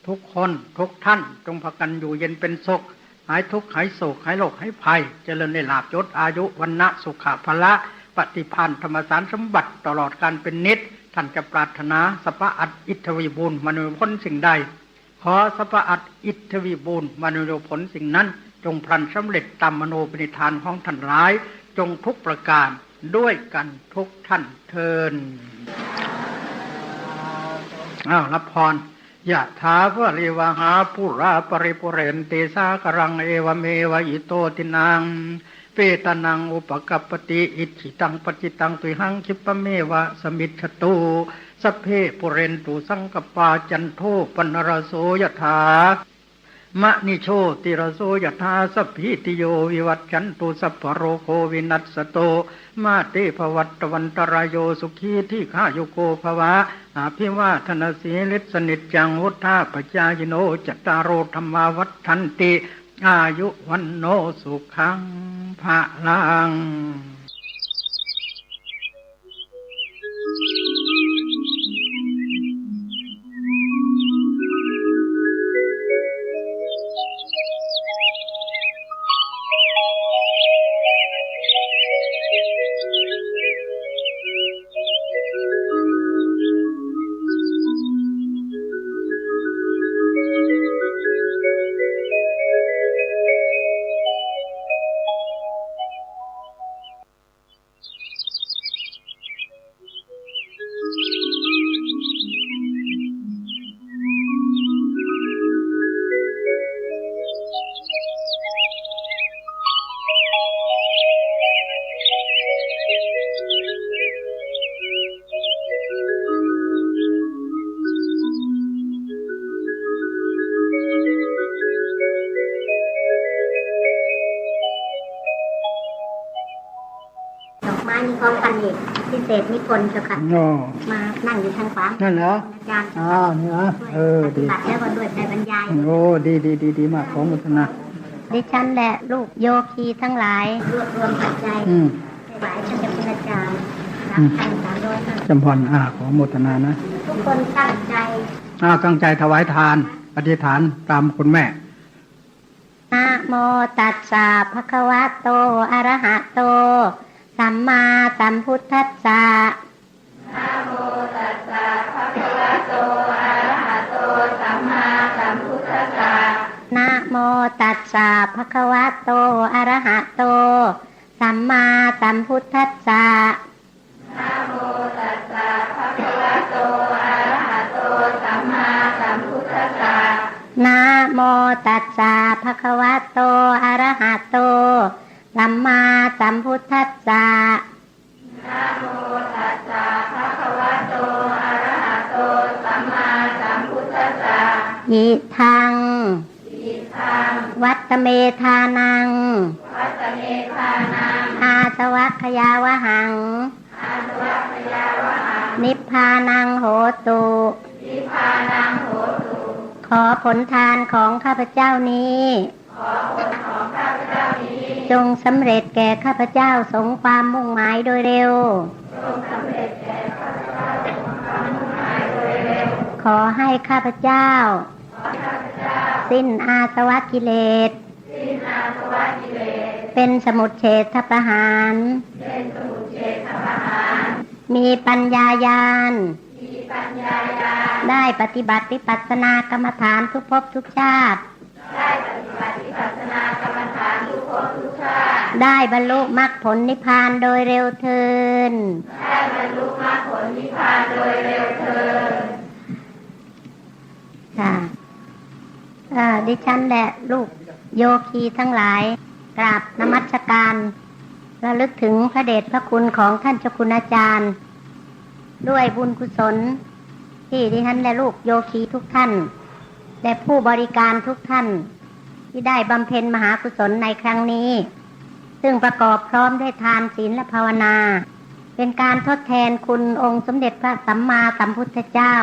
ทุกคนทุกท่านจงพากันอยู่เย็นเป็นสุขหายทุกข์หายโศกหายโรคหายภัยเจริญในลาภยศอายุวรรณะสุขภละปฏิภาณธรรมสารสมบัติตลอดการเป็นนิจ ท่านจะปรารถนาสัพพะอัตอิทธวิบูลมนุผลสิ่งใดขอสัพพะอัตอิทธวิบูลมนุผลสิ่งนั้นจงพลันสำเร็จตามมโนปณิธานของท่านร้ายจงทุกประการด้วยกันทุกท่านเทินรับพรยะถาวะริวหาปุราปริปุเรนติสากรังเอวเมวะอิโตตินังเปตนังอุปกัปปติอิจิตังปจิตังตุหังคิปะเมวะสมิจฉตุสัพเพปุเรนตุสังกปาจันโทปนรโสยถามะนิโชติรโสยถาสัพพิติโยวิวัชชันตุสัพพโรโควินัสสโตมาเตภวัตวันตรายโยสุขีที่ข้าโยโกภวะอภิวาทนาสีลิสนิจจังวุฒาปจายโนจัตตารโอธรรมาวัฏทันติอายุวันโนสุขังภะลังมีของพันเอกพิเศษนิพนธ์เจ้าค่ะมานั่งอยู่ทางขวานั่นเหรออาจารย์นี่นะดีปฏิบัติแล้วก็ด้วยใจบรรยายดีมากของมุทนาดิฉันและลูกโยคีทั้งหลายรวบรวมปัจจัยถวายท่านเจ้าคุณอาจารย์3,300จำพรของมุทนานะทุกคนตั้งใจถวายทานอธิษฐานตามคุณแม่นะโมตัสสะภะคะวะโตอะระหะโตสัมมาสัมพุทธัสสะนะโมตัสสะภะคะวะโตอะระหะโตสัมมาสัมพุทธัสสะนะโมตัสสะภะคะวะโตอะระหะโตสัมมาสัมพุทธัสสะนะโมตัสสะภะคะวะโตอะระหะโตสัมมาสัมพุทธัสสะนะโมตัสสะภะคะวะโตอะระหะโตสัมมาสัมพุทธัสสะนะโมตัสสะภะคะวะโตอะระหะโตสัมมาสัมพุทธัสสะอิทังวัตเมธานังอาสวัคยาวหังนิพพานังโหตุขอผลทานของข้าพเจ้านี้จงสำเร็จแก่ข้าพเจ้าสมความมุ่งหมายโดยเร็วขอให้ข้าพเจ้าสิ้นอาสวะกิเลสเป็นสมุจเฉทประหารมีปัญญาญาณได้ปฏิบัติวิปัสสนากรรมฐานทุกภพทุกชาติได้บรรลุมรรคผลนิพพานโดยเร็วเทินค่ะดิฉันและลูกโยคีทั้งหลายกราบนมัสการระลึกถึงพระเดชพระคุณของท่านเจ้าคุณอาจารย์ด้วยบุญกุศลที่ดิฉันและลูกโยคีทุกท่านและผู้บริการทุกท่านที่ได้บำเพ็ญมหากุศลในครั้งนี้ซึ่งประกอบพร้อมด้วยทานศีลและภาวนาเป็นการทดแทนคุณองค์สมเด็จพระสัมมาสัมพุทธเจ้า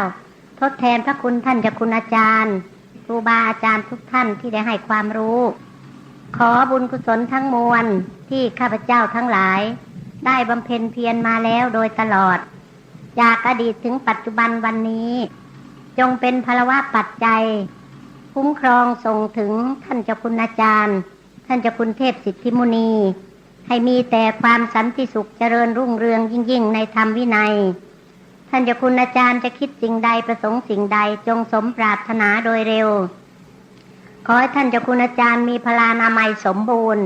ทดแทนพระคุณท่านเจ้าคุณอาจารย์ครูบาอาจารย์ทุกท่านที่ได้ให้ความรู้ขอบุญกุศลทั้งมวลที่ข้าพเจ้าทั้งหลายได้บำเพ็ญเพียรมาแล้วโดยตลอดจากอดีตถึงปัจจุบันวันนี้จงเป็นภลวะปัจจัยคุ้มครองส่งถึงท่านเจ้าคุณอาจารย์ท่านเจ้าคุณเทพสิทธิมุนีให้มีแต่ความสันติสุขเจริญรุ่งเรืองยิ่งๆในธรรมวินัย ท่าน ท่านเจ้าคุณอาจารย์จะคิดสิ่งใดประสงค์สิ่งใดจงสมปรารถนาโดยเร็วขอให้ท่านเจ้าคุณอาจารย์มีพลานามัยสมบูรณ์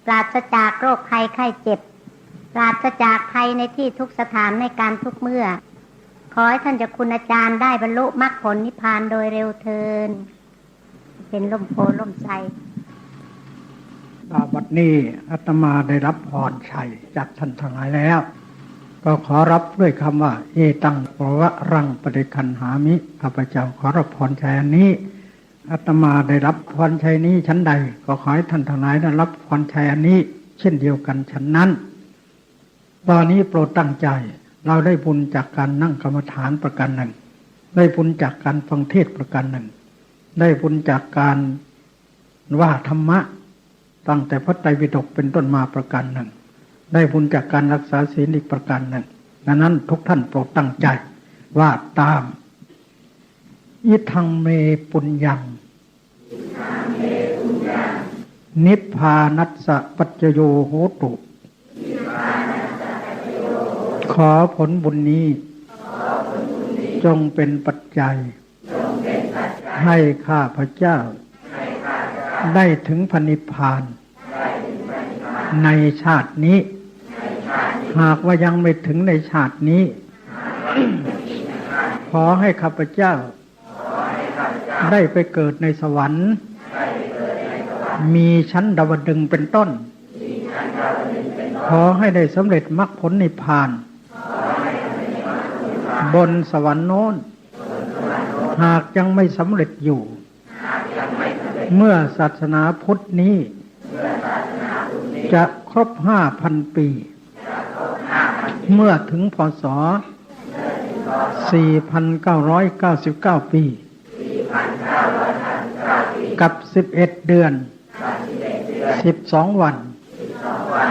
ปราศจากโรคภัยไข้เจ็บปราศจากภัยในที่ทุกสถานในการทุกเมื่อขอให้ท่านเจ้าคุณอาจารย์ได้บรรลุมรรคผลนิพพานโดยเร็วเทินเป็นล่มโพล่มไทรบัดนี้อาตมาได้รับพรชัยจากท่านทั้งหลายแล้วก็ขอรับด้วยคำว่าเอตังปวะรังปฏิคันหามิข้าพเจ้าขอรับพรชัยอันนี้อาตมาได้รับพรชัยนี้ชั้นใดก็ขอให้ท่านทั้งหลายได้รับพรชัยอันนี้เช่นเดียวกันฉันนั้นตอนนี้โปรดตั้งใจเราได้บุญจากการนั่งกรรมฐานประการหนึ่งได้บุญจากการฟังเทศน์ประการหนึ่งได้บุญจากการว่าธรรมะตั้งแต่พระไตรปิฎกเป็นต้นมาประการหนึ่งได้บุญจากการรักษาศีลอีกประการหนึ่งดังนั้นทุกท่านโปรดตั้งใจว่าตามอิทังเมปุญญังนิพพานัสสะปัจจโยโหตุขอผลบุญนี้จงเป็นปัจจัยให้ข้าพเจ้าได้ถึงพระนิพพานในชาตินี้หากว่ายังไม่ถึงในชาตินี้ขอให้ข้าพเจ้าได้ไปเกิดในสวรรค์มีชั้นดาวดึงส์เป็นต้นขอให้ได้สำเร็จมรรคผลนิพพานบนสวรรค์โน้นหากยังไม่สำเร็จอยู่เมื่อศาสนาพุทธนี้จะครบ 5,000 ปีเมื่อถึงพ.ศ. 4,999 ปีกับ11 เดือน12 วัน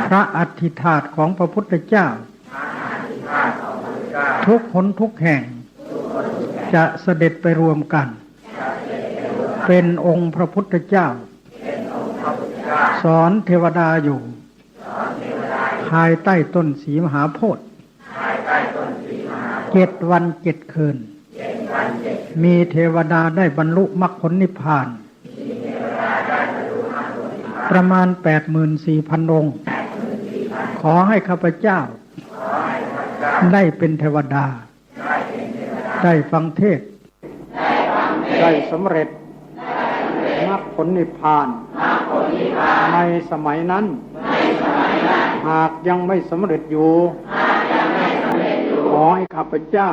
พระอธิษฐานของพระพุทธเจ้าทุกหนทุกแห่งจะเสด็จไปรวมกันเป็นองค์พระพุทธเจ้าสอนเทวดาอยู่ภายใต้ต้นศรีมหาโพธิ์7 วัน 7 คืนมีเทวดาได้บรรลุมรรคผลนิพพานประมาณ 84,000 องค์ขอให้ข้าพเจ้าได้เป็นเทวดาได้ฟังเทศน์ได้สำเร็จมรรคผลนิพพานในสมัยนั้นหากยังไม่สำเร็จอยู่ขอให้ข้าพเจ้า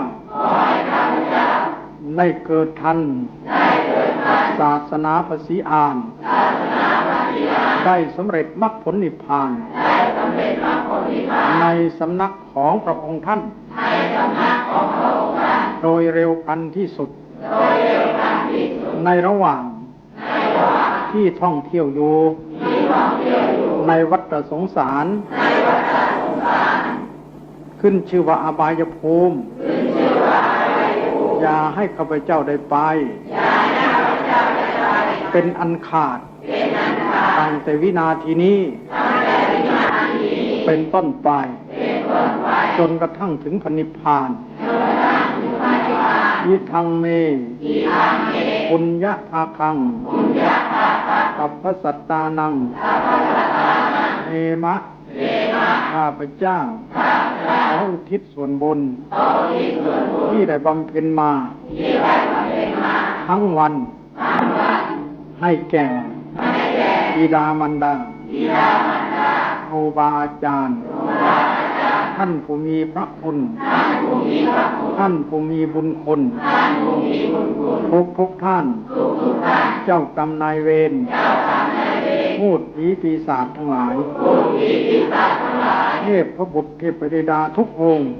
ได้เกิดทันศาสนาภาษีอานได้สำเร็จมรรคผลนิพพานในสำนักของพระองค์ท่านโดยเร็วพลันที่สุดในระหว่างที่ท่องเที่ยวอยู่ในวัฏสงสารขึ้นชื่อว่าอบายภูมิอย่าให้ข้าพเจ้าได้ไปเป็นอันขาดตั้งแต่วินาทีนี้เป็นต้นไปจนกระทั่งถึงพระนิพพานยิทังเมปุญญภาคังกัปปสัตตานังเอมะข้าพเจ้าขออุทิศส่วนบุญที่ได้บำเพ็ญมาทั้งวันให้แก่บิดามารดาครูบาอาจารย์ท่านผู้มีพระคุณท่านผู้มีบุญคุณทุกท่านเจ้ากรรมนายเวรพูดผีปีศาจทั้งหลายเทพพระบุตรเทพธิดาทุกองค์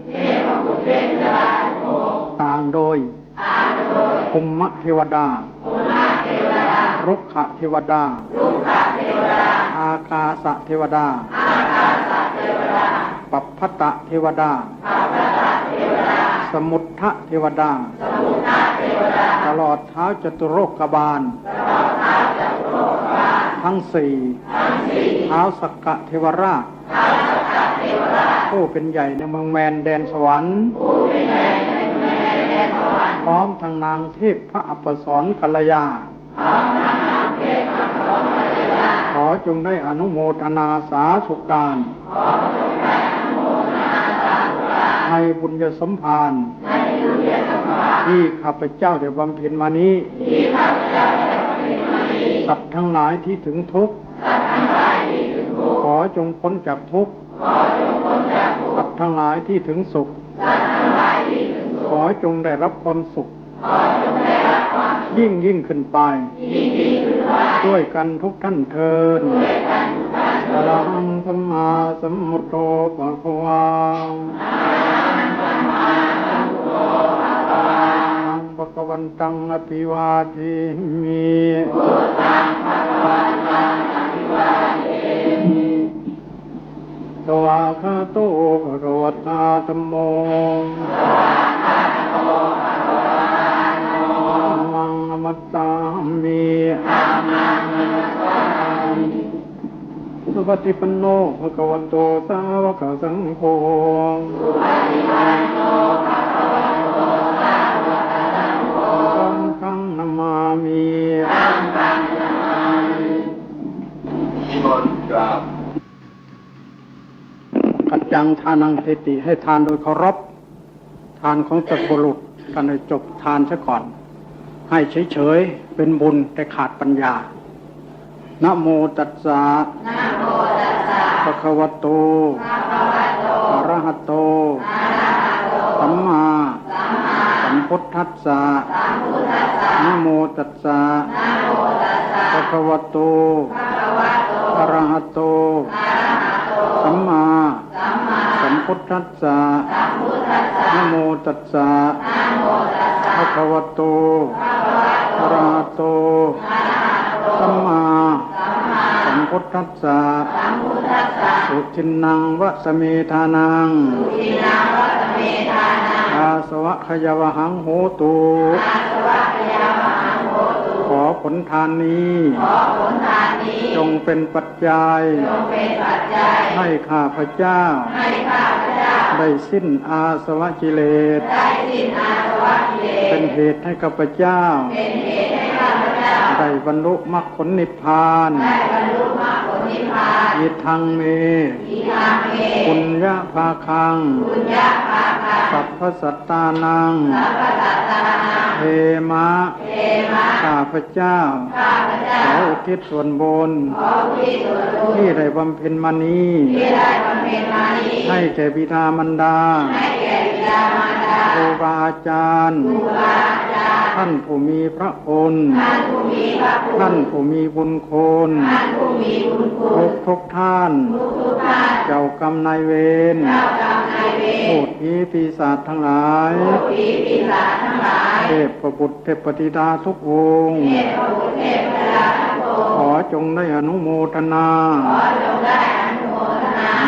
ต่างโดยภูมิเทวดารุกขเทวดาอากาสเทวดาปัปพตะเทวดาสมุทธเทวดาตลอดเท้าจตุโลกบาลทั้งสี่เท้าสักกะเทวราชผู้เป็นใหญ่ในเมืองแมนแดนสวรรค์ พร้อมทางนางเทพพระอัปสรกัลยาขอจงได้อนุโมทนาสาธุการในบุญญสมภารที่ข้าพเจ้าได้บำเพ็ญมานี้สัตว์ทั้งหลายที่ถึงทุกข์ขอจงพ้นจากทุกข์สัตว์ทั้งหลายที่ถึงสุขขอจงได้รับความสุขยิ่งขึ้นไปด้วยกันทุกท่านเทินอรหังสัมมาสัมพุทโธภะคะวาภะคะวันตังอภิวาเทมิสวากขาโตภะคะวะตาธัมโมธัมมังนัมสสามิสุปฏิปันโนภะคะวะโตสาวกสังโฆสังฆังนามามิกัจจังทานังเทติให้ทานโดยเคารพทานของสัตว์บุรุษกันให้จบทานซะก่อนให้เฉยๆเป็นบุญแต่ขาดปัญญานะโมตัสสะภะคะวะโตอะระหะโตสัมมาสัมพุทธัสสะนะโมตัสสะภะคะวะโตอะระหะโตสัมมาสัมพุทธัสสะนะโมตัสสะภะคะวะโตอะระหะโตสัมมาสัมพุทธัสสะสุทินนังวะสเมธานังอาสวะขยวหังโหตุขอผลทานนี้จงเป็นปัจจัยให้ข้าพเจ้าได้สิ้นอาสวะกิเลสเป็นเหตุให้ข้าพเจ้าได้บรรลุมรรคผลนิพพานอิทังเมปุญญาภาคังสัพพสัตตานังเทมะข้าพเจ้าขออุทิศส่วนบุญที่ได้บำเพ็ญมานี้ให้แก่บิดามารดาครูบาอาจารย์ท่านผู้มีพระคุณท่านผู้มีบุญคุณทุกท่านเจ้ากรรมนายเวรพูดผีปีศาจทั้งหลายเทพบุตรเทพธิดาทุกองค์ขอจงได้อนุโมทนา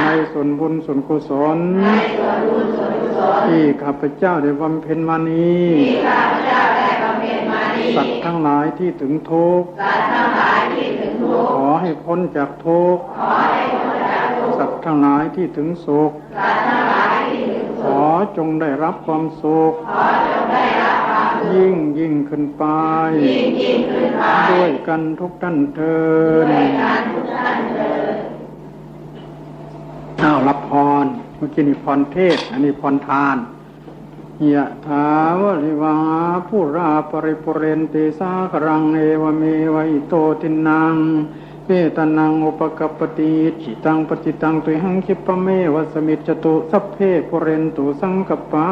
ในส่วนบุญส่วนกุศลที่ข้าพเจ้าได้บำเพ็ญมานี้สัตว์ทั้งหลายที่ถึงทุกข์ขอให้พ้นจากทุกข์สัตว์ทั้งหลายที่ถึงสุขขอจงได้รับความสุขยิ่งขึ้นไปด้วยกันทุกท่านเถิดรับพรเมื่อกี้นี่พรเทศอันนี้พรทานยะถาวะริวาปุราปริปุเรนติสาครังเอวเมวะอิโตทินังเปตนังอุปกัปปติจิตังปฏิตังตุหังคิปะเมวะสมิจจตุสัพเพปุเรนตุสังกัปปา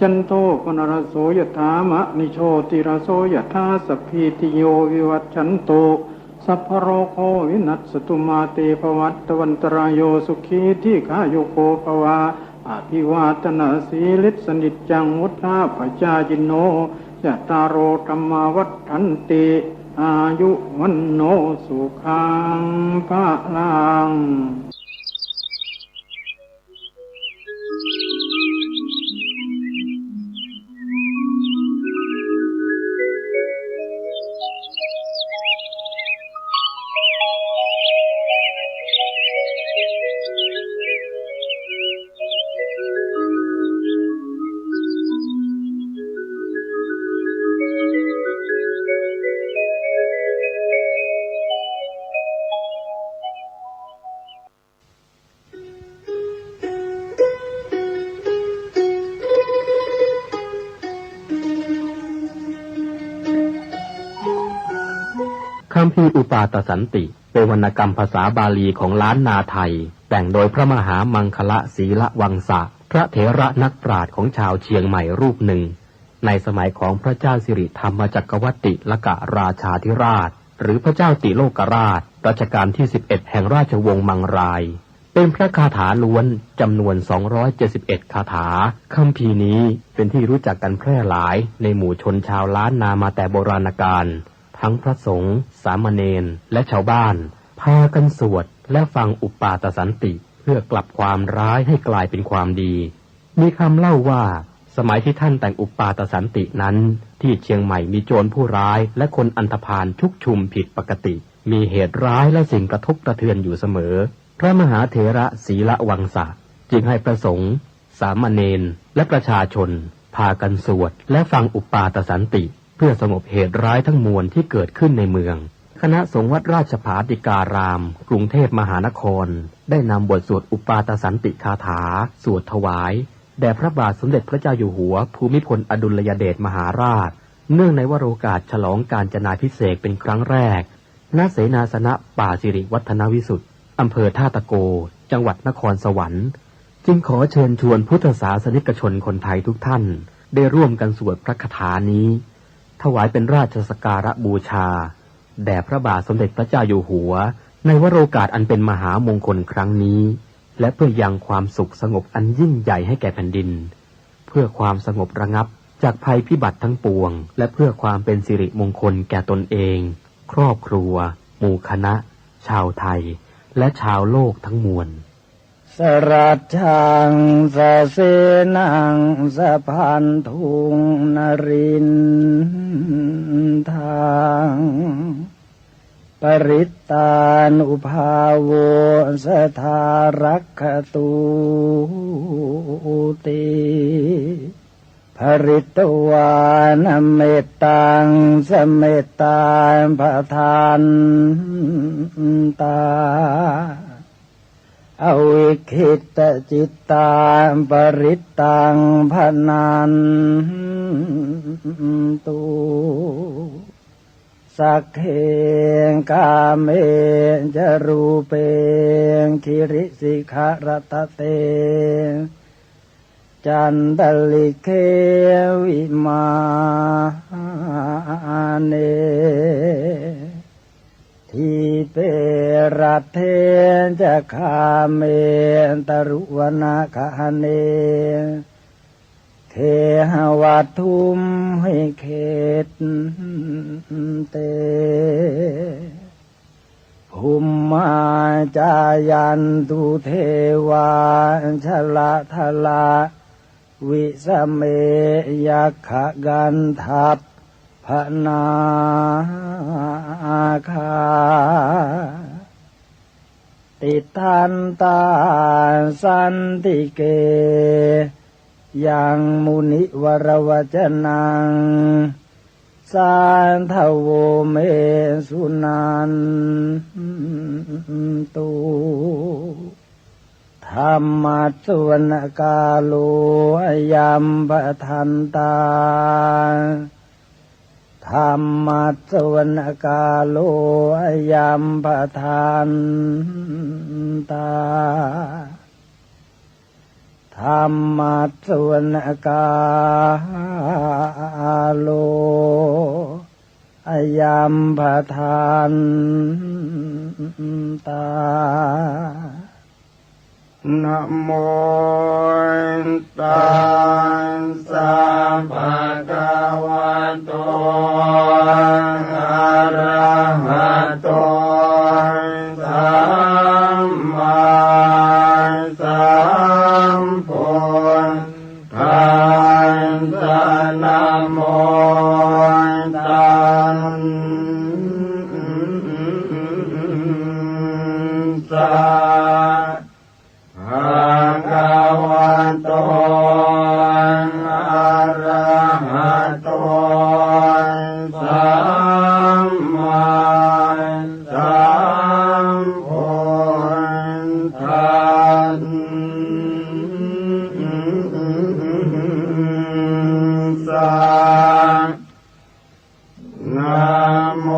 จันโทปนรโสยถามะนิโชติรโสยถาสัพพิติโยวิวัชชันตุสัพพโรโควินัสสตุมาเตภวัตวันตรายโยสุขีที่ขาโยโกภวาอาภิวาทนาสีลิสนิจจังวุฒาปจายิโนยะตาโรธรรมาวัฏันติอายุวันโนสุขังภะลัง คัมภีร์อุปาตสันติเป็นวรรณกรรมภาษาบาลีของล้านนาไทยแต่งโดยพระมหามังคละศีละวังสะพระเถระนักปราชญ์ของชาวเชียงใหม่รูปหนึ่งในสมัยของพระเจ้าสิริธรรมจักรวรรดิลกราชาธิราชหรือพระเจ้าติโลกราชรัชกาลที่11แห่งราชวงศ์มังรายเป็นพระคาถาล้วนจำนวน271คาถาคัมภีร์นี้เป็นที่รู้จักกันแพร่หลายในหมู่ชนชาวล้านนามาแต่โบราณกาลทั้งพระสงฆ์สามเณรและชาวบ้านพากันสวดและฟังอุปาตสันติเพื่อกลับความร้ายให้กลายเป็นความดีมีคำเล่าว่าสมัยที่ท่านแต่งอุปาตสันตินั้นที่เชียงใหม่มีโจรผู้ร้ายและคนอันธพาลชุกชุมผิดปกติมีเหตุร้ายและสิ่งกระทบกระเทือนอยู่เสมอพระมหาเถระศีละวังสะจึงให้พระสงฆ์สามเณรและประชาชนพากันสวดและฟังอุปาตสันติเพื่อสงบเหตุร้ายทั้งมวลที่เกิดขึ้นในเมืองคณะสงฆ์วัดราชภาติการามกรุงเทพมหานครได้นำบทสวดอุปาตสันติคาถาสวดถวายแด่พระบาทสมเด็จพระเจ้าอยู่หัวภูมิพลอดุลยเดชมหาราชเนื่องในวโรกาสฉลองกาญจนาภิเษกเป็นครั้งแรกณเสนาสนะป่าสิริวัฒนวิสุทธิ์อำเภอท่าตะโกจังหวัดนครสวรรค์จึงขอเชิญชวนพุทธศาสนิกชนคนไทยทุกท่านได้ร่วมกันสวดพระคาถานี้ถวายเป็นราชสักการะบูชาแด่พระบาทสมเด็จพระเจ้าอยู่หัวในวโรกาสอันเป็นมหามงคลครั้งนี้และเพื่อยังความสุขสงบอันยิ่งใหญ่ให้แก่แผ่นดินเพื่อความสงบระงับจากภัยพิบัติทั้งปวงและเพื่อความเป็นสิริมงคลแก่ตนเองครอบครัวหมู่คณะชาวไทยและชาวโลกทั้งมวลสรัจฉังสะเสนังสะพันธุงนรินทางปริตตานุภาโวสทารักขตุติภริตวานเมตตังสเมตตาภทานตาอวิคิตจิตตาปริตตังพนันตุสักเขกาเมจรูเปคิริสิขารตเตจันตลิเควิมาเนทีเปรัตเทจะคาเมตรุวนาคาเนเทหวัตทุมให้เขตเตภูมิมาจายันตุเทวาชละทละวิสเมยัคขกันทัพพนาคาติทันตาสันติเกยังมุนิวรวจนังสานทโวเมสุนันตุธรรมัสสวนกาโลยัมปทันตาธรรมัสสวนกาโลยัมปทันตาธรรมัสสวนกาโลยัมปทันตานะโมตัสสะภะคะวะโตอะระหะโตสัมมาสัมพุทธัสสะนะโมตัสสะภะคะวะโตอะระหะโตสัมมาสัมพุทธัสสะนะโม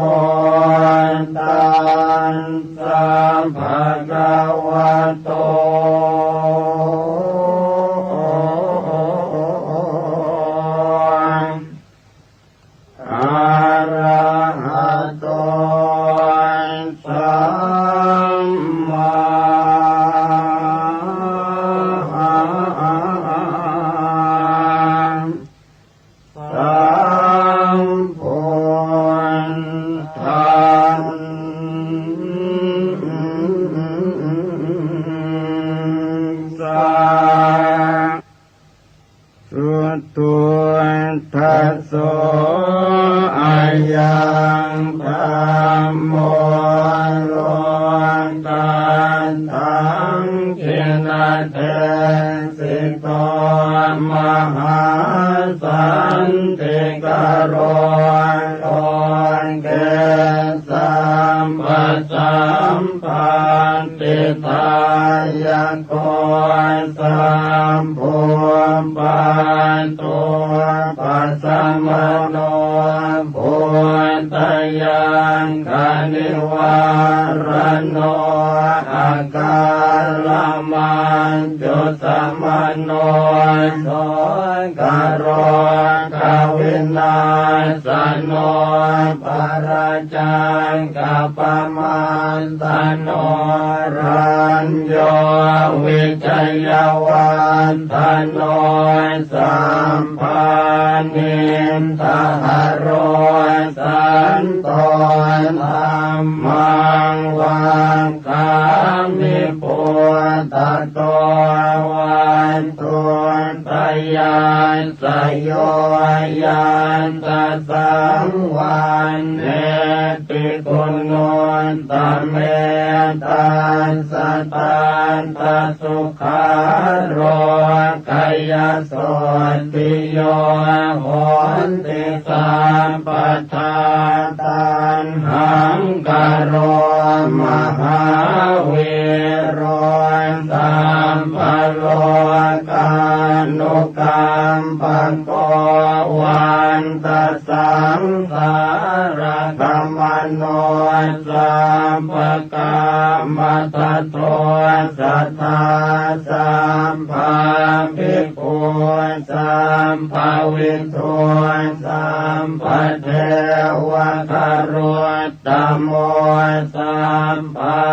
นาเทสิโตมหาสันติกโรโอนเกสัมปัสสัมปันติทายโกสัมภูมิปันตุปัสสมโนภูตยังคณิวารโนอาการมันจุสมโนโสกโรกวินาสโนปราจังกัปมันตโนรัญโยวิจยวันตโนสัมปันนิทหโรสันโตธัมมังวังคามิปุตตะโตวันตุตยานสโยยันตสังวันเนติกุณโนตเมตันสตันตสุขาโรกายโสติโยโหติสัมปทาตันหังกโรมหาเวโรสัมปโลกานุกรรมปังโกวันตสังสารกรรมโนสัมปกรรมตโตสัทธาสัมภาภิกขุสัมภาวินโทสัมปเทวะคารวตโมสัมภา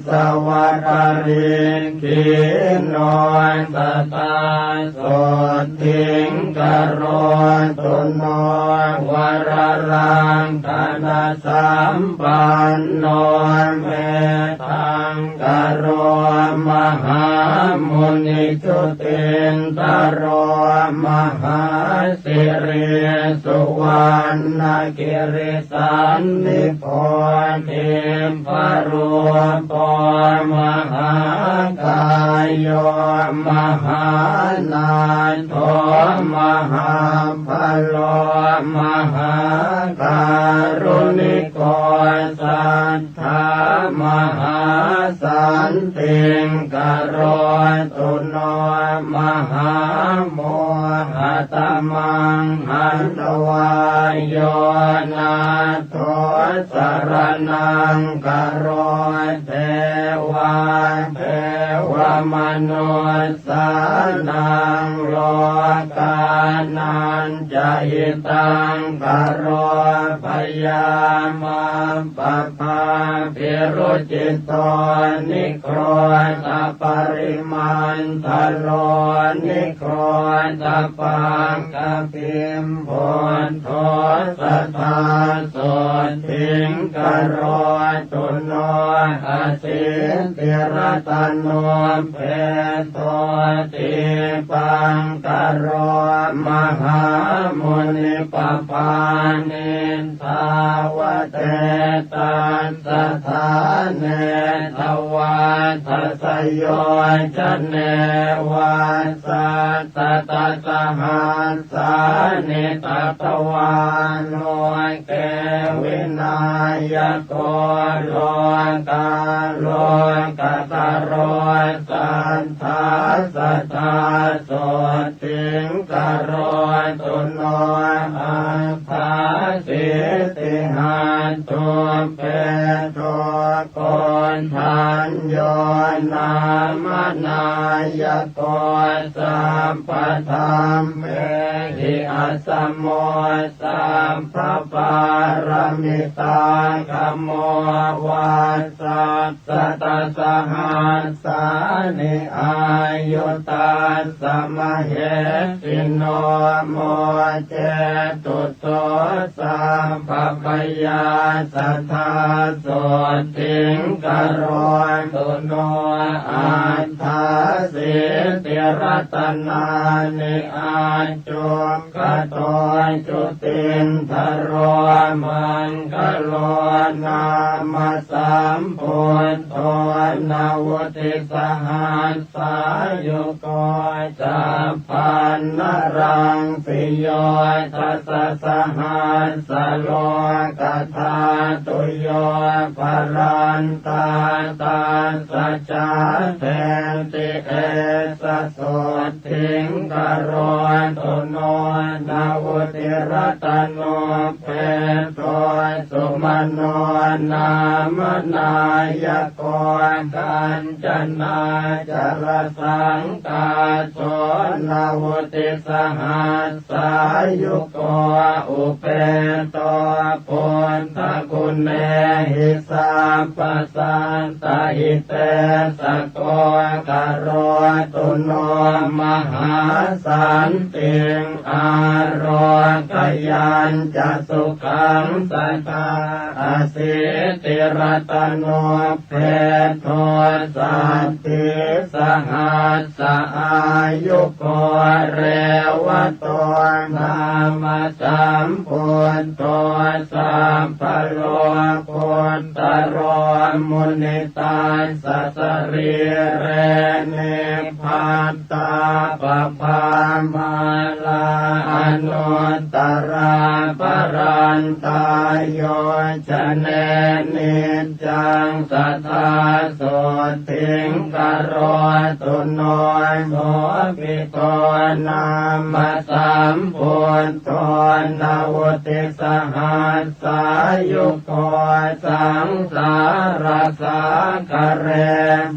สวะคาริกิโนตตาโสทิงกโรตุโนวรรังคณสัมปันโนเมตังกโรมหามุนิจุตินตโรมหาสิริสุวรรณกิริสันนิโพธิพารปมหากายโยมหานาโทมหาพโลมหาการุณิโกสัทธามหาสันติงกโรตุโนมหาโมหตมังหันตวายโยนาโทสรนังกโรเทวาเทวมนุสสานังโลกานันจะอิตังกโรพยามาปภาภิรุจิตโตนิโครตปริมันทโลนิโครตปังกปิมโพนโทสัทธาโสทิงกโรตุโนอาสิติรตโนเพโตติปังกโรมหามุนิปปานิทาวเตตันสถาเนทวาทัสโยจันเนวันสัตตะสหัสสานิตตวานโนเกวินายโกโลกาโลกตโรสันทาสัทธาโสติงกโรตุโนอัฏฐาสิติหันตุเปโตโกนทันโยนามนายโกสัมปธรรมเมหิอัสสมโมสัมภปารมิตาคัมโมวัสสัตตสหัสสานิอายุตัสสมเหสิโนโมเจตุโสสัมภปยาสัทธาโสติงกโรตุโนอัฏฐาสิติรัตนานิอาจุกโตจุติน ทโรมังคโลนามาสัมพุทโธนาวุติสหัสสายุโกจัปพันนรังสิโยทัสสะหัสสะโลกธาตุโยภรันตาตาสัจจาแทนติเอสะโสทิงกโรตุโนนาวุติรัตโนเพโตสุมโนนามนายโกกัญจนาจรสังกาโสนาวุติสหัสสายุโกอุเปโตปุณฑกุณเนหิสัมปสันตหิเตสโกกโรตุโนมหาสันติงอารกยัญจะสุขังสัตตาอสิติรัตโนเพโทสัตติสหัสสะอายุโกเรวโตนามาสัมพุทโธสัมภโลกุตตโรมุนิตาสัสริเรเนพัตตาปภามาลาอนุตตราปรันตายโยชเนนิจังสัทธาโสทิงกโรตุโนโสภิโตนามาสัมพุทโธนาวุติสหัสสายุโกสังสารสังกเร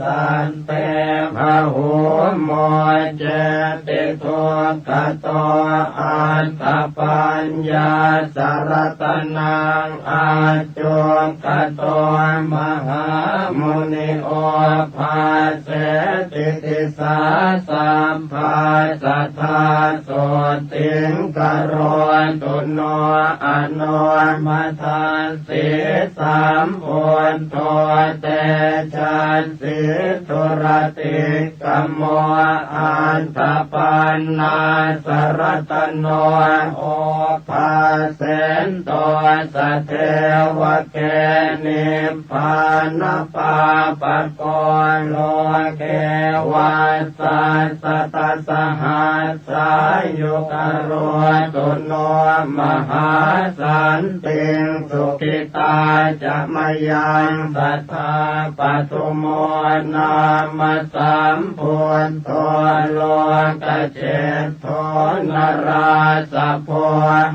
สันเตภะหุโมเจติทุกขโตอันตปัญญาสารตนังอาจุกโตมหามุนิโอภาเสติติสาสัมภาสัทธาโสติงกโรตุโนอโนมัทานสิสามพุทโธเตชันสิทุรติกัมโมอันตปันนาสรตโนโอภาเสนโตสเทวเกนิพพานปาปะโกโลเกวัสสัสตสหัสสายุกโรตุโนมหาสันติงสุขิตาจะมยังสัทธาปทุโมนามาสัมพุทโธโลกเจโธนราสะโพ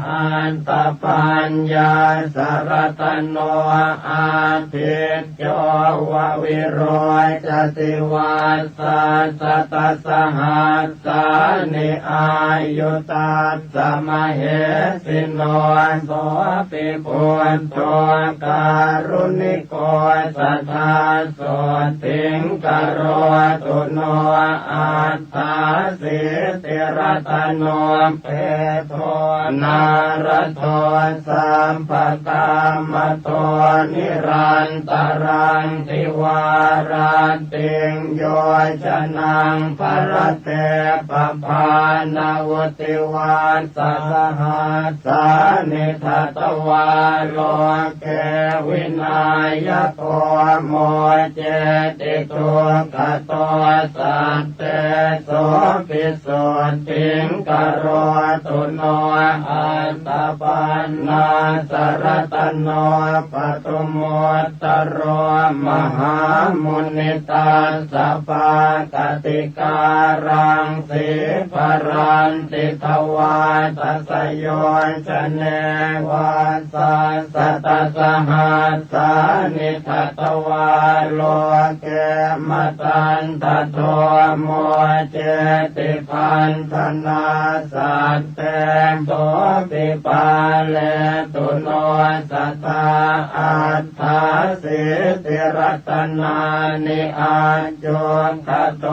หันตปัญญาสารตโนอาทิตโยววิโรจติวัสสัสตสหัสสานิอายุตัสสะมเหสิโนโสปิพุทโธการุณิโกสัทธาโสติงกโรตุโนอัตตาสิติรัตโนเพโทนารโทสัมปตามโตนิรันตรังทิวาราติงโยชนังภรเตปภานาวุติวาสสหัสสานิทัตวาโลเกวินายโกโมเจติทุกขโตสัตเตโสภิสุทิงกโรตุโนอันตปันนาสรตโนปทุโมตตโรมหามุนิตาสัพพกติการังสิภรันติทวาทัสโยชเนวัสสัสตสหัสสานิทัตวาโลเกมตันทโทโมเจติพันธนาสัตเตโสปิปาเลตุโนสัทธาอัตถาสิติรัตนานิอาจุขโต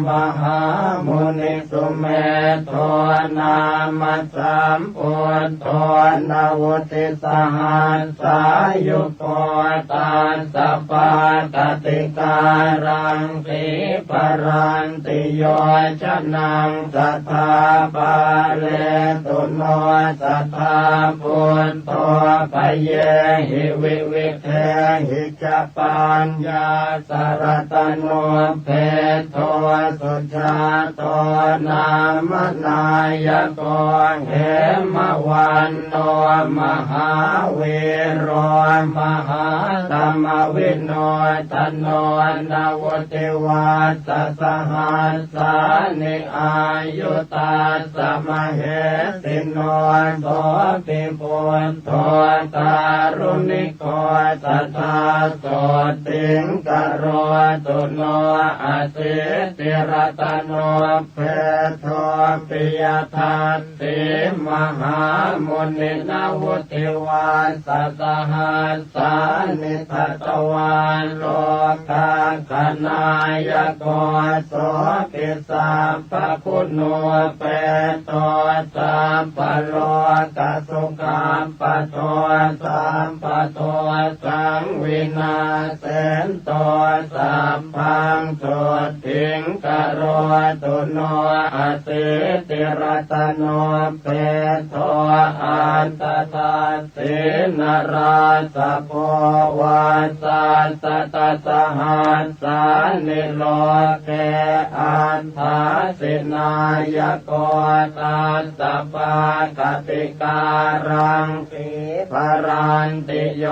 มหามุนิสุเมโทนามาสัมพุทโธนาวุติสหัสสายุโกตัสสะปะกติการังสิปรันติโยชนังสัทธาปาเลตุโนสัทธ าพุทโธปเยหิวิวิเทหิจปัญญาสรตโนเพโทสุชาโตนามนายโกเหมวันโนมหาเวโรมหาธรรมวิโนทโนนาวติวัสสหัสสานิอายุตาสมเหสิโนโสติปุณโทตารุณิโกสัทธาโสติงกโรตุโนอาสิติรตโนเพโทปิยทัสสิมหามุนินาวุติวาสสหัสสานิทัตวาโลกาคณายโกโสติสัพพคุณโนเปโตสัพพโลกสุขัมปโตสัมปโตสังวินาเสนโตสัพพังโสติงกโรตุโนอาสิติรตโนเปโตอันตตาสินราสโพวาสัสตสหัสสานิโลเกอันทาสินายโกตัสสะปะกติการังปิภรันติโย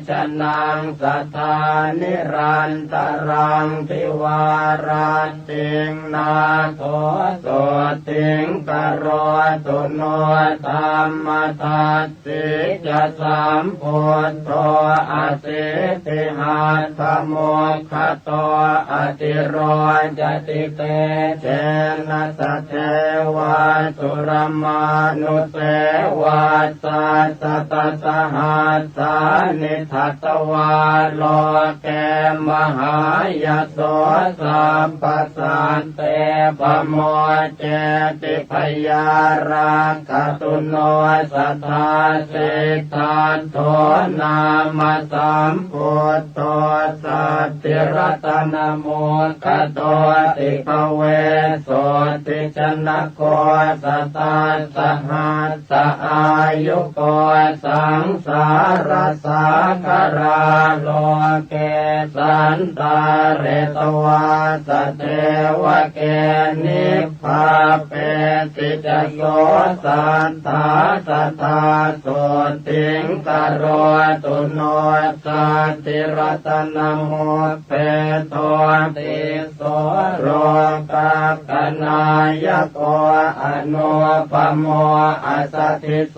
ชนังสัทธานิรันตรังทิวารันติงนาโทโสติงกโรตุโนธัมมทัสสิจะสัมพุทโธอาสิติหัตถโมคขโตอติโรจติเตเจนะสะเทวะสุรมานุเสวะสัสตสหัสสานิทัตวาโลเกมหายโสสัมปสันเตปโมเจติพยาราคตุโนสัทธาสิทธาโทนามสัมพุทโธสัตติรัตนโมคโตติภเวโสติชนะโกสัตตาสหัสสะอายุโกสังสารสาคาราโลเกสันตาเรตวาสเทวเกนิพพาเปติจโยสันทาสัทธาโสติงกโรตุโนสัตติรัตนโมเปโตติโสโรกาคณายโกอนุปโมอัสสทิโส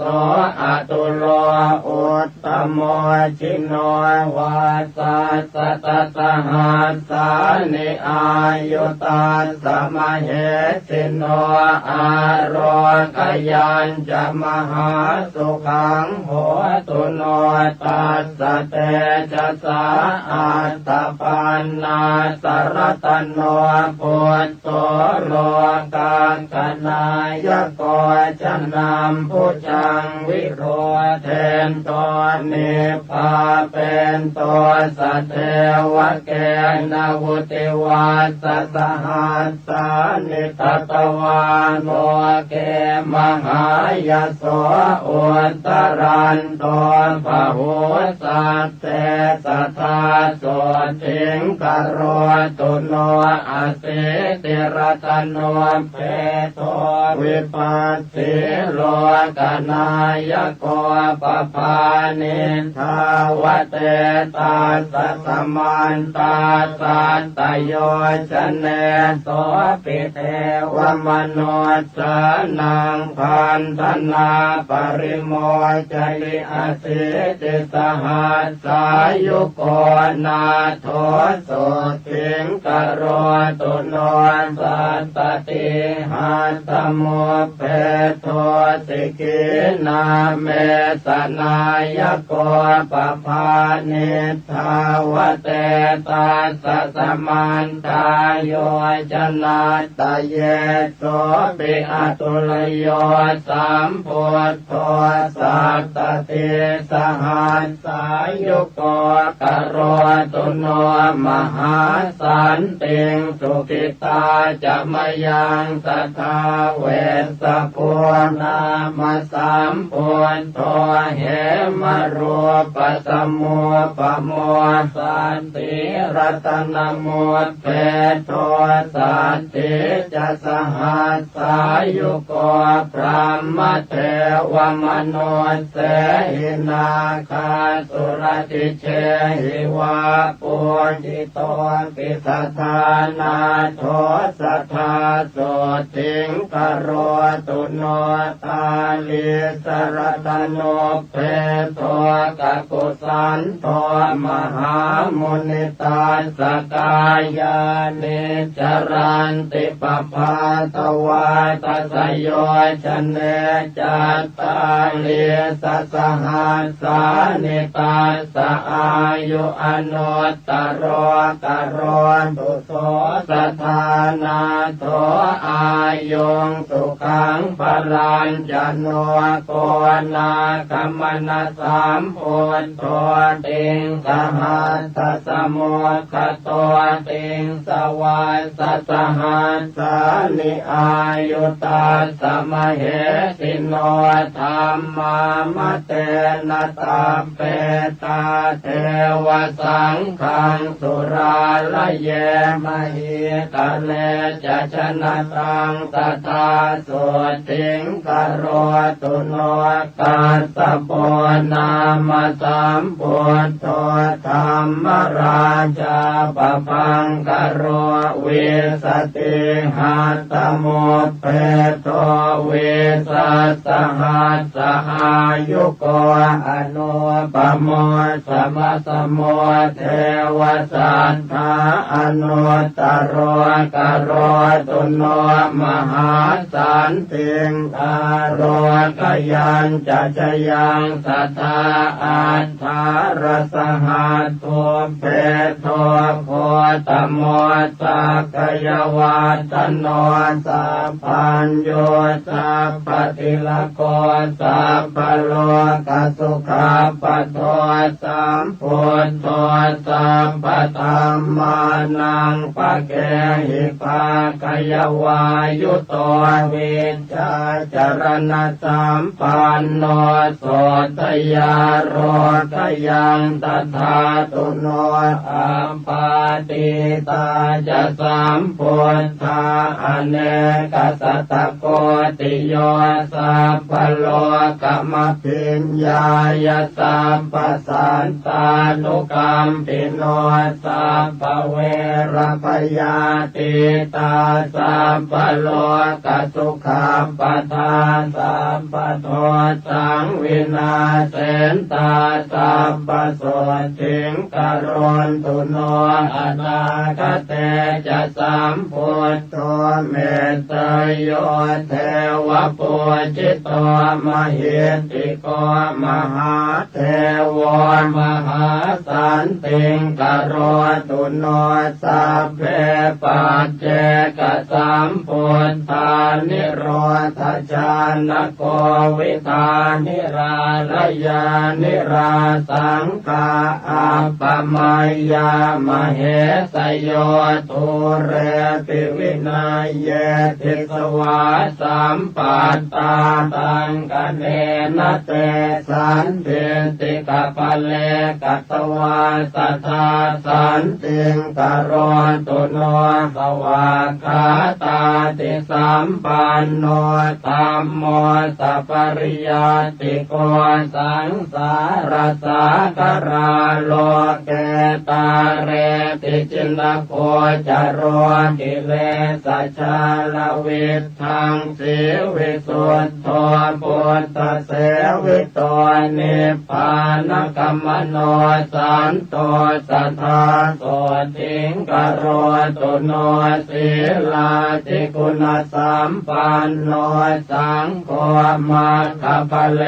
อตุโลอุตตโมชิโนวาสัสตสหัสสานิอายุตาสมเหสิโนอารกยัญจะมหาสุขังโหตุโนตัสสะเตจะสาอัตตปันนาสรตโนพุทโธโลกาคณายโกจะนำผู้จังวิโรเทนตนิพพาเป็นตัวสัทเทวเกณวุติวัสสหัสสานิทัตวาโลเกมหายโสอุตตรันโตภะหุสัตเตสัทธาโสติงกโรตุโนอาสิติรตโนเปโตวิปัสสิโลกนายโกปภานิทาวเตตาสสมันตาสัตตโยชเนโสปิเทวมโนสนังพันธนาปริโมจลิอสิติสหัสสายุโกนาโทโสติงกโรตุโนสัตตติหัตถโมเพโทสิกินาเมสนายโกปภานิทาวเตตาสสมันตาโยจนาตเย โสปิอตุลโยสัมพุทโธสัตตติสหัสสายุโกกโรตุโนมหาสันติงสุขิตาจะมยังสัทธาเวสสพุนามสัมพุทโธเหมรูปสัมโมปโมสันติรัตนโมเตโทสันติจะสหัสสายุโกพระมเทวมโนเสหินาคาสุรติเชหิวาปุจิโตปิสัทธานาโทสัทธาโสติงกโรตุโนตาลิสรตโนเพโทกกุสันโทมหามุนิตาสกายานิจรันติปภาตวาตัสโยชเนจัตตาลิสสหัสสานิตาสอายุอนุตตโรกโรตุโสสัทธานาโทอายุงสุขังพลัญจโนโกนาคัมมนาสามพุทโธติงสหัสสะสมุขโตติงสวาสัสหัสสานิอายุตาสมเหสิโนธรรมามเตนะตาเปตาเทวสังฆังสุราลเยมหิตะเลจะชนะตังตถาโสติงกโรตุโนกัสสะโปนามสัมพุทโธธรรมราชาปปังกโรวิสติหัตถโมเพโตวิสัสสหัสสอายุโกอนุปโมสมะสโมเทวสัทธาอนุตตโรกโรตุโนมหาสันติงอโรกยัญจะชยังสัทธาอัฏฐารสหัสโทเพโทโคตโมสักกยวาตโนสัพพัญโยสัพพติลโกสัพพโลกสุขาปโทสัมพุทโธสัพพธัมมานังปะเกหิภาคยวายุโตวิชชาจรณะสัมปันโนโสตยาโรกยังตถาตุโนอัมปาติตาจะสัมพุทธาอเนกสัตตโกติโยสัพพโลกมพิญญายสัพพสันตานุกัมปิโนสัพพเวรพยาติตาสัพพโลกสุขาปทานสัพพโทสังวินาเสนตาสัพพโสติงกโรนตุโนอนาคเตจะสัมพุทโธเมตตโยเทวปุจิตโตมหิติโกมหาเทวมหาสันติงกโรตุโนสัพเพปัจเจกสัมพุทธานิโรธชานโกวิธานิราลยานิราสังฆาอัปปมัยยามเหสโยทุเรปิวินัยเยติสวาสัมปัตตาตังกเนนะเตสันเทติกะปะเลกัตวาสัทธาสันติงกโรตุโนสวากขาตาติสัมปันโนธัมโมสัพปริยาติโกสังสารสากราโลเกตาเรติจินโคจโรกิเลสชาลวิทังสิวิสุทโธปุตตะเสวิโตนิพพานกัมมโนสันโตสัทธาโสติงกโรตุโนศีลาติคุณสัมปันโนสังโฆมัคคปะเล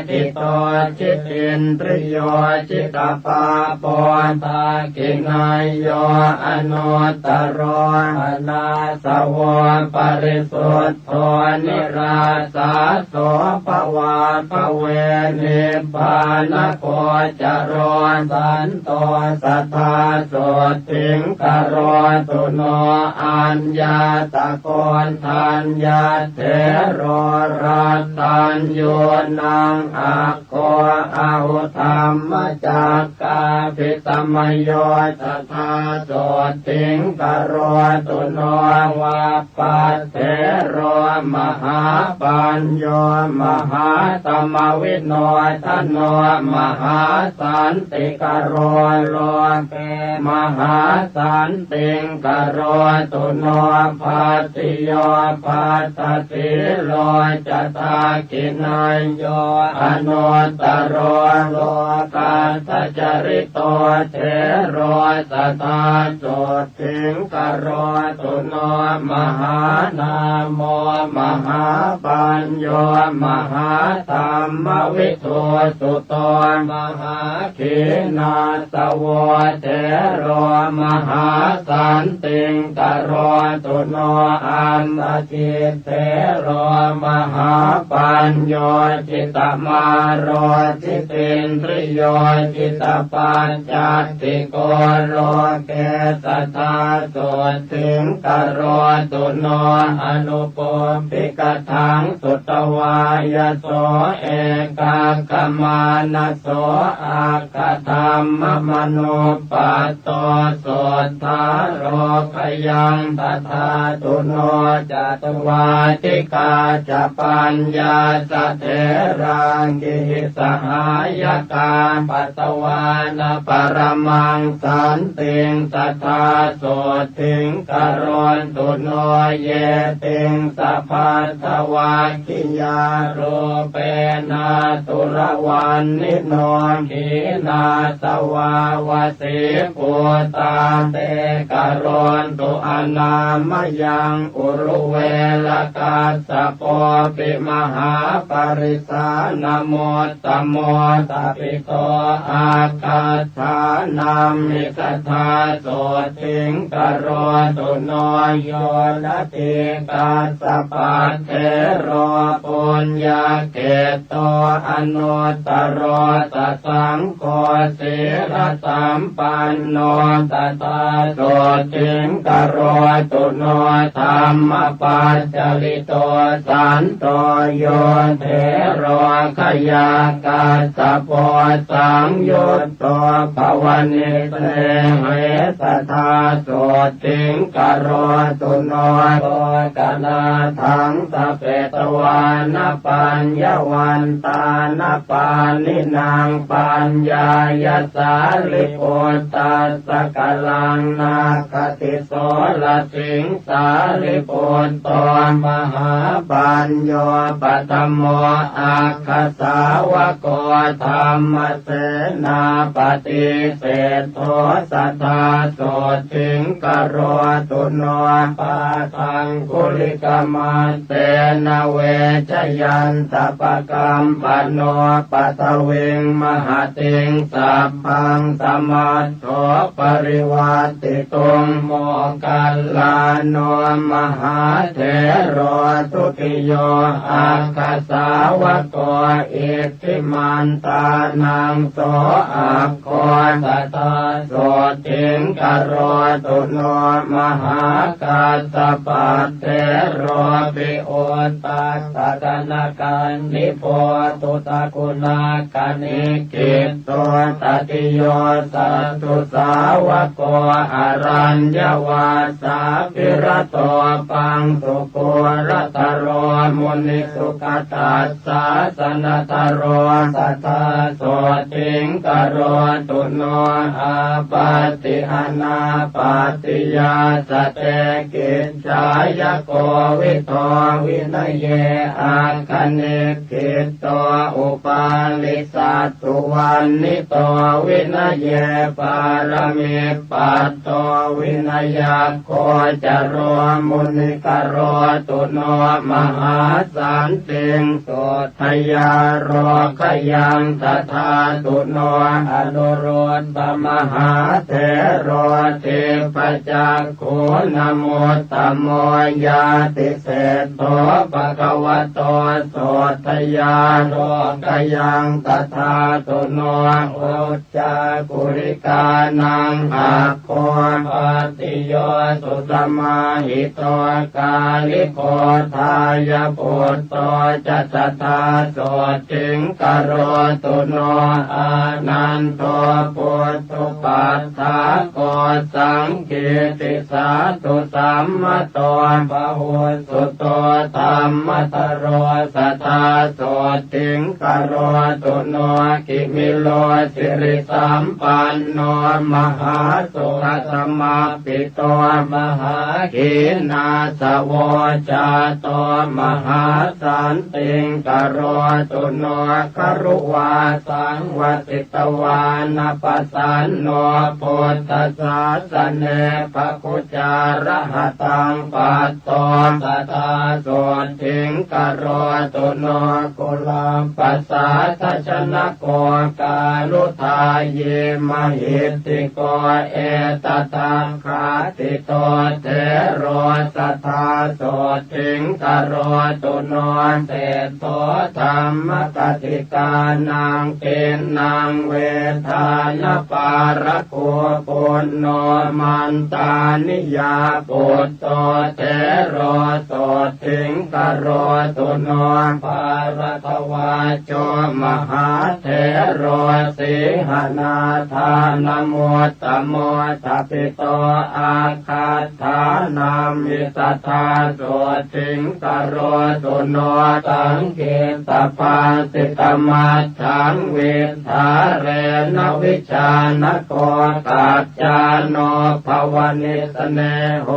ติโตจิตตินทริโยจิตตปาปอนตากินายโยอนุตตโรอนาสว ปริสุทธโธนิราสาโสภวาภเวนิพพานโคจรสันโตสัทธาโสติงกโรตุโนอัญญาตะโกนทัญญาเถโรรัตตัญโยนังอักโกอาหุธรรมจักกาภิตมโยสัทธาโสติงกโรตุโนวาปัสเถโรมหาปัญโยมหาตมวิโนทโนมหาสันติกโรโลเกมหาสันติงกโรตุโนภัสติโยภัสสติโลจตากินัยโยอนุตตโรโลกัสสจริโตเถโรสัทธาโสติงกโรตุโนมหานามโมมหาปัญโยมหาธรรมวิโทสุโตมหาขีนาสโวเถโรมหาสันติงกโรตุโนอันตจิตเถโรมหาปัญโยจิตมาโรจิตินทริโยจิตปัญจติโกโลเกสัทธาโสติงกโรตุโนอนุปปิกทังสุตวายโสเอกากมานะโสอาคธรรมมโนปัตโตโสทาโรคยังตถาตุโนจตุวาติกาจปัญญาสเถรังกิสหายกาปัตตวานปรมังสันติงสัทธาโสติงกโรตุโนเยติงสัพพัทธวาคิยาโรเปนาตุระวันนิโนขีนาสวาวสิปุตาเตกโรตุอนามยังอุรุเวลกาสโปปิมหาปริสานโมตตโมตปิโตอาคาธานามิสัทธาโสติงกโรตุโนโยนะติกาสปัตเถโรปุญญาเกโตอนุตตโรตสังโฆศิรสัมปันโนตตาโสติงกโรตุโนธรรมปัจจลิโตสันโตโยเถโรขยากาสโปสังยุตโตภวนิเตเหสัทธาโสติงกโรตุโนโลกนาทังสเปตวานปัญญวันตานปานินางปัญญายสาลิโอตัสสกลังนาคติโสลสิงสาลิโอตมหาปัญโยปัตโมอาคสาวโกธรรมเสนาปฏิเสธโทสัทธาโสติงกโรตุโนปาทังกุลิกมัสเตนะเวชยันตปกรรมปโนปัตเวงมหาติงสัพพังสมัตโถปริวัติตุงโมกัลลาโนมหาเถโรตุติโยอาคาสาวโกอิทธิมันตานังโสอาโคสัทธาโสติงกโรตุโนมหากาสปัตเถโรปิโอตัสสะกนาการนิโพตุตะกุณากานิกิตโตตติโยสัตตุสาวโกอรัญญวาสาปิระโตปังสุโกรัตโรมุนิสุขตัสสะสนัตโรสัทธาโสติงกโรตุโนอาปาติหานาปาติยาสเตกิจจายโกวิโตวินัยเยอาคเนกิตโตอุปาลิสัตตุวันนิโตวินัยเยปารมิปัตโตวินัยโคจโรมุนิกโรตุโนมหา สันติงโสทยาโรคยังตถาตุโนอนุโรธมหาเถโรเทปจักขุนโมตโมยาติเศษโตภะคะวะโตโสทยาโรคยังตถาตุโนโอจากุริกานังอาโคปติโยสุตมาหิโตกาลิโกทายาปุตโตจัตตาโสติงกโรตุโนอานันโตปุตตุปัฏฐาโกสังคิติสาตุสัมมโตปะหุสุโตธัมมตโรสัทธาโสติงกโรตุโนกิมิโลสิริสัมปันโนมหาสุขสมาปิโตมหาขีนาสโวจาโตมหาสันติงกโรตุโนครุวาสังวติตวานาปัสสันโนพุทธศาสเนภคุจารหตังปัตโตตถาโสติงกโรตุโนกุลาปัสสะทัชนะโกกาลุทาเยมหิติโกเอตตังคาติโตเทโรสัทธาโสติงกโรตุโนเตโตธรรมกติกานังเป็นนางเวทานปารโกปุณโนมันตานิยาปุตโตเทโรโสติงกโรตุโนปารทวาโจมหาเทโรสิหนาทานโมตโมทัปิโตอาคาธานามิสัทธาโสติงกโรตุโนสังเกตปาสิตมัจฉังเวทาเรนวิชานโกกัจจาโนภวนิสเนโห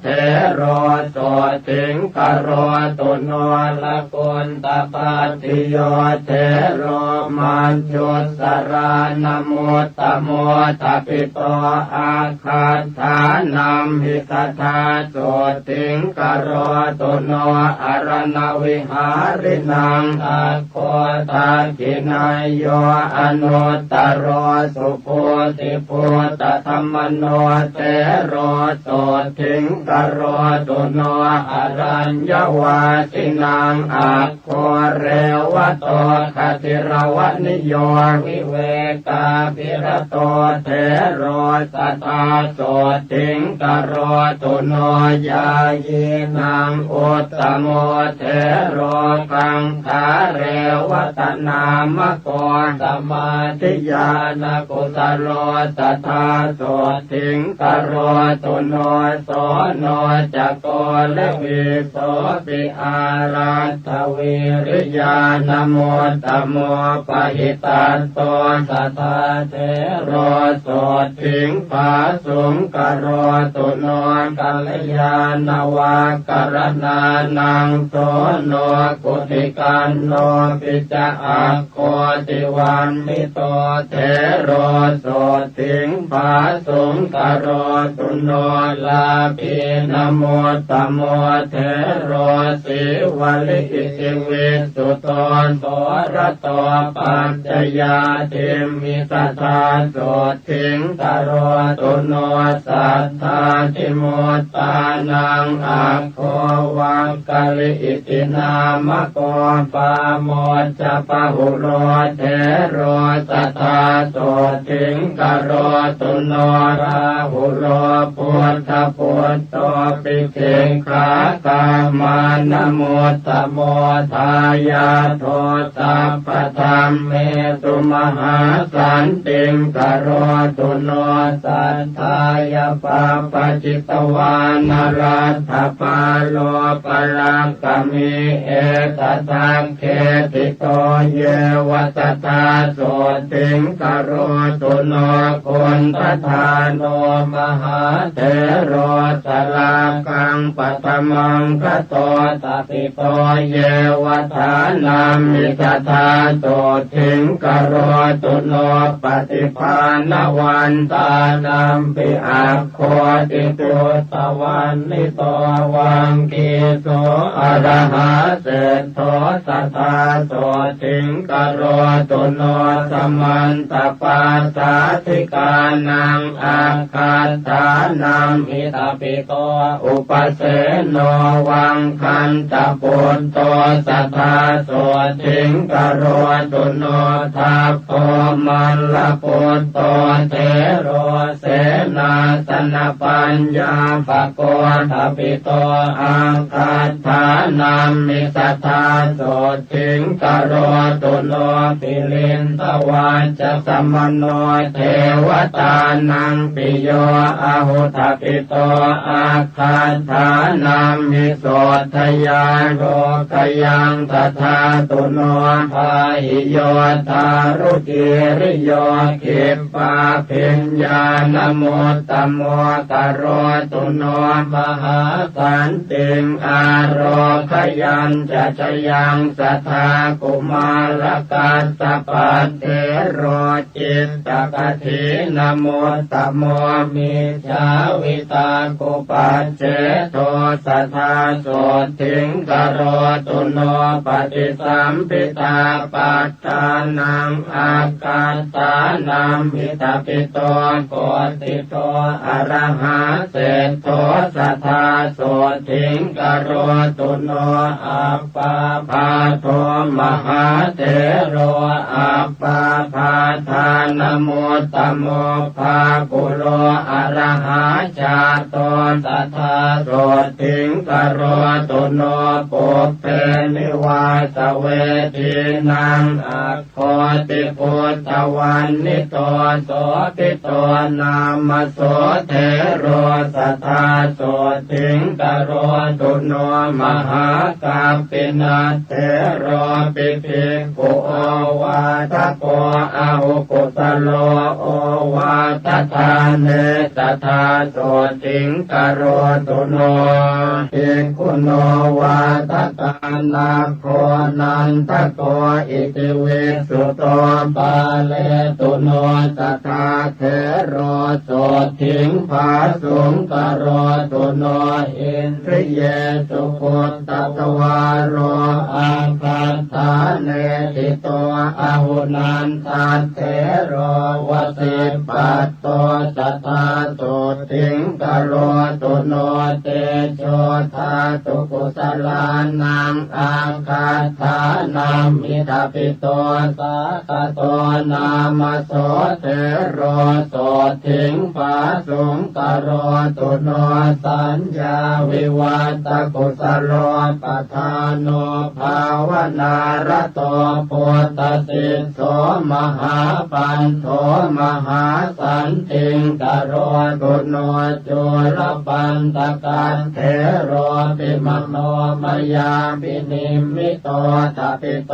เทโรโสติงกโรตุโนละกุณตปัตติโยเทโรมันจุสรานโมตโมทัปิโตอาคาธานัมหิตถาโสติงกโรตุโนอรณวิหารินังอาโคทากินายโยอนุตตโรสุโพธิปุตตธรรมโนเตโรโสติงกโรตุโนอรัญญวาสินังอาโคเรวะโตคติรวนิโยวิเวกาภิรโตเทโรสัทธาโสติงกโรตุโนยายีนังอุตตโมเทโรกังขาเรวตนามโกสมาธิญาณกุสโลสัทธาโสติงกโรตุโนโสโนจักโกเลวิโสปิอารัตถวิริยานโมตโมปหิตันโตสัทธาเทโรโสติงภาสุงกโรตุโนกัลยาณวากรณานังโสโนกุติกันโนปิจอักโกติวันมิโตเทโรโสติงภาสุงกโรตุโนลาภินโมตโมเทโรสิวลิอิสิวิสุตโตโสรโตปัญจยาเทมิสัทธาโสติงกโรตุโนสัทธาทิโมตานังอาโควังกะลิอิตินามโกปาโมจปะหุโรเทโรสัทธาโสติงกโรตุโนราหุโรปุถทปุตโตปิเขขากามานโมตโมทายาโทสัพพธรรมเมตุมหาสันติงกโรตุโนสัทธายาปาปจิตวานารัตถปาโลปรังกมิเอตตังเขติโตเยวสัทธาโสติงกโรตุโนคุณทธาโนมหาเถโรสลากังปัตมังคโตตติโตเยวทานามิตถาโสติงกโรตุ โนปฏิภาณวันตานัมปิอัคโคติตุตวันนิโตวังกีโสอะระหะเสทโธสัทธาโสติงกโรตุโนสมันตปาสาธิกานังอาคาถานัมหิตาปิโตอุปเสโนวังคันตะปุตโตสัทธาโสติงกโรตุโนทัพโพมันละปุตโตเทโรเสนาสนปัญญาภโกทัปิโตอาคาถานัมมิสัทธาโสติงกโรตุโนปิลินทวันจะสมโนเทวตานังปิโยอาหุทปิโตอาคาถานัมมิโสทยาโลกยังตถาตุโนภาหิโยตารุกิริโยขิปปาภิญญานโมตตโมกโรตุโนมหาสันติงอาโรคยัญจะชยังสัทธากุมารกัสสะปัตเถโรจิตตกถินโมตตโมมิจาวิตากุปัจเจโตสัทธาโสทิงกโรตุโนปฏิสัมปิตาปัฏฐานังอากาสานัมหิตาปิโตโกติโตอะระหะเสทโธสัทธาโสทิงกโรตุโนอัปปาภาโทมหาเถโรอัปปาภาทานโมตตโมภากุโรอะระหะชาโตสัทธาโสทิงกโรตุโนปุพเพนิวาสเวทีนังอัคโคติปุตตวันนิโตโสติโตนามโสเทโรสัทธาโสทิงกโรตุโนมหากัปปินาเทโรปิภิกขุโอวาทโกอาหุกุสโลโอวาททานเนสัทธาโสทิงกโรตุโนภิกขุโนวาทกานาโคนันทโกอิติวิสุโตปาเลตุโนสัทธาเทโรโสทิงภาสุงกโรตุโนอินทริเยสุปุตตตวารโรอาคาถาเนติโตอาหุนันทัตเทโรวสิปัตโตสัทธาโสทิงกโรตุโนเตโชธาตุกุสลานังอาคาถานัมมิทาปิโตสาคโตนามโสเทโรโสทิงภาสุงกโรตุโนสัญญาวิวัตกุสโลปทานโนภาวนารโตปุตตสิโสมหาปันโทมหาสันติงกโรตุโนจุลปันตกันเทโรปิมโนมยาปินิมิโตทัปิโต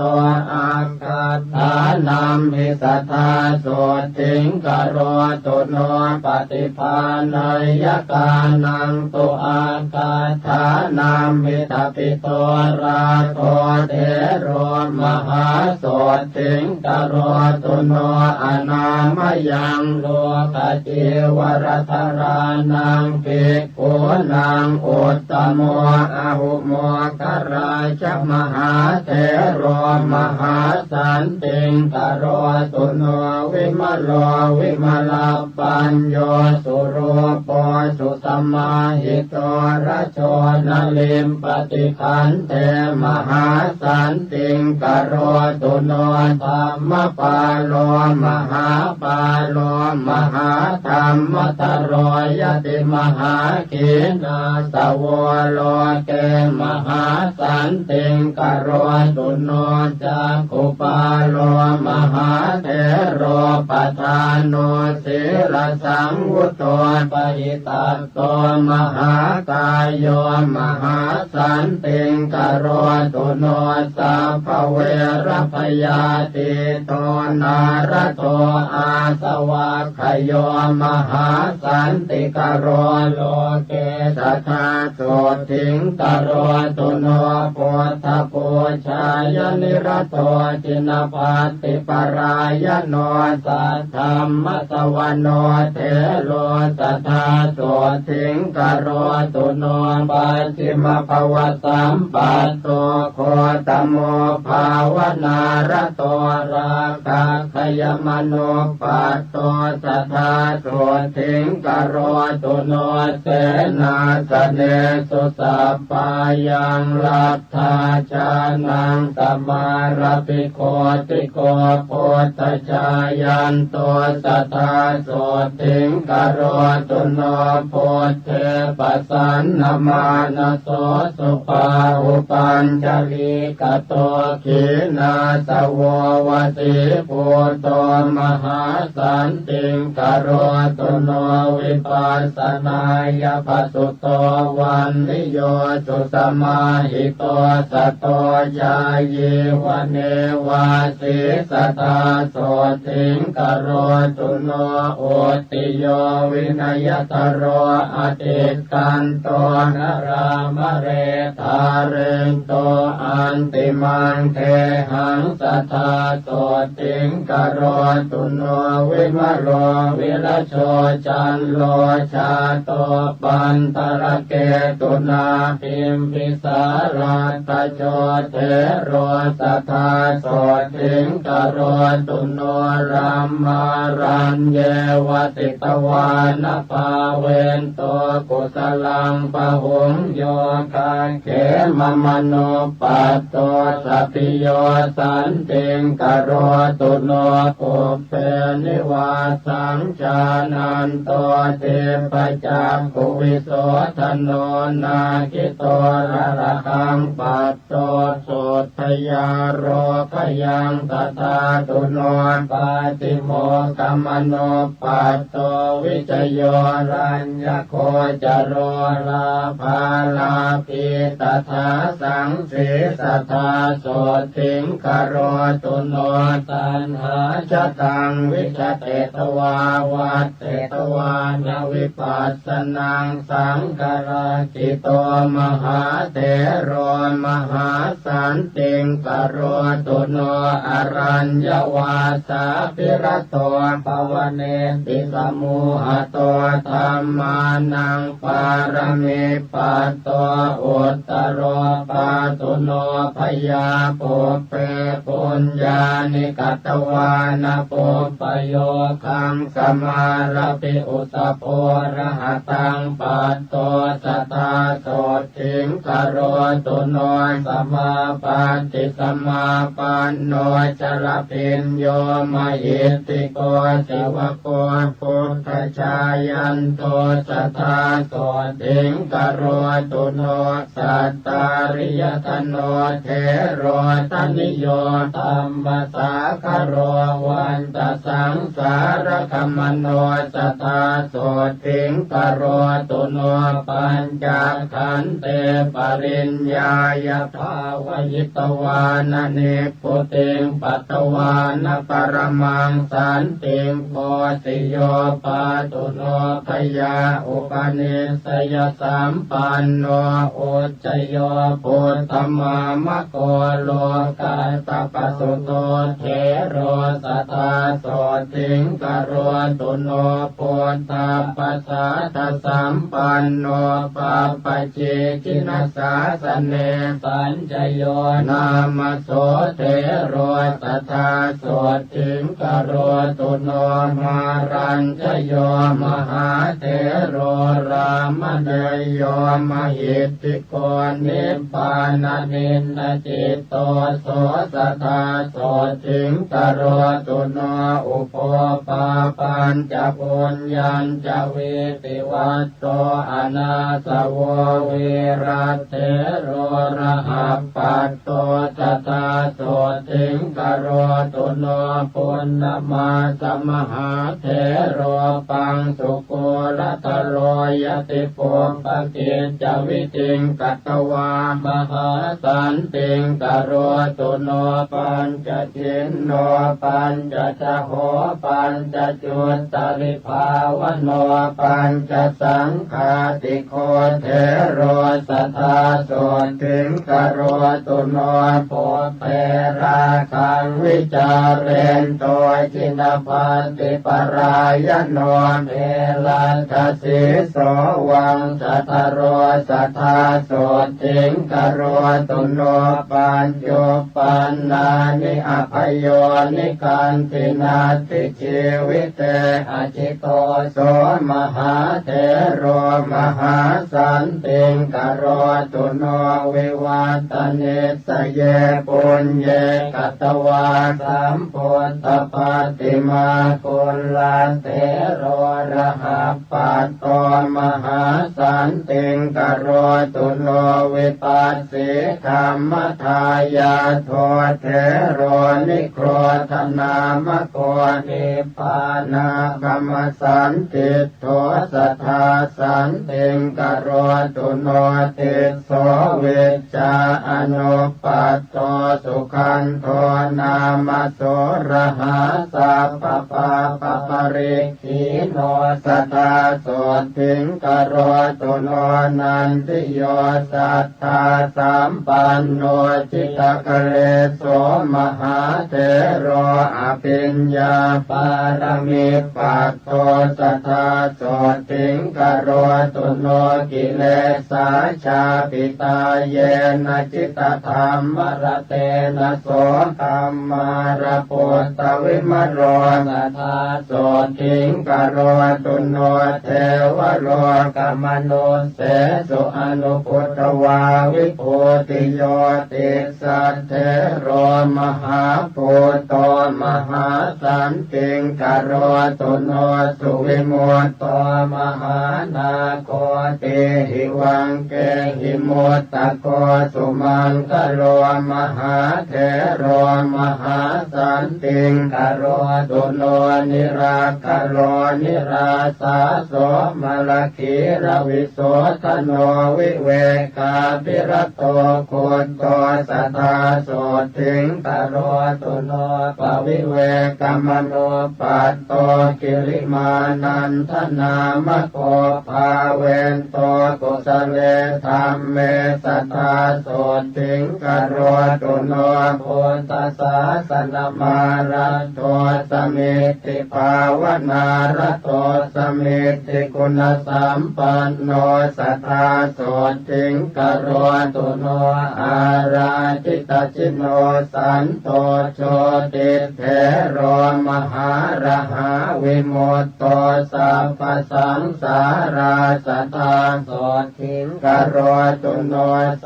อาคาถานัมหิสัทธาโสทิงกโรตุโนปฏิภาณยกานังตุอาคาถานัมหิตาปิโตราโทเทโรมหาโสทิงกโรตุโนอนามยังโลกจิวรัตรานังภิกขุนังอุตตโมอาหุโมกราชมหาเถโรมหาสันติงกโรตุโนวิมโลวิมลปัญโยสุรูปสุสมาหิโตระโชนลิมปฏิคันเตมหาสันติงกโรตุโนธรรมปาโลมหาปาโลมหาธรรมตโรยติมหาขีนาสวโลเกมหาสันติงกโรตุโนจักขุปาโลมหาเถโรปทานโนศิรสังวุตโตปหิตัสโตมหากายโยมหาสันติงกโรตุโนสัพพเวร พยาติโตนารโตอาสวะขโยมหาสันติกโรโลเกสัทธาโสทิงกโรตุโนปุถทปูชายนิรโตจินปัตติปรายโนสัทธัมมสวโนเทโลสัทธาโสทิงกโรตุโนปัจฉิมภวสัมปัตโตโคตโมภาวนาระโตราคะขยมโนปัตโตสัทธาโสทิงกโรตุโนเสนาสเนสุสัพพายังลัทธาจานังสมารปิโคติโกโพธชายันโตสัทธาโสทิงกโรตุโนโพเทปัสสันนมานโสสุปาอุปัญจลีกโตขีนาสววติปุตโตมหาสันติงกโรตุโนวิปัสสนายปัสสุโตวันนิโยจุสมาหิโตสัตโตยาเยวเนวาสิสตาโสทิงกโรตุโนโอติโยวินัยตโรอติกันโตนรามเรธาเรนโตอันติมังเทหังสัทธาโสทิงกโรตุโนวิมโรวิรโชจันโลชาโตปันตระเกตุนาพิมพิสาราตโจเทโรสัทธาโสทิงกโรตุโนรัมมารัญเยวติตวานภาเวนโตกุสลังปะหุงโยคังเขมมโนปัตโตสัพพิโยสันติงกโรตุโนปุเพนิวาสังจานันโตเทปจักขุวิโสทโนนาคิโตระระหังปัตโตโสทยาโรขยังตถาตุโนปาติโมกัมมโนปัตโตวิจโยรัญญโคจโรลาภาลาภิตถาสังสีสัทธาโสทิงกโรตุโนตันหาชตังวิชเตตวาวัตเตตวานวิปัสสนังสังกราจิโตมหาเถโรมหาสันติงกโรตุโนอรัญญวาสาภิรโตภวเนติสมุหโตธัมมานังปารมิปัตโตอุตตโรปาตุโนพยาปุเปปุญญานิกัตวานะปุปโยคังสมารปิอุตโพระหตังปัตโตสัทธาโสทิงกโรตุโนสมาปันติสมาปันโนจรพินโยมหิติโกสิวโกพุทธชายันโตสัทธาโสทิงกโรตุโนสัตตาริยธโนเทโรตนิโยตัมปสาคโรวันตสังสารคมโนสัทธาโสทิงกโรตุโนปัญจขันเตปริญญายภาวยิตวานเนปุติงปัตตวานปรมังสันติงโพธิโยปาตุโนพยาอุปนิสยสัมปันโนอุจจโยปุตตมามะโกโลกาตปสุโตเทโรสัทธาโสทิงกโรตุโนปุตตาปัสสะทสัมปันโนปะปะเจกินัสสาสเนสัญจโยนามโสเทโรสัทธาโสทิงกโรตุโนมารัญจโยมหาเทโรรามเนโยมหิตติโกนิพพานนินนจิตโตโสสัทธาโสทิงกโรตุโนอุปปาปัญจปุญญัญจเวติวัตโตอนาสวเวรัตเถโรระหัปปัต โตสัทธาโสติงกโรตุโนปุณณมาสมหาเถโรปังสุโกรัตโรยติปุปปกิจจวิติงกัตตวามหาสันติงกโรตุโนปัญจทินโนปัญจชโหปัญจจุตตริภาวโนปัญจสังฆาติโคเทโรสัทธาโสติงกโรตุโนโพเพราคังวิจาเรนโตจินปันติปรายโนเมลันทสิโสวังสัทธโรสัทธาโสติงกโรตุโนปัญโยปันนานิอภโยนิกันตินาติชีวิเตอจิโตโสมหาเถโรมหาสันติงกโรตุโนวิวัตเนสเยปุญเยกัตตวาสัมพุทธปฏิมากุลาเถโรระหะปัตโตมหาสันติงกโรตุโนวิปัสสิธรรมทายาโทเถโรนิโครธนามโกนิปานากรรมสันติโทสัทธาสันติงกโรตุโนติโสวิจจาอนุปัตโตสุขันโทนามโสระหะสัพพปะปะปริขีโนสัทธาโสติงกโรตุโนนันติโยสัทธาสัมปันโนจิตกะเลโสมหาเถโรอภิญญาปารมิปัตโตสัทธาโสติงกโรตุโนกิเลสาชาปิตาเยนะจิตธรรมรเตนะโสธรรมาระปุตตวิมโรสัทธาโสติงกโรตุโนเทวโรกัมมโนเสสุอนุพุทธวาวิโพติโยติสัทเทโรมหาปุตโตมหาสันติงกโรตุโนสุวิมุตโตมหานาโคติหิวังเกหิมุตตะโกสุมังกโรมหาเถโรมหาสันติงกโรตุโนนิราคโรนิราสาโสมลคีรวิโสทโนวิเวกาปิรโตโคโตสัทธาโสติงกโรตุโนปวิเวกมโนปัตโตกิริมานันทนามโกภาเวนโตกุสเลธรรมเมสัทธาโสติงกโรตุโนโพธิสาสนมารัตโตสมิติภาวนารัตโตสมิติคุณสัมปันโนสัทธาโสติงกโรตุโนอาราจิตจิโนสันโตโชติเถโรมหาระหาวิมุตโตสัพพสังสาราสัทธาโสติงกโรตุโนเส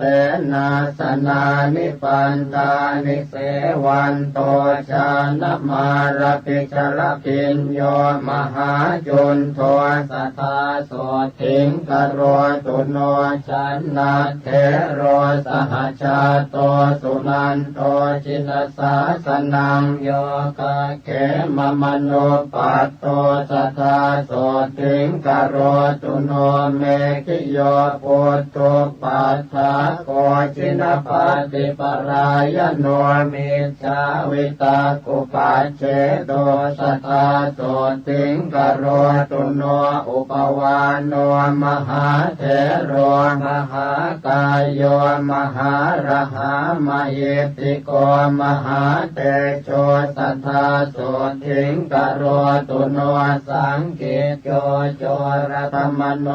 นาสนานิปันตานิเสวันโตชานมาระปิชรพิญโยมหาจุนโทสัทธาโสติงกโรตุโนชันนาเถโรสหชาโตสุนันโตจินสาสนังโยกะเขมมโนปัตโตสัทธาโสติงกโรตุโนเมขิโยปุตโตปัฏฐาโกจินปัตติปรายโนมิจฉาวิตากุปัจเจโตสัทธาโสติงกโรตุโนอุปวานโนมหาเถโรมหากายโยมหาระหามหิติโกมหาเตโชสัทธาโสติงกโรตุโนสังกิจโยโจรธรรมโน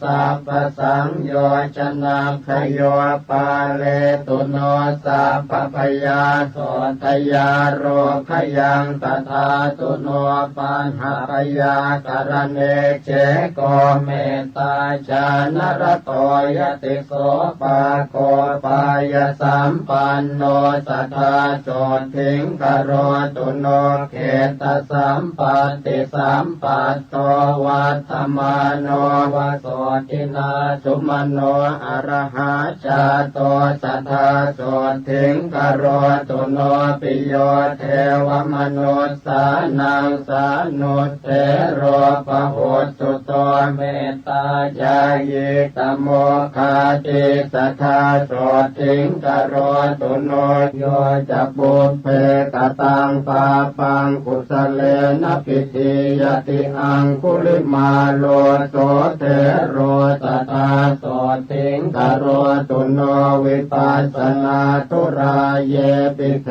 สัพพสังโยชนะขโยปาเลตุโนสัพพพยาโสทยาโรขยังตถาตุโนปัญหาพยากรเนเจโกเมตตาชานรโตยติโสปาโกปายสัมปันโนสัทธาโสติงกโรตุโนเขตสัมปัตติสัมปัตโตวัฏฐมาโนวโสตินาสุมโนอรหาชาโตสัทธา โสถิงกโรตุโนปิโยเทวมนุสสานังสานุเทโรปโหตุโตเมตตายายิตโมคาติสัทธาโสถิงกโรตุโนโยจะปุเพกตังปาปังกุสเลนะปิติยติอังคุลิมาโลโสเทโรตถาโสถิงกโรตุโนวิปัสสนาทุราเยปิเท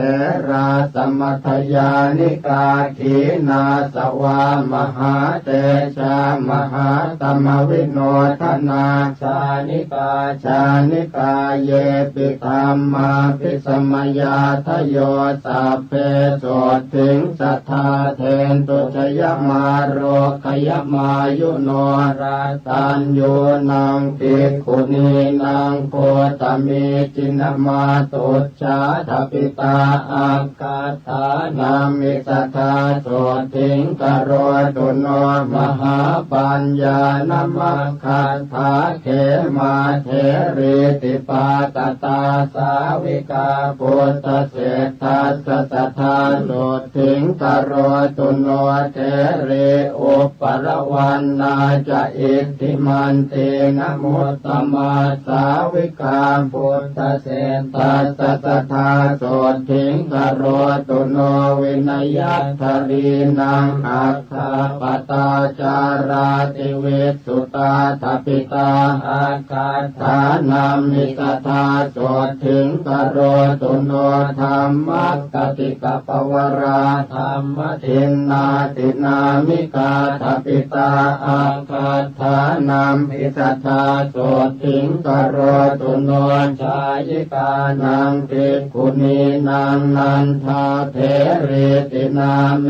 ราสมัทยานิกาขีนาสวามหาเตชะมหาตมวิโนทนาชานิกาชานิกาเยปิธรรมาภิสมยาทโยสัพเพโสถิงสัทธาเทนตุชยมาโรคยมายุโนราตัญโยนังภิกขุนีนังโคตมิจินมาตุชาทปิตาอาคาธานามิสัทธาโสถิงกโรตุโนมหาปัญญานมัคคันธาเขมาเทริติปาตตาสาวิกาปุตตเศรษฐาสัทธาโสถิงกโรตุโนเทริอุปรวันนาจะอิทธิมันเตนะโมตตมาสาวิกาปุตตเศรษฐาสัทธาโสถิงกโรตุโนวินัยทรีนังอัคคาปตาจาราติเวสุตาทปิตาอาคาธานามิสัทธาโสถิงกโรตุโนธรรมกติกปวราธรรมทินนาตินามิกาทปิตาอาคาธานามิสัทธาโสถิงกโรตุโนชายิกานังภิกขุนีนังนันทาเถรีตินาเม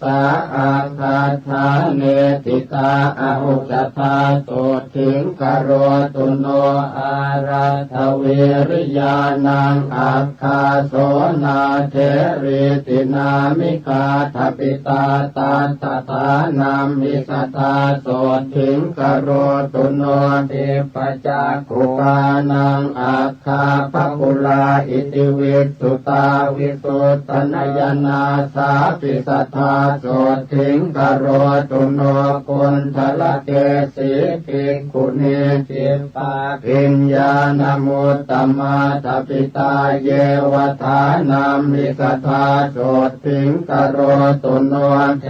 ตาอาคาธาเนติตาอาหุจธาโสถิงกโรตุโนอาราธเวริยานังอาคาโสนาเถรีตินามิกาทปิตาตาตถานามิสัทธาโสถิงกโรตุโนเทปจักขุปานังอาคาภคุลาอิติวิสุตาวิสุตตนยนาสาปิสัทธาโสถิงกโรตุโนกุณฑลเกสีภิกขุนีจิปปาปิญญาณมุตตมาทปิตาเยวทานามิสัทธาโสถิงกโรตุโนเท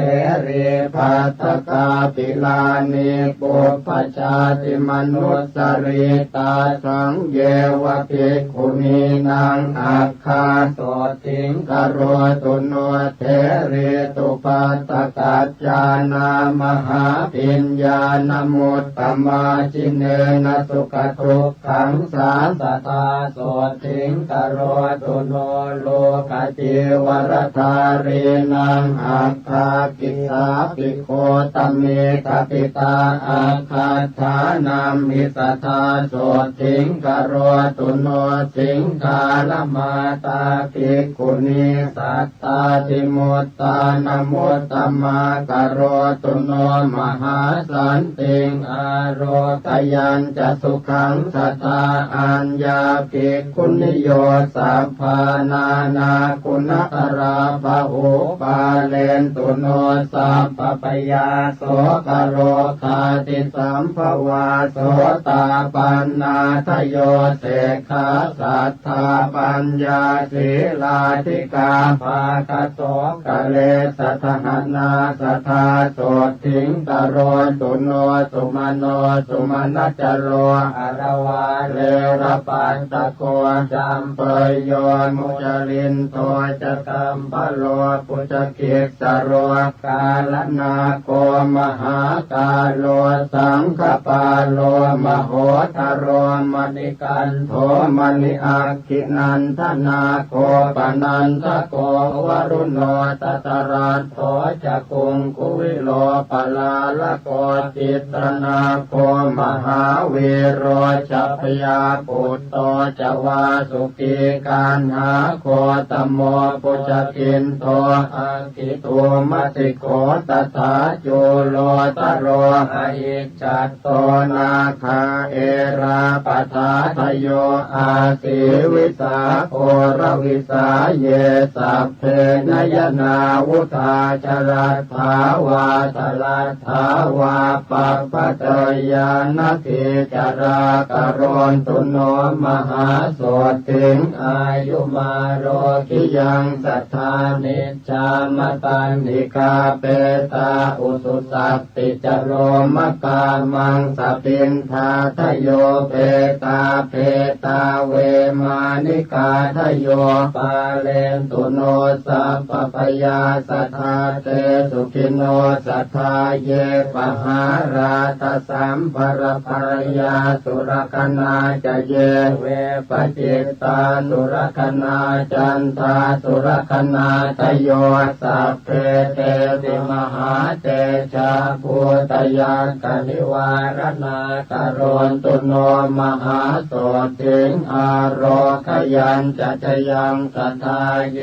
รีภัตตกาปิลานิปุปปชาติมนุสสริตาสังเยวภิกขุนีนังอัคคาโสถิงกโรตุโนเทรีตุปัตตกัจจานามหาปิญญาณมุตตมาจิเนนะสุขทุกขังสาสตาโสถิงกโรตุโนโลกจิวรธารีนังอัคคากิสาปิโคตเมตปิตาอาคาธานามิสัทธาโสถิงกโรตุโนสิงคาลมาตาภิกขุนีสัตตาติมุตตานมุตตมากโรตุโนมหาสันติงอโรกยัญจะสุขังสัตตาอัญญาภิกขุนิโยสัพพานานาคุณตราภะอุปาเลนตุโนสัพพปยาโสกโรคาติสัมภวาโสตาปันนาทโยเสขะสัทธาปัญญาศีลาธิกาภาคโสกะเลสัทหนาสัทธาโสถิงกโรตุโนสุมาโนสุมาณจโรอรวาเลระปัสสะโกจัมเปยโยมุจลินโทจะกัมปโลปุจกิสโรกาลนาโกมหากาโลสังฆปาโลมโหทโรมณิกันโทมณิอาคินันทนาโกปนันทโกวรุโนตตรัสโทจะกุงกุวิโลปลาละโกจิตนาโกมหาเวโรจัพยาปุตโตจะวาสุกีการหาโคตโมปุจกินโตอังคิโตมัติโกตถาโจโลตโรหะอิจัตโตนาคาเอราปทาทโยอาเส สีวิสาโครวิสาเยสัพเพนยนาวุธาชรัตถาวาทลัตถาวาปัปปะเตยานาทิจารากรณตุโนมหาโสติงอายุมาโรกิยังสัทธานิจจามตันนิกาเปตาอุสุสัตติจโรมกามังสปินทาทโยเปตาเปตาเวมานิกาทโยปาเลนตุโนสัพพพยาสัทธาเตสุขิโนสัทธาเยปหาราตสัมภรภรยาสุรคนาจะเยเวปจิตตาสุรคนาจันทาสุรคนาทโยสัพเพเตติมหาเตชะภูตยากนิวารณากรณตุโนมหาโสติงอารคยัญจะชยังสัทธาเย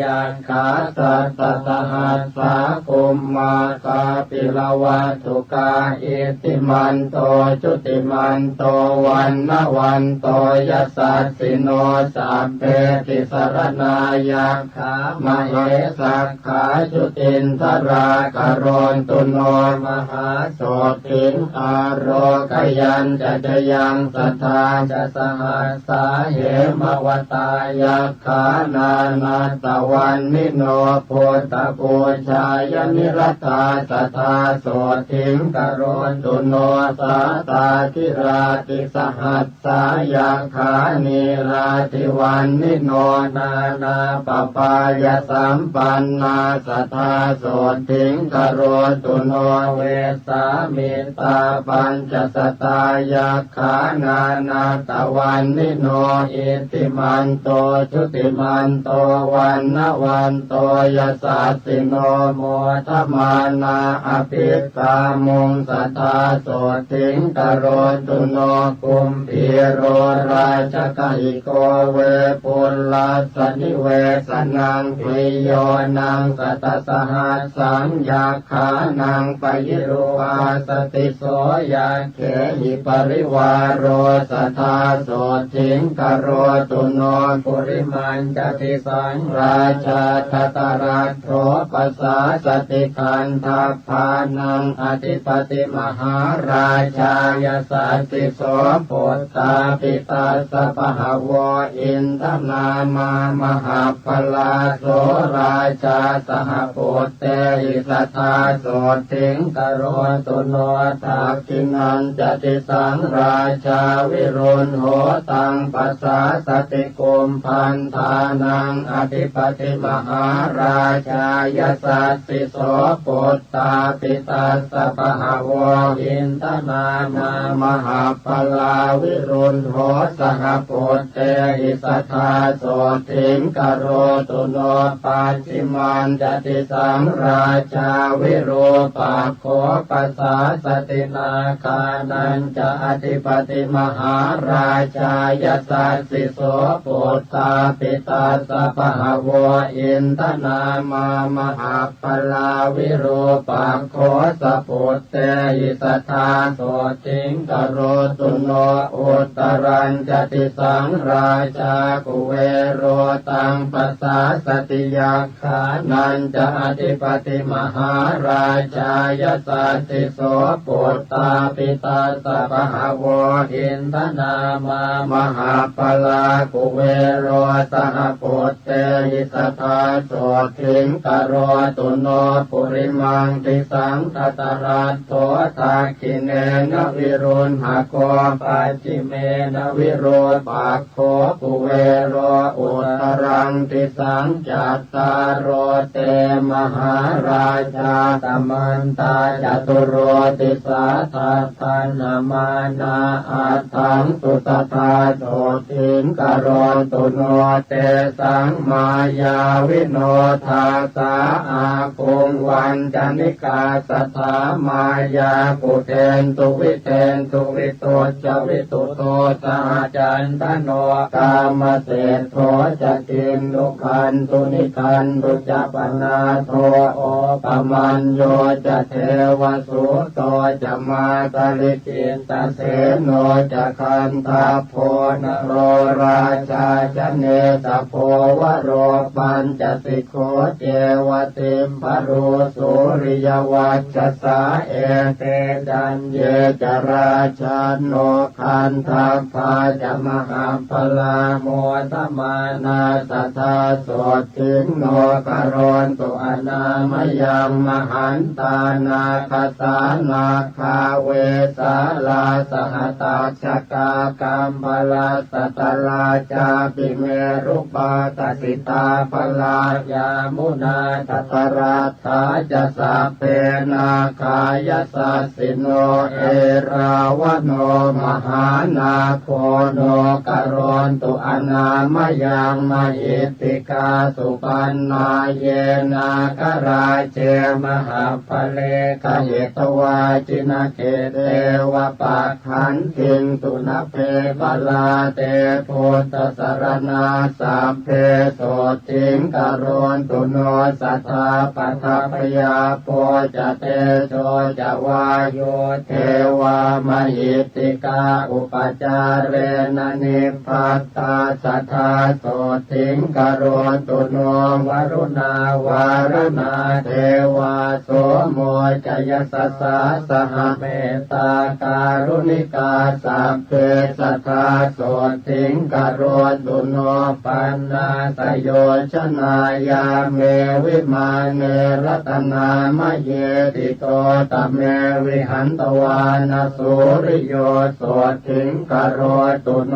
ยันขาสัตตสหัสสาคุมมาคาปิลวัตถุกาอิติมันโตจุติมันโตวันนวันโตยัสสัสสิโนสัพเพติสรณายัคขามเหสักขาจุตินทรากรณตุโนมหาโสติงอารคยัญจะชยังสัทธาจะสหัสสาเหมวตายัคขานานาตวันนิโนโพธปูชายนิรัตตาสัทธาโสติงกรณตุโนสาตาธิราติสหัสสายัคขานิราติวันนิโนนานาปปายสัมปันนาสัทธาโสติงกรณตุโนเวสามิตาปัญจสตายัคขานานาตวันนิโนอิติมันโตชุติมันโตวันนวันโตยัสสัสสิโนโมทมานาอภิกามุงสัทธาโสติงกรณตุโนกุมพีโรราชกหิโกเวปุลลาสนิเวสนังปิโยนังสัตตสหัสสังยัคขานังปยิโรวาสติโสยาเขหิปริวารโรสัทธาโสติงกรณตุโนปุริมันจติสังราชาทัตรัตโถปัสสาสติคันทัพพานังอธิปติมหาราชายสัสติโสโพธาปิตาสปหาวอินทนามามหาพลาโสราชาสหโพเตหิสัทธาโสติงกรณตุโนทักขินันจติสังราชาวิรุณโหตังปัสสาสติกุมพันธานังอธิปติมหาราชายสัสสิโสโพธาปิตาสปหาวอินทนามามหาพลาวิรุณโหสหโพเตหิสัทธาโสติงกรณตุโนปัจฉิมันจติสังราชาวิโรปัคโคปัสสาสตินาคานันจะอธิปติมหาราชายสัสสิโสโพธาปิตาสปหาวอินทนามามหาพลาวิโรปัคโคสปุตเตหิสัทธาโสติงกรณตุโนอุตรัญจติสังราชากุเวโรตังปัสสาสติยัคขานันจะอธิปติมหาราชายสัสสิโสปุตตาปิตาสปหาวอินทนามามหาพลากุเวโรสหปุตเตหิสัทธาโสติงกรณตุโนปุริมังติสังทัตรัตโถทักขิเนนวิรุณหโกปัจฉิเมนวิโรปัคโคกุเวโรอุตรังติสังจัตตารโรเตมหาราชาตมันตาจตุโรติสาทัตถนามานาอัตถังสุตตาโสติงกรณตุโนเตสังมายาวิโนทาสาอาคงวันจนิกาสัทธามายากุเทนตุวิเทนตุวิโตจวิตุโตสหจันทโนกามเศรษโธจเก ตินทุกขันตุนิคันตุจะปนาโทโอปมัญโยจะเทวสุโตจะมาตลิกินตเสโนจะคันทาโพนโรราชาจะเนตโพวโรปัญจสิกโขเจวติมปรุสุริยวัชสาเอเตจันเยจราชาโนคันทาภาจะมหาพลาโมตมานาสทาโสติงโนกรณตุอนามยังมหันตานาคสานาคาเวสาลาสหตาชกากัมพลาสตลาจาปิเมรุปาตสิตาพลายามุนาตตราธาจะสาเพนาคายสัสสิโนเอราวโนมหานาโคโนกรณตุอนามยังมหิตติกาสุปันนาเยนากราเจมหาภเลกเหตวาจินเกเตวะปะขันติงตุนเพบาลาเตโพตสรณาสามเพโสติงกรณตุโนสัทธาปัทพยาโพจะเตโชจะวาโยเทวามหิตติกาอุปจาเรนนิพพัตตาสัทธาโสติงกรณตุโนวรุณาวารณาเทวาโสโมจยสัสสะสหเมตตาการุณิกาสัพเพสัทธาโสติงกรณตุโนปันนาสโยชนายาเมวิมาเนรัตนามะเยติโตตเมวิหันตวานาสุริโยโสติงกรณตุโน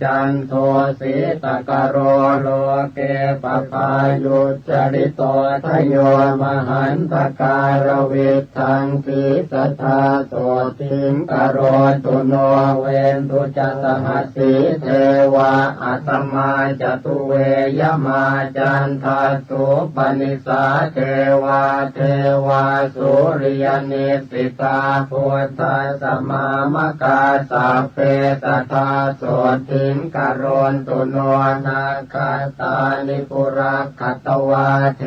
จันโทสีตกโรโลเกปปายุจริโตทโยมหันตการวิทังสีสัทธาโสติงกรณตุโนเวนตุจัสหัสสีเทวาอัตมาจตุเวยมาจันทาสุปนิสาเทวาสุริยนิสิตาพุทธสมามกาสัพเพสัทธาโสติงกรณตุโนนาคาตานิปุระคัตวาเท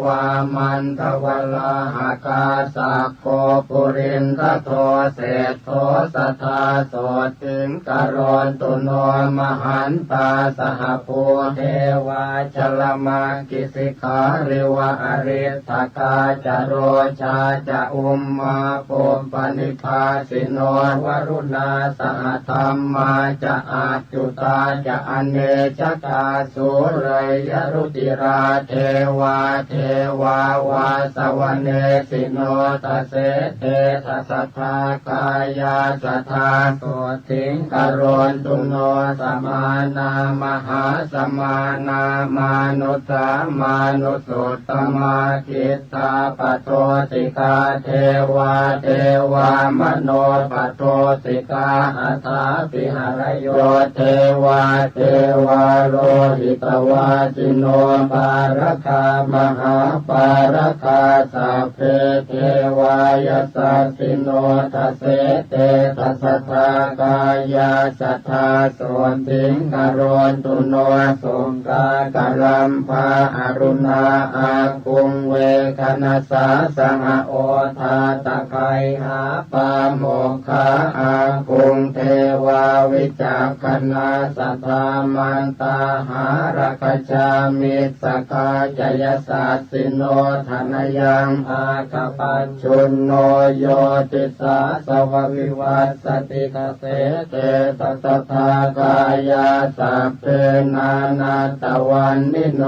วามันทวลาหากาสัพโคปุรินทโทเศธโทสัทธาโสติงกรณตุโนมหันตาสหภูเทวาชลมากิสิขาริวะอริทธกาจโรชาจะอุมมาปุมปนิภาสิโนวรุณาสหธรรมาจะอาจุตาจะอเนจกาสุเรยรุติราเทวาวาสวเนสิโนตเสเตทัสสะกายาสัทธาโสติงกรณตุโนสมานามหาสมานามานุสามานุสุตตมาคิตตาปโทติกาเทวามโนปโทติกาอัฏฐาปิหารโยเทวาโลหิตวาจิโนปารคามหาปารคาสัพเพเทวายสัสสิโนทัสเสเตทัสสะกายาสัทธาโสติงกรณตุโนสงกากรัมภาอรุณาอาคุงเวคณสาสหโอทาตะไคหาปาโมกขาอาคุงเทวาวิจักขณาสัทธามันตาหารคจามิสกาจยสัสสิโนธนยังอาคปัญชุนโนโยติสาสววิวัสสติกเสเตตัสทากายาสัพเพนานาตวันนิโน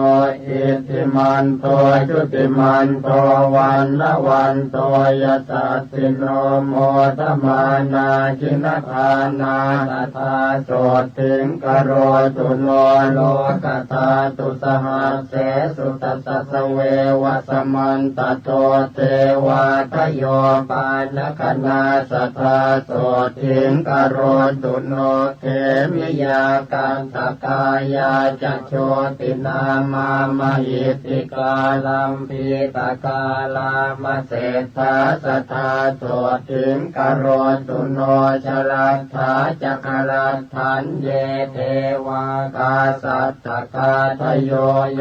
อิติมันโตจุติมันโตวันละวันโตยสัสสิโนโมตมานาคินทานาตถาโสติงกโรตุโนโลกตาตุสหัสเสสุตัสสะเววะสมันตโตเทวาทโยปานคณาสัทธาโสติงกโรตุโนเขมิยากันตกายาจัโชตินามามหิติกาลัมพีตกาลามเศรษฐาสัทธาโสติงกโรตุโนชลัทธาจักรัตถันเยเทวากาสัทธ กาทโย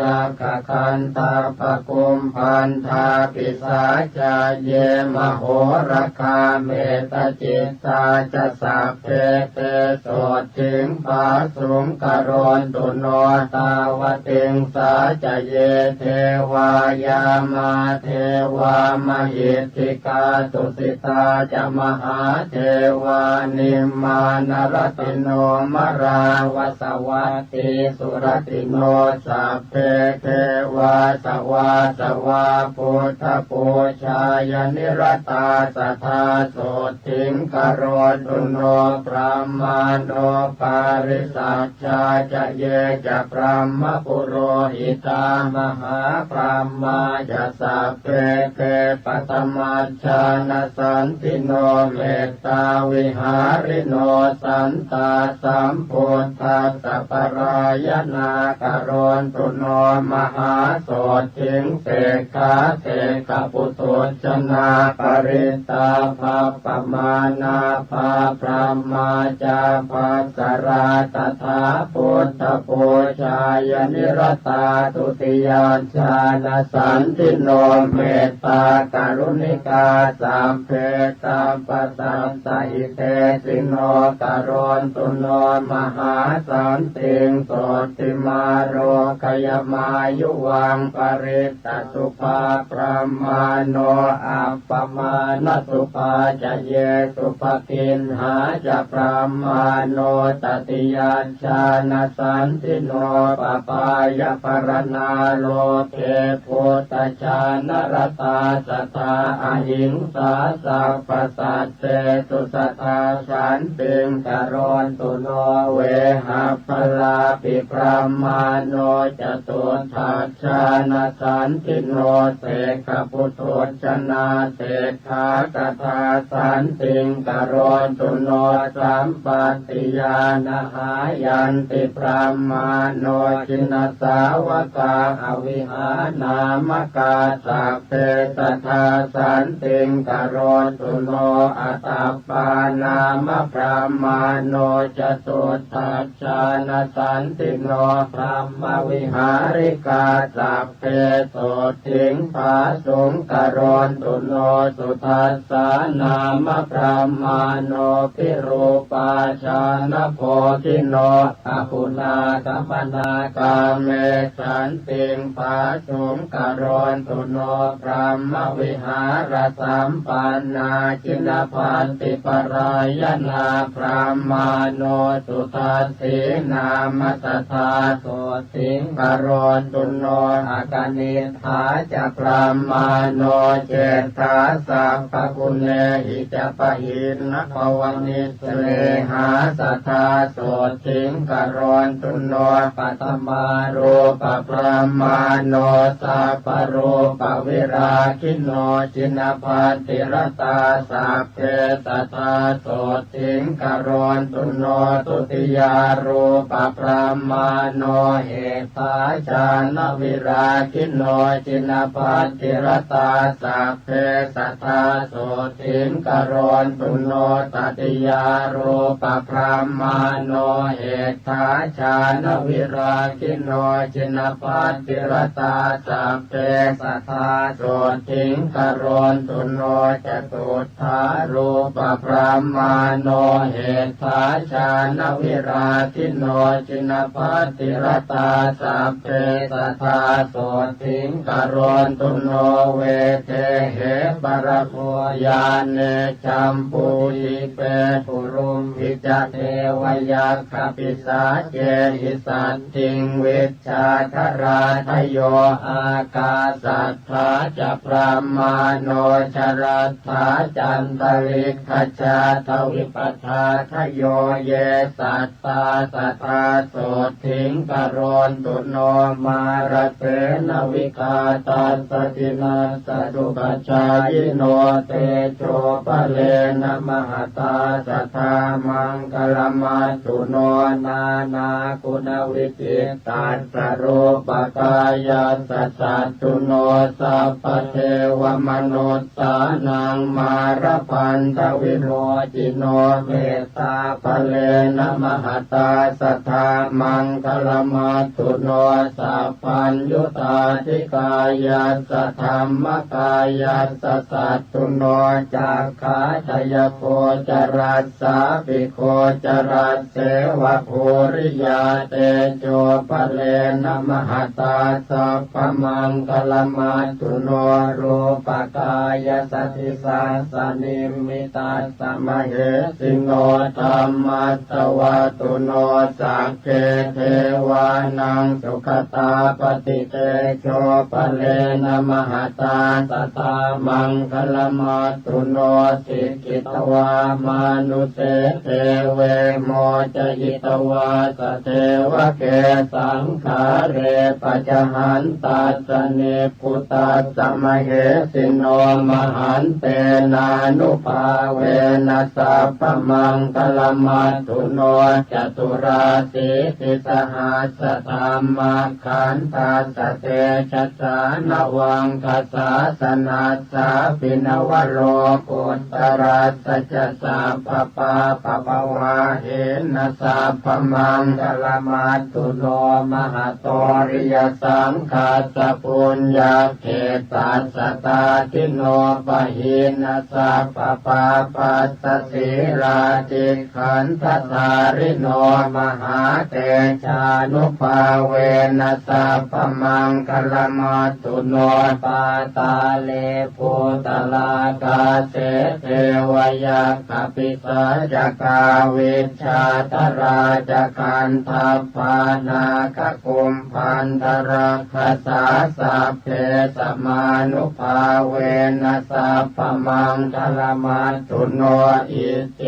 ยากคันตาปกุมพันธาปิสาจาเยมโหรคาเมตจิตตาจะสัพเพเตโสถิงปาสุงกโรนตุโนตาวติงสาจะเยเทวายามาเทวามหิทธิกาตุสิตาจะมหาเทวานิมมานรติโนมราวสวัตติสุรติโนสัพเพเทวาสวาสวาพุทธปูชายนิรตาสัทธาโสทิงกโรตุโนพระมาโนปาริสัชชาจะเยจะพระมปุโรหิตามหาพระมาจะสัพเพเทปัตมัชฌานสันติโนเมตตาวิหาริโนสันตาสัมพุทธัสสะปรายนาคโรนตุโนมหาโสทิงเสขาเสขปุถุชนาปริตาภาปมานาภาพระมาจาภาสราตถาพุทธปูชายนิรตาตุติยาชาณสันติโนเมตตากรุณิกาสัมเพตาปัสสัมสหิเตสิโนกโรนตุโนมหาสันติงโสติมาโรคยมายุวังปริตตสุภาพระมาโนอัปปมาณสุภาจะเยสุภกินหาจะพระมาโนตติยาชาณสันติโนปปายปรณาโลเกพุทธชานรตาสัทธาอหิงสาสัพพสัตเตสุสัทธาสันติงกโรนตุโนเวหะพลาปิพระมาโนจตุทัชชานสันติโนเสกพุทโธชนาเสขากถาสันติงกโรนตุโนสัมปัตติยานะหายันติพระมาโนจินสาวกาอวิหานามกาสัพเพสัทธาสันติงกโรนตุโนอัตตปานามพระมาโนจตุทัชชานสันติโนพระมวิหาริกาสัพเพโสทิงภาสุงกโรนตุโนสุทัสสานามพระมาโนปิรูปาชานโพธิโนอปุนากัมปนากาเมสันติงภาสุงกโรนตุโนพระมวิหารสัมปันนาจินพันติปรายนาพระมาโนสุทัสสีนามสัทธาโสติงกโรนตุโนอากานิฐาจะพระมาโนเจตาสัพพกุเนหิจะปะหินภวนิสเลหาสัทธาโสติงกโรนตุโนปัตมารูปพระมาโนสัพพรูปวิราคิโนจินพันติรตาสัพเพสัทธาโสติงกโรนตุโนตุติยารูปพระมาโนเหตาชานวิราคิโนจินพันติรตาสัพเพสัทธาโสติงกโรนตุโนตติยารูปพระมาโนเหตาชานวิราคิโนจินพันติรตาสัพเพสัทธาโสติงกโรนตุโนจตุถารูปพระมาโนเหตาชานวิราคิโนจินพันติรตาสัพเพสัทธาโสติงกโรนตุโนเวเทเหปรโมยานเนจัมปุหิเปปุรุมหิจเทวยัคขปิสาเจหิสัตติงวิชชาธราทโยอากาสัทธาจะพระมาโนชรัตถาจันตริกขจาทวิปัฏฐาทโยเยสัตตาสัทธาโสทิงกโรนตุโนมารเสนวิกาตัสสตินาสดุปชายโนเตโชปะเลนะมหตาสัทธามังคลมัสสุโนนานาคุณวิจิตตัสสะรูปกายาสัสสะตุโนสัพพเทวมนุสสานังมารพันธวิโมจิโนเมตตาภะเลนะมหตาสัทธามังคล มัตตุโนสัพพัญญุตาธิกายัสสะธรรมกายัสสะสัตตุโนจักขาทยโคจรัสสาปิโคจรัสเสวะภูริยาเตโจปะเลนะมหตาสัพพมังคลมัตตุโนรูปกายสัทธิสัสสนิมิตาสมเหสิโนธรรมัสสวะตุโนสักเกเทวานังสุขตาปฏิเตโชปะเลนะมหตาสตามังคลมัตตุโนสิกิตวามานุเสเทเวโมจยิตวาสเทวะเกสังขาเรปัจหันตัสสเนพุตตัสสมเหสิโนมหันเตนานุภาเวนัสสัพพมังคลมัตตุโนจตุราสีติสหัสสธรรมขันธัสสะเตชัสสานวังคัสสะสนัสสะปินวโรกุตตรัสสะจะสัพพปาปะปะวะเหนะสัพพมังคลมัตตุโนมหาโตริยสังฆาสปุญญาเขตัสสะตาทิโนปะหินะสัพพปาปัสสะสีราติขันธสาริโนมหาเตชานุภาเวนัสสัพพมังคลมัตตุโนปาตาเลภูตลากาเสเทวยาคปิสาจกาวิชาตราจคันทัพพานาคกุมพันธรักขสาสัพเพสมานุภาเวนัสสัพพมังคลมัตตุโนอิเท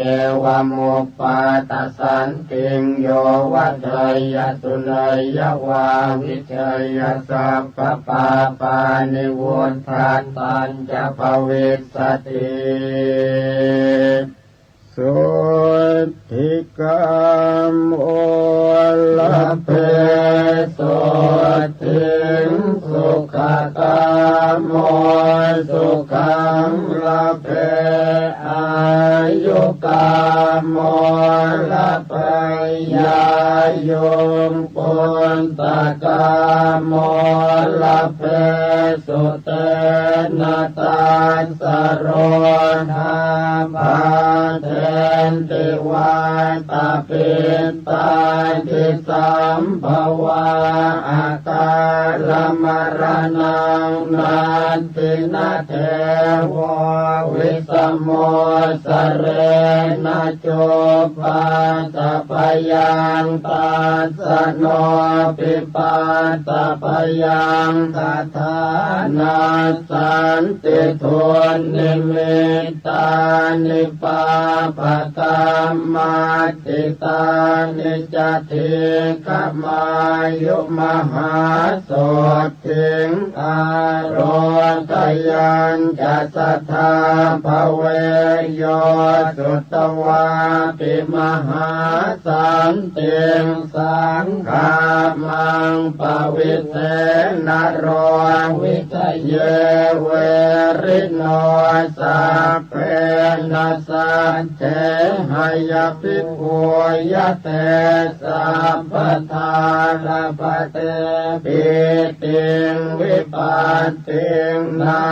วมุปปาตสันติงโยวัฏยตุเนยวาวิเชยสัพพปาปานิวุฒาตัญจะภวิสสติสุทิกามโอลเพสุทิงสุขกามโมสุขังลเพอายุกามโมลเพยายมปุนตกามโมลเพสุเตนะตัสสะโรธาภาเทนติวาตาปิตาทิสัมภวะอาการมรณังนันตินาเทววิสมโมสเรนะโจปัตปยังตัสสะโนปิปัตปยังตถานาสันติทุนนิมิตานิปาปะตัมมาติตานิจติขมายุมหาโสติงอารทยัญจะสัทธาภเวโยสุตวาปิมหาสันติงสังฆามังปวิเสนโรวิจเยเวริโนสัพเพนัสสัจเจหยปิโกยเตสัพพทาลปเตปิติงวิปัสติงนา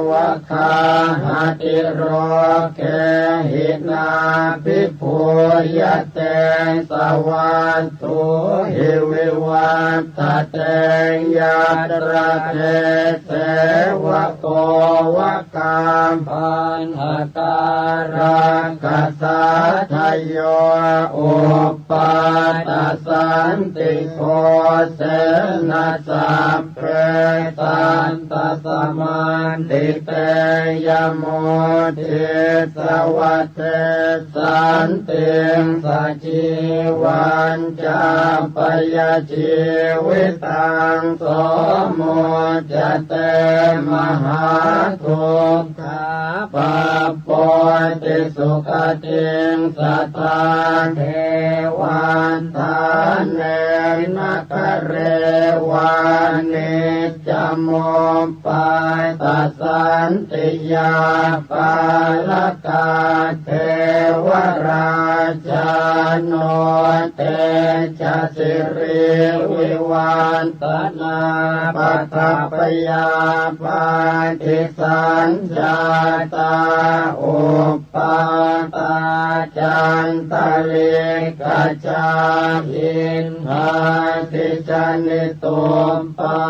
วคาหติโรเกหินาปิโพยเตสวัตถุหิวิวัตเตยัตระเทเสวะโกวะกามพันหการะกัสสะทโยอุปปาตสันติโกเสนะสัพเพตันตสมันติเตยโมทิสวัตเตสันติงสัจจิวันจาปยชีวิตังโสโมจเตมหาทุกขาปะโป ติสุขติงสัทธาเทวันทานเนนะคะเรวันนิจจโมปายตัสสันติยาปาลกาเทวราชาโนเตจสิริวิวันตนาปัตตปยาปาทิสัญญาตาอุปาตาจันตลิกาจาอินทาติจานิตุมปา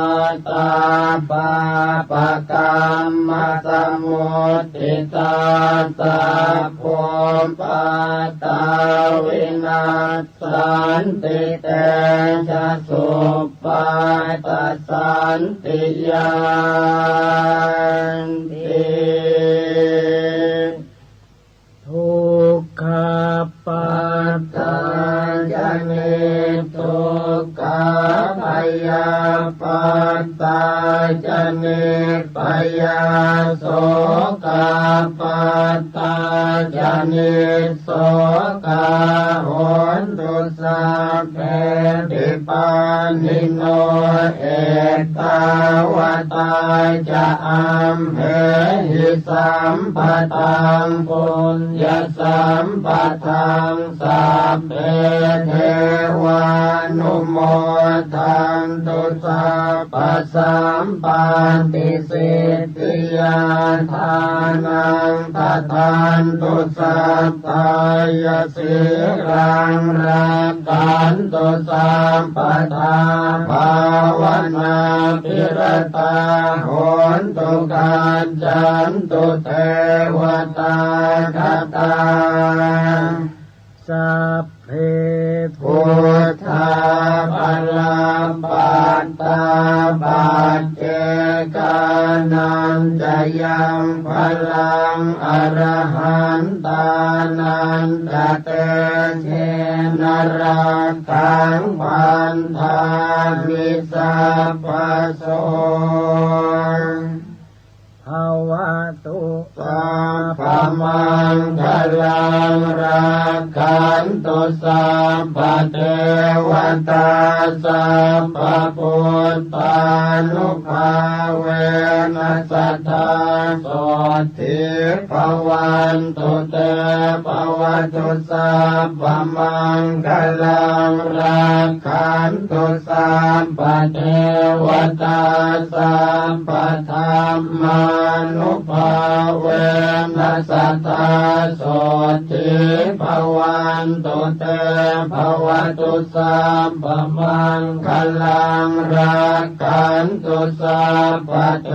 ตาปาปะกรรมสมุทิตาตาภมปาตาวินาสันติเตจะสุปาตสันติยานติทุกขปัฏฐานเนทุกขพยาปัฏฐานเนพยาโสกปัฏฐานเนโสกโหนตุสัพเพติปานิโนเอตาวตาจะอัมเหหิสัมปตังปุญญสัมปทังสัพเพเทวานุโมทันตุสัพพสัมปันติสิทธิยาทานังตถานตุสัพพายสิรังรักขันตุสัพพทาภาวนาภิรตาโหนตุกัจจันตุเทวตาคตาสัพเพพุทธาภลัมปัตตาปัจเจกานันจะยังภลังอรหันตานันจะเตเชนรักขังพันธามิสัพพโสภวตุสัพพมังคลังรักขันตุสัพพเทวตาสัพพพุทธานุภาเวนัสสัทธาโสติภวันตุเตภวตุสัพพมังคลังรักขันตุสัพพเทวตาสัพพธรรมานุภาเวนัสสัทธาโสติภวันตุเตภวตุสัพพมังคลังรักขันตุสัพพเท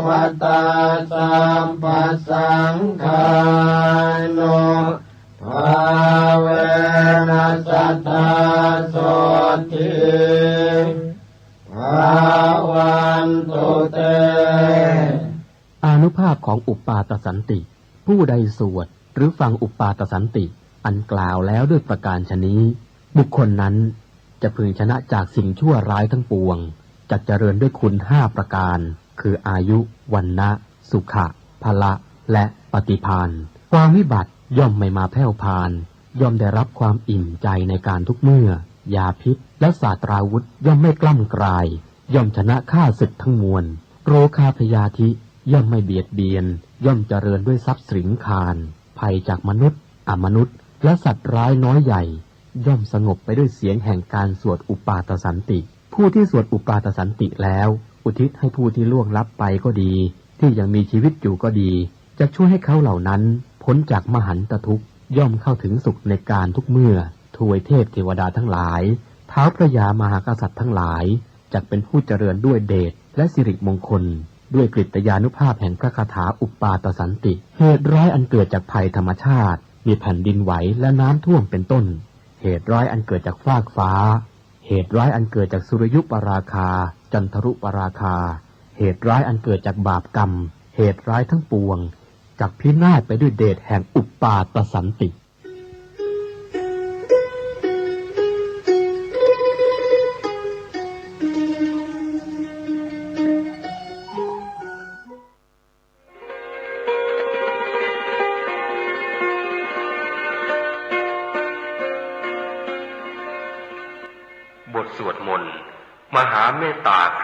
วตาสัพพสังฆานุภาเวนัสสัทธาโสติภวันตุเตอานุภาพของอุปปาตสันติผู้ใดสวดหรือฟังอุปปาตสันติอันกล่าวแล้วด้วยประการชนี้บุคคลนั้นจะพึงชนะจากสิ่งชั่วร้ายทั้งปวงจักเจริญด้วยคุณ5ประการคืออายุวรรณะสุขะพละและปฏิภาณความวิบัติย่อมไม่มาแผ่วพานย่อมได้รับความอิ่มใจในการทุกเมื่อยาพิษและศาสตราวุธย่อมไม่กล้ำกลายย่อมชนะข้าศึกทั้งมวลโรคาพยาธิย่อมไม่เบียดเบียนย่อมเจริญด้วยทรัพย์สินคารภัยจากมนุษย์อมนุษย์และสัตว์ร้ายน้อยใหญ่ย่อมสงบไปด้วยเสียงแห่งการสวดอุปาทสันติผู้ที่สวดอุปาทสันติแล้วอุทิศให้ผู้ที่ล่วงลับไปก็ดีที่ยังมีชีวิตอยู่ก็ดีจะช่วยให้เขาเหล่านั้นพ้นจากมหันตทุกข์ย่อมเข้าถึงสุขในการทุกเมื่อทวยเทพเทวดาทั้งหลายท้าวพระยามหากษัตริย์ทั้งหลายจักเป็นผู้เจริญด้วยเดชและสิริมงคลด้วยกฤตยานุภาพแห่งพระคาถาอุปปาตสันติเหตุร้ายอันเกิดจากภัยธรรมชาติมีแผ่นดินไหวและน้ำท่วมเป็นต้นเหตุร้ายอันเกิดจากฟากฟ้าเหตุร้ายอันเกิดจากสุริยุปราคาจันทรุปราคาเหตุร้ายอันเกิดจากบาปกรรมเหตุร้ายทั้งปวงจักพินาศไปด้วยเดชแห่งอุปปาตสันติ อ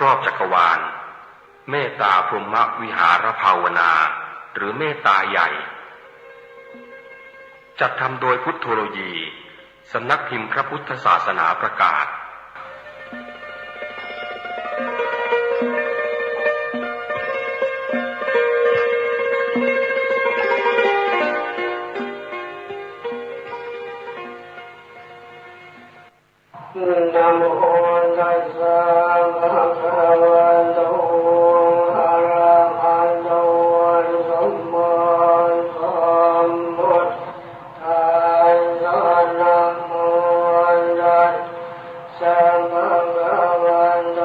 รอบจักรวาลเมตตาพรหมวิหารภาวนาหรือเมตตาใหญ่จัดทำโดยพุทโธโลยีสำนักพิมพ์พระพุทธศาสนาประกาศนะโมตัสสะภะคะวะโตอะระหะโตสัมมาสัมพุทธัสสะนะโมตัสสะภะคะวะโต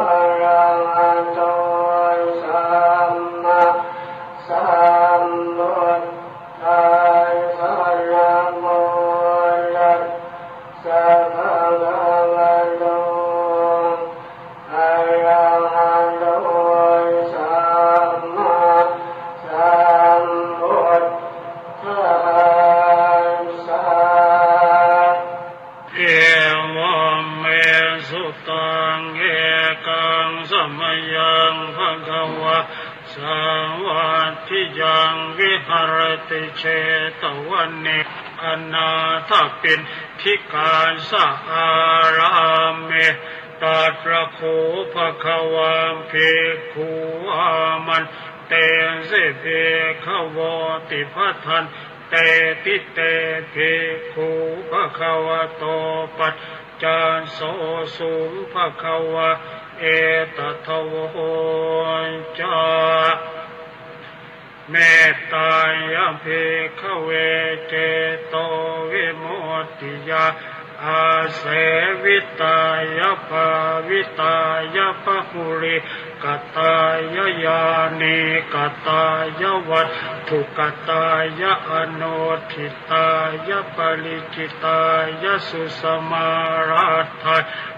อะระหะโตสัมมาสัมพุทธัสสะนะโมตัสสะภะคะวะโตอะระหะโตสัมมาสัมพุทธัสสะเอวเมสุตังเอกังสมยังภะคะวะสวัสดิยังวิหารติเชตวันเนอนาถปิณฑิกาสะอาราเมตัตระโคภะคะวะภิกขุอามันเตสิภิกขวติภัทธันเตติเตภิกขุภะคะวะโตปัจจานโสสุภะคะวะเอตทะโวจาเมตตายะภิกขเวเจโตวิมุตติยาอาเสวิตายะภาวิตายะภะหุริกตายะญาณิกตายะวัตถุกตายะอโนทิตายะปริจิตายะสุสมาราธา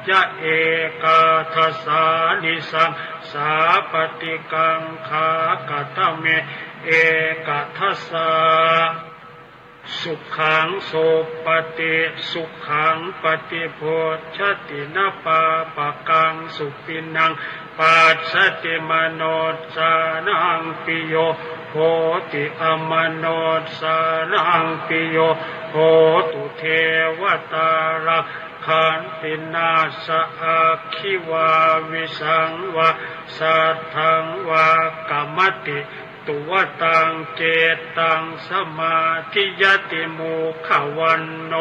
ยะเอกาทัสสานิสังสาปฏิกังขากตเมเอกทัสสะสุขังโสปฏิสุขังปฏิโพชตินะปาปะกังสุปินังปัสสติมโนสานังปิโยโหติอมโนสานังปิโยโหตุเทวตาราขันตินาสะอาคิวาวิสังวะสัทธังวะกัมมติตุวตังเจตังสมาธิยติโมขวันโน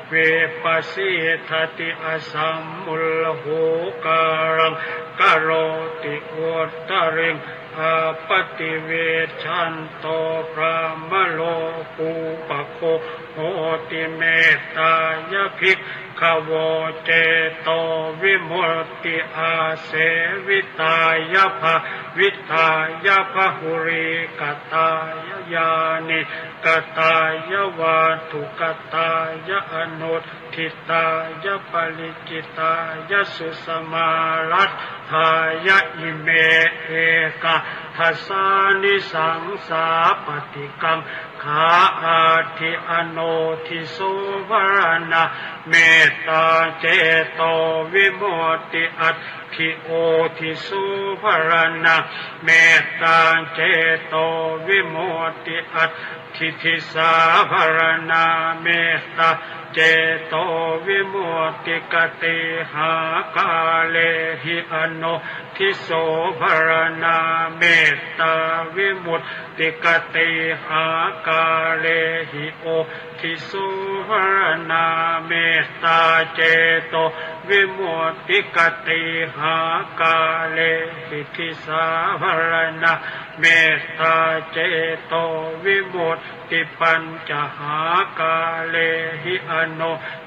เวปัสสิทติอสัมมุลโหการังกโรติอุตตริงอาปติเวชันโตพระมโลกุปโคโหติเมตตายะภิกขโวเจโตวิมุตติอาเสวิตายะภาวิตายะภะหุริกตายะญาณิกตายะวัตถุกตายะอนุทิตายะปริจิตายะสุสมารัตถายะอิเมเอกาทัสสานิสังสาปฏิกังขาอาทิอโนทิโสวรณะเมตตาเจโตวิมุตติอัตถิโอทิโสวรณะเมตตาเจโตวิมุตติอัตถิทิสาวรณะเมตตาเจโตวิมุตติกติหากาเลหิอโนทิโสภรณาเมตตาวิมุตติกติหากาเลหิโอทิโสภรณาเมตตาเจโตวิมุตติกติหากาเลหิทิสาภรณาเมตตาเจโตวิมุตติปัญจหากาเลหิอโน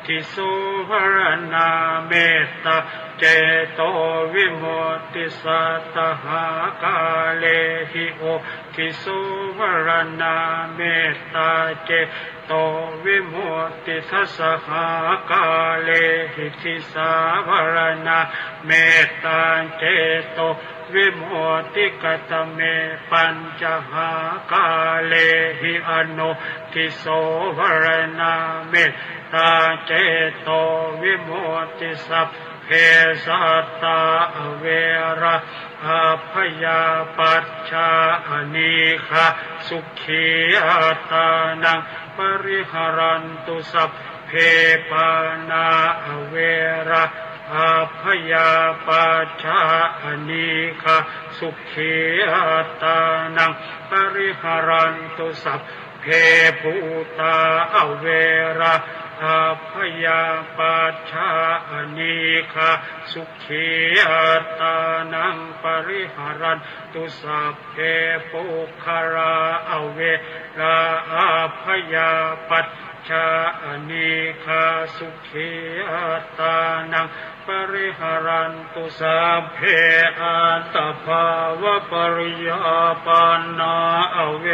ทิโสภรณาเมตตาเจโตวิมุตติสัตตหากาเลหิโอทิโสภรณาเมตตาเจโตวิมุตติทัสสะหากาเลหิทิสาภรณาเมตตาเจโตวิมุตติกตเมปัญจหากาเลหิอโนทิโสภรณาเมตตาเจโตวิมุตติสัพพ เพสัตตาเวระอาพยาปัชชาอนิฆาสุขีอัตตานังปริหารันตุสัพเพปานาเวระอาพยาปัชชาอนิฆาสุขีอัตตานังปริหารันตุสัพเพภูตาเวระอาพยาปัชชาอนิฆาสุขีอัตตานังปริหารันตุสัพเพปุคคาราเวราอาพยาปัชชาอนิฆาสุขีอัตตานังปริหารันตุสัพเพอัตตภาวะปริยาปันนาเว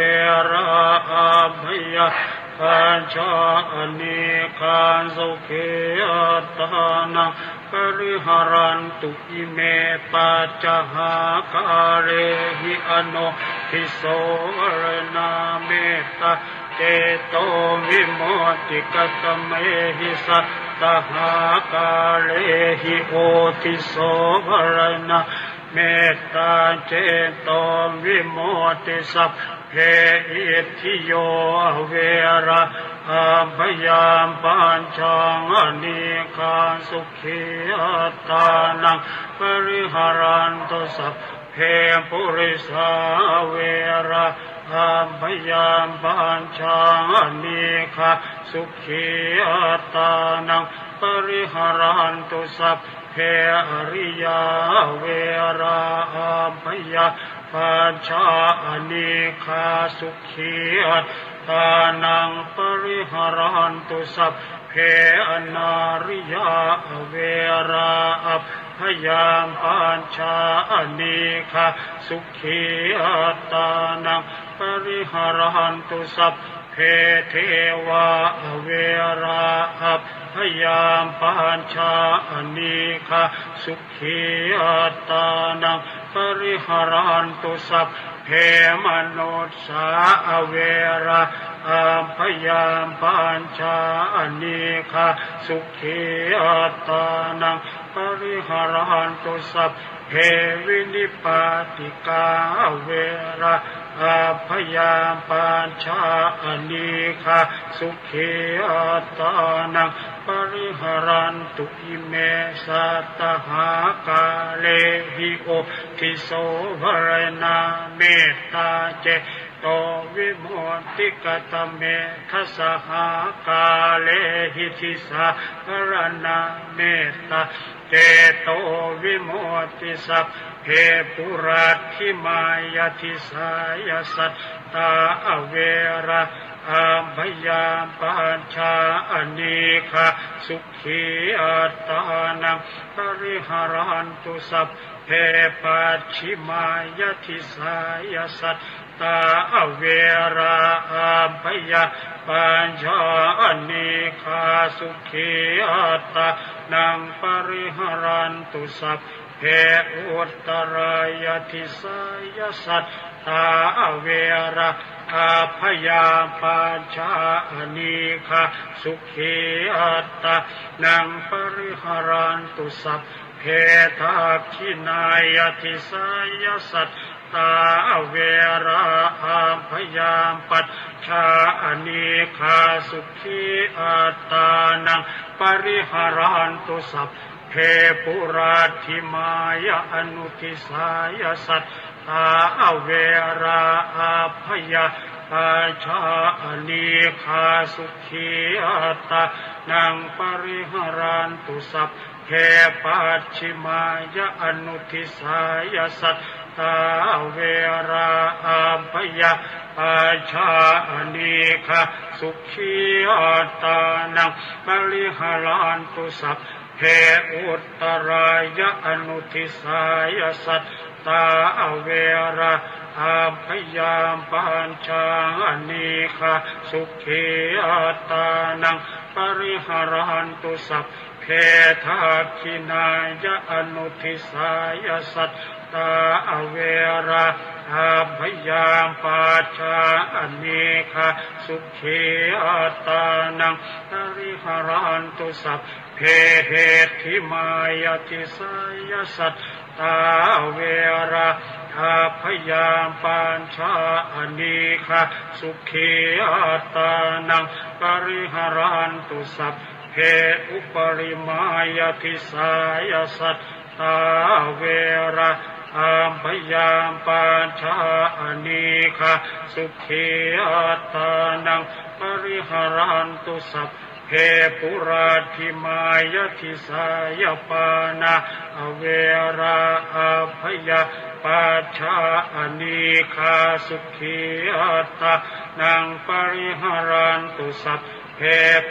ราอาพยาปัญชาอนิฆาสุขีอัตตานังปริหารันตุอิเมปัจจหากาเรหิอโนทิโสวรณาเมตตาเจโตวิโมติกตเมหิสัตตหากาเลหิโอทิโสวรณาเมตตาเจโตวิโมติสัพเพอิทธิโยเวระอาพยามปัญชังอนิฆาสุขีอัตตานังปริหารันตุสัพเพปุริสาเวระอาพยามปัญชังอนิฆาสุขีอัตตานังปริหารันตุสัพเพอริยาเวระอาพยาปัญชาอนิฆาสุขีอัตตานังปริหารันตุสัพเพอนาริยาเวราอัพพยามปัญชาอนิฆาสุขีอัตตานังปริหารันตุสัพเพเทวาเวราอัพพยามปัญชาอนิฆาสุขีอัตตานังปริหารันตุสัพเพมนุสสาเวระอาพยามปัญชาอนิฆาสุขีอัตตานังปริหารันตุสัพเพวินิปาติกาเวระอาพยามปัญชาอนิฆาสุขีอัตตานังปริหารันตุอิเมสัตตหากาเลหิโอทิโสวรณาเมตตาเจโตวิโมติกตเมทัสหากาเลหิทิสาวรณาเมตตาเจโตวิโมติสัพเพปุราธิมายทิสายสัตตาเวระอาพยามปัญชาอนิฆาสุขีอัตตานังปริหารันตุสัพเพปัจฉิมายทิสายสัตตาเวราอาพยาปัญชาอนิฆาสุขีอัตตานังปริหารันตุสัพเพอุตตรายทิสายสัตตาเวระอาพยาปัญชาอนิฆาสุขีอัตตานังปริหารันตุสัพเพทักขินายทิสายสัตตาเวระอาพยามปัญชาอนิฆาสุขีอัตตานังปริหารันตุสัพเพปุราธิมายอนุทิสายสัตตาเวระอาพยาปัญชาอนิฆาสุขีอัตตานังปริหารันตุสัพเพปัจฉิมายอนุทิสายสัตตาเวระอาพยาปัญชาอนิฆาสุขีอัตตานังปริหารันตุสัพเพอุตตรายอนุทิสายสัตตาเวระอาพยามปัญชาอนิฆาสุขีอัตตานังปริหารันตุสัพเพทักขินายอนุทิสายสัตตาเวระอาพยามปัญชาอนิฆาสุขีอัตตานังปริหารันตุสัพเพ เพเหติมายติสายสัตตาเวระอาพยามปัญชาอนีฆะสุขีอัตตานังปริหารันตุสัพเพอุปริมายติสายสัตตาเวระอาพยามปัญชาอนีฆะสุขีอัตตานังปริหารันตุสัพเพปุราธิมายติสายปานาอเวราอาพยาปัจฉาอนีฆาสุขีอัตตานังปริหารันตุสัพเพ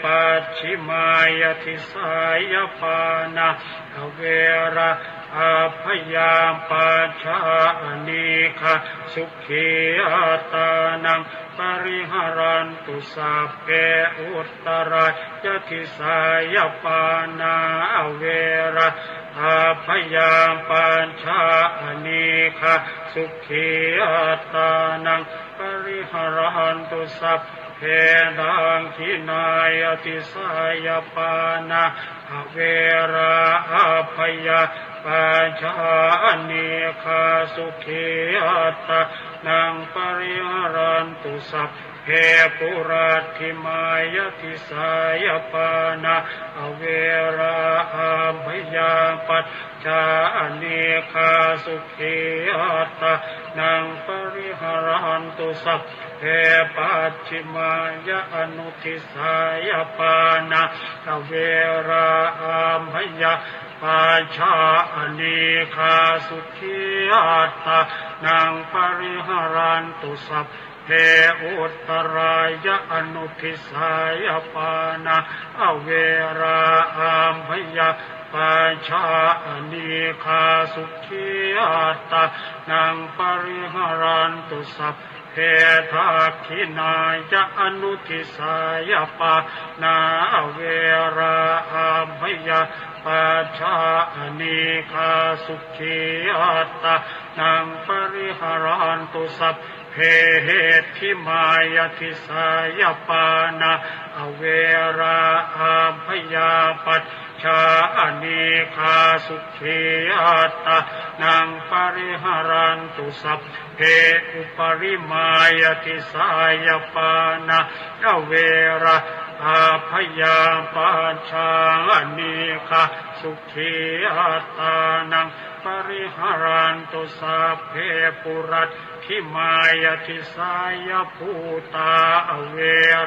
ปัจฉิมายติสายปานาอเวราอาพยาปัจฉาอนีฆาสุขีอัตตานังปริหารันตุสัพเพอุตตรายติสายปานาอเวระอาพยาปัญชาอนีฆะสุขีอัตตานังปริหารันตุสัพเพดังขินายติสายปานาอเวระอาพยาปัญชาอนีฆะสุขีอัตตานังปริหารันตุสัพเพปุราธิมายติสายปานาอเวราอาพยาปัจฉาอนีฆาสุขีอัตตานังปริหารันตุสัพเพปัจฉิมายอนุทิสายปานาอเวราอาพยาปัจฉาอนีฆาสุขีอัตตานังปริหารันตุสัพเพอุตตรายอนุทิสายปานาอเวราอาพยาปัจฉาอนีฆาสุขีอัตตานังปริหารันตุสัพเพทักขินายอนุทิสายปานาอเวราอาพยาปัจฉาอนีฆาสุขีอัตตานังปริหารันตุสัพเพเหติมายติสายปานาอเวราอาพยาปัจฉาอนีฆาสุขีอัตตานังปริหารันตุสัพเพอุปริมายติสายปานาอเวราอาพยาปัจฉาอนีฆาสุขีอัตตานังปริหารันตุสัพเพปุรัตถิมายติสายภูตาอเว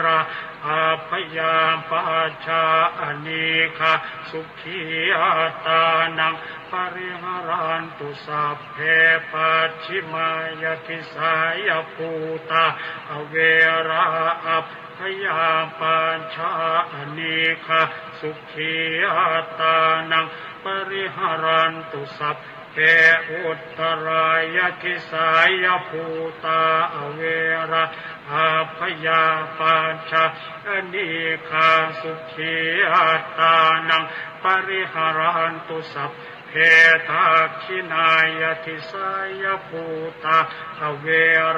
ราอาพยาปัจฉาอนีฆาสุขีอัตตานังปริหารันตุสัพเพปัจฉิมายติสายภูตาอเวราอาพยาปัญชาอนีฆาสุขีอัตตานังปริหารันตุสัพเพอุตตรายติสายภูตาอเวราอาพยาปัญชาอนีฆาสุขีอัตตานังปริหารันตุสัพเพทักขินายติสายภูตาอเว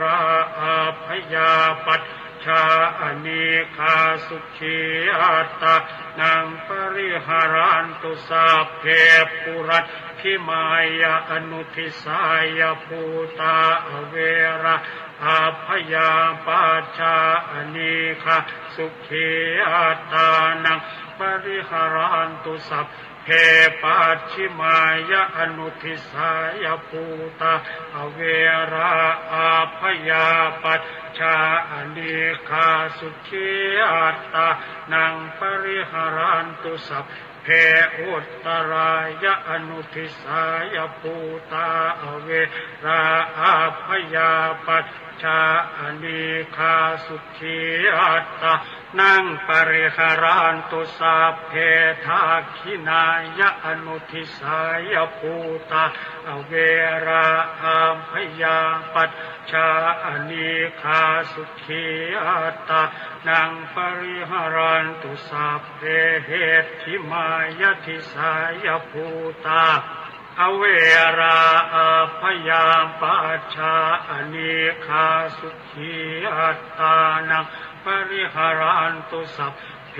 ราอาพยาปัจฉาอนีฆาสุขีอัตตานังปริหารันตุสัพเพปุรัตถิมายอนุทิสายภูตาอเวราอาพยาปัจฉาอนีฆาสุขีอัตตานังปริหารันตุสัพเพปัจฉิมายอนุทิสายภูตาอเวราอาพยาปัจฉาอนีฆาสุขีอัตตานังปริหารันตุสัพเพอุตตรายอนุทิสายภูตาอเวราอาพยาปัจฉาอนีฆาสุขีอัตตานังปริหารันตุสัพเพทักขินายอนุทิสายภูตาอเวราอาพยาปัจฉาอนีฆาสุขีอัตตานังปริหารันตุสัพเพเหติมายติสายภูตาอเวราอาพยาปัจฉาอนีฆาสุขีอัตตานังปริหารันตุสัพเพ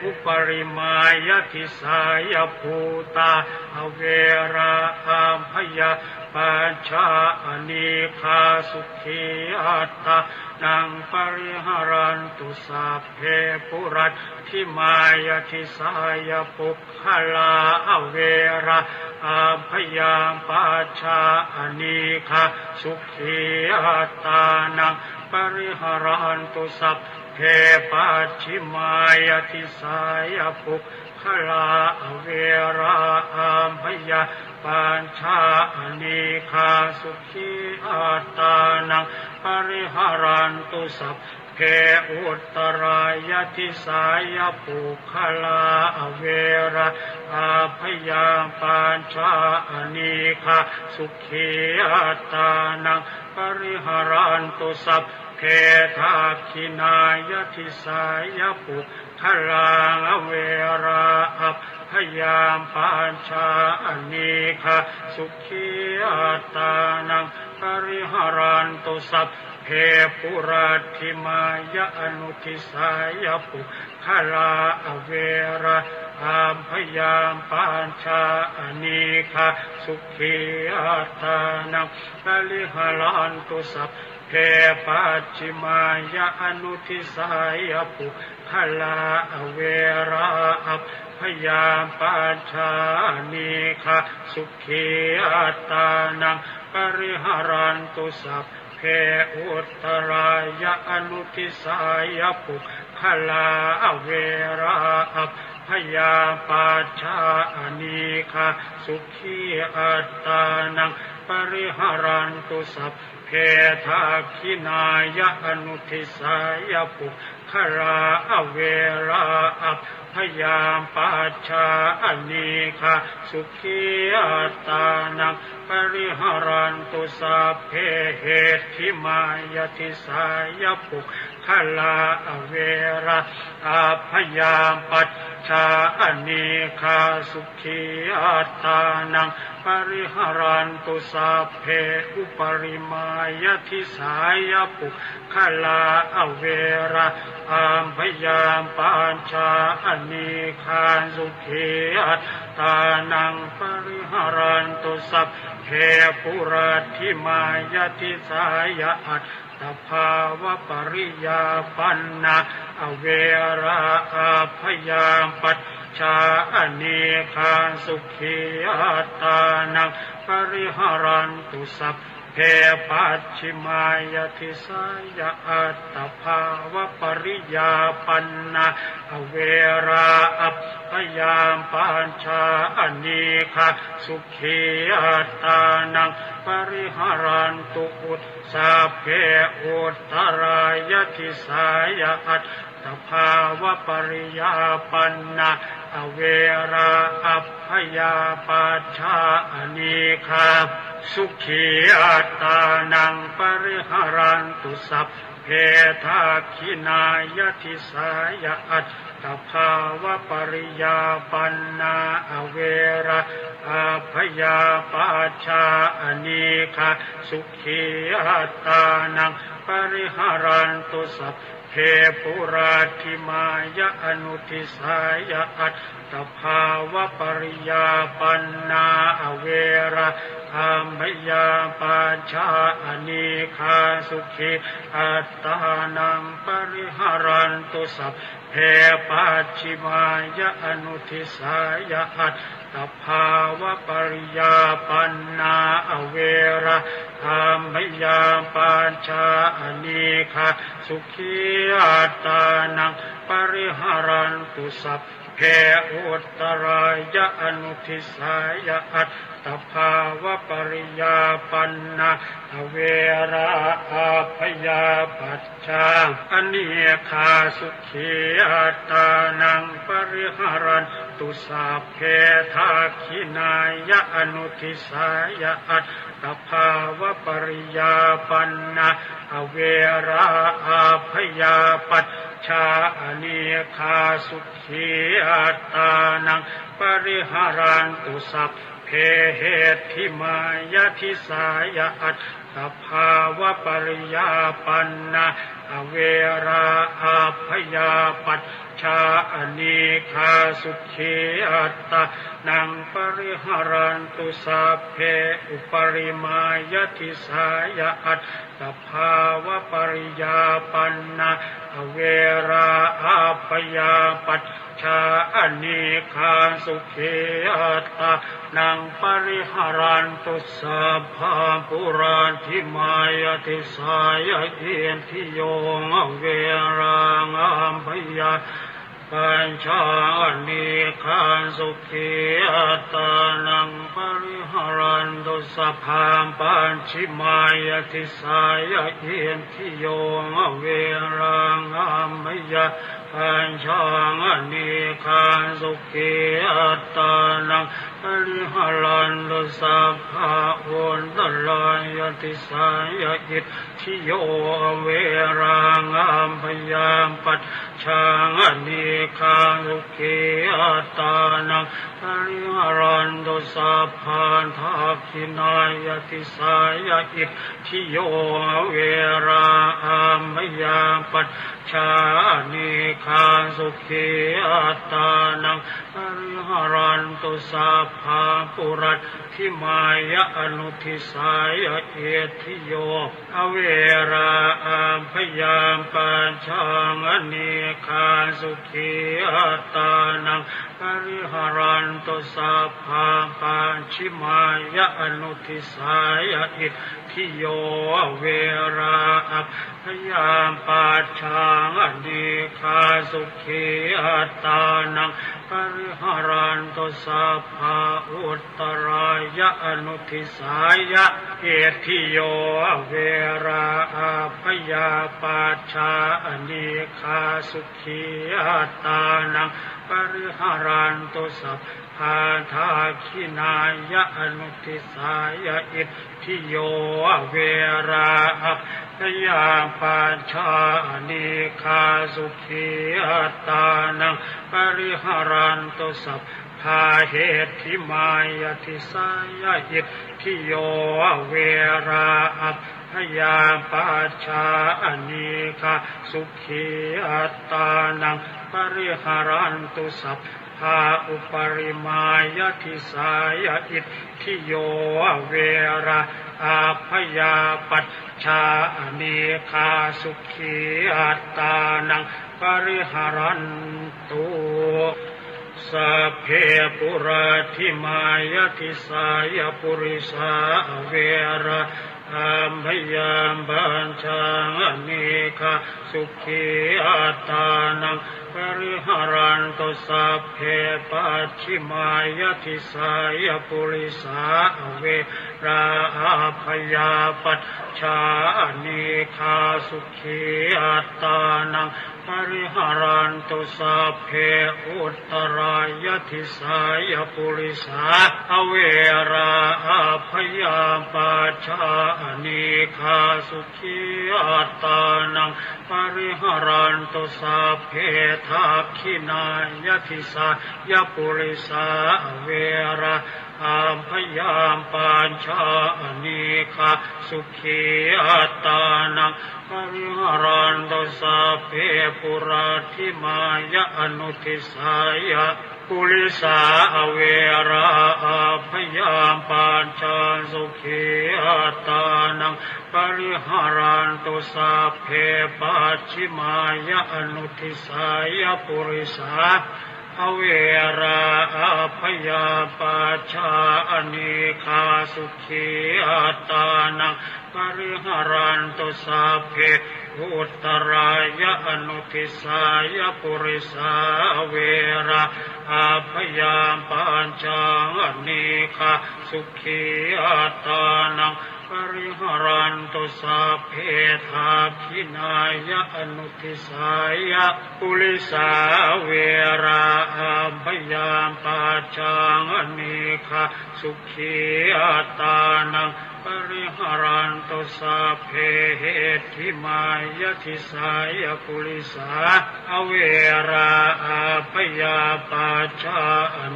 อุปริมายทิสายภูตาอเวราอาภยาปัญชาอนีคาสุขีอัตตานังปริหารันตุสัพเพปุรัตถิมายทิสายปุคลาอเวราอาภยาปัญชาอนีคาสุขีอัตตานังปริหารันตุสัพเพปัจฉิมายทิสายปุคลาอเวราอาภยาปัญชาอนีคาสุขีอัตตานังปริหารันตุสัพเพอุตตรายทิสายปุคลาอเวราอาภยาปัญชาอนีคาสุขีอัตตานังปริหารันตุสัพเพทักขินายทิสายปุคลาอเวราอาภยาปัญชาอนีคาสุขีอัตตานังปริหารันตุสัพเพปุรัตถิมายะอนุทิสายปุคลาอเวราอาภยาปัญชาอนีคาสุขีอัตตานังปริหารันตุสัพเพปัจฉิมายะอนุทิสายปุคลาอเวราอาภยาปัญชาอนีคาสุขีอัตตานังปริหารันตุสัพเพอุตตรายะอนุทิสายปุคลาอเวราอาภยาปัญชาอนีคาสุขีอัตตานังปริหารันตุสัพเพทักขินายะอนุทิสายปุคลาอเวราอาภยาปัญชาอนีคาสุขีอัตตานังปริหารันตุสัพเพเหติมายทิสายปุคลาอเวราอาภยาปัญชาอนีคาสุขีอัตตานังปริหารันตุสัพเพอุปริมายทิสายปุคลาอเวราอาภยาปัญชาอนีคาสุขีอัตตานังปริหารันตุสัพเพปุรัตถิมายทิสายอัตตภาวะปริยาปันนาอเวราอาภยาปัญชาอนีคาสุขีอัตตานังปริหารันตุสัพเพปัจฉิมายทิสายอัตตภาวะปริยาปันนาอเวราอาภยาปัญชาอนีคาสุขีอัตตานังปริหารันตุอุตสัพเพอุตตรายทิสายอัตตภาวะปริยาปันนาอเวราอาภยาปัญชาอนีคาสุขีอัตตานังปริหารันตุสัพเพทักขินายทิสายอัตตภาวะปริยาปันนาอเวราอาภยาปัญชาอนีคาสุขีอัตตานังปริหารันตุสัพเพปุรัตถิมายะอนุทิสายอัตตภาวะปริยาปันนาอเวราอาภยาปัญชาอนีคาสุขีอัตตานังปริหารันตุสัพเพปัจฉิมายะอนุทิสายอัตตภาวะปริยาปันนาอเวราอาภยาปัญชาอนีคาสุขีอัตตานังปริหารันตุสัพเพอุตตรายะอนุทิสายอัตตภาวะปริยาปันนาอเวราอาภยาปัญชาอนีคาสุขีอัตตานังปริหารันตุสัพเพทักขินายะอนุทิสายอัตตภาวะปริยาปันนาอเวราอาภยาปัญชาอนีคาสุขีอัตตานังปริหารันตุสัพเพเหติมายทิสายอัตต สภาวะปริยาปันนะอเวราอาพยาปัจชาอนีคาสุขีอัตตานังปริหารันตุสัพเพอุปริมายติสายะอัตสภาวะปริยาปันนะอเวราอาพยาปัจชาอนีคาสุขีอัตตานังปริหารันตุสัพพะปุราธิมายติสายะเอียนทิโยอเวรังอัมพยาปัญชานิคันสุขีอัตตานังปริหารันตุสัพพะปัญชิมายติสายะเอียนทิโยอเวรังอัมพยาปัญชานิคันสุขีอัตตานังปริหารันตุสัพพะอุนตรายติสายะอิทธิโยอเวรังอัมพยาปัจชานิคันสุขีอัตตานังปริหารันตุสัพพะทักขินายติสายะอิทธิโยอเวรังอัมพยาปัจชานิคันสุขีอัตตานังปริหารันตุสัพพะปุรัตถิมายะอนุทิสายะเอทิโยอเวราอัมพยาปัญชานิคันสุขีอัตตานังปริหารันตุสัพพะปัญชิมายะอนุทิสายะอิทธิโยอเวราอัมพยาปัญชานิคันสุขีอัตตานังปริหารันตุสัพพะอุตตรายะอนุทิสายะเอทิโยอเวราอัมพยาปัจชานิคันสุขีอัตตานังปริหารันตุสัพพะทักขินายะอนุทิสายะอิทธิโยอเวราอัมพยาปัญชานิคันสุขีอัตตานังปริหารันตุสัพพะเหติมายติสายะอิทธิโยอเวราอัมพยาปัจชานิคันสุขีอัตตานังปริหารันตุสัพพะอุปริมายติสายะอิทธิโยอเวราอัมพยาปัจชานิคันสุขีอัตตานังปริหารันตุสัพเพปุราธิมายติสายะปุริสาเวราอัมพยาปัญชานิคันสุขีอัตตานังปริหารันตุสัพเพปัจฉิมายติสายะปุริสาเวราอัมพยาปัจชานิคันสุขีอัตตานังปริหารันตุสัพเพอุตตรายติสายะปุริสาเวราอัมพยาปัจชานิคันสุขีอัตตานังปริหารันตุสัพเพทักขินายติสายะปุริสาเวราอัมพยาปัญชานิคันสุขีอัตตานังปริหารันตุสัพเพปุราธิมายะอนุทิสายะปุริสาเวราอัมพยาปัญชาสุขีอัตตานังปริหารันตุสัพเพปัจฉิมายะอนุทิสายะปุริสาเวราอัมพยาปัจชานิคันสุขีอัตตานังปริหารันตุสัพเพอุตตรายะอนุทิสายะปุริสาเวราอัมพยาปัญชานิคันสุขีอัตตานังปริหารันตุสัพเพทักขินายะอนุทิสายะปุริสาเวราอัมพยาปัจชานิคันสุขีอัตตานังป ปริหารันตุสัพเพเหติมายทิสายปุริสาอเวราอาพยาปัจจา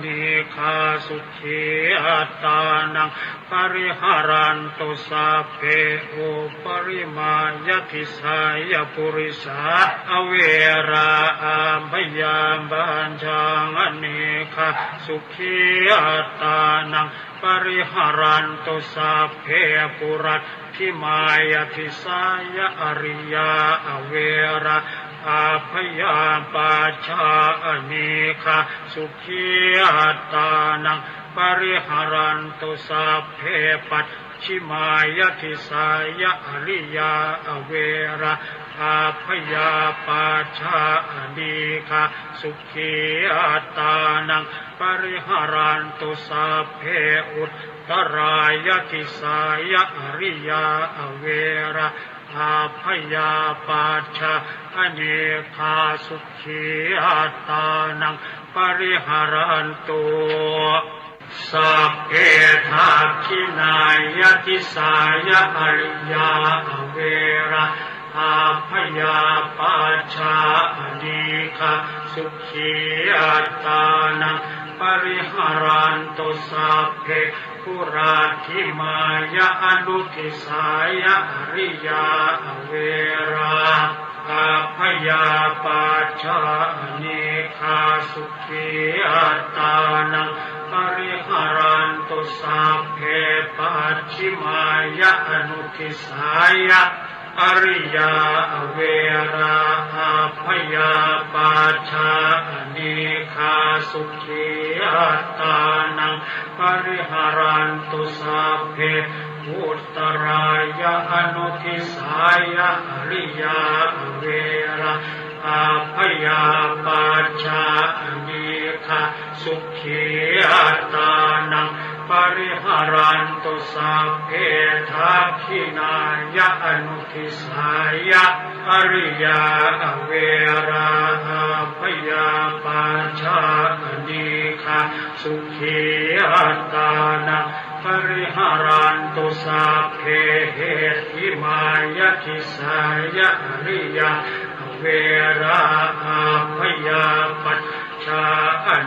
นิคาสุขีอัตตานังปริหารันตุสัพเพอุปริมายทิสายปุริสาอเวราอาพยาปัจจานิคาสุขีอัตตานังปริหารันตุสัพเพปุรัตถิมายทิสายอริยาอเวราอาพยาปัจจานิคาสุขีอัตตานังปริหารันตุสัพเพปัจฉิมายทิสายอริยาอเวราอาพยาปัจจานิคาสุขีอัตตานังปริหารันตุสัพเพอุตตรายทิสายอริยาอเวราอาพยาปัจจานิคาสุขีอัตตานังปริหารันตุสัพเพทักขินายทิสายอริยาอเวราอาพยาปัจจานิคาสุขีอัตตานังปริหารันตุสัพเพปุราธิมายาอนุทิสายอริยาอเวราอาพยาปัจจานิคาสุขีอัตตานังปริหารันตุสัพเพปัจฉิมายาอนุทิสายอริยาอเวราอาพยาปัจจานิคาสุขีอัตตานังปริหารันตุสัพเพอุตตรายาอนุทิสายอริยาอเวราอาพยาปัจจานิคาสุขีอัตตานังปริหารันตุสัพเพทักขินายาอนุทิสายอริยาอเวราอาพยาปัจจานิคาสุขีอัตตานังปริหารันตุสัพเพเหติมายทิสายอริยาอเวราอาพยาปัจจา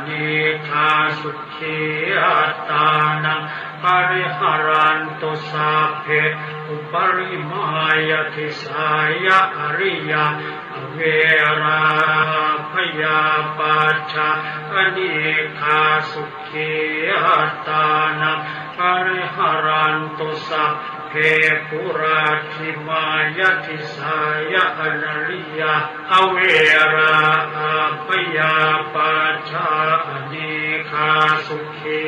นิคาสุขีอัตตานังปริหารันตุสัพเพอุปริมายทิสายอริยาอเวราพยาปัจจานิคาสุขีอัตตานังปริหารันตุสัพเพปุราธิมายทิสายอริยาอเวราอาพยาปัจจานิคาสุขี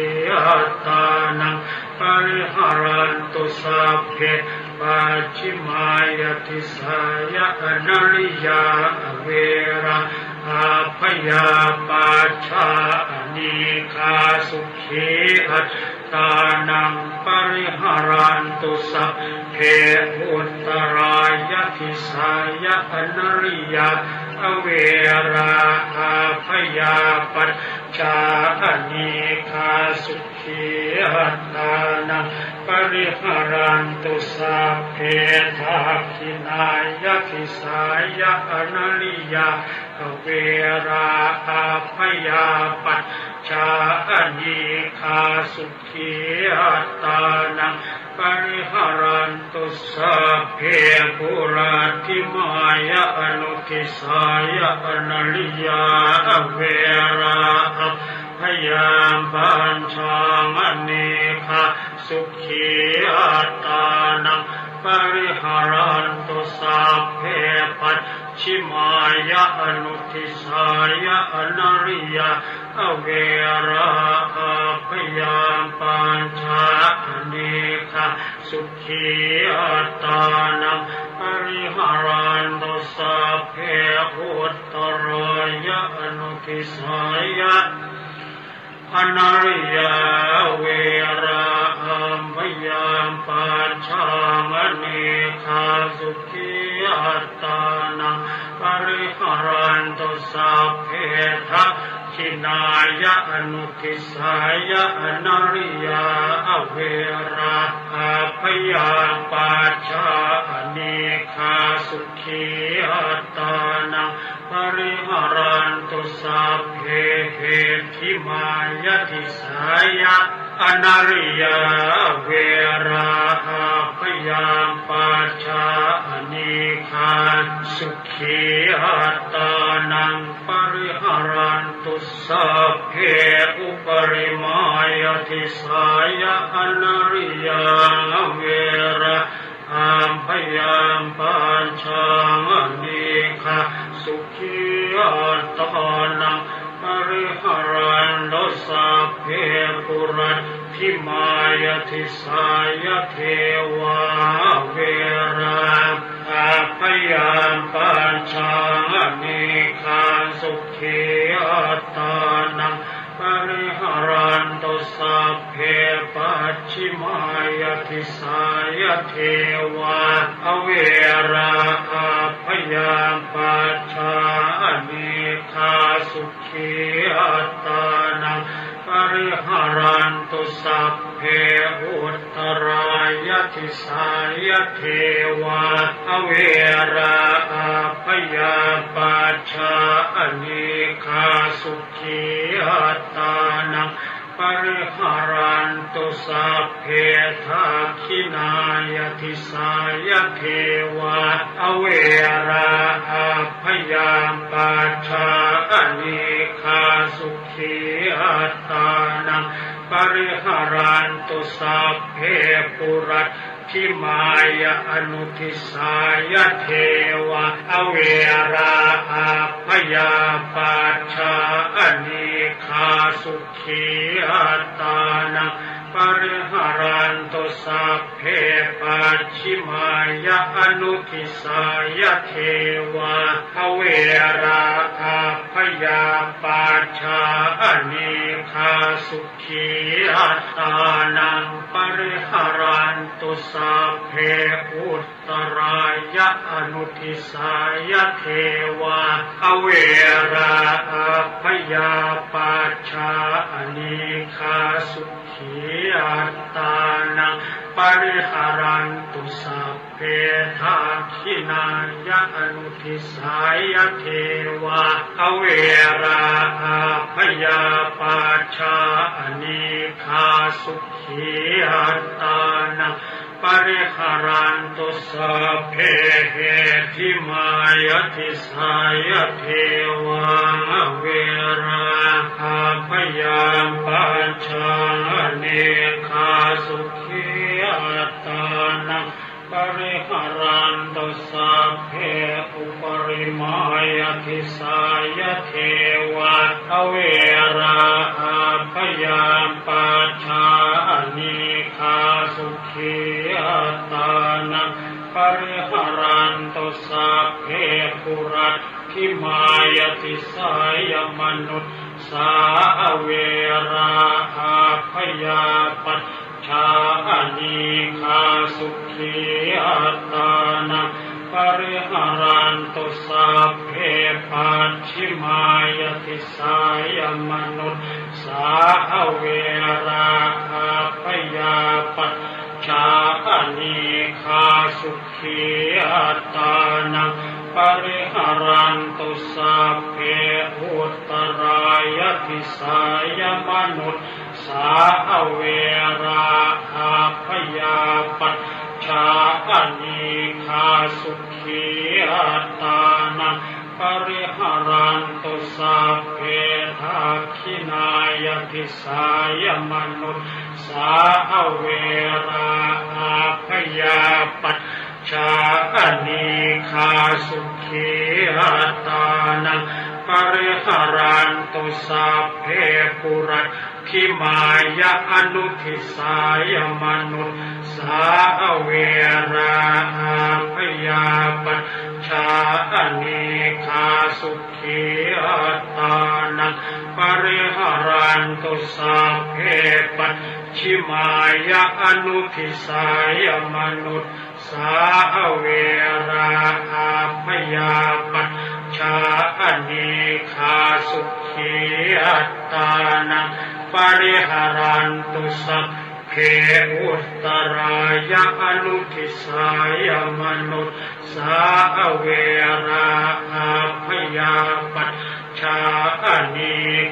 อัตตานังปริหารันตุสัพเพปัจฉิมายทิสายอริยาอเวราอาพยาปัจจานิคาสุขีอัตตานังปริหารันตุสัพเพอุตตรายทิสายอริยาอเวราอาพยาปัจจานิคาสุขีอัตตานังปริหารันตุสัพเพทักขินายทิสายอริยาอเวราอาพยาปัจจานิคาสุขีอัตตานังปริหารันตุสัพเพปุราธิมายาอนุทิสายอริยาอเวราพยาปัญจานิคาสุขีอัตตานังปริหารันตุสัพเพปัจฉิมายาอนุทิสายอริยาอเวราพยาปัญจานิคาสุขีอัตตานังปริหารันตุสัพเพอุตตรายาอนุทิสายอริยาเวราพยาปัจจานิคาสุขีอัตตานังปริหารันตุสัพเพทักขิ ขินายะอนุทิสายะอนริยาอเวราอาพยาปาชาอเนคาสุขีอัตตานังปริหารันตุสัพเพเหทิมายะทิสายะอนริยาเวราอาพยาปาชาอเนคาสุขีอัตตานังปริหารันตุสัพเพอุปริมายะทิสายะอนริยาเวราอาพยาปาชาอเนคาสุขีอัตตานังปริหารันตุสัพเพปุรัตถิมายะทิสายะเทวาเวราอาพยาปาชาอเนคาสุขีอัตตานังปริหารันตุสัพเพปัจฉิมายะทิสายะเทวาอเวราอาพยาปาชาอเนคาสุขีอัตตานังปริหารันตุสัพเพอุตตรายะทิสายะเทวาอเวราอาพยาปาชาอเนคาสุขีอัตตานังปริหารันตุสัพเพทักขินายะทิสายะเทวาอเวราอาพยาปาชาอเนคาสุขีอัตตานังปริหารันตุสัพเพปุรัตถิมายะอนุทิสายะเทวะอเวราอาพยาปาชาอเนคาสุขีอัตตานังปริหารันตุสัพเพปัจฉิมายะอนุทิสายะเทวะอเวราอาพยาปาชาอเนคาสุขีอัตตานังปริหารันตุสัพเพอุตตรายะอนุทิสายะเทวะอเวราอาพยาปาชาอเนคาสุขีอัตตานังปริหารันตุสัพเพทักขินายะอนุทิสายะเทวะอเวราอาพยาปาชาอเนคาสุขีอัตตานังปริหารันตุสัพเพเหทิมายะทิสายะเทวะอเวราอาพยาปาชาอเนคาสุขีอัตตานังปริหารันตุสัพเพอุปริมายะทิสายะเทวะอเวราอาพยาปาชาอเนคาสุขีอัตตานังปริหารันตุสัพเพปุรัตถิมายะทิสายะมนุษสาอเวราอาพยาปัจชาอเนคาสุขีอัตตานังปริหารันตุสัพเพปัจฉิมายะทิสายะมนุษสาอเวราอาพยาปัจชาอเนคาสุขีอัตตานังปริหารันตุสัพเพอุตตรายะทิสายะมนุษสาอเวราอาพยาปัจชาอเนคาสุขีอัตตานังปริหารันตุสัพเพทักขินายะทิสายะมนุษสาอเวราอาพยาปัจชาอเนคาสุขีอัตตานังปริหารันตุสัพเพปุรัตถิมายะอนุทิสายะมนุษสาอเวราอาพยาปัจชาอเนคาสุขีอัตตานังปริหารันตุสัพเพปัจฉิมายะอนุทิสายะมนุษสาอเวราอาพยาปัจ ชาอเนคาสุขีอัตตานังปริหารันตุสัพเพอุตตรายะอนุทิสายมนุษสาเวราอาพยาปัจชาอเน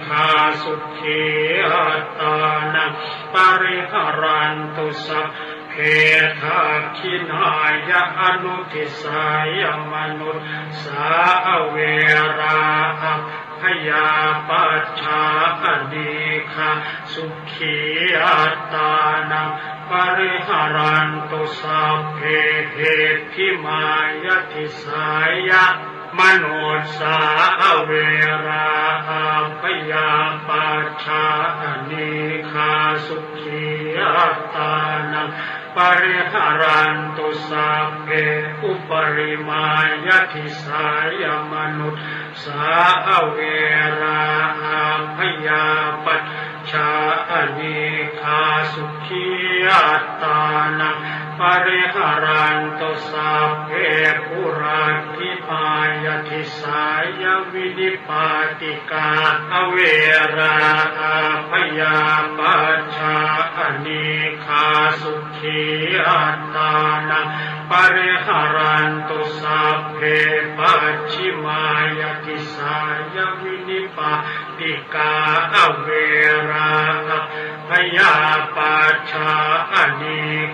คาสุขีอัตตานังปริหารันตุสัพเพทักขินายะอนุทิสายมนุษสาเวราอาพยาปัจชาอเนคาสุขีอัตตานังปริหารันตุสัพเพเหติมายติสายะมโนสาเวราพยาปัจชาอเนคาสุขีอัตตานังปริหารันตุสัพเพอุปริมายติสายมนุษสาเวราพยาปัจชาอเนคาสุขีอัตตานังปริหารันตุสัพเพปุราทิพายติสายวินิปาติกาอเวราพยาปัจชาอเนคาสุขีอัตตานังปริหารันตุสัพเพปัจฉิมายติสายวินิปาติกาอเวราพยาปัจชาอเน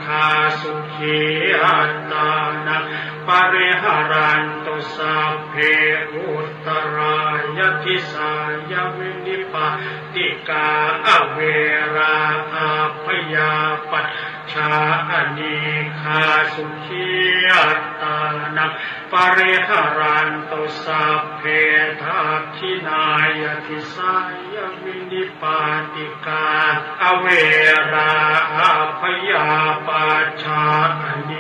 คาสุขีอัตตานังปริหารันตุสัพเพอุตตรายติสายวินิปาติกาอเวราพยาปัจชาอเนคาสุขีอัตตานังปริหารันตุสัพเพทักขินายติสายวินิปาติกาอเวราพยาปัจชาอเน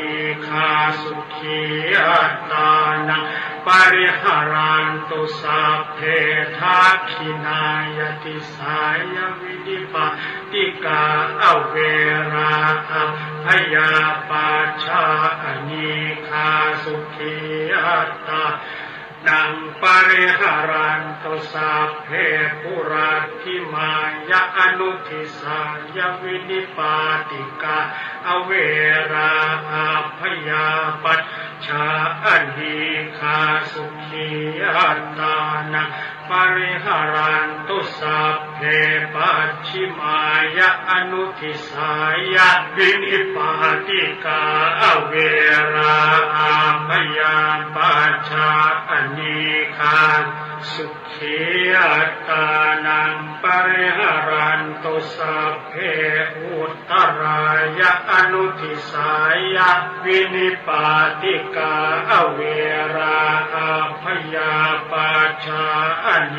คาสุขีอัตตานังปริหารันตุสัพเพทักขินายติสายวินิปาติกาอเวราพยาปัจชาอเนคาสุขีอัตตานังปริหารันตุสัพเพปุราทิมายะอนุทิสายวินิปาติกาอเวราพยาปัจชาอเนคาสุขีอัตตานังปริหารันตุสัพเพปัจฉิมายะอนุทิสายวินิปาติกาอเวราพยาปัจชาอเนคาสุขีอัตตานังปริหารันตุสัพเพอุตตรายะอนุทิสายวินิปาติกาอเวราพยาปัจชาอเน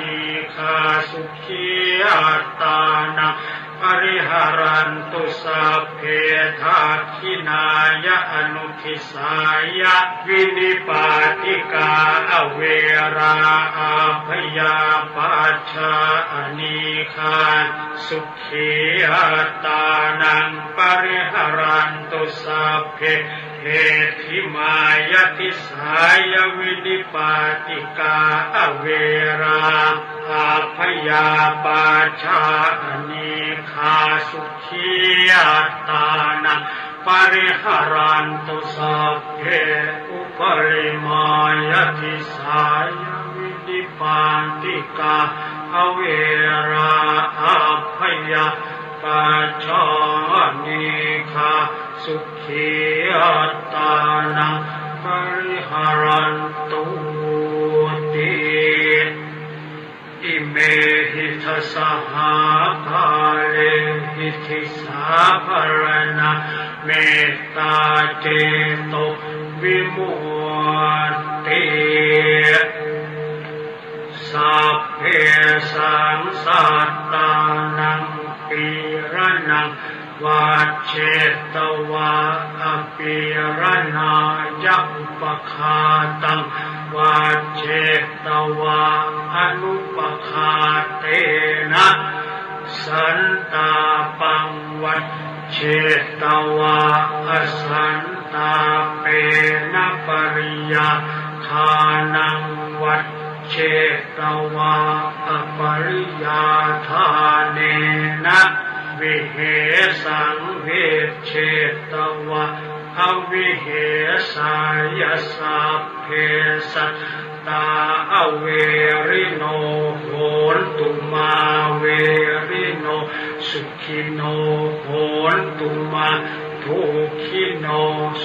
คาสุขีอัตตานังปริหารันตุสัพเพทักขินายะอนุทิสายวินิปาติกาอเวราพยาปัจชาอเนคาสุขีอัตตานังปริหารันตุสัพเพเหติมายติสายวินิปาติกาอเวราพยาปัจชาอเนคาสุขีอัตตานังปริหารันตุสัพเพอุปริมายติสายวินิปาติกาอเวราพยาปัจชาอเนคาสุขีอัตตานังปริหารันตุติอิเมหิทัสหาภาเลหิทิสาภารณะเมตตาเจโตวิมุตติสัพเพสังสัตตานังปีรนังวัจเจตวะอภิรณายะอุปคาตังวัจเจตวะอนุปคาเตนะสันตาปังวัจเจตวะอสันตาเปนะปริยาคานังวัจเจ เชตวาอปริยาธาเนนะวิเหสังเวชเชตวาอวิเหสายสัพเพสัตตาอเวริโนโหนตุมาเวริโนสุขิโนโหนตุมาทุกขิโน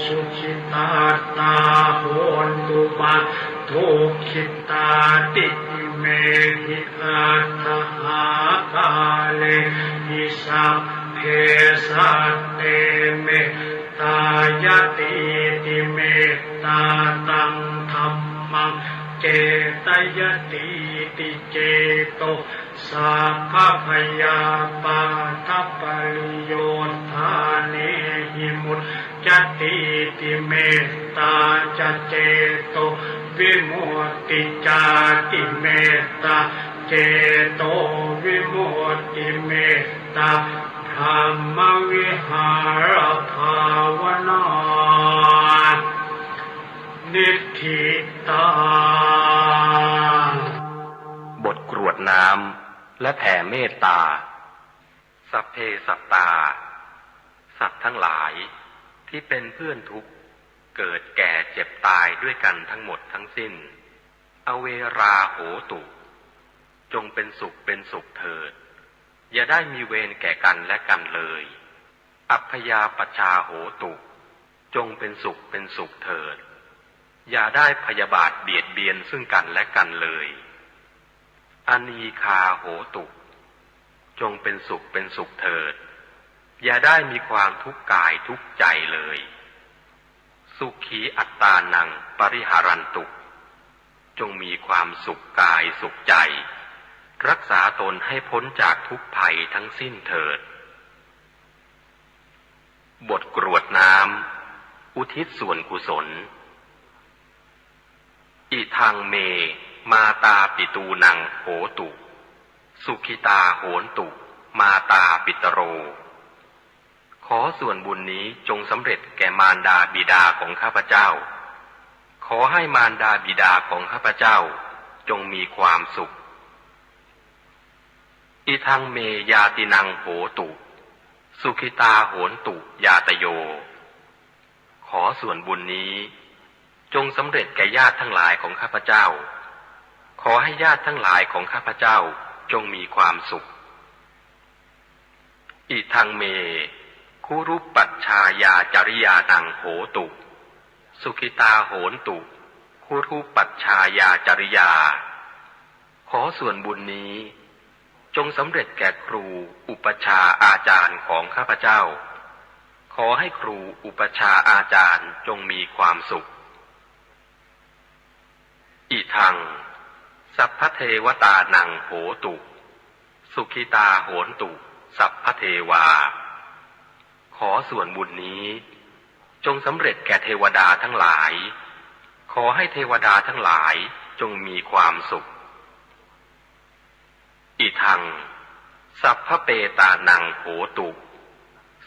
สุขิตาตาโหนตุมาทุกขิตาติเมหิอัตถหากาเลหิสัพเพสัตเตเมตายติติเมตตาตังธัมมังเจตยติติเจโตสัพพพยาปาทัปปริโยธาเนหิมุตจติติเมตตาจเจโตวิมุตติจาติเมตตาเจโตวิมุตติเมตตาธรรมวิหารภาวนานิทธิตาบทกรวดน้ำและแผ่เมตตาสัพเพสัตตาสัตว์ทั้งหลายที่เป็นเพื่อนทุกข์เกิดแก่เจ็บตายด้วยกันทั้งหมดทั้งสิ้นอเวราโหตุจงเป็นสุขเถิดอย่าได้มีเวรแก่กันและกันเลยอัพยาปชาโหตุจงเป็นสุขเถิดอย่าได้พยาบาทเบียดเบียนซึ่งกันและกันเลยอนีคาโหตุจงเป็นสุขเถิดอย่าได้มีความทุกข์กายทุกข์ใจเลยสุขีอัตตานังปริหารันตุจงมีความสุขกายสุขใจรักษาตนให้พ้นจากทุกภัยทั้งสิ้นเถิดบทกรวดน้ำอุทิศส่วนกุศลอิทังเมมาตาปิตูนังโหตุสุขิตาโหนตุมาตาปิตโรขอส่วนบุญนี้จงสำเร็จแก่มารดาบิดาของข้าพเจ้าขอให้มารดาบิดาของข้าพเจ้าจงมีความสุขอิทังเมยาตินังโหตุสุขิตาโหนตุยาตโยขอส่วนบุญนี้จงสำเร็จแก่ญาติทั้งหลายของข้าพเจ้าขอให้ญาติทั้งหลายของข้าพเจ้าจงมีความสุขอิทังเมคุรุปปัชชายาจริยานังโหตุสุขิตาโหนตุคุรุปปัชชายาจริยาขอส่วนบุญนี้จงสำเร็จแก่ครูอุปชาอาจารย์ของข้าพเจ้าขอให้ครูอุปชาอาจารย์จงมีความสุขอิทังสัพพเทวตานังโหตุสุขิตาโหนตุสัพพเทวาขอส่วนบุญนี้จงสำเร็จแก่เทวดาทั้งหลายขอให้เทวดาทั้งหลายจงมีความสุขอิทังสัพพเปตานังโหตุ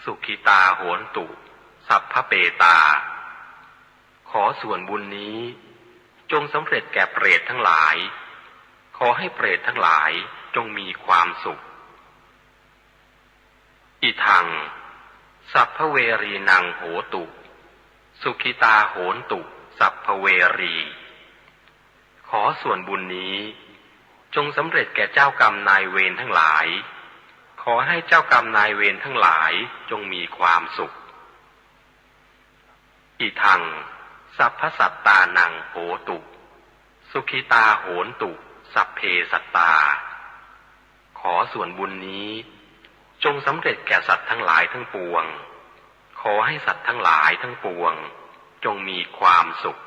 สุขิตาโหนตุสัพพเปตาขอส่วนบุญนี้จงสำเร็จแก่เปรตทั้งหลายขอให้เปรตทั้งหลายจงมีความสุขอิทังสัพพเวรีนังโหตุสุขิตาโหนตุสัพพเวรีขอส่วนบุญนี้จงสำเร็จแก่เจ้ากรรมนายเวรทั้งหลายขอให้เจ้ากรรมนายเวรทั้งหลายจงมีความสุขอิทังสัพพสัตตานังโหตุสุขิตาโหนตุสัพเพสัตตาขอส่วนบุญนี้จงสำเร็จแก่สัตว์ทั้งหลายทั้งปวงขอให้สัตว์ทั้งหลายทั้งปวงจงมีความสุข ข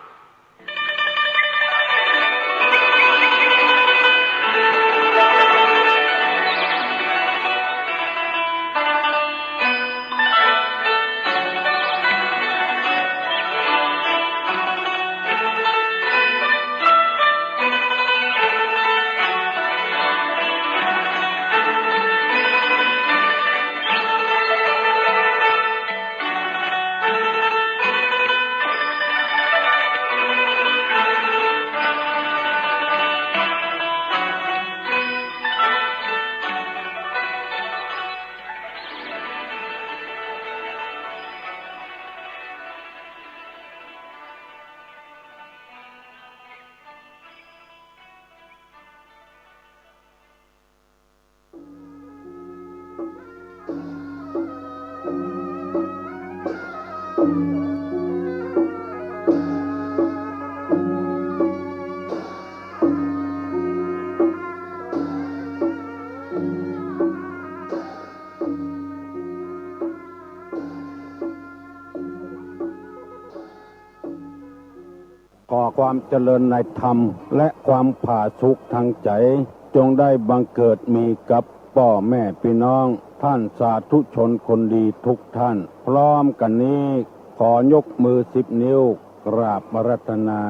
ขอความเจริญในธรรมและความผาสุกทางใจจงได้บังเกิดมีกับพ่อแม่พี่น้องท่านสาธุชนคนดีทุกท่านพร้อมกันนี้ขอยกมือ10 นิ้วกราบอาราธนา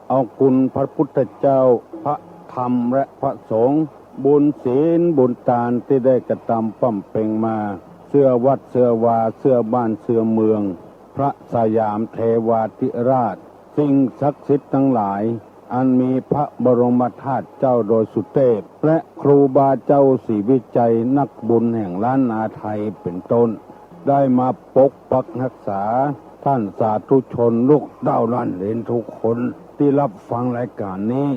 เอาคุณพระพุทธเจ้าพระธรรมและพระสงฆ์บุญศีลบุญทานที่ได้กระทำปั้มเป่งมาเสื้อวัดเสื้อวาเสื้อบ้านเสื้อเมืองพระสยามเทวาธิราชสิ่งศักดิ์สิทธิ์ทั้งหลายอันมีพระบรมธาตุเจ้าโดยสุเทพและครูบาเจ้าศรีวิจัยนักบุญแห่งล้านนาไทยเป็นต้นได้มาปกปักรักษาท่านสาธุชนลูกเต้าล้านเหลนทุกคนที่รับฟังรายการนี้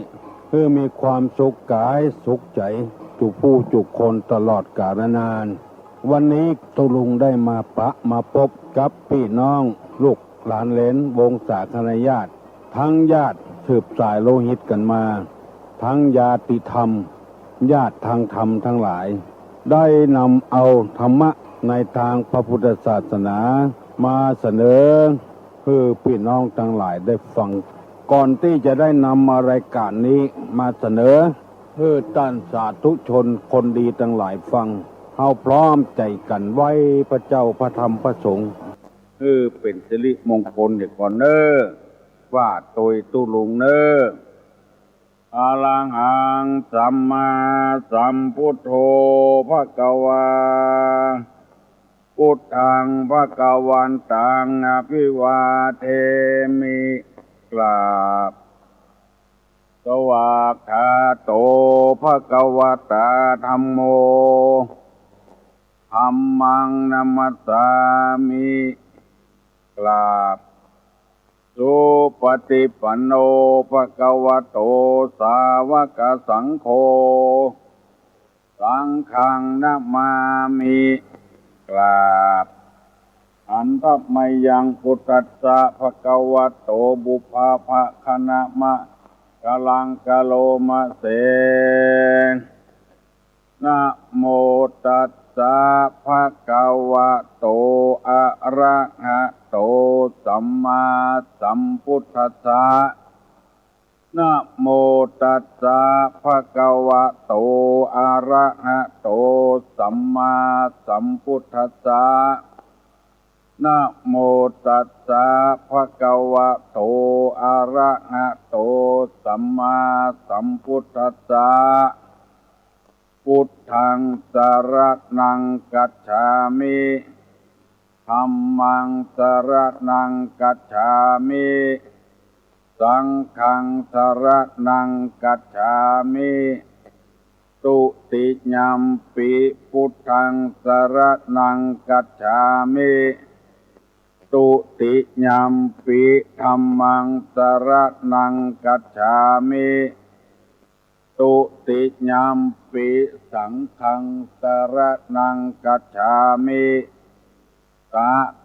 เพื่อมีความสุขกายสุขใจจุผู้จุคนตลอดกาลนานวันนี้ตุลุงได้มาพบกับพี่น้องลูกหลานเหลนวงศาคณญาติทั้งญาติสืบสายโลหิตกันมาทั้งญาติธรรมญาติทางธรรมทั้งหลายได้นำเอาธรรมะในทางพระพุทธศาสนามาเสนอเพื่อพี่น้องทั้งหลายได้ฟังก่อนที่จะได้นำมารายการนี้มาเสนอเพื่อท่านสาธุชนคนดีทั้งหลายฟังเฮาพร้อมใจกันไว้พระเจ้าพระธรรมพระสงฆ์เป็นสิริมงคลเด็กก่อนเนอว่าโดยตุลุงเนออะระหังสัมมาสัมพุทโธภควาพุทธังภควันตังอภิวาเทมิกราบสวากขาโตภควตาธัมโมธัมมังนัมมัสสามิกราบสุปฏิปันโนภควโตสาวกสังโฆสังฆังนะมามิกราบอันทัพมายังพุทธัสสะภควโตบุพาภคณมะกะลังกะโลมะเสนะโมตัสสะภะคะวะโตอะระหะโตสัมมาสัมพุทธัสสะนะโมตัสสะภะคะวะโตอะระหะโตสัมมาสัมพุทธัสสะนะโมตัสสะภะคะวะโตอะระหะโตสัมมาสัมพุทธัสสะพุทธังสรณังกัจฉามิธัมมังสรณังกัจฉามิสังฆังสรณังกัจฉามิตุติญัมปิพุทธังสรณังกัจฉามิตุติญัมปิธัมมังสรณังกัจฉามิตุติญัมปิสังฆังสรณังกัจฉามิต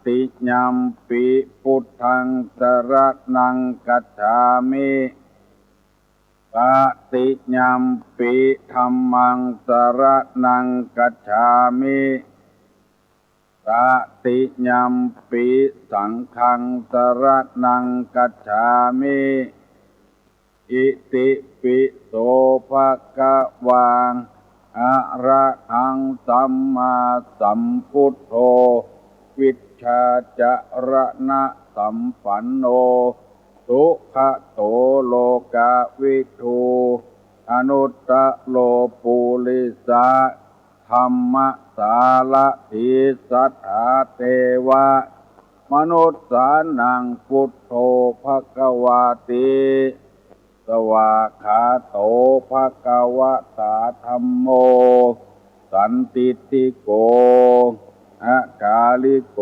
ติญัมปิพุทธังสรณังกัจฉามิตติญัมปิธัมมังสรณังกัจฉามิตติญัมปิสังฆังสรณังกัจฉามิอิติปิโสภะคะวังอะระหังสัมมาสัมพุทโธวิชชาจารณะสัมปันโนสุขโตโลกวิทูอนุตตโลปุริสาธัมมสารถิสัทธาเทวะมนุสสานังพุทโธภควาติสวากขาโตภควตาธัมโมสันติติโกอะกาลิโก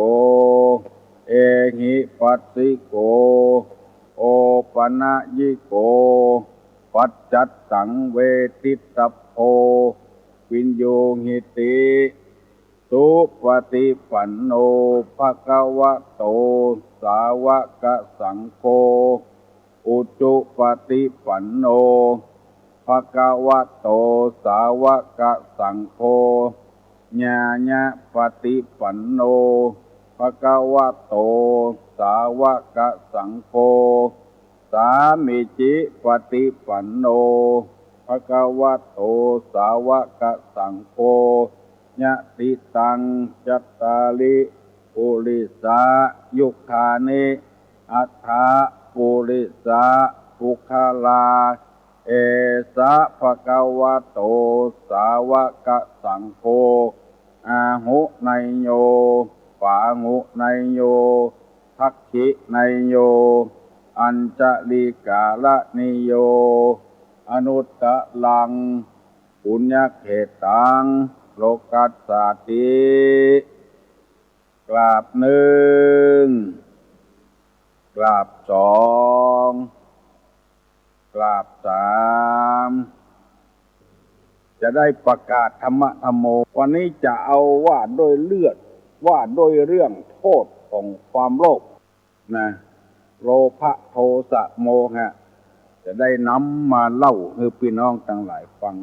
เอหิปัสสิโกโอปนะยิโกปัจจัตตังเวทิตตโพวินโยหิติสุปฏิปันโนภควโตสาวกสังโฆอุจุปฏิปันโนภควโตสาวกสังโฆญาญะปฏิปันโนภควโตสาวกสังโฆสา มิจิปฏิปันโนภะคะวะโตสาวกสังโฆญะติตังจัตตาริปุริสายุคานิอัฏฐาปุริสาภุคลาเอสะภะคะวะโตสาวกสังโฆอาหุไนโยปาหุไนโยทักขิไนโยอัญจลิกาลนิโยอนุตตะลังปุญญเขตังโลกัสสาติกราบหนึ่งกราบสองกราบสามจะได้ประกาศธรรมะธรรมโมวันนี้จะเอาว่าด้วยเลือดว่าด้วยเรื่องโทษของความโลภนะโลภะโทสะโมหะจะได้นำมาเล่าให้พี่น้องทั้งหลายฟัง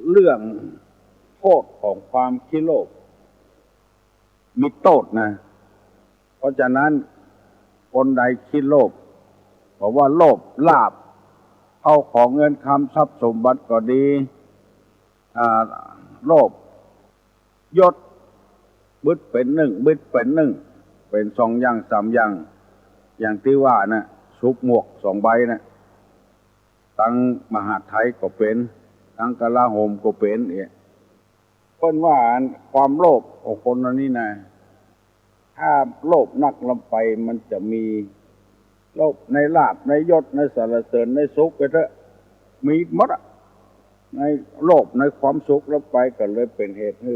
เรื่องโทษของความขี้โลภมีโทษนะเพราะฉะนั้นคนใดขี้โลภบอกว่าโลภลาภเอาของเงินคำทรัพย์สมบัติก็ดีโลภยศบึดเป็นหนึ่งบึดเป็นหนึ่งเป็นสองอย่างสามอย่างอย่างที่ว่านะซุปหมวกสองใบนะทั้งมหาดไทยก็เป็นทั้งกลาโหมก็เป็นเพิ่นว่าความโลภของคนนี้นะถ้าโลภนักลำไปมันจะมีโลภในลาภในยศในสรรเสริญในสุขไปเถอะมีหมดในโลภในความสุขลำไปก็เลยเป็นเหตุให้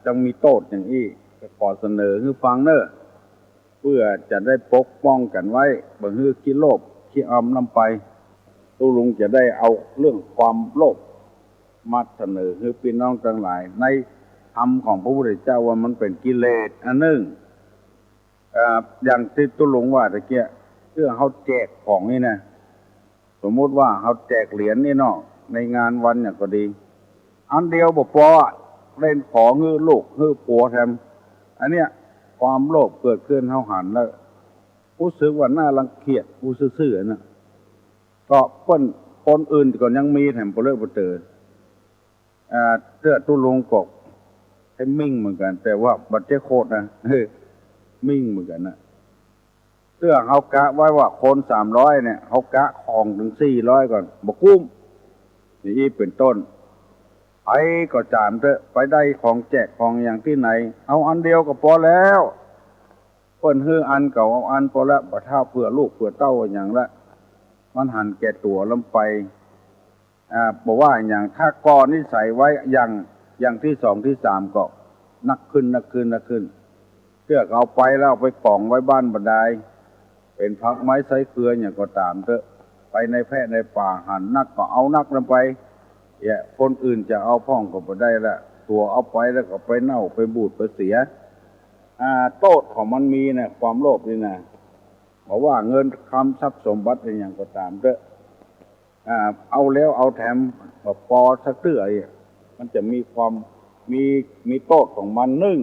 ต้องมีโทษอย่างนี้ก็ขอเสนอให้ฟังเนอะเพื่อจะได้ปกป้องกันไว้บ่ฮื้อขี้โลภขี้อำลำไปตุลุงจะได้เอาเรื่องความโลภมาเสนอให้พี่น้องทั้งหลายในธรรมของพระพุทธเจ้าว่ามันเป็นกิเลสอันหนึ่งอย่างที่ตุลุงว่าตะเกียเรื่องเขาแจกของนี่นะสมมุติว่าเขาแจกเหรียญนี่เนาะในงานวันเนี่ยก็ดีอันเดียวบ่พอเล่นของฮื้อลูกฮื้อผัวแถมอันเนี้ยความโลภเกิดขึ้นเฮาหันแล้วรู้สึกว่าน่ารังเกียจผู้ซื่อๆน่ะก็คนอื่นก็ยังมีแถมบ่เลิกบ่เจอเสื้อตุลุงกกให้มิ่งเหมือนกันแต่ว่าบัดเจ้โคตรนะมิ่งเหมือนกันนะเสื้อเฮากะไว้ว่าคน300เนี่ยเฮากะของถึง400ก่อนบ่คุ้มนี่เป็นต้นไปก็จามเถอะไปได้ของแจกของอย่างที่ไหนเอาอันเดียวก็พอแล้วเพิ่นฮื้ออันเก่าเอาอันพอละบ่ท้าเพื่อลูกเพื่อเต้าอย่างละมันหันแก่ตัวลำไปบอกว่าอย่างถ้าก่อนนี่ใส่ไว้อย่างที่สองที่สามก็นักขึ้นเสื้อเอาไปแล้วไปกองไว้บ้านบันไดเป็นพักไม้ไซเกลืออย่างก็ตามเถอะไปในแพร่ในป่าหันนักก็เอานักลงไปคนอื่นจะเอาพ่องก็บ่ได้ละตัวเอาไปแล้วก็ไปเน่าไปบูดไปเสียโทษของมันมีนะความโลภนี่นะบอกว่าเงินคำทรัพย์สมบัติเป็นอย่างก็ตามเถอะเอาแล้วเอาแถมปอสักเตื้อมันจะมีความมีโทษของมันนึ่ง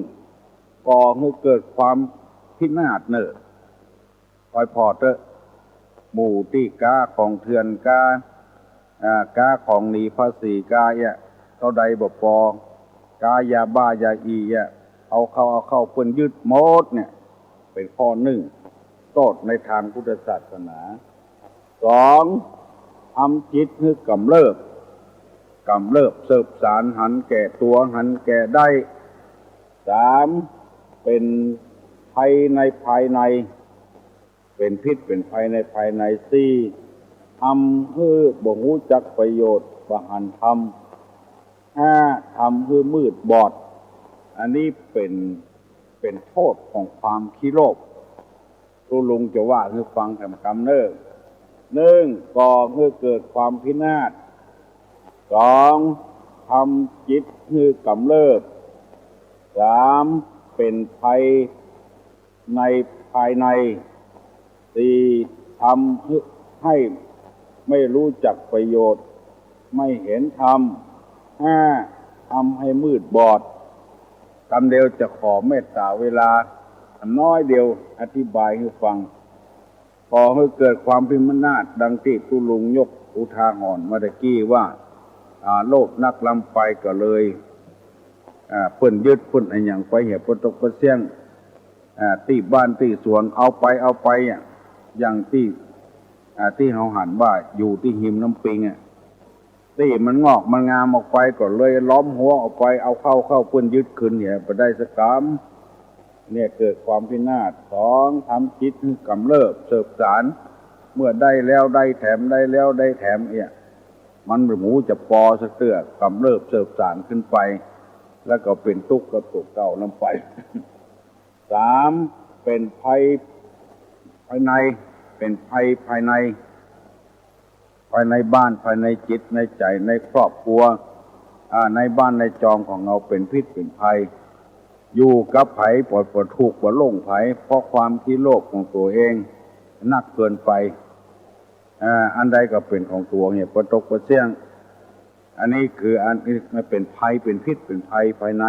ก่อให้เกิดความพินาศเนอะคอยพอเถอะหมู่ตีกาของเถื่อนกากาของหนีภาษีกาเท่าใดบ่พอกายาบ้ายาอีเอาเข้าเปิ้นยึดหมดเนี่ยเป็นข้อหนึ่งโทษในทางพุทธศาสนาสองทำจิตให้กำเริบเสบสารหันแก่ตัวหันแก่ได้สามเป็นภัยในภายในเป็นพิษเป็นภัยในภายในสี่ทำให้บ่รู้จักประโยชน์บ่หันทำห้าทำให้มืดบอดอันนี้เป็นโทษของความขี้โลภตุลุงจะว่าให้ฟังคำเนิ่งหนึ่งก่อให้เกิดความพินาศสองทำจิตให้กำเริบสามเป็นภัยในภายในสี่ทำให้ไม่รู้จักประโยชน์ไม่เห็นธรรมห้าทำให้มืดบอดคำเดียวจะขอเมตตาเวลาน้อยเดียวอธิบายให้ฟัง ก่อให้เกิดความพิมนาศดังที่ตุลุงยกอุทาหรณ์เมื่อกี้ว่าโลภนักลำไปก็เลยเพิ่นยึดเพิ่นอะไรอย่างไปเหี่ยปตกเสี่ยงตีบ้านตีสวนเอาไปอย่างที่เขาหันว่าอยู่ที่หิมน้ำปิงตีมันงอกมันงามออกไปก็เลยล้อมหัวออกไปเอาเข้าเพิ่นยึดขึ้นเหี่ยไปได้สักกรรมเนี่ยเกิดความพินาศสองทำจิตกำเริบเสบสารเมื่อได้แล้วได้แถมได้แล้วได้แถมมันหมูจะปอสักเตื้อกำเริบเสบสารขึ้นไปแล้วก็เป็นทุกข์กับตัวเก่าลงไป สามเป็นภัยภายในเป็นภัยภายในบ้านภายในจิตในใจในครอบครัวในบ้านในจองของเราเป็นพิษเป็นภัยอยู่กับไผปวดทุกข์ปวดโล่งไผเพราะความที่โลภของตัวเองนักเกินไปอันใดก็เป็นของตัวเนี่ยปตกเสี่ยงอันนี้คืออันนี้เป็นภัยเป็นพิษเป็นภัยภายใน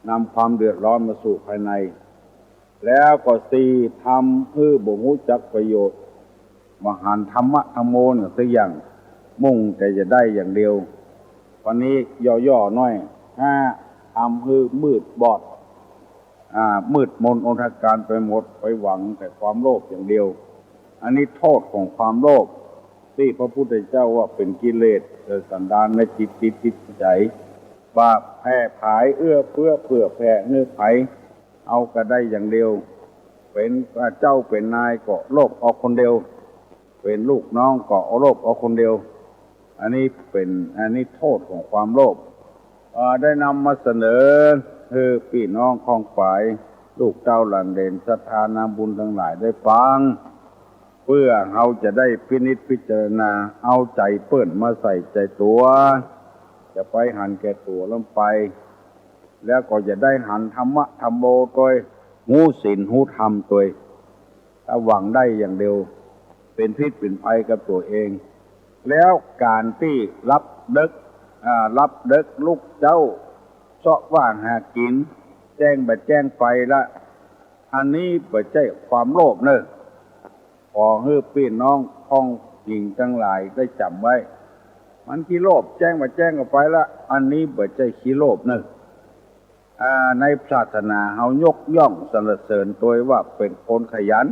นำความเดือดร้อนมาสู่ภายในแล้วก็สี่ทำเพื่อบ่รู้จักประโยชน์มหันธรรมะธรรมโมเนี่ยสักอย่างมุ่งแต่จะได้อย่างเดียววันนี้ย่อๆหน่อยห้าทำเพื่อมืดบอดมืดมนอนทการไปหมดไปหวังแต่ความโลภอย่างเดียวอันนี้โทษของความโลภที่พระพุทธเจ้าว่าเป็นกิเลสสันดานในจิตใจบาปแผ่ผายเอื้อเพื่อแผ่เนื้อไผเอาก็ได้อย่างเดียวเป็นเจ้าเป็นนายก็โลภเอาคนเดียวเป็นลูกน้องก็โลภเอาคนเดียวอันนี้โทษของความโลภได้นำมาเสนอคือพี่น้องของฝ่ายลูกเต้าหลานเด่นศรัทธานาบุญทั้งหลายได้ฟังเพื่อเราจะได้พินิจพิจารณาเอาใจเปิ้นมาใส่ใจตัวจะไปหันแก่ตัวลงไปแล้วก็จะได้หันธรรมะธรรมโมตัวหูศีลหูธรรมตัวถ้าหวังได้อย่างเดียวเป็นพิษเป็นภัยกับตัวเองแล้วการที่รับเด็กลูกเจ้าเสาะว่างหากินแจ้งไปละอันนี้ไม่ใช่ความโลภเนอะขอให้พี่น้องพ้องหญิงทั้งหลายได้จำไว้มันขี้โลภแจ้งออกไปละอันนี้ไม่ใช่ขี้โลภเนอะในศาสนาเฮายกย่องสรรเสริญตัวว่าเป็นคนขยัน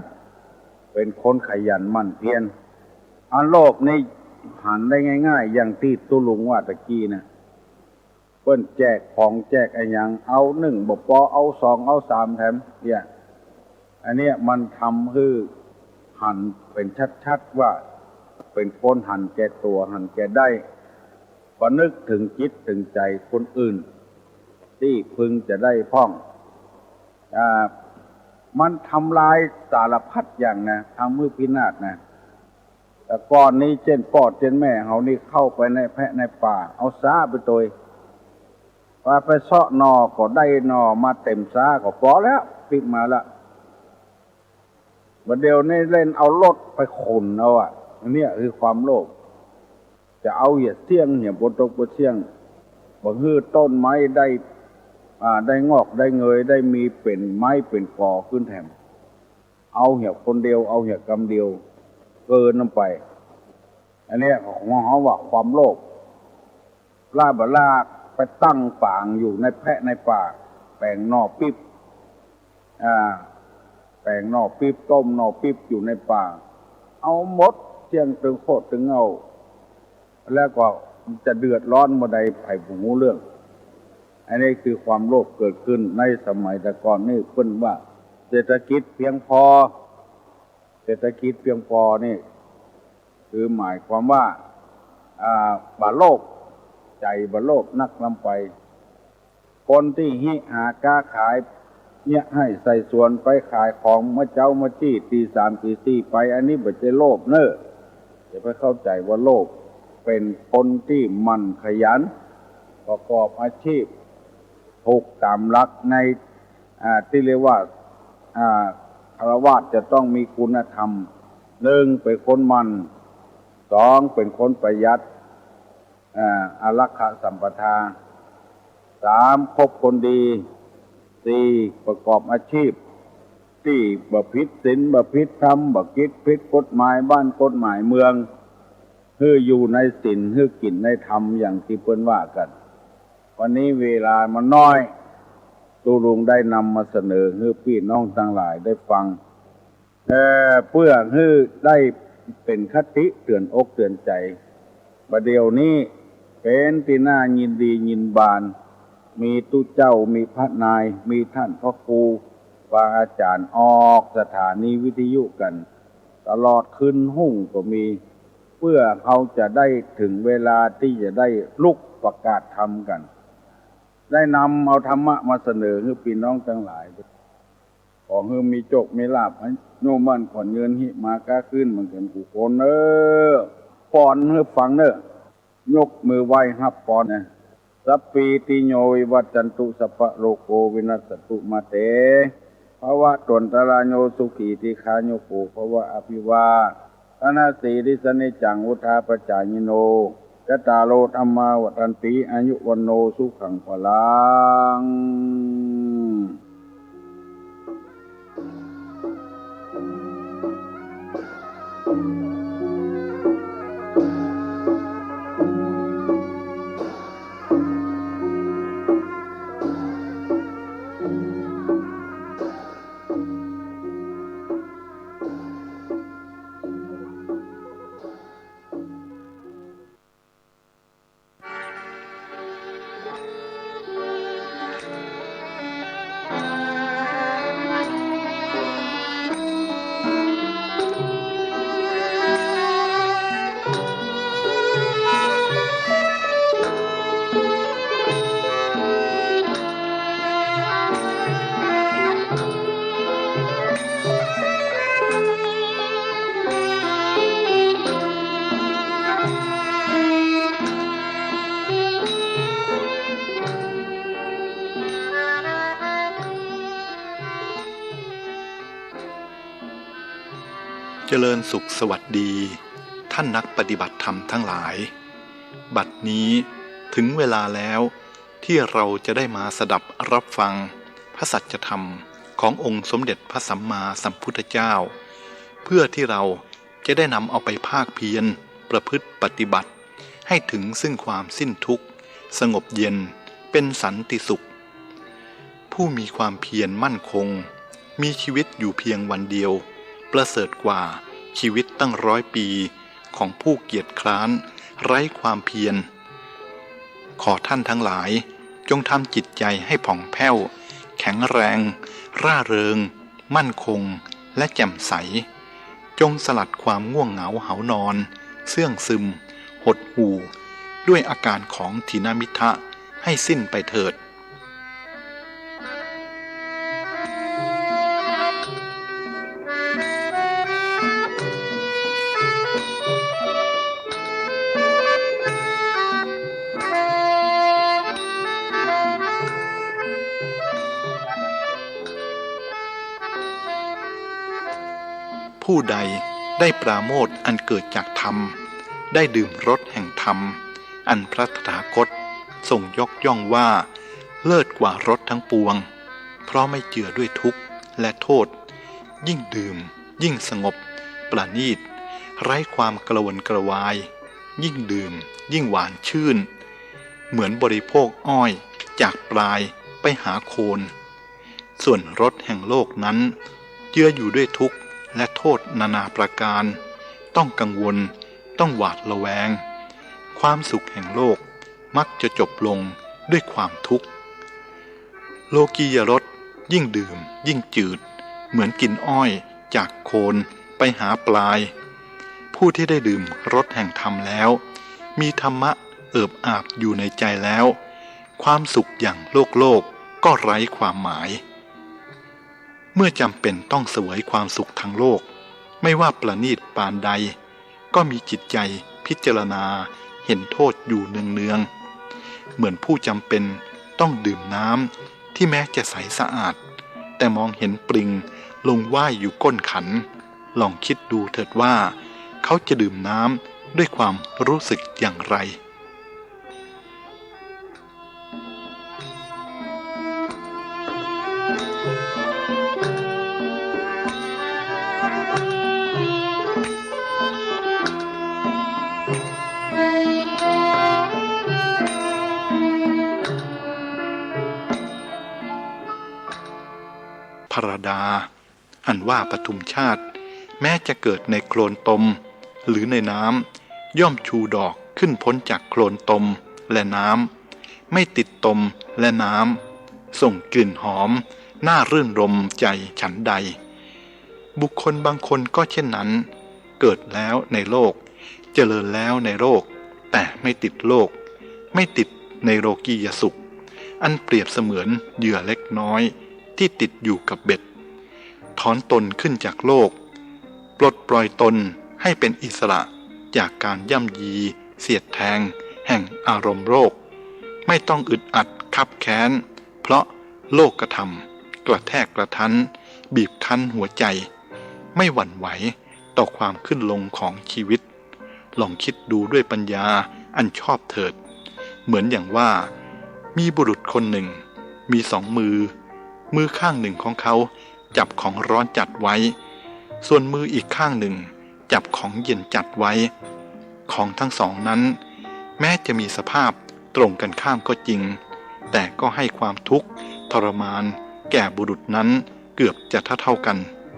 มั่นเพียรอันโลภนี่หันได้ง่ายๆอย่างที่ตุลุงว่าตะกี้นะเปิ้นแจกของแจกอะไรอย่างเอาหนึ่งบ่พอเอาสองเอาสามแถมเนี่ยอันเนี้ยมันทำให้หันเป็นชัดๆว่าเป็นคนหันแก่ตัวหันแก่ได้พอนึกถึงจิตถึงใจคนอื่นที่พึงจะได้พ้องมันทำลายสารพัดอย่างนะทำมือพินาศนะแต่ก่อนนี้เช่นพ่อเช่นแม่เขานี่เข้าไปในแพะในป่าเอาซ้าไปตัวว่าไปเสาะนอก็ได้นอมาเต็มซ้าก็พอแล้วปิดมาละวันเดียวนี่เล่นเอารถไปขนเอาอันนี้คือความโลภจะเอาเหยียดเที่ยงเหยียบบนตกบนเที่ยงบ่ฮื้อต้นไม้ได้งอกได้เงยได้มีเป็นไม้เป็นกอขึ้นแถมเอาเหี่ยคนเดียวเอาเหี่ยกำเดียวเกินลงไปอันนี้ของเขาว่าความโลภลากไปตั้งป่างอยู่ในแพะในป่าแปลงนอปิ๊บแปลงนอปิ๊บต้มนอปิ๊บอยู่ในป่าเอาหมดเจียงตึงโคตรตึงเอาแล้วก็จะเดือดร้อนเมื่อใดไผ่ผู้รู้เรื่องอันนี้คือความโลภเกิดขึ้นในสมัยแต่ก่อนนี่เพิ่นว่าเศรษฐกิจเพียงพอนี่คือหมายความว่าบ่โลภใจบ่โลภนักลำไปคนที่หาค้าขายเนี่ยให้ใส่ส่วนไปขายของเมื่อเจ้ามาจี้ตีสามตีสี่ไปอันนี้บ่ใช่โลภเนอะจะไปเข้าใจว่าโลภเป็นคนที่มันขยันประกอบอาชีพถูกตามหลักในที่เรียกว่าฆราวาสจะต้องมีคุณธรรมหนึ่งเป็นคนมันสองเป็นคนประหยัดอารักขสัมปทาสามคบคนดีสี่ประกอบอาชีพ ที่บ่ผิดศีลบ่ผิดธรรมบ่คิดผิดกฎหมายบ้านกฎหมายเมืองคืออยู่ในศีลคือกินในธรรมอย่างที่เพิ่นว่ากันวันนี้เวลามันน้อยตูลุงได้นำมาเสนอให้พี่น้องทั้งหลายได้ฟังเพื่อให้ได้เป็นคติเตือนอกเตือนใจประเดี๋ยวนี้เป็นที่น่ายินดียินบานมีตู้เจ้ามีพระนายมีท่านพ่อครูบาอาจารย์ออกสถานีวิทยุกันตลอดคืนหุ่งก็มีเพื่อเขาจะได้ถึงเวลาที่จะได้ลุกประกาศธรรมกันได้นำเอาธรรมะมาเสนอให้พี่น้องทั้งหลายขอให้มีโชคมีลาภให้โยมมั่นขอนเงินหิมาก้าขึ้นเหมือนกันกูคนปอนให้ฟังยกมือไหว้ฮับปอนนะสัพปีติโยวิวัจจันตุสัพพะโลกโกวินัสสตุมาเตภวะตนตรายโยสุขีติคาโยโกภวะอภิวาทนาสีริสนิจังอุทาปจายโนจตารโลธรรมาวัฏันติอายุวันโนสุขังพลังเจริญสุขสวัสดีท่านนักปฏิบัติธรรมทั้งหลายบัดนี้ถึงเวลาแล้วที่เราจะได้มาสดับรับฟังพระสัจธรรมขององค์สมเด็จพระสัมมาสัมพุทธเจ้าเพื่อที่เราจะได้นำเอาไปภาคเพียรประพฤติปฏิบัติให้ถึงซึ่งความสิ้นทุกข์สงบเย็นเป็นสันติสุขผู้มีความเพียรมั่นคงมีชีวิตอยู่เพียงวันเดียวประเสริฐกว่าชีวิตตั้ง100 ปีของผู้เกียจคร้านไร้ความเพียรขอท่านทั้งหลายจงทำจิตใจให้ผ่องแผ้วแข็งแรงร่าเริงมั่นคงและแจ่มใสจงสลัดความง่วงเหงาหานอนเสื่องซึมหดหู่ด้วยอาการของถีนมิทะให้สิ้นไปเถิดผู้ใดได้ปราโมทย์อันเกิดจากธรรมได้ดื่มรสแห่งธรรมอันพระตถาคตทรงยกย่องว่าเลิศกว่ารสทั้งปวงเพราะไม่เจือด้วยทุกข์และโทษยิ่งดื่มยิ่งสงบประณีตไร้ความกระวนกระวายยิ่งดื่มยิ่งหวานชื่นเหมือนบริโภคอ้อยจากปลายไปหาโคนส่วนรสแห่งโลกนั้นเจืออยู่ด้วยทุกข์และโทษนานาประการต้องกังวลต้องหวาดระแวงความสุขแห่งโลกมักจะจบลงด้วยความทุกข์โลกียรสยิ่งดื่มยิ่งจืดเหมือนกินอ้อยจากโคนไปหาปลายผู้ที่ได้ดื่มรสแห่งธรรมแล้วมีธรรมะเอิบอาบอยู่ในใจแล้วความสุขอย่างโลกก็ไร้ความหมายเมื่อจำเป็นต้องเสวยความสุขทางโลกไม่ว่าประณีตปานใดก็มีจิตใจพิจารณาเห็นโทษอยู่เนืองๆเหมือนผู้จำเป็นต้องดื่มน้ำที่แม้จะใสสะอาดแต่มองเห็นปลิงลงว่ายอยู่ก้นขันลองคิดดูเถิดว่าเขาจะดื่มน้ำด้วยความรู้สึกอย่างไร รดาอันว่าปทุมชาติแม้จะเกิดในโคลนตมหรือในน้ำย่อมชูดอกขึ้นพ้นจากโคลนตมและน้ำไม่ติดตมและน้ำส่งกลิ่นหอมน่ารื่นรมใจฉันใดบุคคลบางคนก็เช่นนั้นเกิดแล้วในโลกเจริญแล้วในโลกแต่ไม่ติดโลกไม่ติดในโลกียสุขอันเปรียบเสมือนเหยื่อเล็กน้อยที่ติดอยู่กับเบ็ดถอนตนขึ้นจากโลกปลดปล่อยตนให้เป็นอิสระจากการย่ำยีเสียดแทงแห่งอารมณ์โลกไม่ต้องอึดอัดคับแค้นเพราะโลกกระทำกระแทกกระทันบีบคั้นหัวใจไม่หวั่นไหวต่อความขึ้นลงของชีวิตลองคิดดูด้วยปัญญาอันชอบเถิดเหมือนอย่างว่ามีบุรุษคนหนึ่งมีสองมือข้างหนึ่งของเขาจับของร้อนจัดไว้ส่วนมืออีกข้างหนึ่งจับของเย็นจัดไว้ของทั้งสองนั้นแม้จะมีสภาพตรงกันข้ามก็จริงแต่ก็ให้ความทุกข์ทรมานแก่บุรุษนั้นเกือบจะเท่ากัน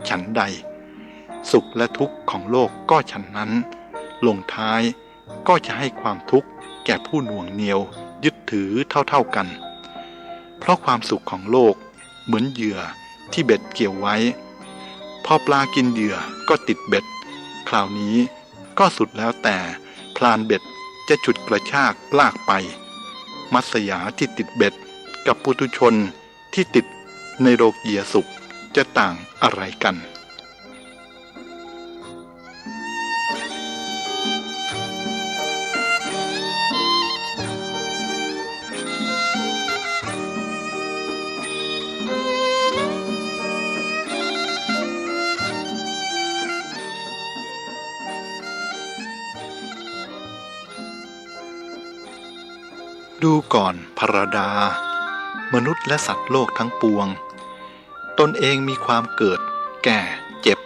ฉันใดสุขและทุกข์ของโลกก็ฉันนั้นลงท้ายก็จะให้ความทุกข์แก่ผู้หน่วงเหนียวยึดถือเท่ากันเพราะความสุขของโลกเหมือนเหยื่อที่เบ็ดเกี่ยวไว้พอปลากินเหยื่อก็ติดเบ็ดคราวนี้ก็สุดแล้วแต่พลานเบ็ดจะฉุดกระชากลากไปมัตยาที่ติดเบ็ดกับปุถุชนที่ติดในโลกียสุขจะต่างอะไรกันดูก่อนภรดามนุษย์และสัตว์โลกทั้งปวงตนเองมีความเกิดแก่เจ็บ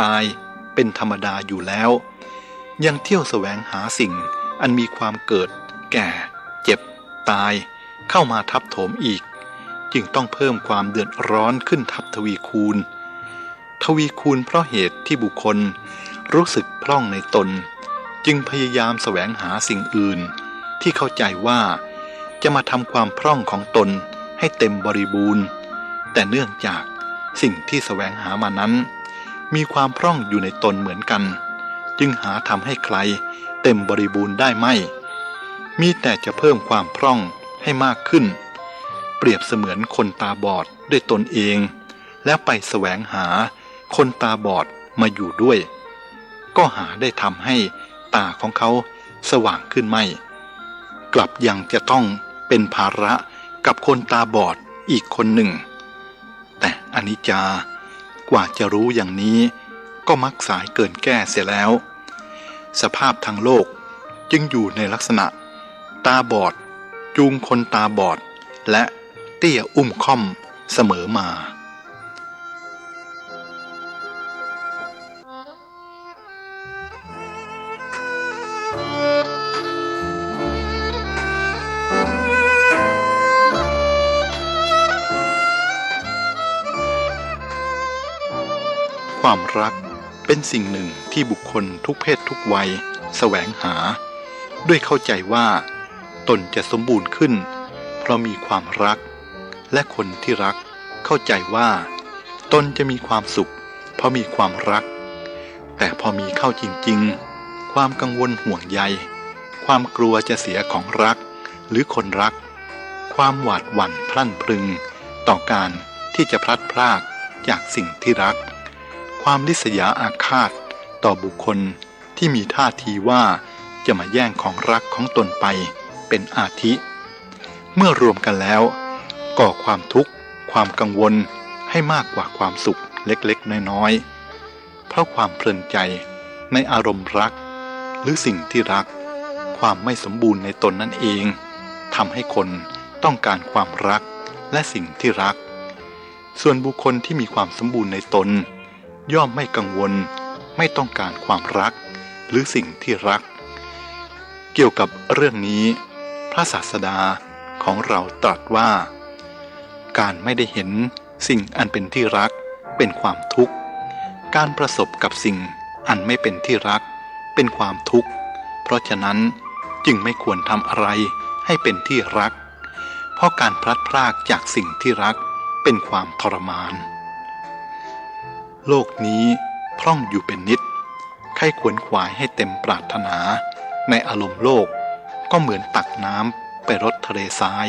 ตายเป็นธรรมดาอยู่แล้วยังเที่ยวแสวงหาสิ่งอันมีความเกิดแก่เจ็บตายเข้ามาทับถมอีกจึงต้องเพิ่มความเดือดร้อนขึ้นทับทวีคูณเพราะเหตุที่บุคคลรู้สึกพร่องในตนจึงพยายามแสวงหาสิ่งอื่นที่เข้าใจว่าจะมาทำความพร่องของตนให้เต็มบริบูรณ์แต่เนื่องจากสิ่งที่แสวงหามานั้นมีความพร่องอยู่ในตนเหมือนกันจึงหาทำให้ใครเต็มบริบูรณ์ได้ไม่มีแต่จะเพิ่มความพร่องให้มากขึ้นเปรียบเสมือนคนตาบอดด้วยตนเองแล้วไปแสวงหาคนตาบอดมาอยู่ด้วยก็หาได้ทำให้ตาของเขาสว่างขึ้นไม่กลับยังจะต้องเป็นภาระกับคนตาบอดอีกคนหนึ่งแต่อนิจจากว่าจะรู้อย่างนี้ก็มักสายเกินแก้เสียแล้วสภาพทางโลกจึงอยู่ในลักษณะตาบอดจูงคนตาบอดและเตี้ยอุ้มค่อมเสมอมาความรักเป็นสิ่งหนึ่งที่บุคคลทุกเพศทุกวัยแสวงหาด้วยเข้าใจว่าตนจะสมบูรณ์ขึ้นเพราะมีความรักและคนที่รักเข้าใจว่าตนจะมีความสุขเพราะมีความรักแต่พอมีเข้าจริงๆความกังวลห่วงใยความกลัวจะเสียของรักหรือคนรักความหวาดหวั่นพลั่นพรึงต่อการที่จะพลัดพรากจากสิ่งที่รักความริษยาอาฆาตต่อบุคคลที่มีท่าทีว่าจะมาแย่งของรักของตนไปเป็นอาทิเมื่อรวมกันแล้วก่อความทุกข์ความกังวลให้มากกว่าความสุขเล็กๆน้อยๆเพราะความเพลินใจในอารมณ์รักหรือสิ่งที่รักความไม่สมบูรณ์ในตนนั่นเองทำให้คนต้องการความรักและสิ่งที่รักส่วนบุคคลที่มีความสมบูรณ์ในตนย่อมไม่กังวลไม่ต้องการความรักหรือสิ่งที่รักเกี่ยวกับเรื่องนี้พระศาสดาของเราตรัสว่าการไม่ได้เห็นสิ่งอันเป็นที่รัก เป็นความทุกข์การประสบกับสิ่งอันไม่เป็นที่รักเป็นความทุกข์เพราะฉะนั้นจึงไม่ควรทำอะไรให้เป็นที่รักเพราะการพลัดพรากจากสิ่งที่รักเป็นความทรมานโลกนี้พร่องอยู่เป็นนิดใครขวนขวายให้เต็มปรารถนาในอารมณ์โลกก็เหมือนตักน้ำไปรดทะเลทราย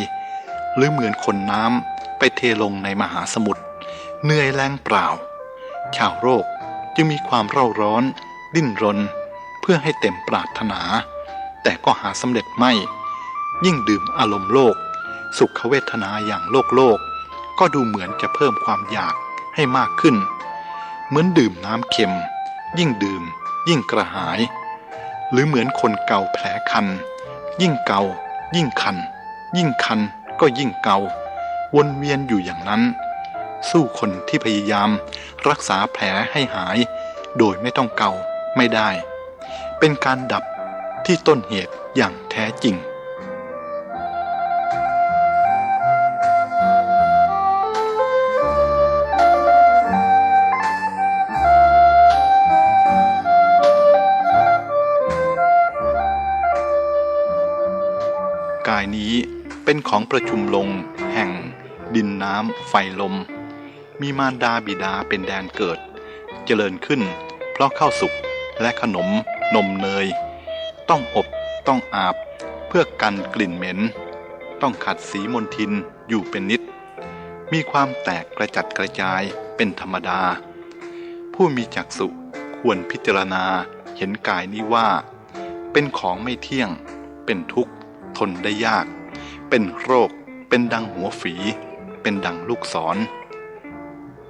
หรือเหมือนคนน้ำไปเทลงในมหาสมุทรเหนื่อยแรงเปล่าชาวโลกจึงมีความเร่าร้อนดิ้นรนเพื่อให้เต็มปรารถนาแต่ก็หาสำเร็จไม่ยิ่งดื่มอารมณ์โลกสุขเวทนาอย่างโลกก็ดูเหมือนจะเพิ่มความอยากให้มากขึ้นเหมือนดื่มน้ำเค็มยิ่งดื่มยิ่งกระหายหรือเหมือนคนเกาแผลคันยิ่งเกายิ่งคันยิ่งคันก็ยิ่งเกาวนเวียนอยู่อย่างนั้นสู้คนที่พยายามรักษาแผลให้หายโดยไม่ต้องเกาไม่ได้เป็นการดับที่ต้นเหตุอย่างแท้จริงกายนี้เป็นของประชุมลงแห่งดินน้ำไฟลมมีมารดาบิดาเป็นแดนเกิดเจริญขึ้นเพราะข้าวสุกและขนมนมเนยต้องอบต้องอาบเพื่อกันกลิ่นเหม็นต้องขัดสีมลทินอยู่เป็นนิดมีความแตกกระจัดกระจายเป็นธรรมดาผู้มีจักษุควรพิจารณาเห็นกายนี้ว่าเป็นของไม่เที่ยงเป็นทุกข์ทนได้ยากเป็นโรคเป็นดังหัวฝีเป็นดังลูกศร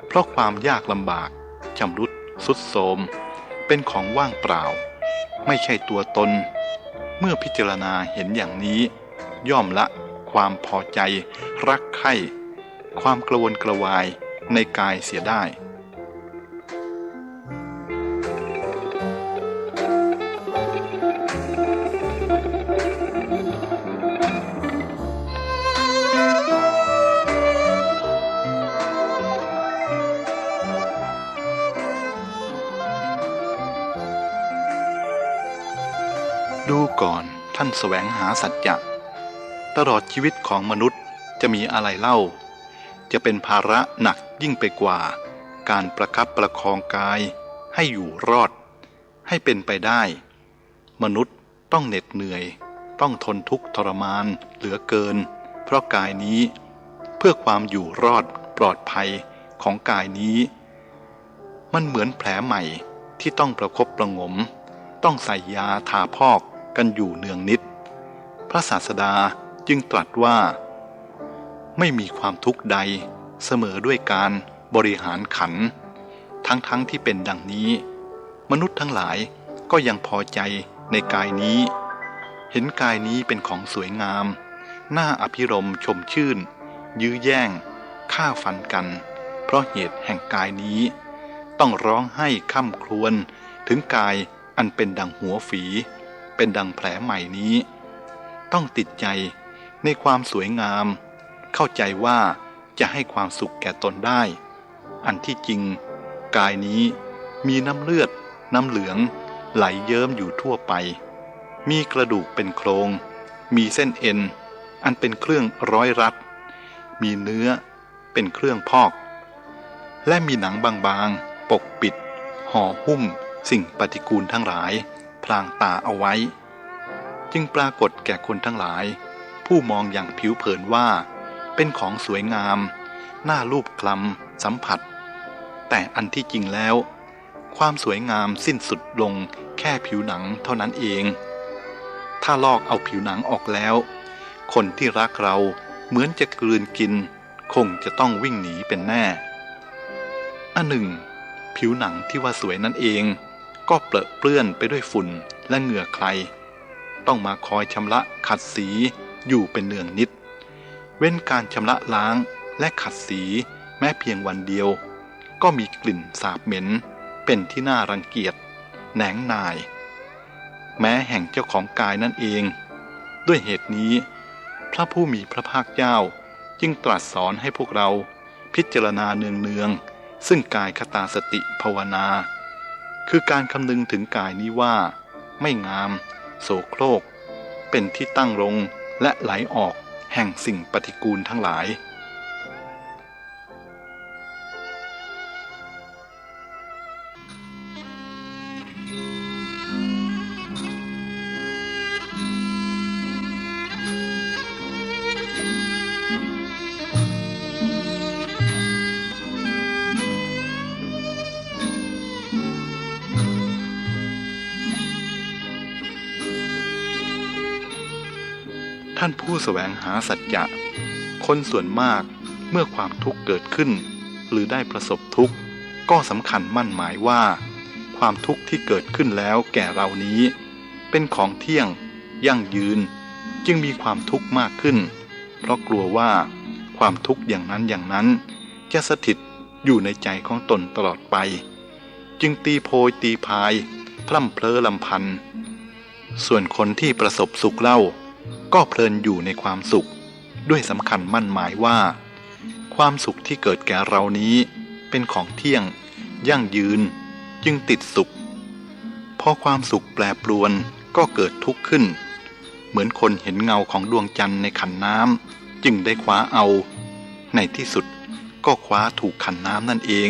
เพราะความยากลำบากชำรุดทรุดโทรมเป็นของว่างเปล่าไม่ใช่ตัวตนเมื่อพิจารณาเห็นอย่างนี้ย่อมละความพอใจรักใคร่ความกระวนกระวายในกายเสียได้ดูก่อนท่านแสวงหาสัจจะตลอดชีวิตของมนุษย์จะมีอะไรเล่าจะเป็นภาระหนักยิ่งไปกว่าการประคับประคองกายให้อยู่รอดให้เป็นไปได้มนุษย์ต้องเหน็ดเหนื่อยต้องทนทุกข์ทรมานเหลือเกินเพราะกายนี้เพื่อความอยู่รอดปลอดภัยของกายนี้มันเหมือนแผลใหม่ที่ต้องประคบประหงมต้องใส่ยาทาพอกกันอยู่เนืองนิดพระศาสดาจึงตรัสว่าไม่มีความทุกข์ใดเสมอด้วยการบริหารขันธ์ทั้งที่เป็นดังนี้มนุษย์ทั้งหลายก็ยังพอใจในกายนี้เห็นกายนี้เป็นของสวยงามน่าอภิรมย์ชมชื่นยื้อแย่งฆ่าฟันกันเพราะเหตุแห่งกายนี้ต้องร้องไห้ค่ำครวญถึงกายอันเป็นดังหัวฝีเป็นดังแผลใหม่นี้ต้องติดใจในความสวยงามเข้าใจว่าจะให้ความสุขแก่ตนได้อันที่จริงกายนี้มีน้ำเลือดน้ำเหลืองไหลเยิ้มอยู่ทั่วไปมีกระดูกเป็นโครงมีเส้นเอ็นอันเป็นเครื่องร้อยรัดมีเนื้อเป็นเครื่องพอกและมีหนังบางๆปกปิดห่อหุ้มสิ่งปฏิกูลทั้งหลายพรางตาเอาไว้จึงปรากฏแก่คนทั้งหลายผู้มองอย่างผิวเผินว่าเป็นของสวยงามน่าลูบคลำสัมผัสแต่อันที่จริงแล้วความสวยงามสิ้นสุดลงแค่ผิวหนังเท่านั้นเองถ้าลอกเอาผิวหนังออกแล้วคนที่รักเราเหมือนจะกลืนกินคงจะต้องวิ่งหนีเป็นแน่อันหนึ่งผิวหนังที่ว่าสวยนั่นเองก็เปรอะเปื้อนไปด้วยฝุ่นและเหงื่อใครต้องมาคอยชำระขัดสีอยู่เป็นเนืองนิดเว้นการชำระล้างและขัดสีแม้เพียงวันเดียวก็มีกลิ่นสาบเหม็นเป็นที่น่ารังเกียจแหนงนายแม้แห่งเจ้าของกายนั่นเองด้วยเหตุนี้พระผู้มีพระภาคเจ้าจึงตรัสสอนให้พวกเราพิจารณาเนือง ซึ่งกายคตาสติภาวนาคือการคำนึงถึงกายนี้ว่าไม่งามโสโครกเป็นที่ตั้งลงและไหลออกแห่งสิ่งปฏิกูลทั้งหลายท่านผู้แสวงหาสัจจะคนส่วนมากเมื่อความทุกข์เกิดขึ้นหรือได้ประสบทุกข์ก็สำคัญมั่นหมายว่าความทุกข์ที่เกิดขึ้นแล้วแก่เรานี้เป็นของเที่ยงยั่งยืนจึงมีความทุกข์มากขึ้นเพราะกลัวว่าความทุกข์อย่างนั้นจะสถิตอยู่ในใจของตนตลอดไปจึงตีโพยตีพายพร่ำเพลอลำพันส่วนคนที่ประสบสุขเล่าก็เพลินอยู่ในความสุขด้วยสำคัญมั่นหมายว่าความสุขที่เกิดแก่เรานี้เป็นของเที่ยงยั่งยืนจึงติดสุขพอความสุขแปรปรวนก็เกิดทุกข์ขึ้นเหมือนคนเห็นเงาของดวงจันทร์ในขันน้ำจึงได้คว้าเอาในที่สุดก็คว้าถูกขันน้ำนั่นเอง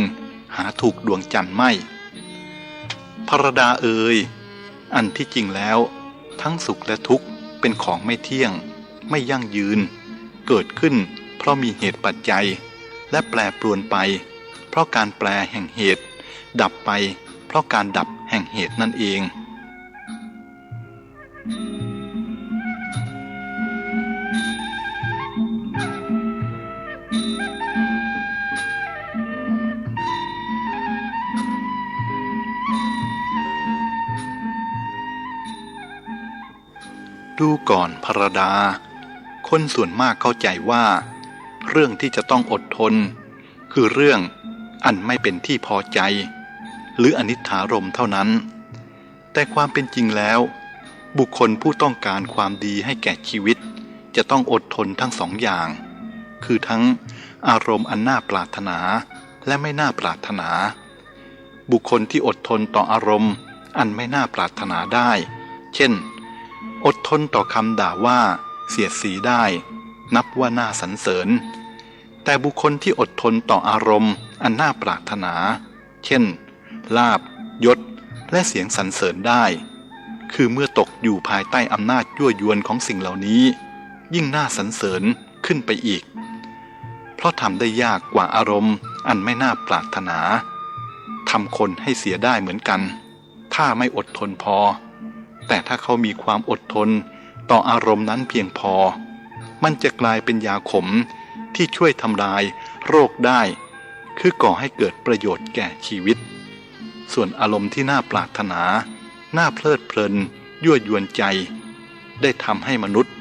หาถูกดวงจันทร์ไม่ภรดาเอ่ยอันที่จริงแล้วทั้งสุขและทุกข์เป็นของไม่เที่ยงไม่ยั่งยืนเกิดขึ้นเพราะมีเหตุปัจจัยและแปรปรวนไปเพราะการแปรแห่งเหตุดับไปเพราะการดับแห่งเหตุนั่นเองดูก่อนภรดาคนส่วนมากเข้าใจว่าเรื่องที่จะต้องอดทนคือเรื่องอันไม่เป็นที่พอใจหรืออนิจฐารมณ์เท่านั้นแต่ความเป็นจริงแล้วบุคคลผู้ต้องการความดีให้แก่ชีวิตจะต้องอดทนทั้งสองอย่างคือทั้งอารมณ์อันน่าปรารถนาและไม่น่าปรารถนาบุคคลที่อดทนต่ออารมณ์อันไม่น่าปรารถนาได้เช่นอดทนต่อคำด่าว่าเสียดสีได้นับว่าน่าสรรเสริญแต่บุคคลที่อดทนต่ออารมณ์อันน่าปรารถนาเช่นลาภยศและเสียงสรรเสริญได้คือเมื่อตกอยู่ภายใต้อำนาจยั่วยวนของสิ่งเหล่านี้ยิ่งน่าสรรเสริญขึ้นไปอีกเพราะทำได้ยากกว่าอารมณ์อันไม่น่าปรารถนาทำคนให้เสียได้เหมือนกันถ้าไม่อดทนพอแต่ถ้าเขามีความอดทนต่ออารมณ์นั้นเพียงพอมันจะกลายเป็นยาขมที่ช่วยทำลายโรคได้คือก่อให้เกิดประโยชน์แก่ชีวิตส่วนอารมณ์ที่น่าปรารถนาน่าเพลิดเพลินยั่วยวนใจได้ทำให้มนุษย์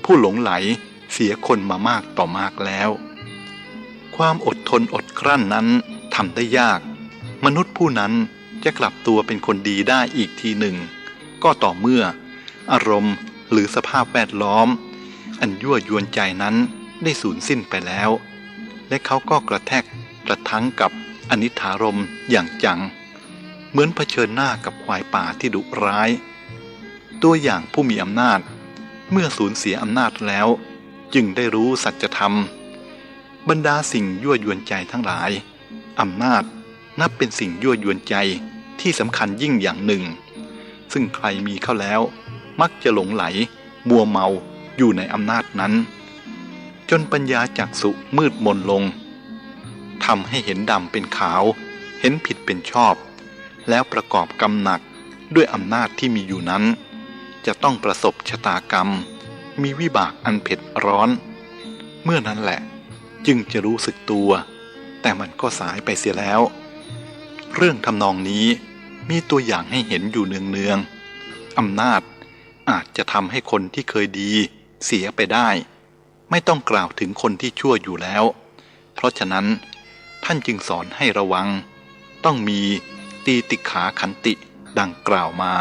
ผู้หลงไหลเสียคนมามากต่อมากแล้วความอดทนอดกลั้นนั้นทำได้ยากมนุษย์ผู้นั้นจะกลับตัวเป็นคนดีได้อีกทีหนึ่งก็ต่อเมื่ออารมณ์หรือสภาพแวดล้อมอันยั่วยวนใจนั้นได้สูญสิ้นไปแล้วและเขาก็กระแทกกระทั่งกับอนิจฐารมณ์อย่างจังเหมือนเผชิญหน้ากับควายป่าที่ดุร้ายตัวอย่างผู้มีอำนาจเมื่อสูญเสียอำนาจแล้วจึงได้รู้สัจธรรมบรรดาสิ่งยั่วยวนใจทั้งหลายอำนาจนับเป็นสิ่งยั่วยวนใจที่สำคัญยิ่งอย่างหนึ่งซึ่งใครมีเข้าแล้วมักจะหลงไหลมัวเมาอยู่ในอำนาจนั้นจนปัญญาจักษุมืดมนลงทำให้เห็นดำเป็นขาวเห็นผิดเป็นชอบแล้วประกอบกรรมหนักด้วยอำนาจที่มีอยู่นั้นจะต้องประสบชะตากรรมมีวิบากอันเผ็ดร้อนเมื่อนั้นแหละจึงจะรู้สึกตัวแต่มันก็สายไปเสียแล้วเรื่องทำนองนี้มีตัวอย่างให้เห็นอยู่เนืองๆอำนาจอาจจะทำให้คนที่เคยดีเสียไปได้ไม่ต้องกล่าวถึงคนที่ชั่วอยู่แล้วเพราะฉะนั้นท่านจึงสอนให้ระวังต้องมีตีติขาขันติดังกล่าวมา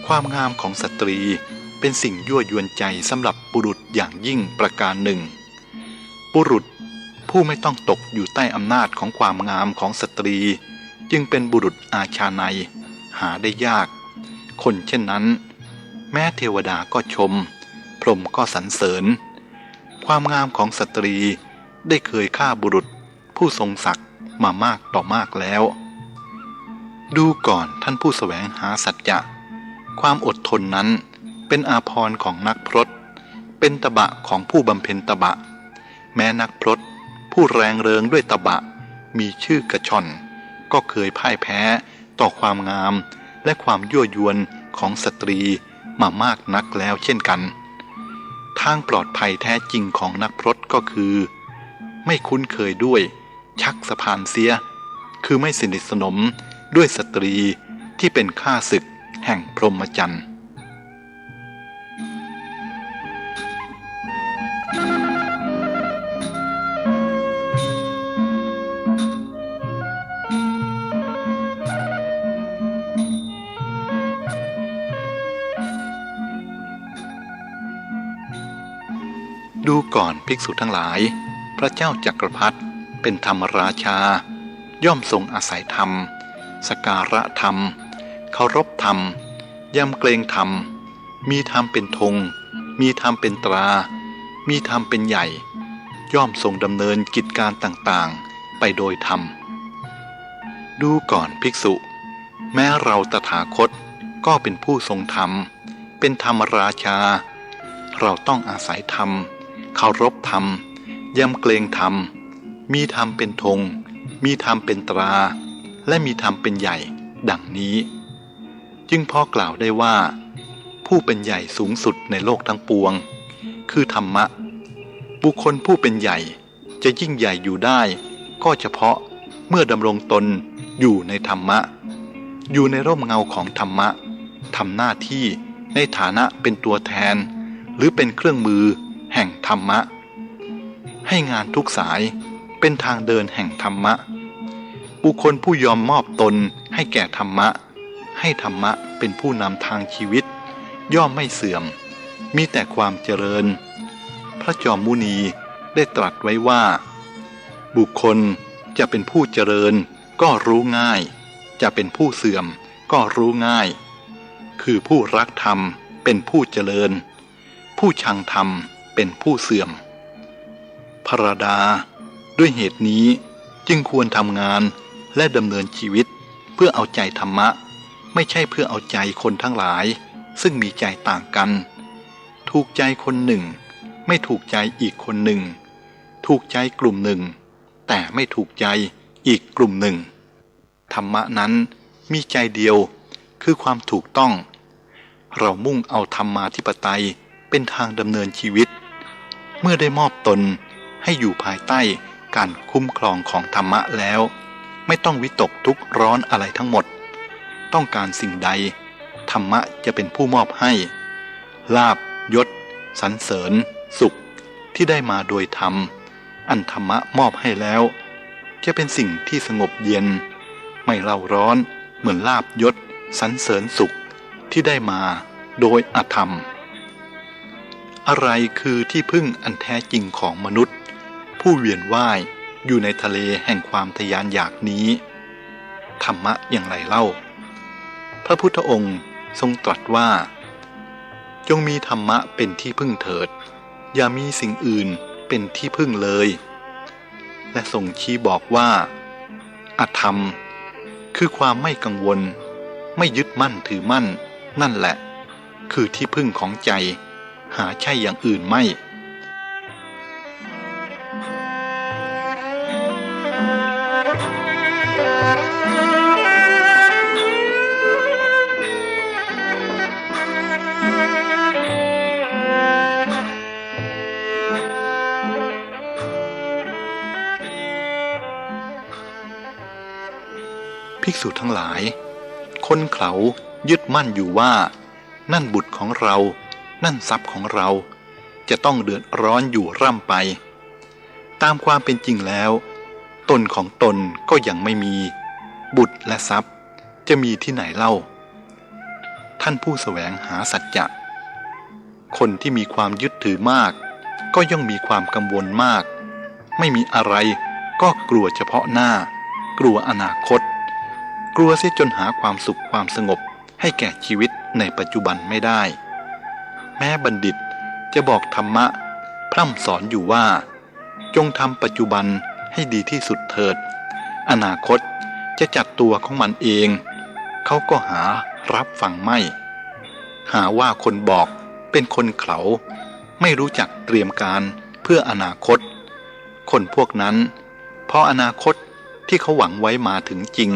ความงามของสตรีเป็นสิ่งยั่วยวนใจสำหรับบุรุษอย่างยิ่งประการหนึ่งบุรุษผู้ไม่ต้องตกอยู่ใต้อำนาจของความงามของสตรีจึงเป็นบุรุษอาชาไนยหาได้ยากคนเช่นนั้นแม้เทวดาก็ชมพรหมก็สรรเสริญความงามของสตรีได้เคยฆ่าบุรุษผู้ทรงศักดิ์มามากต่อมากแล้วดูก่อนท่านผู้แสวงหาสัจจะความอดทนนั้นเป็นอาภรณ์ของนักพรตเป็นตบะของผู้บำเพ็ญตบะแม้นักพรตผู้แรงเริงด้วยตบะมีชื่อกระชอนก็เคยพ่ายแพ้ต่อความงามและความยั่วยวนของสตรีมามากนักแล้วเช่นกันทางปลอดภัยแท้จริงของนักพรตก็คือไม่คุ้นเคยด้วยชักสะพานเสียคือไม่สนิทสนมด้วยสตรีที่เป็นข้าศึกแห่งพรหมจรรย์ดูก่อนภิกษุทั้งหลายพระเจ้าจักรพรรดิเป็นธรรมราชาย่อมทรงอาศัยธรรมสการะธรรมเคารพธรรมยำเกรงธรรมมีธรรมเป็นธงมีธรรมเป็นตรามีธรรมเป็นใหญ่ย่อมทรงดำเนินกิจการต่างๆไปโดยธรรมดูก่อนภิกษุแม้เราตถาคตก็เป็นผู้ทรงธรรมเป็นธรรมราชาเราต้องอาศัยธรรมเคารพธรรมยำเกรงธรรมมีธรรมเป็นธงมีธรรมเป็นตราและมีธรรมเป็นใหญ่ดังนี้จึงพอกล่าวได้ว่าผู้เป็นใหญ่สูงสุดในโลกทั้งปวงคือธรรมะบุคคลผู้เป็นใหญ่จะยิ่งใหญ่อยู่ได้ก็เฉพาะเมื่อดำรงตนอยู่ในธรรมะอยู่ในร่มเงาของธรรมะทำหน้าที่ในฐานะเป็นตัวแทนหรือเป็นเครื่องมือแห่งธรรมะให้งานทุกสายเป็นทางเดินแห่งธรรมะบุคคลผู้ยอมมอบตนให้แก่ธรรมะให้ธรรมะเป็นผู้นำทางชีวิตย่อมไม่เสื่อมมีแต่ความเจริญพระจอมมุนีได้ตรัสไว้ว่าบุคคลจะเป็นผู้เจริญก็รู้ง่ายจะเป็นผู้เสื่อมก็รู้ง่ายคือผู้รักธรรมเป็นผู้เจริญผู้ชังธรรมเป็นผู้เสื่อมพระดาด้วยเหตุนี้จึงควรทำงานและดำเนินชีวิตเพื่อเอาใจธรรมะไม่ใช่เพื่อเอาใจคนทั้งหลายซึ่งมีใจต่างกันถูกใจคนหนึ่งไม่ถูกใจอีกคนหนึ่งถูกใจกลุ่มหนึ่งแต่ไม่ถูกใจอีกกลุ่มหนึ่งธรรมะนั้นมีใจเดียวคือความถูกต้องเรามุ่งเอาธรรมาธิปไตยเป็นทางดำเนินชีวิตเมื่อได้มอบตนให้อยู่ภายใต้การคุ้มครองของธรรมะแล้วไม่ต้องวิตกทุกข์ร้อนอะไรทั้งหมดต้องการสิ่งใดธรรมะจะเป็นผู้มอบให้ลาภยศสรรเสริญสุขที่ได้มาโดยธรรมอันธรรมะมอบให้แล้วจะเป็นสิ่งที่สงบเย็นไม่เล่าร้อนเหมือนลาภยศสรรเสริญสุขที่ได้มาโดยอธรรมอะไรคือที่พึ่งอันแท้จริงของมนุษย์ผู้เวียนว่ายอยู่ในทะเลแห่งความทยานอยากนี้ธรรมะอย่างไรเล่าพระพุทธองค์ทรงตรัสว่าจงมีธรรมะเป็นที่พึ่งเถิดอย่ามีสิ่งอื่นเป็นที่พึ่งเลยและทรงชี้บอกว่าอธรรมคือความไม่กังวลไม่ยึดมั่นถือมั่นนั่นแหละคือที่พึ่งของใจหาใช่อย่างอื่นไม่ ภิกษุทั้งหลายคนเขายึดมั่นอยู่ว่านั่นบุตรของเรานั่นทรัพย์ของเราจะต้องเดือดร้อนอยู่ร่ำไปตามความเป็นจริงแล้วตนของตนก็ยังไม่มีบุตรและทรัพย์จะมีที่ไหนเล่า ท่านผู้แสวงหาสัจจะคนที่มีความยึดถือมากก็ย่อมมีความกังวลมากไม่มีอะไรก็กลัวเฉพาะหน้ากลัวอนาคตกลัวเสียจนหาความสุขความสงบให้แก่ชีวิตในปัจจุบันไม่ได้แม้บัณฑิตจะบอกธรรมะพร่ำสอนอยู่ว่าจงทำปัจจุบันให้ดีที่สุดเถิดอนาคตจะจัดตัวของมันเองเขาก็หารับฟังไม่หาว่าคนบอกเป็นคนเขลาไม่รู้จักเตรียมการเพื่ออนาคตคนพวกนั้นพออนาคตที่เขาหวังไว้มาถึงจริง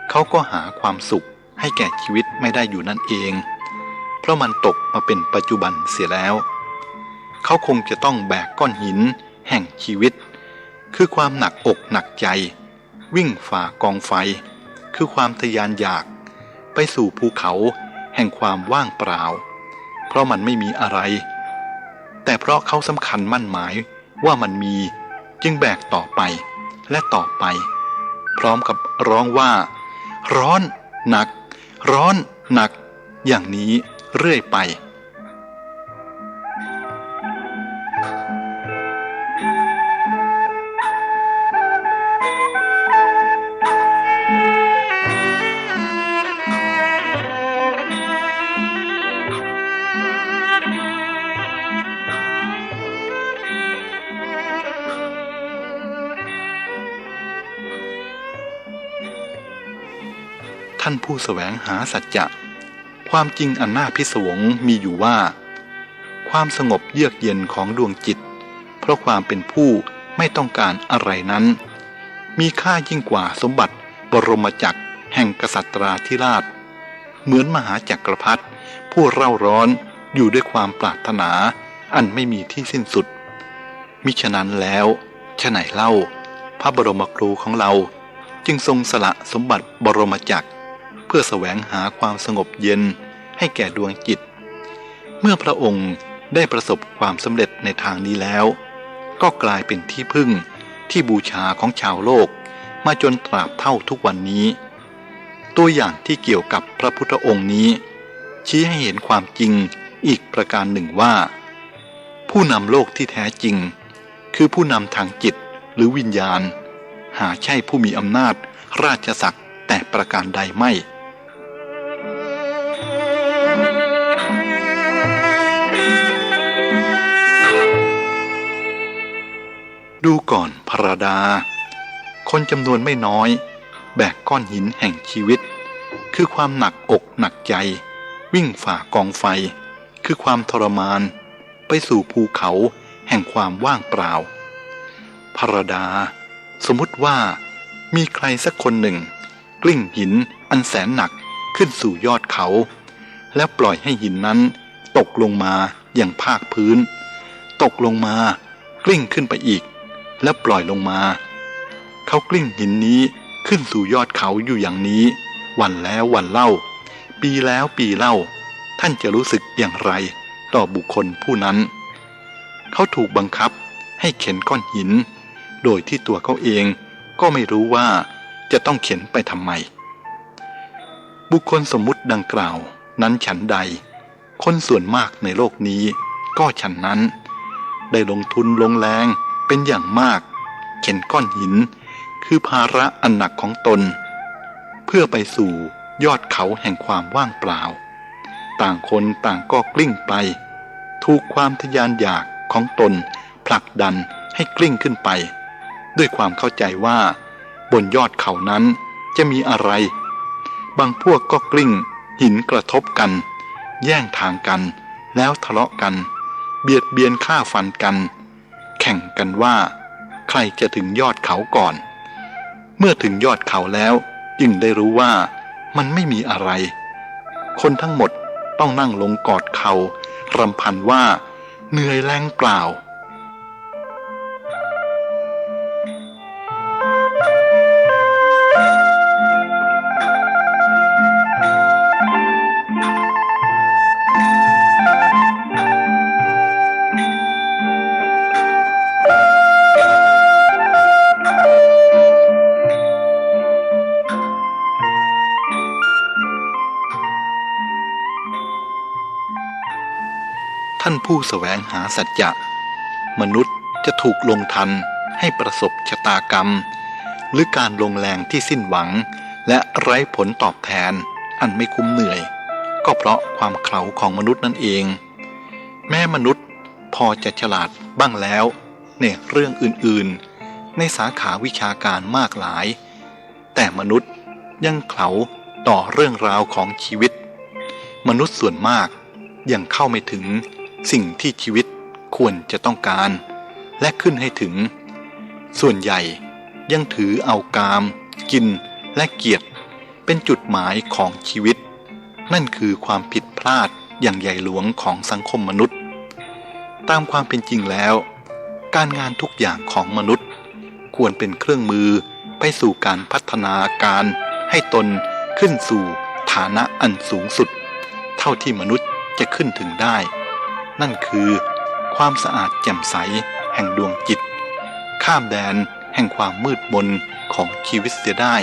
เขาก็หาความสุขให้แก่ชีวิตไม่ได้อยู่นั่นเองเพราะมันตกมาเป็นปัจจุบันเสียแล้วเขาคงจะต้องแบกก้อนหินแห่งชีวิตคือความหนักอกหนักใจวิ่งฝ่ากองไฟคือความทะยานอยากไปสู่ภูเขาแห่งความว่างเปล่าเพราะมันไม่มีอะไรแต่เพราะเขาสำคัญมั่นหมายว่ามันมีจึงแบกต่อไปและต่อไปพร้อมกับร้องว่าร้อนหนักร้อนหนักอย่างนี้เรื่อยไปท่านผู้แสวงหาสัจจะความจริงอันน่าพิศวงมีอยู่ว่าความสงบเยือกเย็นของดวงจิตเพราะความเป็นผู้ไม่ต้องการอะไรนั้นมีค่ายิ่งกว่าสมบัติบรมจักรแห่งกษัตราธิราชเหมือนมหาจักรพรรดิผู้เร่าร้อนอยู่ด้วยความปรารถนาอันไม่มีที่สิ้นสุดมิฉะนั้นแล้วฉะไหนเล่าพระบรมครูของเราจึงทรงสละสมบัติบรมจักรเพื่อแสวงหาความสงบเย็นให้แก่ดวงจิตเมื่อพระองค์ได้ประสบความสำเร็จในทางนี้แล้วก็กลายเป็นที่พึ่งที่บูชาของชาวโลกมาจนตราบเท่าทุกวันนี้ตัวอย่างที่เกี่ยวกับพระพุทธองค์นี้ชี้ให้เห็นความจริงอีกประการหนึ่งว่าผู้นำโลกที่แท้จริงคือผู้นำทางจิตหรือวิญญาณหาใช่ผู้มีอำนาจราชศักดิ์แต่ประการใดไม่ดูก่อนพระดาคนจำนวนไม่น้อยแบกก้อนหินแห่งชีวิตคือความหนักอกหนักใจวิ่งฝ่ากองไฟคือความทรมานไปสู่ภูเขาแห่งความว่างเปล่าพระดาสมมุติว่ามีใครสักคนหนึ่งกลิ้งหินอันแสนหนักขึ้นสู่ยอดเขาแล้วปล่อยให้หินนั้นตกลงมาอย่างภาคพื้นตกลงมากลิ้งขึ้นไปอีกแล้วปล่อยลงมาเขากลิ้งหินนี้ขึ้นสู่ยอดเขาอยู่อย่างนี้วันแล้ววันเล่าปีแล้วปีเล่าท่านจะรู้สึกอย่างไรต่อบุคคลผู้นั้นเขาถูกบังคับให้เข็นก้อนหินโดยที่ตัวเขาเองก็ไม่รู้ว่าจะต้องเข็นไปทำไมบุคคลสมมุติดังกล่าวนั้นฉันใดคนส่วนมากในโลกนี้ก็ฉันนั้นได้ลงทุนลงแรงเป็นอย่างมากเข็นก้อนหินคือภาระอันหนักของตนเพื่อไปสู่ยอดเขาแห่งความว่างเปล่าต่างคนต่างก็กลิ้งไปถูกความทะยานอยากของตนผลักดันให้กลิ้งขึ้นไปด้วยความเข้าใจว่าบนยอดเขานั้นจะมีอะไรบางพวกก็กลิ้งหินกระทบกันแย่งทางกันแล้วทะเลาะกันเบียดเบียนฆ่าฟันกันแข่งกันว่าใครจะถึงยอดเขาก่อนเมื่อถึงยอดเขาแล้วจึงได้รู้ว่ามันไม่มีอะไรคนทั้งหมดต้องนั่งลงกอดเข่ารำพันว่าเหนื่อยแรงเปล่า านผู้แสวงหาสัจจะมนุษย์จะถูกลงทันให้ประสบชะตากรรมหรือการลงแรงที่สิ้นหวังและไร้ผลตอบแทนอันไม่คุ้มเหนื่อยก็เพราะความเขลาของมนุษย์นั่นเองแม้มนุษย์พอจะฉลาดบ้างแล้วในเรื่องอื่นๆในสาขาวิชาการมากหลายแต่มนุษย์ยังเขลาต่อเรื่องราวของชีวิตมนุษย์ส่วนมากยังเข้าไม่ถึงสิ่งที่ชีวิตควรจะต้องการและขึ้นให้ถึงส่วนใหญ่ยังถือเอากามกินและเกียรติเป็นจุดหมายของชีวิตนั่นคือความผิดพลาดอย่างใหญ่หลวงของสังคมมนุษย์ตามความเป็นจริงแล้วการงานทุกอย่างของมนุษย์ควรเป็นเครื่องมือไปสู่การพัฒนาการให้ตนขึ้นสู่ฐานะอันสูงสุดเท่าที่มนุษย์จะขึ้นถึงได้นั่นคือความสะอาดแจ่มใสแห่งดวงจิตข้ามแดนแห่งความมืดมนของชีวิตเสียได้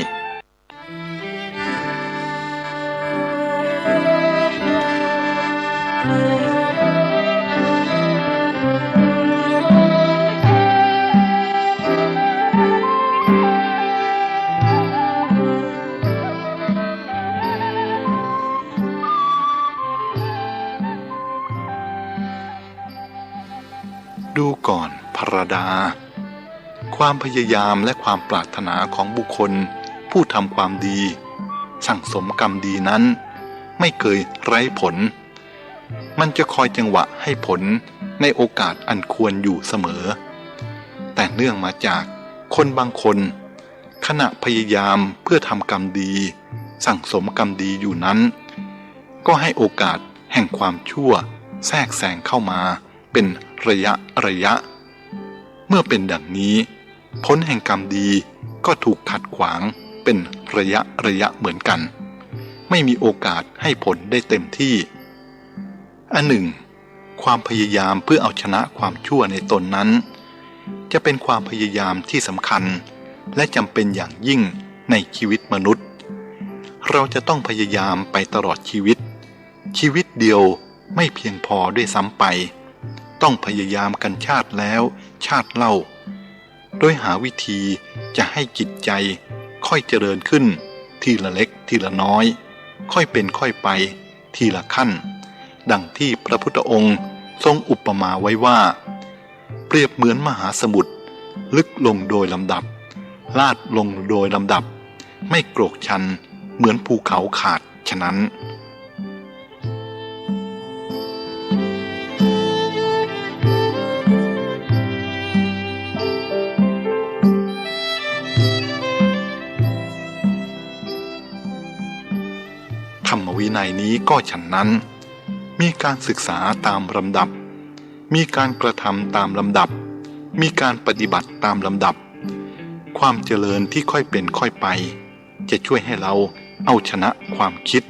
ดูก่อนภรดาความพยายามและความปรารถนาของบุคคลผู้ทำความดีสั่งสมกรรมดีนั้นไม่เคยไร้ผลมันจะคอยจังหวะให้ผลในโอกาสอันควรอยู่เสมอแต่เนื่องมาจากคนบางคนขณะพยายามเพื่อทำกรรมดีสั่งสมกรรมดีอยู่นั้นก็ให้โอกาสแห่งความชั่วแทรกแซงเข้ามาเป็นระยะเมื่อเป็นดังนี้ผลแห่งกรรมดีก็ถูกขัดขวางเป็นระยะเหมือนกันไม่มีโอกาสให้ผลได้เต็มที่อันหนึ่งความพยายามเพื่อเอาชนะความชั่วในตนนั้นจะเป็นความพยายามที่สำคัญและจำเป็นอย่างยิ่งในชีวิตมนุษย์เราจะต้องพยายามไปตลอดชีวิตเดียวไม่เพียงพอด้วยซ้ำไปต้องพยายามกันชาติแล้วชาติเล่าโดยหาวิธีจะให้จิตใจค่อยเจริญขึ้นทีละเล็กทีละน้อยค่อยเป็นค่อยไปทีละขั้นดังที่พระพุทธองค์ทรงอุปมาไว้ว่าเปรียบเหมือนมหาสมุทรลึกลงโดยลำดับลาดลงโดยลำดับไม่โกรกชันเหมือนภูเขาขาดฉะนั้นธรรมวินัยนี้ก็ฉันนั้นมีการศึกษาตามลำดับมีการกระทำตามลำดับมีการปฏิบัติตามลำดับความเจริญที่ค่อยเป็นค่อยไปจะช่วยให้เราเอาชนะความคิด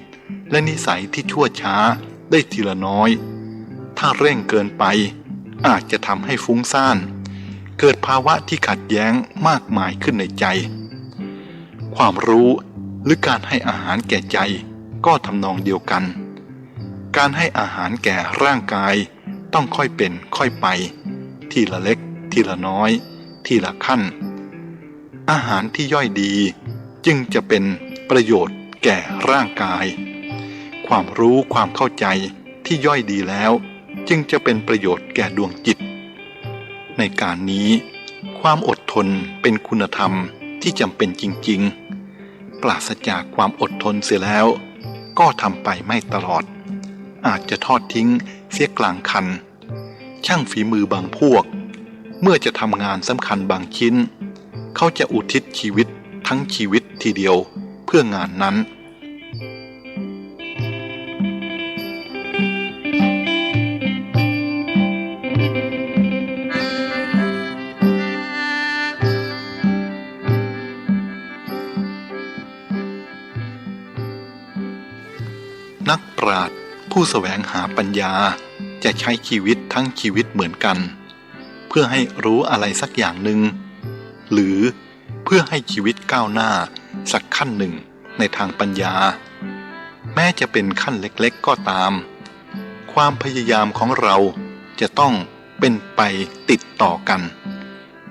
และนิสัยที่ชั่วช้าได้ทีละน้อยถ้าเร่งเกินไปอาจจะทำให้ฟุ้งซ่านเกิดภาวะที่ขัดแย้งมากมายขึ้นในใจความรู้หรือการให้อาหารแก่ใจก็ทำนองเดียวกันการให้อาหารแก่ร่างกายต้องค่อยเป็นค่อยไปทีละเล็กทีละน้อยทีละขั้นอาหารที่ย่อยดีจึงจะเป็นประโยชน์แก่ร่างกายความรู้ความเข้าใจที่ย่อยดีแล้วจึงจะเป็นประโยชน์แก่ดวงจิตในการนี้ความอดทนเป็นคุณธรรมที่จำเป็นจริงๆปราศจากความอดทนเสียแล้วก็ทำไปไม่ตลอดอาจจะทอดทิ้งเสียกลางคันช่างฝีมือบางพวกเมื่อจะทำงานสำคัญบางชิ้นเขาจะอุทิศชีวิตทั้งชีวิตทีเดียวเพื่องานนั้น นักปราชญ์ผู้แสวงหาปัญญาจะใช้ชีวิตทั้งชีวิตเหมือนกันเพื่อให้รู้อะไรสักอย่างหนึ่งหรือเพื่อให้ชีวิตก้าวหน้าสักขั้นหนึ่งในทางปัญญาแม้จะเป็นขั้นเล็กๆก็ตามความพยายามของเรา จะต้องเป็นไปติดต่อกัน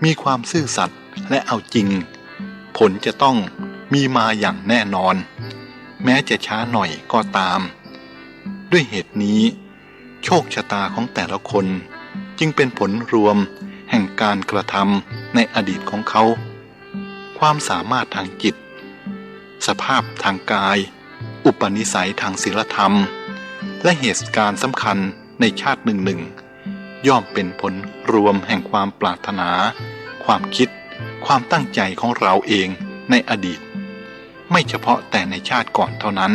มีความซื่อสัตย์และเอาจริงผลจะต้องมีมาอย่างแน่นอนแม้จะช้าหน่อยก็ตามด้วยเหตุนี้โชคชะตาของแต่ละคนจึงเป็นผลรวมแห่งการกระทำในอดีตของเขาความสามารถทางจิตสภาพทางกายอุปนิสัยทางศีลธรรมและเหตุการณ์สำคัญในชาติหนึ่งย่อมเป็นผลรวมแห่งความปรารถนาความคิดความตั้งใจของเราเองในอดีตไม่เฉพาะแต่ในชาติก่อนเท่านั้น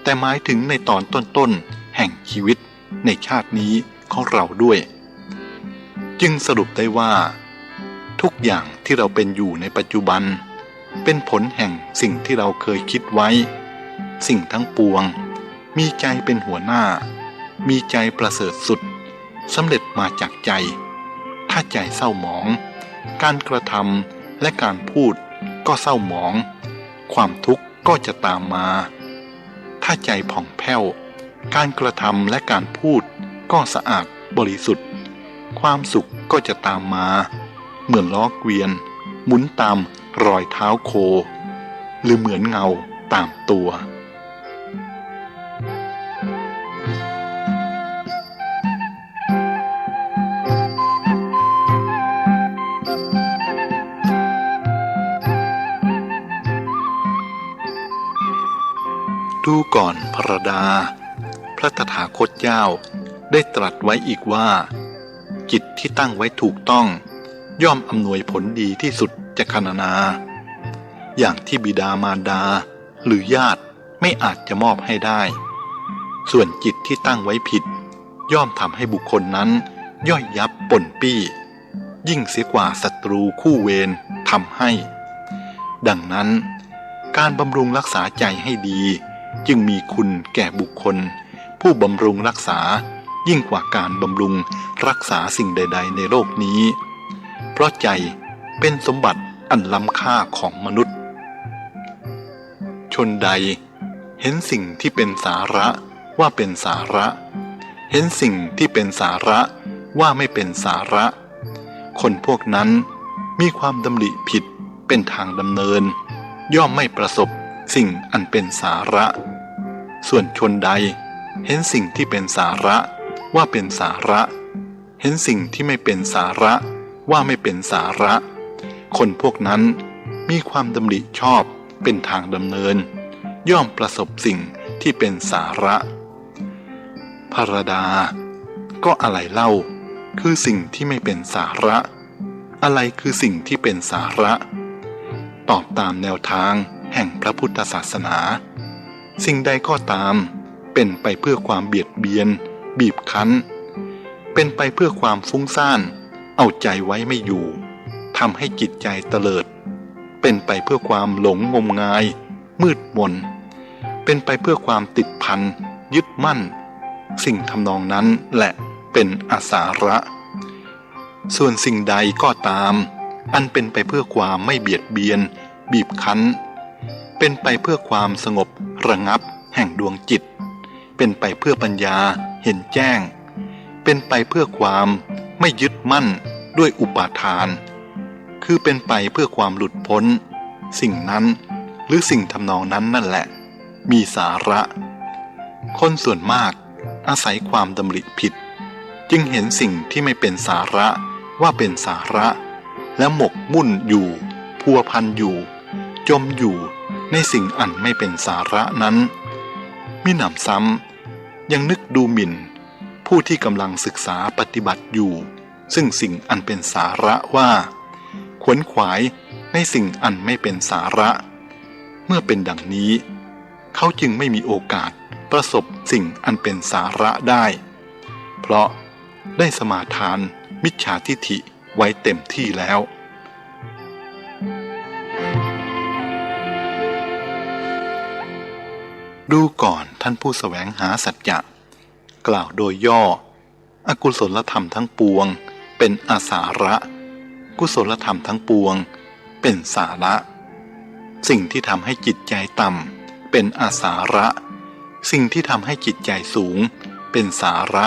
แต่หมายถึงในตอนต้นๆแห่งชีวิตในชาตินี้ของเราด้วยจึงสรุปได้ว่าทุกอย่างที่เราเป็นอยู่ในปัจจุบันเป็นผลแห่งสิ่งที่เราเคยคิดไว้สิ่งทั้งปวงมีใจเป็นหัวหน้ามีใจประเสริฐสุดสำเร็จมาจากใจถ้าใจเศร้าหมองการกระทำและการพูดก็เศร้าหมองความทุกข์ก็จะตามมาถ้าใจผ่องแผ้วการกระทำและการพูดก็สะอาดบริสุทธิ์ความสุขก็จะตามมาเหมือนล้อเกวียนหมุนตามรอยเท้าโคหรือเหมือนเงาตามตัวดูก่อนพระดาพระตถาคตเจ้าได้ตรัสไว้อีกว่าจิตที่ตั้งไว้ถูกต้องย่อมอำนวยผลดีที่สุดจะคณนาอย่างที่บิดามารดาหรือญาติไม่อาจจะมอบให้ได้ส่วนจิตที่ตั้งไว้ผิดย่อมทำให้บุคคลนั้นย่อยยับป่นปี้ยิ่งเสียกว่าศัตรูคู่เวรทำให้ดังนั้นการบำรุงรักษาใจให้ดีจึงมีคุณแก่บุคคลผู้บำรุงรักษายิ่งกว่าการบำรุงรักษาสิ่งใดๆในโลกนี้เพราะใจเป็นสมบัติอันล้ำค่าของมนุษย์ชนใดเห็นสิ่งที่เป็นสาระว่าเป็นสาระเห็นสิ่งที่เป็นสาระว่าไม่เป็นสาระคนพวกนั้นมีความดำริผิดเป็นทางดำเนินย่อมไม่ประสบสิ่งอันเป็นสาระส่วนชนใดเห็นสิ่งที่เป็นสาระว่าเป็นสาระเห็นสิ่งที่ไม่เป็นสาระว่าไม่เป็นสาระคนพวกนั้นมีความดำริชอบเป็นทางดำเนินย่อมประสบสิ่งที่เป็นสาระภรดาก็อะไรเล่าคือสิ่งที่ไม่เป็นสาระอะไรคือสิ่งที่เป็นสาระตอบตามแนวทางแห่งพระพุทธศาสนาสิ่งใดก็ตามเป็นไปเพื่อความเบียดเบียนบีบคั้นเป็นไปเพื่อความฟุ้งซ่านเอาใจไว้ไม่อยู่ทำให้จิตใจเตลิดเป็นไปเพื่อความหลงงมงายมืดมนเป็นไปเพื่อความติดพันยึดมั่นสิ่งทำนองนั้นแหละเป็นอสาระส่วนสิ่งใดก็ตามอันเป็นไปเพื่อความไม่เบียดเบียนบีบคั้นเป็นไปเพื่อความสงบระงับแห่งดวงจิตเป็นไปเพื่อปัญญาเห็นแจ้งเป็นไปเพื่อความไม่ยึดมั่นด้วยอุปาทานคือเป็นไปเพื่อความหลุดพ้นสิ่งนั้นหรือสิ่งทำนองนั้นนั่นแหละมีสาระคนส่วนมากอาศัยความดำริผิดจึงเห็นสิ่งที่ไม่เป็นสาระว่าเป็นสาระและหมกมุ่นอยู่พัวพันอยู่จมอยู่ในสิ่งอันไม่เป็นสาระนั้นมิหนำซ้ำยังนึกดูหมิ่นผู้ที่กำลังศึกษาปฏิบัติอยู่ซึ่งสิ่งอันเป็นสาระว่าขวนขวายในสิ่งอันไม่เป็นสาระเมื่อเป็นดังนี้เขาจึงไม่มีโอกาสประสบสิ่งอันเป็นสาระได้เพราะได้สมาทานมิจฉาทิฐิไว้เต็มที่แล้วดูก่อนท่านผู้แสวงหาสัจจะกล่าวโดยย่ออกุศลธรรมทั้งปวงเป็นอาสาระกุศลธรรมทั้งปวงเป็นสาระสิ่งที่ทำให้จิตใจต่ำเป็นอาสาระสิ่งที่ทำให้จิตใจสูงเป็นสาระ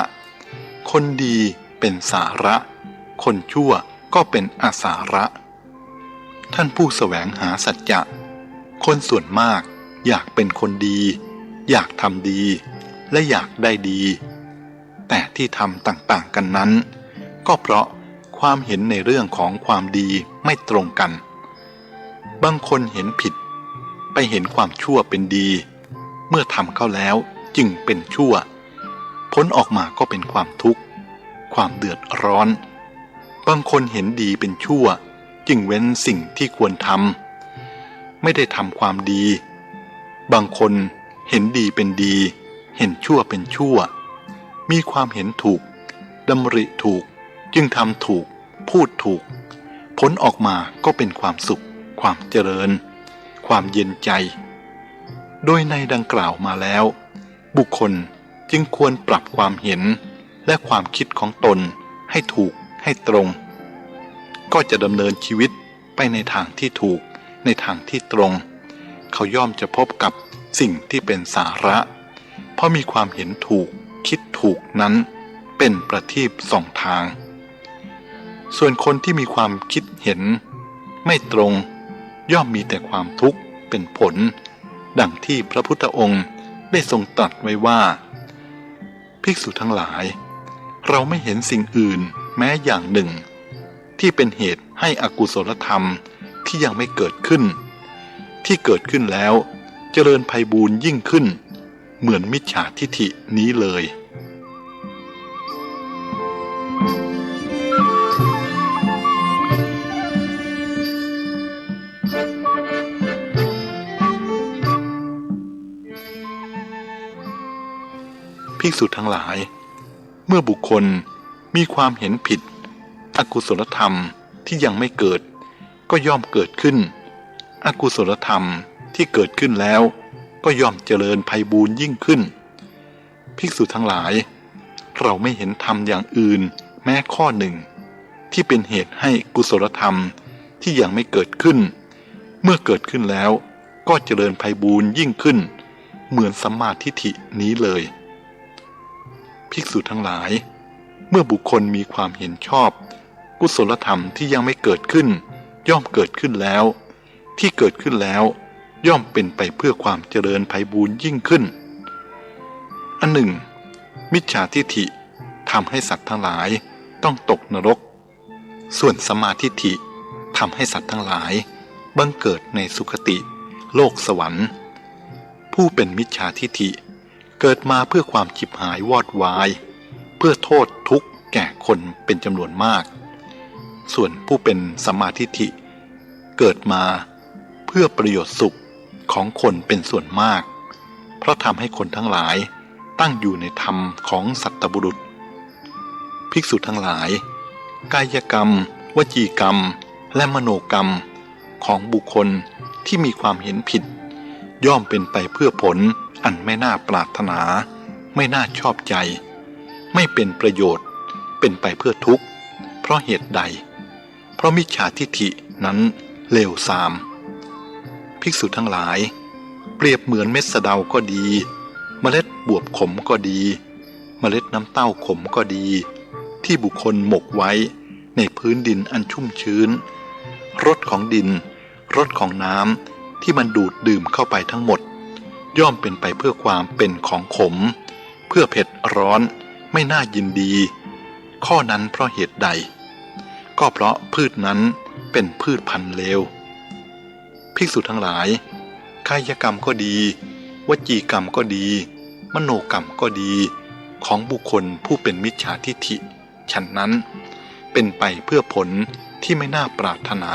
คนดีเป็นสาระคนชั่วก็เป็นอสาระท่านผู้แสวงหาสัจจะคนส่วนมากอยากเป็นคนดีอยากทำดีและอยากได้ดีแต่ที่ทำต่างๆกันนั้นก็เพราะความเห็นในเรื่องของความดีไม่ตรงกันบางคนเห็นผิดไปเห็นความชั่วเป็นดีเมื่อทำเข้าแล้วจึงเป็นชั่วผลออกมาก็เป็นความทุกข์ความเดือดร้อนบางคนเห็นดีเป็นชั่วจึงเว้นสิ่งที่ควรทำไม่ได้ทำความดีบางคนเห็นดีเป็นดีเห็นชั่วเป็นชั่วมีความเห็นถูกดำริถูกจึงทำถูกพูดถูกผลออกมาก็เป็นความสุขความเจริญความเย็นใจโดยในดังกล่าวมาแล้วบุคคลจึงควรปรับความเห็นและความคิดของตนให้ถูกให้ตรงก็จะดำเนินชีวิตไปในทางที่ถูกในทางที่ตรงเขาย่อมจะพบกับสิ่งที่เป็นสาระเพราะมีความเห็นถูกคิดถูกนั้นเป็นประทีปส่องทางส่วนคนที่มีความคิดเห็นไม่ตรงย่อมมีแต่ความทุกข์เป็นผลดังที่พระพุทธองค์ได้ทรงตรัสไว้ว่าภิกษุทั้งหลายเราไม่เห็นสิ่งอื่นแม้อย่างหนึ่งที่เป็นเหตุให้อกุศลธรรมที่ยังไม่เกิดขึ้นที่เกิดขึ้นแล้วเจริญไพบูลย์ยิ่งขึ้นเหมือนมิจฉาทิฐินี้เลยภิกษุทั้งหลายเมื่อบุคคลมีความเห็นผิดอกุศลธรรมที่ยังไม่เกิดก็ย่อมเกิดขึ้นอกุศลธรรมที่เกิดขึ้นแล้วก็ย่อมเจริญไพบูลย์ยิ่งขึ้นภิกษุทั้งหลายเราไม่เห็นธรรมอย่างอื่นแม้ข้อหนึ่งที่เป็นเหตุให้กุศลธรรมที่ยังไม่เกิดขึ้นเมื่อเกิดขึ้นแล้วก็เจริญไพบูลย์ยิ่งขึ้นเหมือนสัมมาทิฏฐินี้เลยภิกษุทั้งหลายเมื่อบุคคลมีความเห็นชอบกุศลธรรมที่ยังไม่เกิดขึ้นย่อมเกิดขึ้นแล้วที่เกิดขึ้นแล้วย่อมเป็นไปเพื่อความเจริญไพบูลย์ยิ่งขึ้นอันหนึ่งมิจฉาทิฏฐิทำให้สัตว์ทั้งหลายต้องตกนรกส่วนสัมมาทิฏฐิทำให้สัตว์ทั้งหลายบังเกิดในสุคติโลกสวรรค์ผู้เป็นมิจฉาทิฏฐิเกิดมาเพื่อความฉิบหายวอดวายเพื่อโทษทุกข์แก่คนเป็นจำนวนมากส่วนผู้เป็นสัมมาทิฏฐิเกิดมาเพื่อประโยชน์สุขของคนเป็นส่วนมากเพราะทำให้คนทั้งหลายตั้งอยู่ในธรรมของสัตตบุรุษภิกษุทั้งหลายกายกรรมวจีกรรมและมโนกรรมของบุคคลที่มีความเห็นผิดย่อมเป็นไปเพื่อผลอันไม่น่าปรารถนาไม่น่าชอบใจไม่เป็นประโยชน์เป็นไปเพื่อทุกข์เพราะเหตุใดเพราะมิจฉาทิฏฐินั้นเลวทรามภิกษุทั้งหลายเปรียบเหมือนเม็ดสะเดาก็ดีเมล็ดบวบขมก็ดีเมล็ดน้ำเต้าขมก็ดีที่บุคคลหมกไว้ในพื้นดินอันชุ่มชื้นรสของดินรสของน้ำที่มันดูดดื่มเข้าไปทั้งหมดย่อมเป็นไปเพื่อความเป็นของขมเพื่อเผ็ดร้อนไม่น่ายินดีข้อนั้นเพราะเหตุใดก็เพราะพืชนั้นเป็นพืชพันธุ์เลวภิกษุทั้งหลายกายกรรมก็ดีวจีกรรมก็ดีมโนกรรมก็ดีของบุคคลผู้เป็นมิจฉาทิฏฐิฉะนั้นเป็นไปเพื่อผลที่ไม่น่าปรารถนา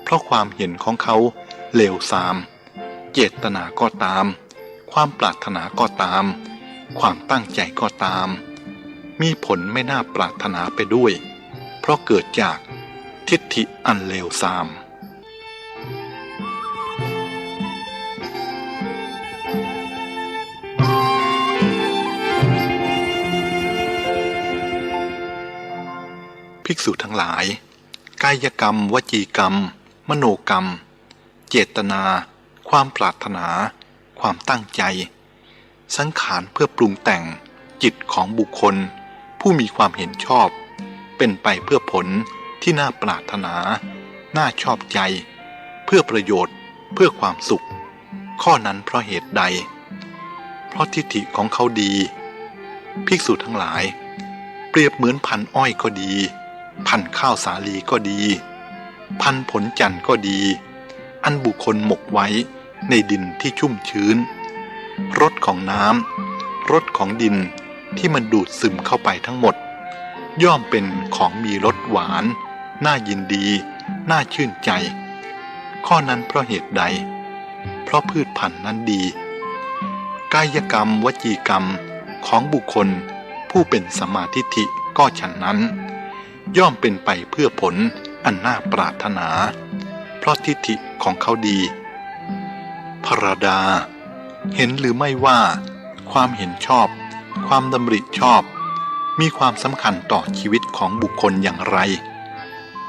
เพราะความเห็นของเขาเลวทรามเจตนาก็ตามความปรารถนาก็ตามความตั้งใจก็ตามมีผลไม่น่าปรารถนาไปด้วยเพราะเกิดจากทิฏฐิอันเลวทรามภิกษุทั้งหลายกายกรรมวจีกรรมมโนกรรมเจตนาความปรารถนาความตั้งใจสังขารเพื่อปรุงแต่งจิตของบุคคล ผู้มีความเห็นชอบเป็นไปเพื่อผลที่น่าปรารถนาน่าชอบใจเพื่อประโยชน์เพื่อความสุขข้อนั้นเพราะเหตุใดเพราะทิฏฐิของเขาดีภิกษุทั้งหลายเปรียบเหมือนพันอ้อยก็ดีพันข้าวสาลีก็ดีพันผลจันทร์ก็ดีอันบุคคลหมกไว้ในดินที่ชุ่มชื้นรสของน้ำรสของดินที่มันดูดซึมเข้าไปทั้งหมดย่อมเป็นของมีรสหวานน่ายินดีน่าชื่นใจข้อนั้นเพราะเหตุใดเพราะพืชพันธุ์นั้นดีกายกรรมวจีกรรมของบุคคลผู้เป็นสัมมาทิฏฐิก็ฉะนั้นย่อมเป็นไปเพื่อผลอันน่าปรารถนาเพราะทิฏฐิของเขาดีพระดาเห็นหรือไม่ว่าความเห็นชอบความดำริชอบมีความสำคัญต่อชีวิตของบุคคลอย่างไร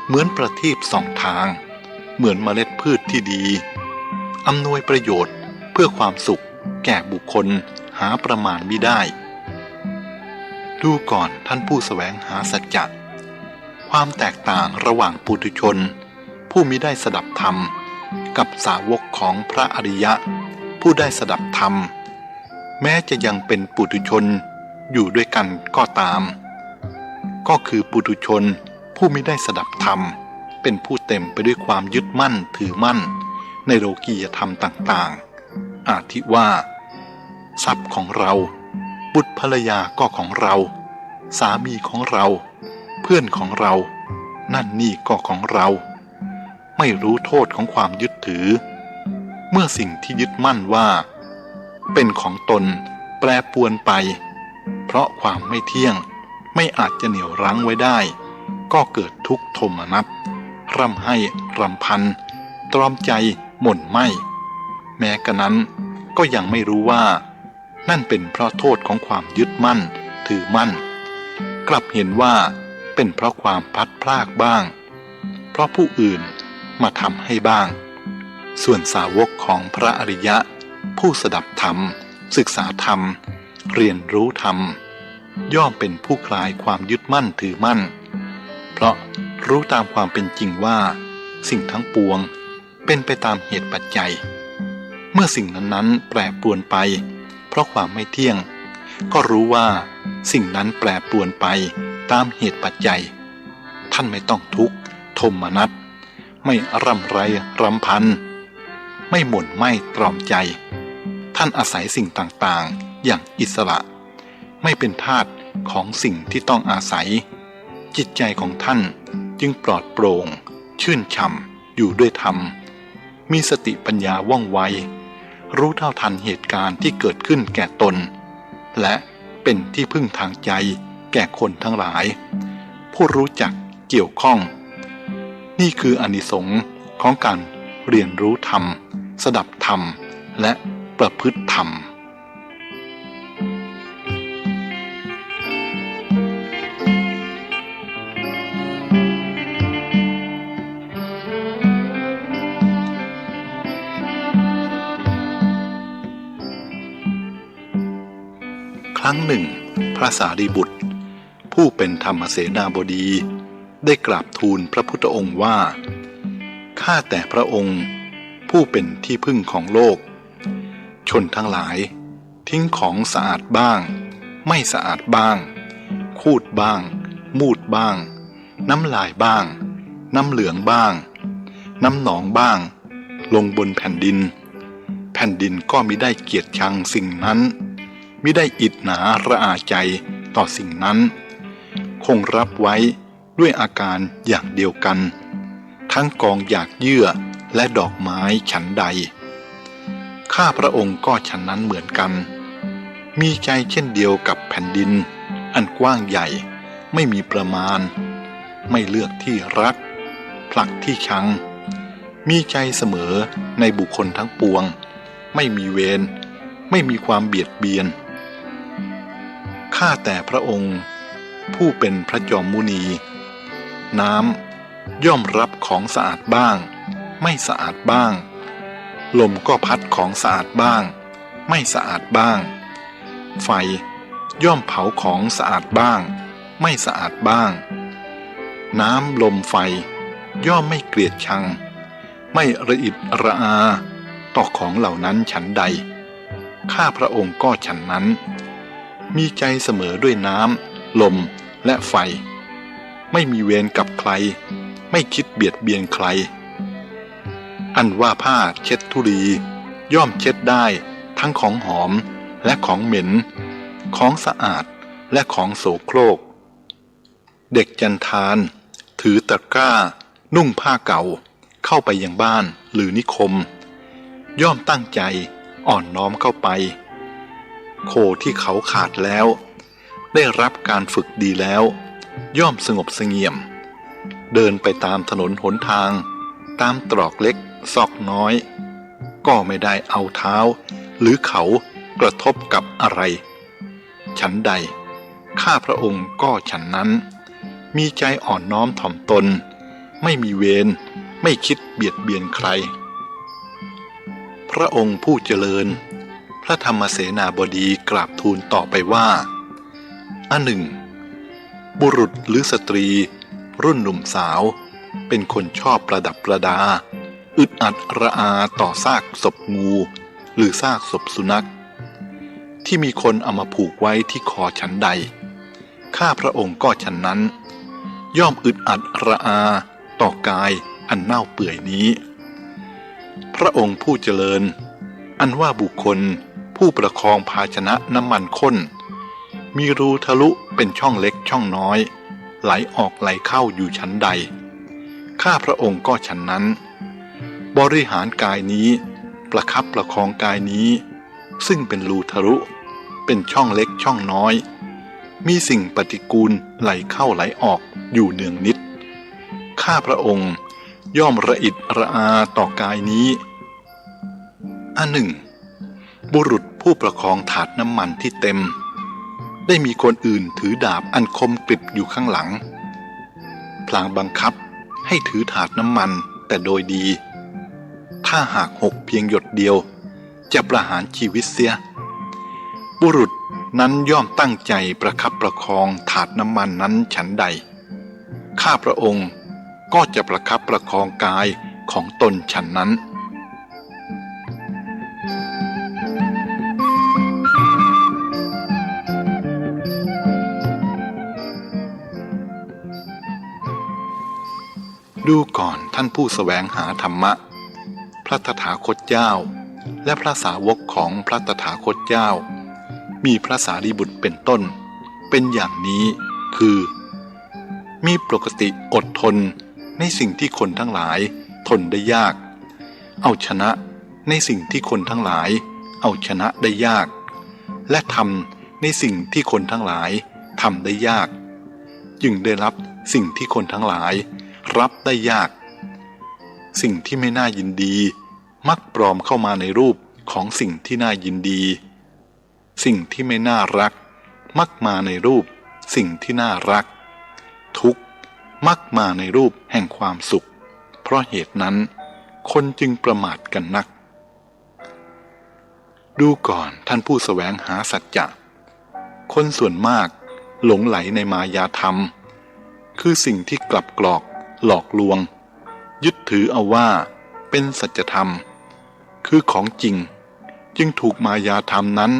เหมือนประทีปสองทางเหมือนเมล็ดพืชที่ดีอำนวยประโยชน์เพื่อความสุขแก่บุคคลหาประมาณมิได้ดูก่อนท่านผู้แสวงหาสัจจะความแตกต่างระหว่างปุถุชนผู้มิได้สดับธรรมกับสาวกของพระอริยะผู้ได้สดับธรรมแม้จะยังเป็นปุถุชนอยู่ด้วยกันก็ตามก็คือปุถุชนผู้มิได้สดับธรรมเป็นผู้เต็มไปด้วยความยึดมั่นถือมั่นในโลกียธรรมต่างๆอาทิว่าทรัพย์ของเราบุตรภรรยาก็ของเราสามีของเราเพื่อนของเรานั่นนี่ก็ของเราไม่รู้โทษของความยึดถือเมื่อสิ่งที่ยึดมั่นว่าเป็นของตนแปรปรวนไปเพราะความไม่เที่ยงไม่อาจจะเหนี่ยวรั้งไว้ได้ก็เกิดทุกข์โทมนัสร่ำไห้รำพันตรอมใจหม่นไหมแม้กระนั้นก็ยังไม่รู้ว่านั่นเป็นเพราะโทษของความยึดมั่นถือมั่นกลับเห็นว่าเป็นเพราะความพลัดพรากบ้างเพราะผู้อื่นมาทำให้บ้างส่วนสาวกของพระอริยะผู้สดับธรรมศึกษาธรรมเรียนรู้ธรรมย่อมเป็นผู้คลายความยึดมั่นถือมั่นเพราะรู้ตามความเป็นจริงว่าสิ่งทั้งปวงเป็นไปตามเหตุปัจจัยเมื่อสิ่งนั้นๆแปรปรวนไปเพราะความไม่เที่ยงก็รู้ว่าสิ่งนั้นแปรปรวนไปตามเหตุปัจจัยท่านไม่ต้องทุกข์โทมนัสไม่ร่ำไรรำพันไม่หม่นไหม้ตรอมใจท่านอาศัยสิ่งต่างๆอย่างอิสระไม่เป็นทาสของสิ่งที่ต้องอาศัยจิตใจของท่านจึงปลอดโปร่งชื่นช่ำอยู่ด้วยธรรมมีสติปัญญาว่องไวรู้เท่าทันเหตุการณ์ที่เกิดขึ้นแก่ตนและเป็นที่พึ่งทางใจแก่คนทั้งหลายผู้รู้จักเกี่ยวข้องนี่คืออานิสงส์ของการเรียนรู้ธรรมสดับธรรมและประพฤติธรรมครั้งหนึ่งพระสารีบุตรผู้เป็นธรรมเสนาบดีได้กราบทูลพระพุทธองค์ว่าข้าแต่พระองค์ผู้เป็นที่พึ่งของโลกชนทั้งหลายทิ้งของสะอาดบ้างไม่สะอาดบ้างคูดบ้างมูดบ้างน้ำลายบ้างน้ำเหลืองบ้างน้ำหนองบ้างลงบนแผ่นดินแผ่นดินก็มิได้เกียรติชังสิ่งนั้นมิได้อิจฉาระอาใจต่อสิ่งนั้นคงรับไว้ด้วยอาการอย่างเดียวกันทั้งกองหยากเยื่อและดอกไม้ฉันใดข้าพระองค์ก็ฉันนั้นเหมือนกันมีใจเช่นเดียวกับแผ่นดินอันกว้างใหญ่ไม่มีประมาณไม่เลือกที่รักผลักที่ชังมีใจเสมอในบุคคลทั้งปวงไม่มีเวรไม่มีความเบียดเบียนข้าแต่พระองค์ผู้เป็นพระจอมมุนีน้ำย่อมรับของสะอาดบ้างไม่สะอาดบ้างลมก็พัดของสะอาดบ้างไม่สะอาดบ้างไฟย่อมเผาของสะอาดบ้าง ไม่สะอาดบ้าง น้ำลมไฟย่อมไม่เกลียดชังไม่ระอิดระอาต่อของเหล่านั้นฉันใดข้าพระองค์ก็ฉันนั้นมีใจเสมอด้วยน้ำลมและไฟไม่มีเวรกับใครไม่คิดเบียดเบียนใครอันว่าผ้าเช็ดธุลีย่อมเช็ดได้ทั้งของหอมและของเหม็นของสะอาดและของโสโครกเด็กจันทานถือตะกร้านุ่งผ้าเก่าเข้าไปยังบ้านหรือนิคมย่อมตั้งใจอ่อนน้อมเข้าไปโคที่เขาขาดแล้วได้รับการฝึกดีแล้วย่อมสงบเสงี่ยมเดินไปตามถนนหนทางตามตรอกเล็กซอกน้อยก็ไม่ได้เอาเท้าหรือเขากระทบกับอะไรฉันใดข้าพระองค์ก็ฉันนั้นมีใจอ่อนน้อมถ่อมตนไม่มีเวรไม่คิดเบียดเบียนใครพระองค์ผู้เจริญพระธรรมเสนาบดีกราบทูลต่อไปว่าอันหนึ่งบุรุษหรือสตรีรุ่นหนุ่มสาวเป็นคนชอบประดับประดาอึดอัดระอาต่อซากศพงูหรือซากศพสุนัขที่มีคนเอามาผูกไว้ที่คอฉันใดข้าพระองค์ก็ฉันนั้นย่อมอึดอัดระอาต่อกายอันเน่าเปื่อยนี้พระองค์ผู้เจริญอันว่าบุคคลผู้ประคองภาชนะน้ำมันข้นมีรูทะลุเป็นช่องเล็กช่องน้อยไหลออกไหลเข้าอยู่ชั้นใดข้าพระองค์ก็ฉันนั้นบริหารกายนี้ประคับประคองกายนี้ซึ่งเป็นรูทะลุเป็นช่องเล็กช่องน้อยมีสิ่งปฏิกูลไหลเข้าไหลออกอยู่เนืองนิดข้าพระองค์ย่อมระอิดระอาต่อกายนี้อันหนึ่งบุรุษผู้ประคองถาดน้ำมันที่เต็มได้มีคนอื่นถือดาบอันคมกริบอยู่ข้างหลังพลางบังคับให้ถือถาดน้ำมันแต่โดยดีถ้าหากหกเพียงหยดเดียวจะประหารชีวิตเสียบุรุษนั้นย่อมตั้งใจประคับประคองถาดน้ำมันนั้นฉันใดข้าพระองค์ก็จะประคับประคองกายของตนฉันนั้นดูก่อนท่านผู้แสวงหาธรรมะพระตถาคตเจ้าและพระสาวกของพระตถาคตเจ้ามีพระสารีบุตรเป็นต้นเป็นอย่างนี้คือมีปกติอดทนในสิ่งที่คนทั้งหลายทนได้ยากเอาชนะในสิ่งที่คนทั้งหลายเอาชนะได้ยากและทำในสิ่งที่คนทั้งหลายทำได้ยากจึงได้รับสิ่งที่คนทั้งหลายรับได้ยากสิ่งที่ไม่น่ายินดีมักปลอมเข้ามาในรูปของสิ่งที่น่ายินดีสิ่งที่ไม่น่ารักมักมาในรูปสิ่งที่น่ารักทุกข์มักมาในรูปแห่งความสุขเพราะเหตุนั้นคนจึงประมาทกันนักดูก่อนท่านผู้แสวงหาสัจจะคนส่วนมากหลงไหลในมายาธรรมคือสิ่งที่กลับกรอกหลอกลวงยึดถือเอาว่าเป็นสัจธรรมคือของจริงจึงถูกมายาธรรมนั้น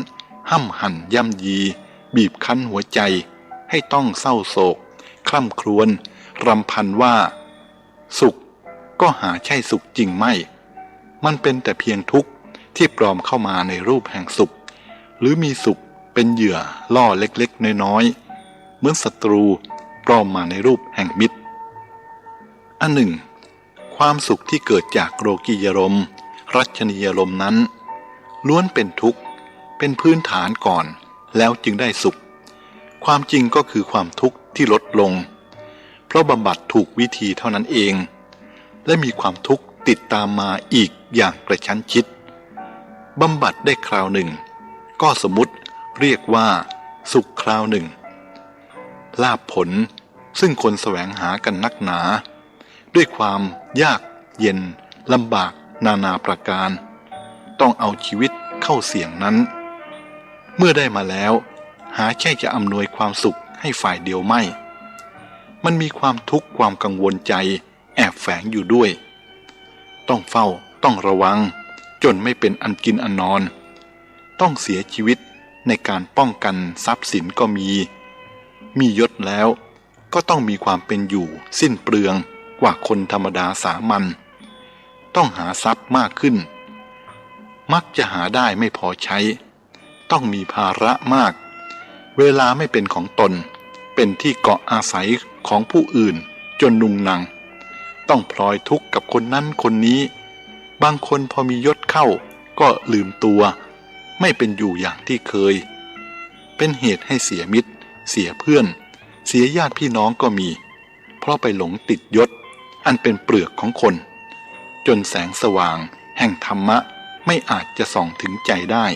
ห้ำหั่นย่ำยีบีบคั้นหัวใจให้ต้องเศร้าโศกคร่ำครวญรำพันว่าสุขก็หาใช่สุขจริงไม่มันเป็นแต่เพียงทุกข์ที่ปลอมเข้ามาในรูปแห่งสุขหรือมีสุขเป็นเหยื่อล่อเล็กๆน้อยๆเหมือนศัตรูปลอมมาในรูปแห่งมิตรอันหนึ่งความสุขที่เกิดจากโลกียารมณ์รัชนียารมณ์นั้นล้วนเป็นทุกข์เป็นพื้นฐานก่อนแล้วจึงได้สุขความจริงก็คือความทุกข์ที่ลดลงเพราะบำบัดถูกวิธีเท่านั้นเองและมีความทุกข์ติดตามมาอีกอย่างกระชั้นชิดบำบัดได้คราวหนึ่งก็สมมุติเรียกว่าสุขคราวหนึ่งลาภผลซึ่งคนแสวงหากันนักหนาด้วยความยากเย็นลำบากนานาประการต้องเอาชีวิตเข้าเสี่ยงนั้นเมื่อได้มาแล้วหาใช่จะอำนวยความสุข ให้ฝ่ายเดียวไม่ มันมีความทุกข์ความกังวลใจแอบแฝงอยู่ด้วย ต้องเฝ้าต้องระวังจนไม่เป็นอันกินอันนอนต้องเสียชีวิตในการป้องกันทรัพย์สินก็มียศแล้วก็ต้องมีความเป็นอยู่สิ้นเปลืองกว่าคนธรรมดาสามัญต้องหาทรัพย์มากขึ้นมักจะหาได้ไม่พอใช้ต้องมีภาระมากเวลาไม่เป็นของตนเป็นที่เกาะอาศัยของผู้อื่นจนนุงนังต้องพลอยทุกข์กับคนนั้นคนนี้บางคนพอมียศเข้าก็ลืมตัวไม่เป็นอยู่อย่างที่เคยเป็นเหตุให้เสียมิตรเสียเพื่อนเสียญาติพี่น้องก็มีเพราะไปหลงติดยศอันเป็นเปลือกของคนจนแสงสว่างแห่งธรรมะไม่อาจจะส่องถึงใจได้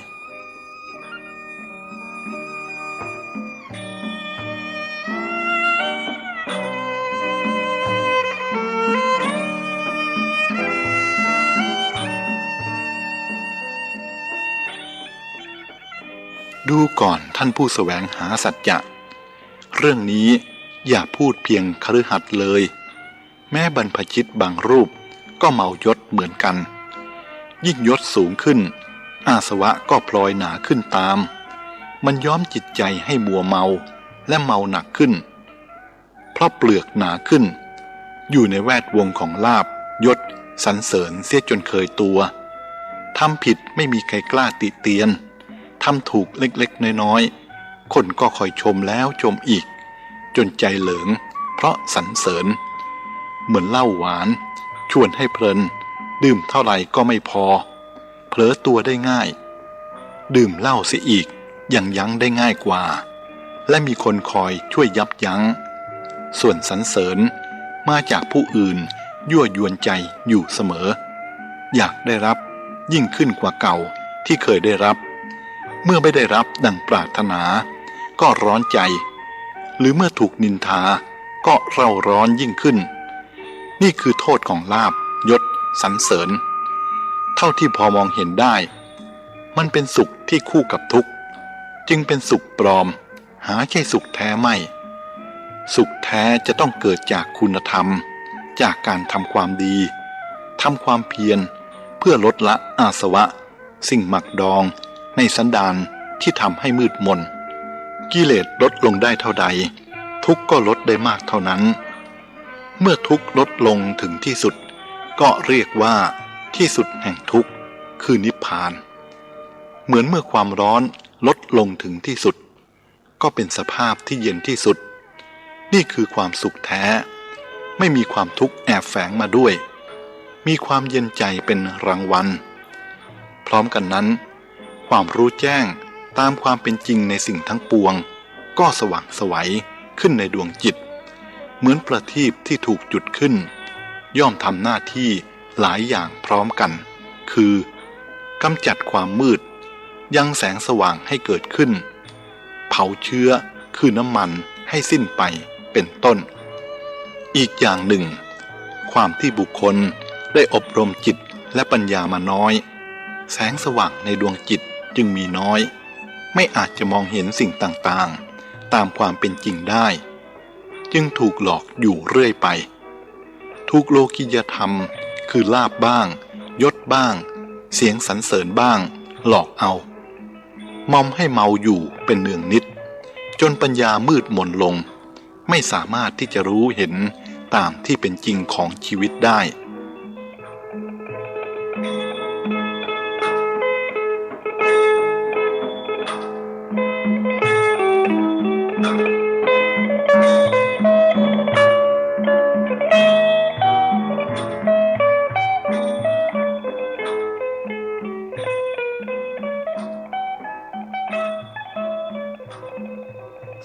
ดูก่อนท่านผู้แสวงหาสัจจะเรื่องนี้อย่าพูดเพียงคฤหัสถ์เลยแม้บรรพชิตบางรูปก็เมายศเหมือนกันยิ่งยศสูงขึ้นอาสวะก็พลอยหนาขึ้นตามมันย้อมจิตใจให้มัวเมาและเมาหนักขึ้นเพราะเปลือกหนาขึ้นอยู่ในแวดวงของลาภยศสรรเสริญเสียจนเคยตัวทำผิดไม่มีใครกล้าติเตียนทำถูกเล็กๆน้อยๆคนก็คอยชมแล้วชมอีกจนใจเหลิงเพราะสรรเสริญเหมือนเหล้าหวานชวนให้เพลินดื่มเท่าไหร่ก็ไม่พอเผลอตัวได้ง่ายดื่มเหล้าเสียอีกยังยั้งได้ง่ายกว่าและมีคนคอยช่วยยับยั้งส่วนสรรเสริญมาจากผู้อื่นยั่วยวนใจอยู่เสมออยากได้รับยิ่งขึ้นกว่าเก่าที่เคยได้รับเมื่อไม่ได้รับดังปรารถนาก็ร้อนใจหรือเมื่อถูกนินทาก็เร่าร้อนยิ่งขึ้นนี่คือโทษของลาภยศสรรเสริญเท่าที่พอมองเห็นได้มันเป็นสุขที่คู่กับทุกข์จึงเป็นสุขปลอมหาใช่สุขแท้ไม่สุขแท้จะต้องเกิดจากคุณธรรมจากการทำความดีทำความเพียรเพื่อลดละอาสวะสิ่งหมักดองในสันดานที่ทำให้มืดมนกิเลสลดลงได้เท่าใดทุกข์ก็ลดได้มากเท่านั้นเมื่อทุกข์ลดลงถึงที่สุดก็เรียกว่าที่สุดแห่งทุกข์คือนิพพานเหมือนเมื่อความร้อนลดลงถึงที่สุดก็เป็นสภาพที่เย็นที่สุดนี่คือความสุขแท้ไม่มีความทุกข์แอบแฝงมาด้วยมีความเย็นใจเป็นรางวัลพร้อมกันนั้นความรู้แจ้งตามความเป็นจริงในสิ่งทั้งปวงก็สว่างไสวขึ้นในดวงจิตเหมือนประทีปที่ถูกจุดขึ้นย่อมทำหน้าที่หลายอย่างพร้อมกันคือกำจัดความมืดยังแสงสว่างให้เกิดขึ้นเผาเชื้อคือน้ำมันให้สิ้นไปเป็นต้นอีกอย่างหนึ่งความที่บุคคลได้อบรมจิตและปัญญามาน้อยแสงสว่างในดวงจิตจึงมีน้อยไม่อาจจะมองเห็นสิ่งต่างๆตามความเป็นจริงได้จึงถูกหลอกอยู่เรื่อยไปถูกโลกิยธรรมคือลาภบ้างยศบ้างเสียงสรรเสริญบ้างหลอกเอามอมให้เมาอยู่เป็นเนืองนิดจนปัญญามืดมนลงไม่สามารถที่จะรู้เห็นตามที่เป็นจริงของชีวิตได้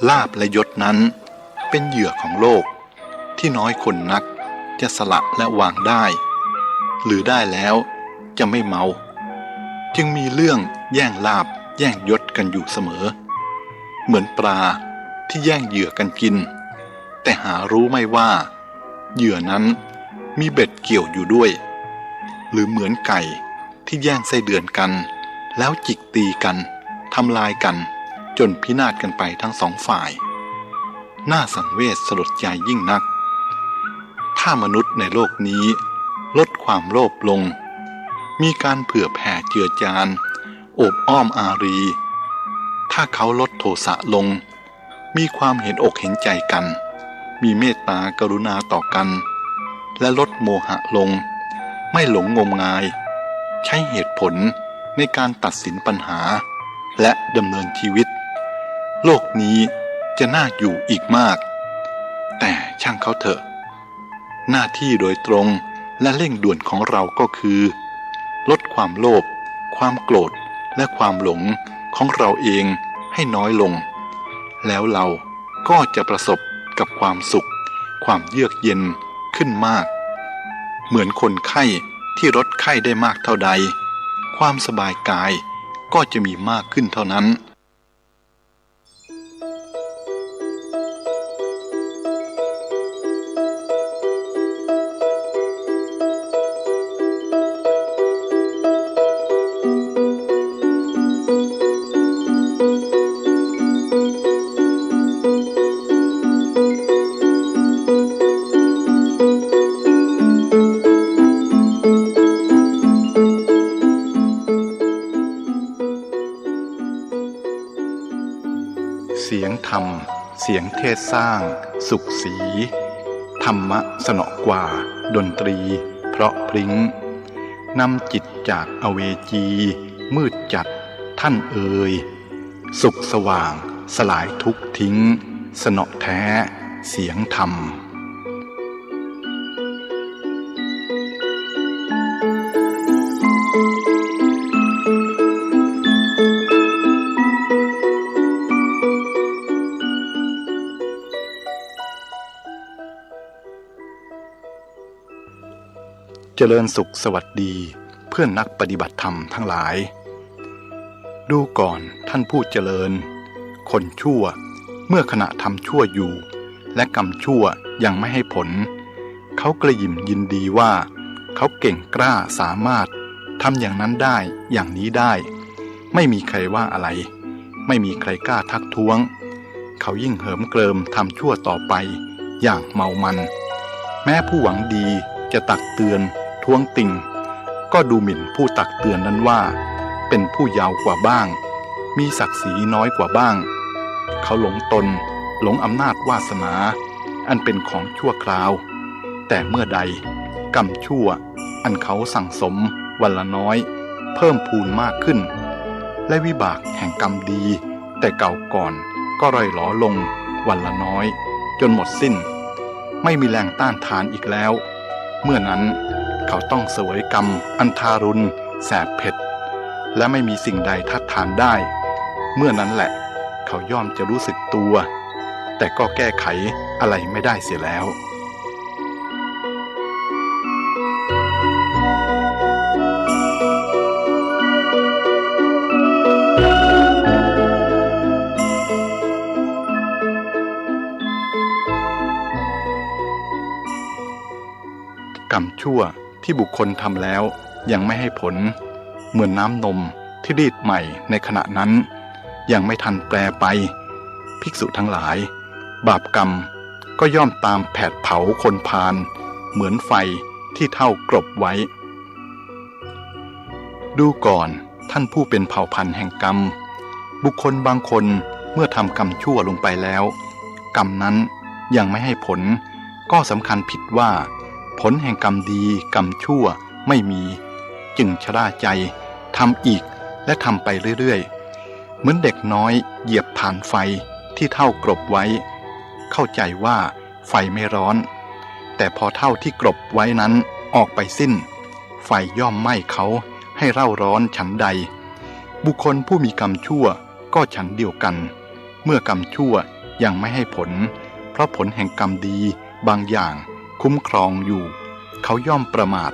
ลาภและยศนั้นเป็นเหยื่อของโลกที่น้อยคนนักจะสละและวางได้หรือได้แล้วจะไม่เมาจึงมีเรื่องแย่งลาภแย่งยศกันอยู่เสมอเหมือนปลาที่แย่งเหยื่อกันกินแต่หารู้ไม่ว่าเหยื่อนั้นมีเบ็ดเกี่ยวอยู่ด้วยหรือเหมือนไก่ที่แย่งไส้เดือนกันแล้วจิกตีกันทำลายกันจนพินาศกันไปทั้งสองฝ่าย น่าสังเวชสลดใจยิ่งนักถ้ามนุษย์ในโลกนี้ลดความโลภลงมีการเผื่อแผ่เจือจานโอบอ้อมอารีถ้าเขาลดโทสะลงมีความเห็นอกเห็นใจกันมีเมตตากรุณาต่อกันและลดโมหะลงไม่หลงงมงายใช้เหตุผลในการตัดสินปัญหาและดำเนินชีวิตโลกนี้จะน่าอยู่อีกมากแต่ช่างเขาเถอะหน้าที่โดยตรงและเร่งด่วนของเราก็คือลดความโลภความโกรธและความหลงของเราเองให้น้อยลงแล้วเราก็จะประสบกับความสุขความเยือกเย็นขึ้นมากเหมือนคนไข้ที่ลดไข้ได้มากเท่าใดความสบายกายก็จะมีมากขึ้นเท่านั้นเสียงธรรมเสียงเทศสร้างสุขสีธรรมะสนอกว่าดนตรีเพราะพริ้งนำจิตจากอเวจีมืดจัดท่านเอ่ยสุขสว่างสลายทุกข์ทิ้งสนอแท้เสียงธรรมเจริญสุขสวัสดีเพื่อนนักปฏิบัติธรรมทั้งหลายดูก่อนท่านผู้เจริญคนชั่วเมื่อขณะทำชั่วอยู่และกรรมชั่วยังไม่ให้ผลเขากระหยิ่มยินดีว่าเขาเก่งกล้าสามารถทำอย่างนั้นได้อย่างนี้ได้ไม่มีใครว่าอะไรไม่มีใครกล้าทักท้วงเขายิ่งเหิมเกริมทำชั่วต่อไปอย่างเมามันแม้ผู้หวังดีจะตักเตือนท้วงติ่งก็ดูหมิ่นผู้ตักเตือนนั้นว่าเป็นผู้เยาว์กว่าบ้างมีศักดิ์ศรีน้อยกว่าบ้างเขาหลงตนหลงอำนาจวาสนาอันเป็นของชั่วคราวแต่เมื่อใดกรรมชั่วอันเขาสั่งสมวันละน้อยเพิ่มพูนมากขึ้นและวิบากแห่งกรรมดีแต่เก่าก่อนก็ร่อยหลอลงวันละน้อยจนหมดสิ้นไม่มีแรงต้านทานอีกแล้วเมื่อนั้นเขาต้องเสวยกรรมอันทารุณแสบเผ็ดและไม่มีสิ่งใดทัดทานได้เมื่อนั้นแหละเขาย่อมจะรู้สึกตัวแต่ก็แก้ไขอะไรไม่ได้เสียแล้วกรรมชั่วที่บุคคลทำแล้วยังไม่ให้ผลเหมือนน้ำนมที่รีดใหม่ในขณะนั้นยังไม่ทันแปรไปภิกษุทั้งหลายบาปกรรมก็ย่อมตามแผดเผาคนพาลเหมือนไฟที่เท่ากรบไว้ดูก่อนท่านผู้เป็นเผ่าพันธุ์แห่งกรรมบุคคลบางคนเมื่อทำกรรมชั่วลงไปแล้วกรรมนั้นยังไม่ให้ผลก็สำคัญผิดว่าผลแห่งกรรมดีกรรมชั่วไม่มีจึงชราใจทำอีกและทำไปเรื่อยๆเหมือนเด็กน้อยเหยียบฐานไฟที่เท่ากรบไว้เข้าใจว่าไฟไม่ร้อนแต่พอเท่าที่กรบไว้นั้นออกไปสิ้นไฟย่อมไหม้เขาให้เร่าร้อนฉันใดบุคคลผู้มีกรรมชั่วก็ฉันเดียวกันเมื่อกรรมชั่วยังไม่ให้ผลเพราะผลแห่งกรรมดีบางอย่างคุ้มครองอยู่เขาย่อมประมาท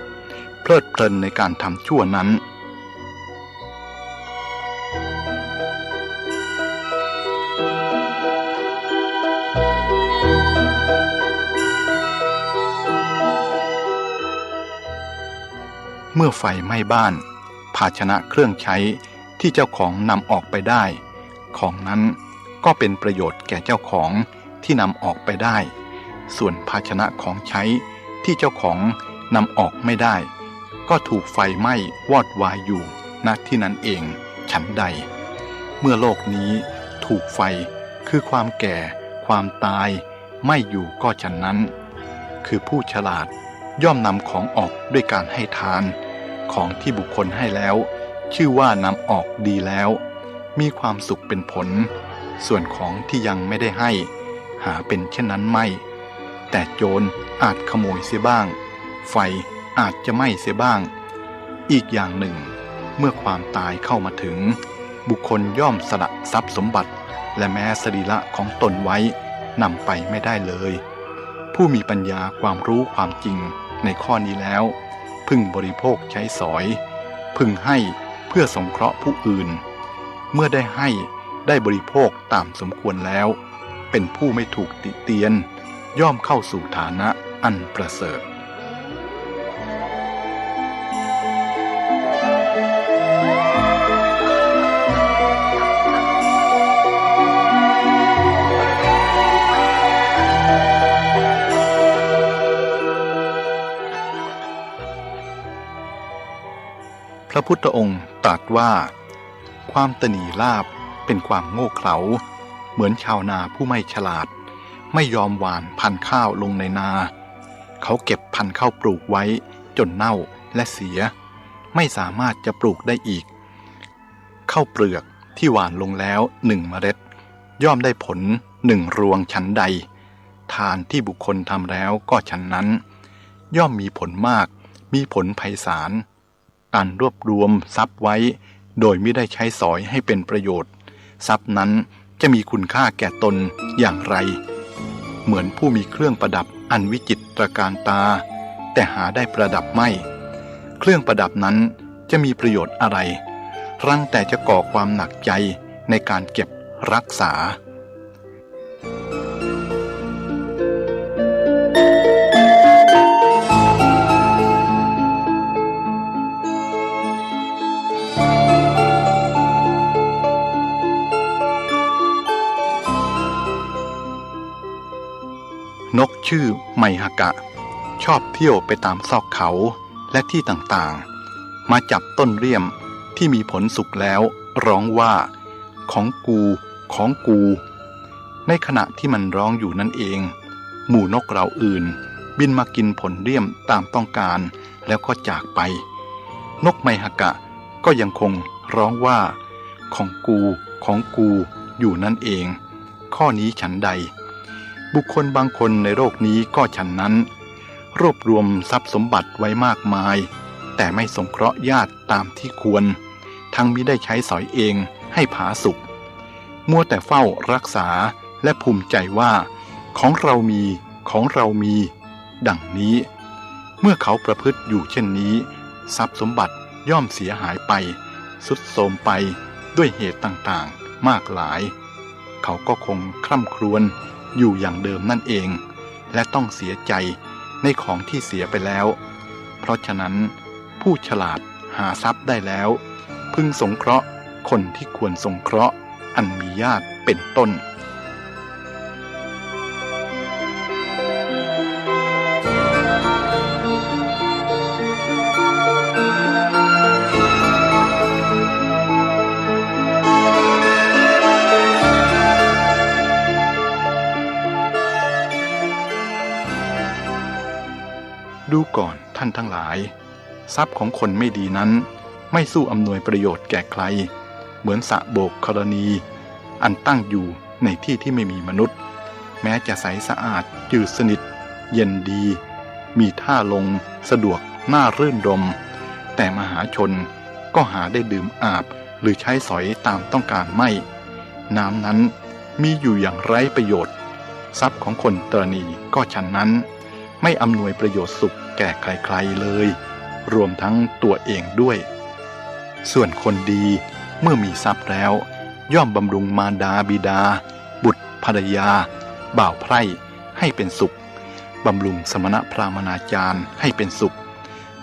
เพลิดเพลินในการทำชั่วนั้นเมื่อไฟไหม้บ้านภาชนะเครื่องใช้ที่เจ้าของนำออกไปได้ของนั้นก็เป็นประโยชน์แก่เจ้าของ ที่นำออกไปได้ส่วนภาชนะของใช้ที่เจ้าของนำออกไม่ได้ก็ถูกไฟไหม้วอดวายอยู่ณที่นั้นเองฉันใดเมื่อโลกนี้ถูกไฟคือความแก่ความตายไม่อยู่ก็ฉันนั้นคือผู้ฉลาดย่อมนำของออกด้วยการให้ทานของที่บุคคลให้แล้วชื่อว่านำออกดีแล้วมีความสุขเป็นผลส่วนของที่ยังไม่ได้ให้หาเป็นเช่นนั้นไม่แต่โจรอาจขโมยเสียบ้างไฟอาจจะไหม้เสียบ้างอีกอย่างหนึ่งเมื่อความตายเข้ามาถึงบุคคลย่อมสละทรัพย์สมบัติและแม้สรีระของตนไว้นำไปไม่ได้เลยผู้มีปัญญาความรู้ความจริงในข้อนี้แล้วพึงบริโภคใช้สอยพึงให้เพื่อสงเคราะห์ผู้อื่นเมื่อได้ให้ได้บริโภคตามสมควรแล้วเป็นผู้ไม่ถูกติเตียนย่อมเข้าสู่ฐานะอันประเสริฐพระพุทธองค์ตรัสว่าความตนีลาภเป็นความโง่เขลาเหมือนชาวนาผู้ไม่ฉลาดไม่ยอมหว่านพันธุ์ข้าวลงในนาเขาเก็บพันธุ์ข้าวปลูกไว้จนเน่าและเสียไม่สามารถจะปลูกได้อีกข้าวเปลือกที่หว่านลงแล้ว1 เมล็ดย่อมได้ผล1 รวงฉันใดทานที่บุคคลทำแล้วก็ฉันนั้นย่อมมีผลมากมีผลไพศาลการรวบรวมทรัพย์ไว้โดยไม่ได้ใช้สอยให้เป็นประโยชน์ทรัพย์นั้นจะมีคุณค่าแก่ตนอย่างไรเหมือนผู้มีเครื่องประดับอันวิจิตรการตาแต่หาได้ประดับไม่เครื่องประดับนั้นจะมีประโยชน์อะไรรั้งแต่จะก่อความหนักใจในการเก็บรักษานกชื่อไมหกะชอบเที่ยวไปตามซอกเขาและที่ต่างๆมาจับต้นเรี่ยมที่มีผลสุกแล้วร้องว่าของกูของกูในขณะที่มันร้องอยู่นั่นเองหมู่นกเหล่าอื่นบินมากินผลเรี่ยมตามต้องการแล้วก็จากไปนกไมหกะก็ยังคงร้องว่าของกูของกูอยู่นั่นเองข้อนี้ฉันใดบุคคลบางคนในโลกนี้ก็ฉันนั้นรวบรวมทรัพย์สมบัติไว้มากมายแต่ไม่สงเคราะห์ญาติตามที่ควรทั้งมิได้ใช้สอยเองให้ผาสุกมัวแต่เฝ้ารักษาและภูมิใจว่าของเรามีของเรามีดังนี้เมื่อเขาประพฤติอยู่เช่นนี้ทรัพย์สมบัติย่อมเสียหายไปทรุดโทรมไปด้วยเหตุต่างๆมากหลายเขาก็คงคร่ำครวญอยู่อย่างเดิมนั่นเองและต้องเสียใจในของที่เสียไปแล้วเพราะฉะนั้นผู้ฉลาดหาทรัพย์ได้แล้วพึงสงเคราะห์คนที่ควรสงเคราะห์อันมีญาติเป็นต้นดูก่อนท่านทั้งหลายทรัพย์ของคนไม่ดีนั้นไม่สู้อำนวยประโยชน์แก่ใครเหมือนสระโบกธรณีอันตั้งอยู่ในที่ที่ไม่มีมนุษย์แม้จะใสสะอาดจืดสนิทเย็นดีมีท่าลงสะดวกน่ารื่นรมแต่มหาชนก็หาได้ดื่มอาบหรือใช้สอยตามต้องการไม่น้ำนั้นมีอยู่อย่างไร้ประโยชน์ทรัพย์ของคนตรณีก็ฉันนั้นไม่อำนวยประโยชน์สุขแก่ใครๆเลยรวมทั้งตัวเองด้วยส่วนคนดีเมื่อมีทรัพย์แล้วย่อมบำรุงมารดาบิดาบุตรภรรยาบ่าวไพร่ให้เป็นสุขบำรุงสมณพราหมณาจารย์ให้เป็นสุข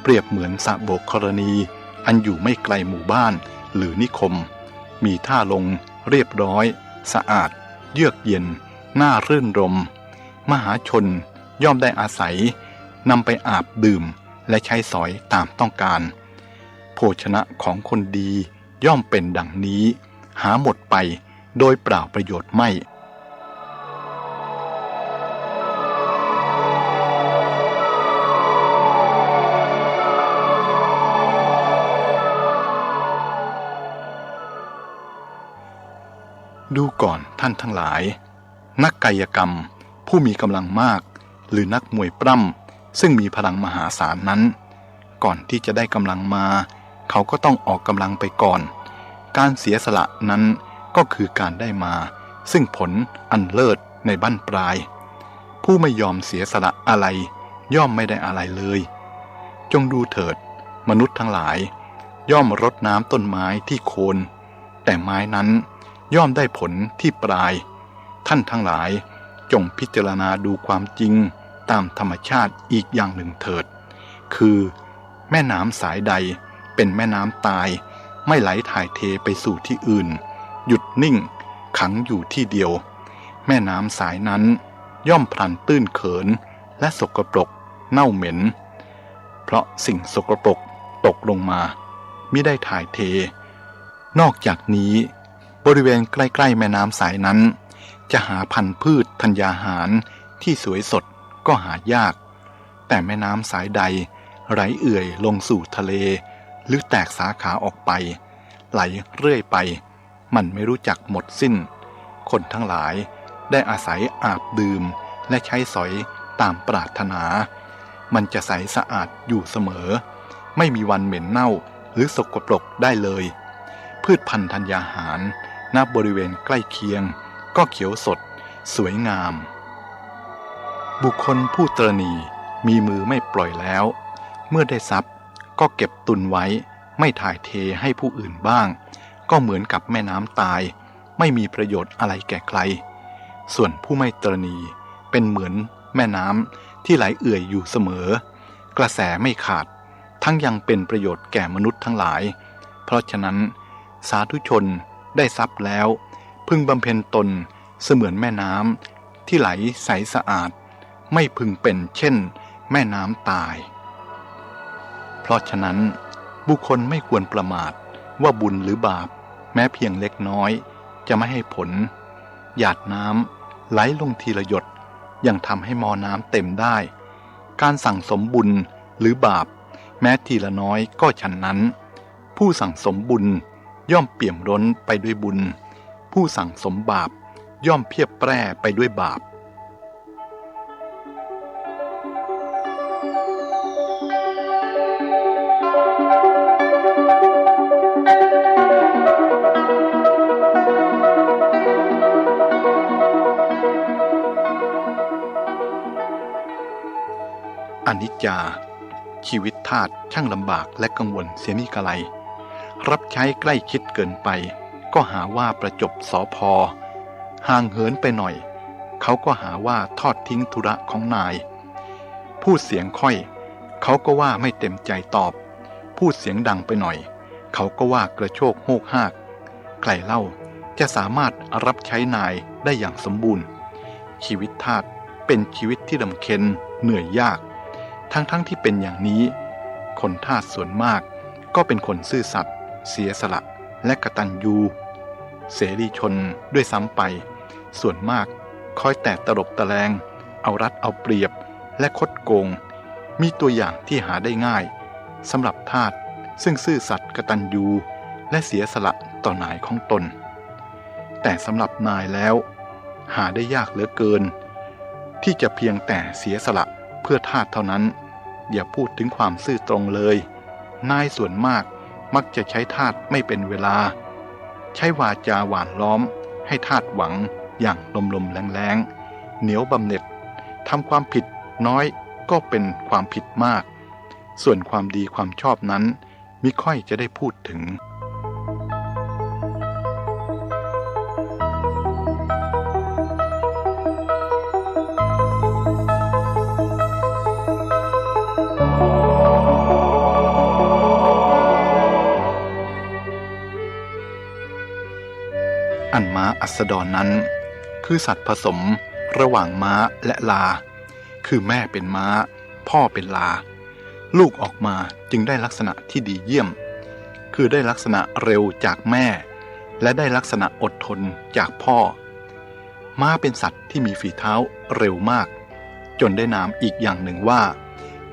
เปรียบเหมือนสระโบกธรณีอันอยู่ไม่ไกลหมู่บ้านหรือนิคมมีท่าลงเรียบร้อยสะอาดเยือกเย็น น่ารื่นรมมหาชนย่อมได้อาศัยนำไปอาบดื่มและใช้สอยตามต้องการโภชนะของคนดีย่อมเป็นดังนี้หาหมดไปโดยเปล่าประโยชน์ไม่ดูก่อนท่านทั้งหลายนักกายกรรมผู้มีกำลังมากหรือนักมวยปล้ำซึ่งมีพลังมหาศาลนั้นก่อนที่จะได้กำลังมาเขาก็ต้องออกกำลังไปก่อนการเสียสละนั้นก็คือการได้มาซึ่งผลอันเลิศในบั้นปลายผู้ไม่ยอมเสียสละอะไรย่อมไม่ได้อะไรเลยจงดูเถิดมนุษย์ทั้งหลายย่อมรดน้ำต้นไม้ที่โคนแต่ไม้นั้นย่อมได้ผลที่ปลายท่านทั้งหลายจงพิจารณาดูความจริงตามธรรมชาติอีกอย่างหนึ่งเถิดคือแม่น้ำสายใดเป็นแม่น้ำตายไม่ไหลถ่ายเทไปสู่ที่อื่นหยุดนิ่งขังอยู่ที่เดียวแม่น้ำสายนั้นย่อมพลันตื้นเขินและสกปรกเน่าเหม็นเพราะสิ่งสกปรกตกลงมามิได้ถ่ายเทนอกจากนี้บริเวณใกล้ๆแม่น้ำสายนั้นจะหาพันธุ์พืชธัญญาหารที่สวยสดก็หายากแต่แม่น้ำสายใดไหลเอื่อยลงสู่ทะเลหรือแตกสาขาออกไปไหลเรื่อยไปมันไม่รู้จักหมดสิ้นคนทั้งหลายได้อาศัยอาบดื่มและใช้สอยตามปรารถนามันจะใสสะอาดอยู่เสมอไม่มีวันเหม็นเน่าหรือสกปรกได้เลยพืชพันธุ์ธัญญาหารณบริเวณใกล้เคียงก็เขียวสดสวยงามบุคคลผู้ตระหนี่มีมือไม่ปล่อยแล้วเมื่อได้ทรัพย์ก็เก็บตุนไว้ไม่ถ่ายเทให้ผู้อื่นบ้างก็เหมือนกับแม่น้ำตายไม่มีประโยชน์อะไรแก่ใครส่วนผู้ไม่ตระหนี่เป็นเหมือนแม่น้ำที่ไหลเอื่อยอยู่เสมอกระแสไม่ขาดทั้งยังเป็นประโยชน์แก่มนุษย์ทั้งหลายเพราะฉะนั้นสาธุชนได้ทรัพย์แล้วพึงบำเพ็ญตนเสมือนแม่น้ำที่ไหลใสสะอาดไม่พึงเป็นเช่นแม่น้ำตายเพราะฉะนั้นบุคคลไม่ควรประมาทว่าบุญหรือบาปแม้เพียงเล็กน้อยจะไม่ให้ผลหยาดน้ำไหลลงทีละหยดยังทำให้มอน้ำเต็มได้การสั่งสมบุญหรือบาปแม้ทีละน้อยก็ฉันนั้นผู้สั่งสมบุญย่อมเปี่ยมล้นไปด้วยบุญผู้สั่งสมบาปย่อมเพียบแปร่ไปด้วยบาปอนิจจาชีวิตทาสช่างลำบากและกังวลเสียมิกะไรรับใช้ใกล้ชิดเกินไปก็หาว่าประจบสพห่างเหินไปหน่อยเขาก็หาว่าทอดทิ้งธุระของนายพูดเสียงค่อยเขาก็ว่าไม่เต็มใจตอบพูดเสียงดังไปหน่อยเขาก็ว่ากระโชกโฮกฮากใครเล่าจะสามารถรับใช้นายได้อย่างสมบูรณ์ชีวิตทาสเป็นชีวิตที่ลำเค็ญเหนื่อยยากทั้งที่เป็นอย่างนี้คนทาสส่วนมากก็เป็นคนซื่อสัตย์เสียสละและกตัญญูเสรีชนด้วยซ้ำไปส่วนมากคอยแต่ตลบตะแลงเอารัดเอาเปรียบและคดโกงมีตัวอย่างที่หาได้ง่ายสำหรับทาสซึ่งซื่อสัตย์กตัญญูและเสียสละต่อนายของตนแต่สำหรับนายแล้วหาได้ยากเหลือเกินที่จะเพียงแต่เสียสละเพื่อทาสเท่านั้นอย่าพูดถึงความซื่อตรงเลยนายส่วนมากมักจะใช้ทาสไม่เป็นเวลาใช้วาจาหวานล้อมให้ทาสหวังอย่างลมๆแรงๆเหนียวบำเหน็จทำความผิดน้อยก็เป็นความผิดมากส่วนความดีความชอบนั้นมิค่อยจะได้พูดถึงอันม้าอัสดรนั้น คือสัตว์ผสมระหว่างม้าและลาคือแม่เป็นม้าพ่อเป็นลาลูกออกมาจึงได้ลักษณะที่ดีเยี่ยมคือได้ลักษณะเร็วจากแม่และได้ลักษณะอดทนจากพ่อม้าเป็นสัตว์ที่มีฝีเท้าเร็วมากจนได้นามอีกอย่างหนึ่งว่า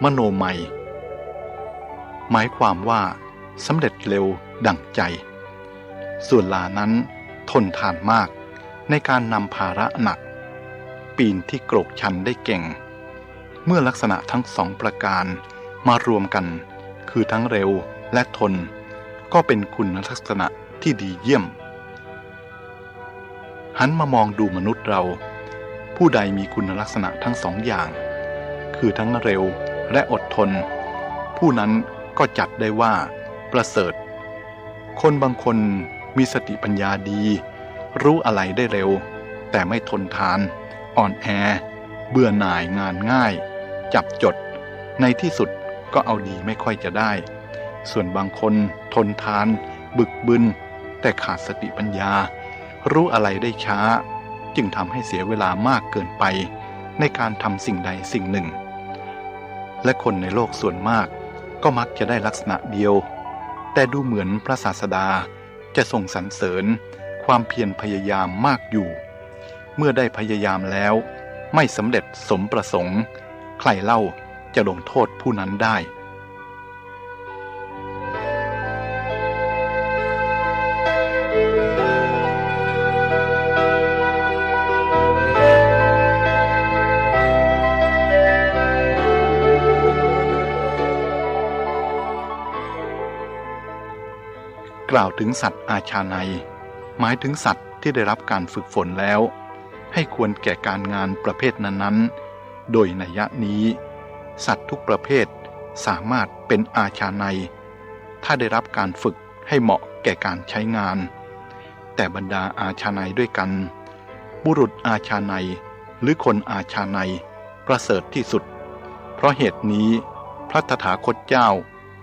มโนมัยหมายความว่าสำเร็จเร็วดั่งใจส่วนลานั้นทนทานมากในการนำภาระหนักปีนที่โกรกชันได้เก่งเมื่อลักษณะทั้งสองประการมารวมกันคือทั้งเร็วและทนก็เป็นคุณลักษณะที่ดีเยี่ยมหันมามองดูมนุษย์เราผู้ใดมีคุณลักษณะทั้งสองอย่างคือทั้งเร็วและอดทนผู้นั้นก็จัดได้ว่าประเสริฐคนบางคนมีสติปัญญาดีรู้อะไรได้เร็วแต่ไม่ทนทานอ่อนแอเบื่อหน่ายงานง่ายจับจดในที่สุดก็เอาดีไม่ค่อยจะได้ส่วนบางคนทนทานบึกบึนแต่ขาดสติปัญญารู้อะไรได้ช้าจึงทำให้เสียเวลามากเกินไปในการทำสิ่งใดสิ่งหนึ่งและคนในโลกส่วนมากก็มักจะได้ลักษณะเดียวแต่ดูเหมือนพระศาสดาจะทรงสรรเสริญความเพียรพยายามมากอยู่เมื่อได้พยายามแล้วไม่สำเร็จสมประสงค์ใครเล่าจะลงโทษผู้นั้นได้กล่าวถึงสัตว์อาชาไนยหมายถึงสัตว์ที่ได้รับการฝึกฝนแล้วให้ควรแก่การงานประเภทนั้นๆโดยนัยยะนี้สัตว์ทุกประเภทสามารถเป็นอาชาไนยถ้าได้รับการฝึกให้เหมาะแก่การใช้งานแต่บรรดาอาชาไนยด้วยกันบุรุษอาชาไนยหรือคนอาชาไนยประเสริฐที่สุดเพราะเหตุนี้พระตถาคตเจ้า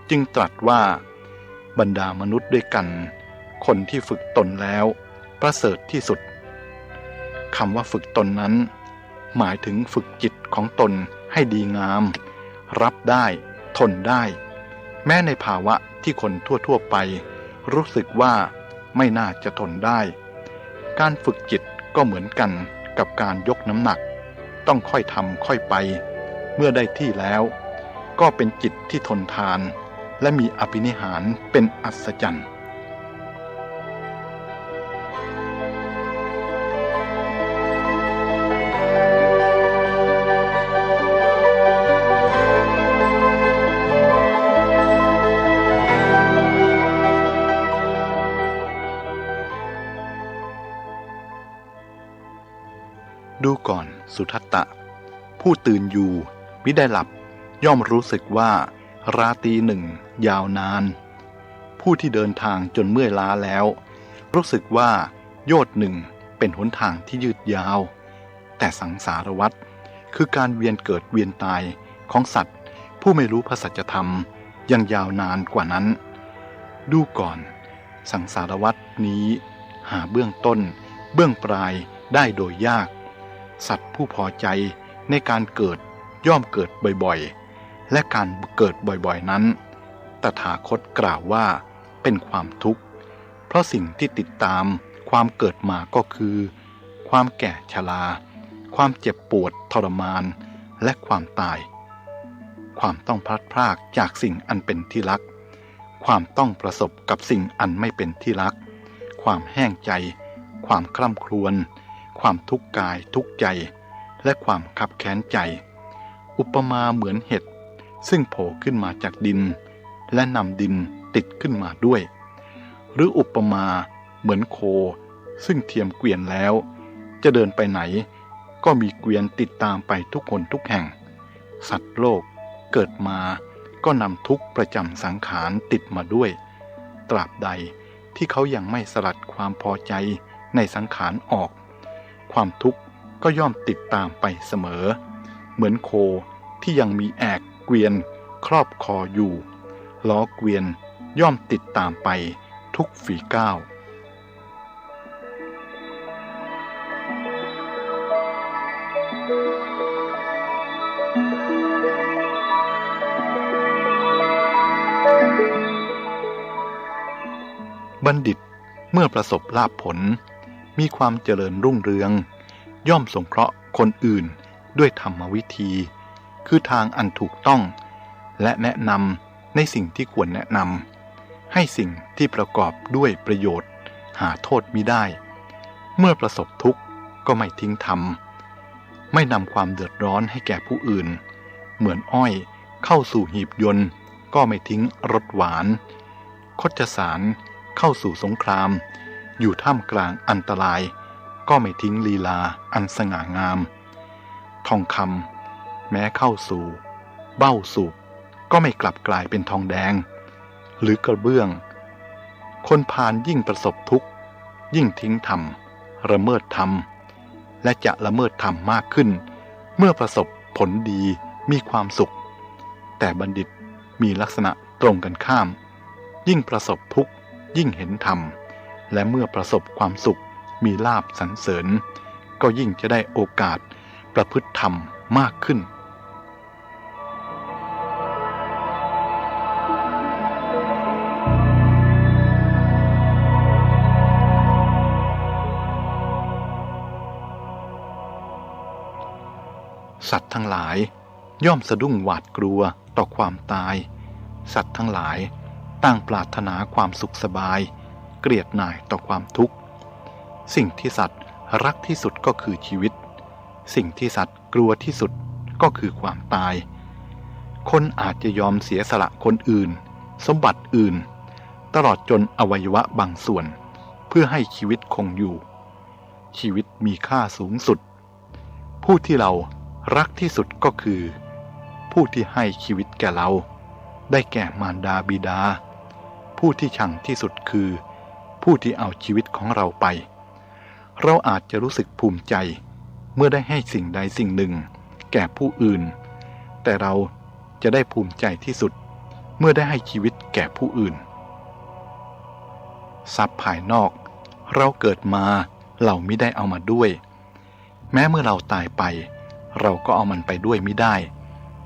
จึงตรัสว่าบรรดามนุษย์ด้วยกันคนที่ฝึกตนแล้วประเสริฐที่สุดคำว่าฝึกตนนั้นหมายถึงฝึกจิตของตนให้ดีงามรับได้ทนได้แม้ในภาวะที่คนทั่วไปรู้สึกว่าไม่น่าจะทนได้การฝึกจิตก็เหมือนกันกับการยกน้ำหนักต้องค่อยทำค่อยไปเมื่อได้ที่แล้วก็เป็นจิตที่ทนทานและมีอภินิหารเป็นอัศจรรย์ดูก่อนสุทัตตะผู้ตื่นอยู่มิได้หลับย่อมรู้สึกว่าราตรีหนึ่งยาวนานผู้ที่เดินทางจนเมื่อยล้าแล้วรู้สึกว่าโยชน์หนึ่งเป็นหนทางที่ยืดยาวแต่สังสารวัฏคือการเวียนเกิดเวียนตายของสัตว์ผู้ไม่รู้พระสัจธรรมยังยาวนานกว่านั้นดูก่อนสังสารวัฏนี้หาเบื้องต้นเบื้องปลายได้โดยยากสัตว์ผู้พอใจในการเกิดย่อมเกิดบ่อยๆและการเกิดบ่อยๆนั้นตถาคตกล่าวว่าเป็นความทุกข์เพราะสิ่งที่ติดตามความเกิดมาก็คือความแก่ชราความเจ็บปวดทรมานและความตายความต้องพลัดพรากจากสิ่งอันเป็นที่รักความต้องประสบกับสิ่งอันไม่เป็นที่รักความแห้งใจความคร่ำครวญความทุกข์กายทุกข์ใจและความคับแค้นใจอุปมาเหมือนเห็ดซึ่งโผล่ขึ้นมาจากดินและนำดินติดขึ้นมาด้วยหรืออุปมาเหมือนโคซึ่งเทียมเกวียนแล้วจะเดินไปไหนก็มีเกวียนติดตามไปทุกคนทุกแห่งสัตว์โลกเกิดมาก็นำทุกข์ประจำสังขารติดมาด้วยตราบใดที่เขายังไม่สลัดความพอใจในสังขารออกความทุกข์ก็ย่อมติดตามไปเสมอเหมือนโคที่ยังมีแอกเกวียนครอบคออยู่ล้อเกวียนย่อมติดตามไปทุกฝีก้าว บัณฑิตเมื่อประสบลาภผลมีความเจริญรุ่งเรืองย่อมสงเคราะห์คนอื่นด้วยธรรมวิธีคือทางอันถูกต้องและแนะนำในสิ่งที่ควรแนะนำให้สิ่งที่ประกอบด้วยประโยชน์หาโทษมิได้เมื่อประสบทุกข์ก็ไม่ทิ้งธรรมไม่นำความเดือดร้อนให้แก่ผู้อื่นเหมือนอ้อยเข้าสู่หีบยนต์ก็ไม่ทิ้งรสหวานคชสารเข้าสู่สงครามอยู่ท่ามกลางอันตรายก็ไม่ทิ้งลีลาอันสง่างามทองคำแม้เข้าสู่เบ้าสูบก็ไม่กลับกลายเป็นทองแดงหรือกระเบื้องคนพาลยิ่งประสบทุกข์ยิ่งทิ้งธรรมละเมิดธรรมและจะละเมิดธรรมมากขึ้นเมื่อประสบผลดีมีความสุขแต่บัณฑิตมีลักษณะตรงกันข้ามยิ่งประสบทุกข์ยิ่งเห็นธรรมและเมื่อประสบความสุขมีลาภสรรเสริญก็ยิ่งจะได้โอกาสประพฤติธรรมมากขึ้นสัตว์ทั้งหลายย่อมสะดุ้งหวาดกลัวต่อความตายสัตว์ทั้งหลายต่างปรารถนาความสุขสบายเกลียดหน่ายต่อความทุกข์สิ่งที่สัตว์รักที่สุดก็คือชีวิตสิ่งที่สัตว์กลัวที่สุดก็คือความตายคนอาจจะยอมเสียสละคนอื่นสมบัติอื่นตลอดจนอวัยวะบางส่วนเพื่อให้ชีวิตคงอยู่ชีวิตมีค่าสูงสุดผู้ที่เรารักที่สุดก็คือผู้ที่ให้ชีวิตแก่เราได้แก่มารดาบิดาผู้ที่ชังที่สุดคือผู้ที่เอาชีวิตของเราไปเราอาจจะรู้สึกภูมิใจเมื่อได้ให้สิ่งใดสิ่งหนึ่งแก่ผู้อื่นแต่เราจะได้ภูมิใจที่สุดเมื่อได้ให้ชีวิตแก่ผู้อื่นทรัพย์ภายนอกเราเกิดมาเราไม่ได้เอามาด้วยแม้เมื่อเราตายไปเราก็เอามันไปด้วยไม่ได้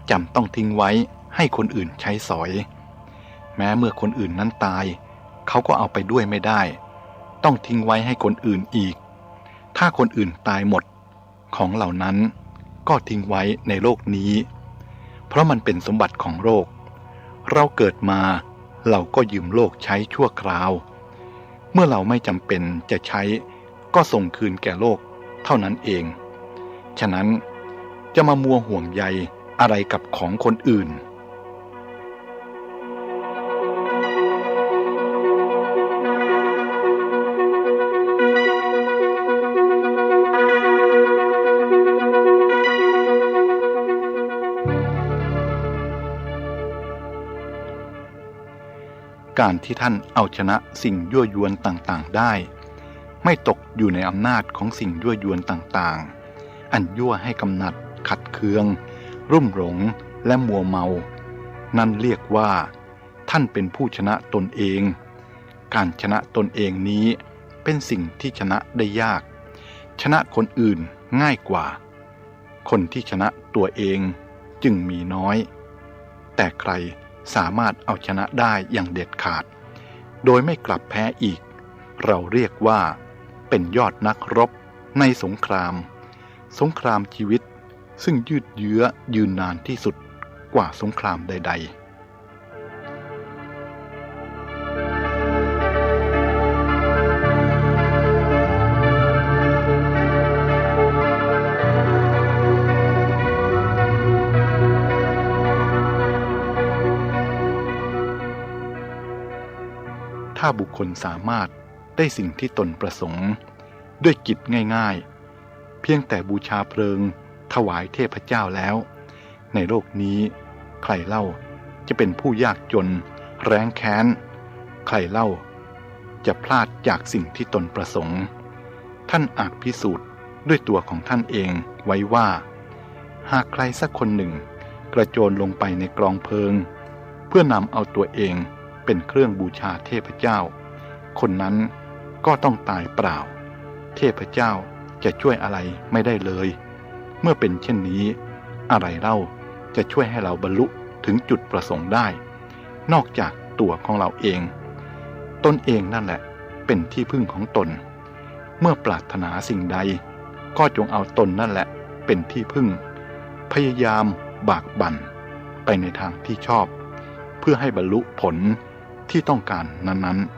จำต้องทิ้งไว้ให้คนอื่นใช้สอยแม้เมื่อคนอื่นนั้นตายเขาก็เอาไปด้วยไม่ได้ต้องทิ้งไว้ให้คนอื่นอีกถ้าคนอื่นตายหมดของเหล่านั้นก็ทิ้งไว้ในโลกนี้เพราะมันเป็นสมบัติของโลกเราเกิดมาเราก็ยืมโลกใช้ชั่วคราวเมื่อเราไม่จำเป็นจะใช้ก็ส่งคืนแก่โลกเท่านั้นเองฉะนั้นจะมามัวห่วงใยอะไรกับของคนอื่นการที่ท่านเอาชนะสิ่งยั่วยวนต่างๆได้ไม่ตกอยู่ในอำนาจของสิ่งยั่วยวนต่างๆอันยั่วให้กำหนัดขัดเคืองรุ่มหลงและมัวเมานั่นเรียกว่าท่านเป็นผู้ชนะตนเองการชนะตนเองนี้เป็นสิ่งที่ชนะได้ยากชนะคนอื่นง่ายกว่าคนที่ชนะตัวเองจึงมีน้อยแต่ใครสามารถเอาชนะได้อย่างเด็ดขาดโดยไม่กลับแพ้อีกเราเรียกว่าเป็นยอดนักรบในสงครามชีวิตซึ่งยืดเยื้อยืนนานที่สุดกว่าสงครามใดๆถ้าบุคคลสามารถได้สิ่งที่ตนประสงค์ด้วยกิจง่ายๆเพียงแต่บูชาเพลิงถวายเทพเจ้าแล้วในโลกนี้ใครเล่าจะเป็นผู้ยากจนแร้นแค้นใครเล่าจะพลาดจากสิ่งที่ตนประสงค์ท่านอาจพิสูจน์ด้วยตัวของท่านเองไว้ว่าหากใครสักคนหนึ่งกระโจนลงไปในกองเพลิงเพื่อนำเอาตัวเองเป็นเครื่องบูชาเทพเจ้าคนนั้นก็ต้องตายเปล่าเทพเจ้าจะช่วยอะไรไม่ได้เลย เมื่อเป็นเช่นนี้อะไรเล่าจะช่วยให้เราบรรลุถึงจุดประสงค์ได้นอกจากตัวของเราเองตนเองนั่นแหละเป็นที่พึ่งของตนเมื่อปรารถนาสิ่งใดก็จงเอาตนนั่นแหละเป็นที่พึ่งพยายามบากบั่นไปในทางที่ชอบเพื่อให้บรรลุผลที่ต้องการนั้นๆ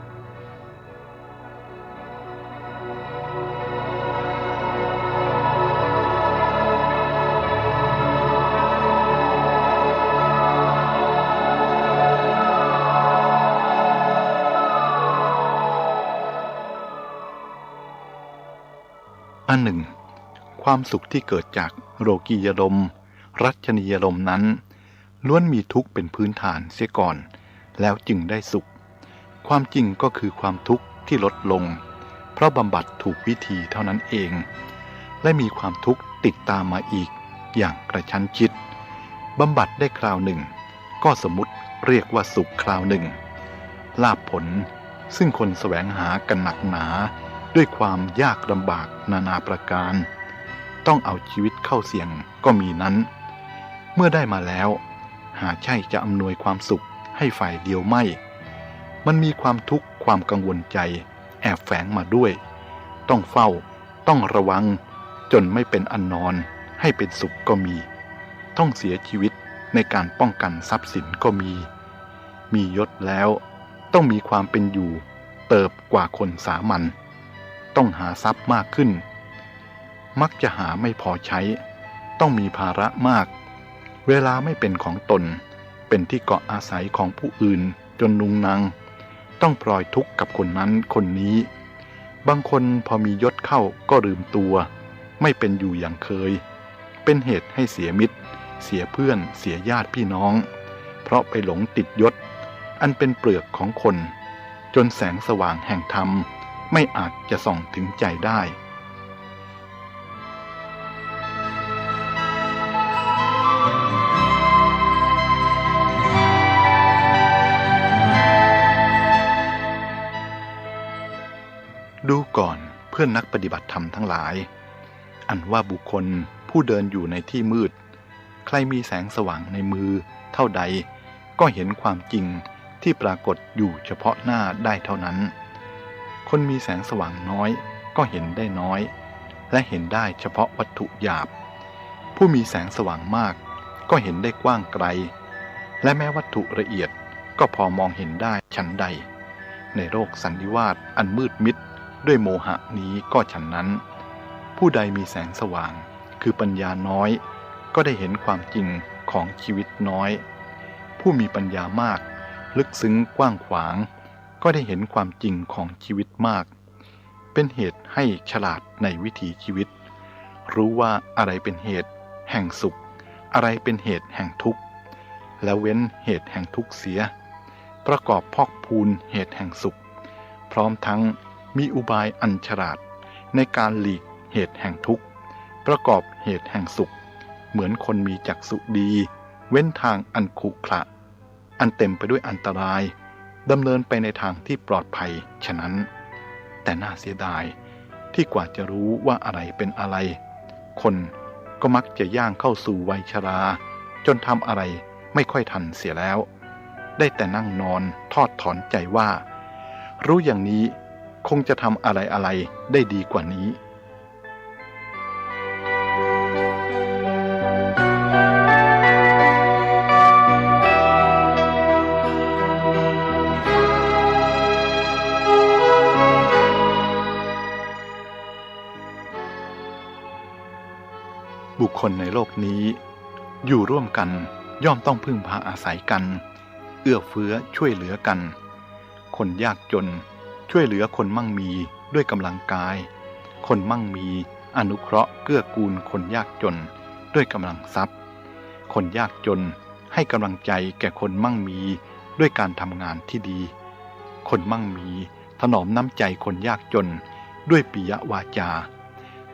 อันหนึ่งความสุขที่เกิดจากโลกียารมณ์รัชนียารมณ์นั้นล้วนมีทุกข์เป็นพื้นฐานเสียก่อนแล้วจึงได้สุขความจริงก็คือความทุกข์ที่ลดลงเพราะบำบัดถูกวิธีเท่านั้นเองและมีความทุกข์ติดตามมาอีกอย่างกระชั้นชิดบำบัดได้คราวหนึ่งก็สมมุติเรียกว่าสุขคราวหนึ่งลาภผลซึ่งคนแสวงหากันหนักหนาด้วยความยากลำบากนานาประการต้องเอาชีวิตเข้าเสี่ยงก็มีนั้นเมื่อได้มาแล้วหาใช่จะอำนวยความสุขให้ฝ่ายเดียวไม่มันมีความทุกข์ความกังวลใจแอบแฝงมาด้วยต้องเฝ้าต้องระวังจนไม่เป็นอันนอนให้เป็นสุขก็มีต้องเสียชีวิตในการป้องกันทรัพย์สินก็มียศแล้วต้องมีความเป็นอยู่เติบกว่าคนสามัญต้องหาทรัพย์มากขึ้นมักจะหาไม่พอใช้ต้องมีภาระมากเวลาไม่เป็นของตนเป็นที่เกาะอาศัยของผู้อื่นจนนุงนางต้องปล่อยทุกข์กับคนนั้นคนนี้บางคนพอมียศเข้าก็ลืมตัวไม่เป็นอยู่อย่างเคยเป็นเหตุให้เสียมิตรเสียเพื่อนเสียญาติพี่น้องเพราะไปหลงติดยศอันเป็นเปลือกของคนจนแสงสว่างแห่งธรรมไม่อาจจะส่องถึงใจได้ดูก่อนเพื่อนนักปฏิบัติธรรมทั้งหลายอันว่าบุคคลผู้เดินอยู่ในที่มืดใครมีแสงสว่างในมือเท่าใดก็เห็นความจริงที่ปรากฏอยู่เฉพาะหน้าได้เท่านั้นคนมีแสงสว่างน้อยก็เห็นได้น้อยและเห็นได้เฉพาะวัตถุหยาบผู้มีแสงสว่างมากก็เห็นได้กว้างไกลและแม้วัตถุละเอียดก็พอมองเห็นได้ฉันใดในโลกสันนิวาสอันมืดมิดด้วยโมหะนี้ก็ฉันนั้นผู้ใดมีแสงสว่างคือปัญญาน้อยก็ได้เห็นความจริงของชีวิตน้อยผู้มีปัญญามากลึกซึ้งกว้างขวางก็ได้เห็นความจริงของชีวิตมากเป็นเหตุให้ฉลาดในวิถีชีวิตรู้ว่าอะไรเป็นเหตุแห่งสุขอะไรเป็นเหตุแห่งทุกข์แล้วเว้นเหตุแห่งทุกข์เสียประกอบพอกพูนเหตุแห่งสุขพร้อมทั้งมีอุบายอันฉลาดในการหลีกเหตุแห่งทุกข์ประกอบเหตุแห่งสุขเหมือนคนมีจักษุดีเว้นทางอันขรุขระอันเต็มไปด้วยอันตรายดำเนินไปในทางที่ปลอดภัยฉะนั้นแต่น่าเสียดายที่กว่าจะรู้ว่าอะไรเป็นอะไรคนก็มักจะย่างเข้าสู่วัยชราจนทำอะไรไม่ค่อยทันเสียแล้วได้แต่นั่งนอนทอดถอนใจว่ารู้อย่างนี้คงจะทำอะไรได้ดีกว่านี้บุคคลในโลกนี้อยู่ร่วมกันย่อมต้องพึ่งพาอาศัยกันเอื้อเฟื้อช่วยเหลือกันคนยากจนช่วยเหลือคนมั่งมีด้วยกำลังกายคนมั่งมีอนุเคราะห์เกื้อกูลคนยากจนด้วยกำลังทรัพย์คนยากจนให้กำลังใจแก่คนมั่งมีด้วยการทำงานที่ดีคนมั่งมีถนอมน้ำใจคนยากจนด้วยปิยวาจา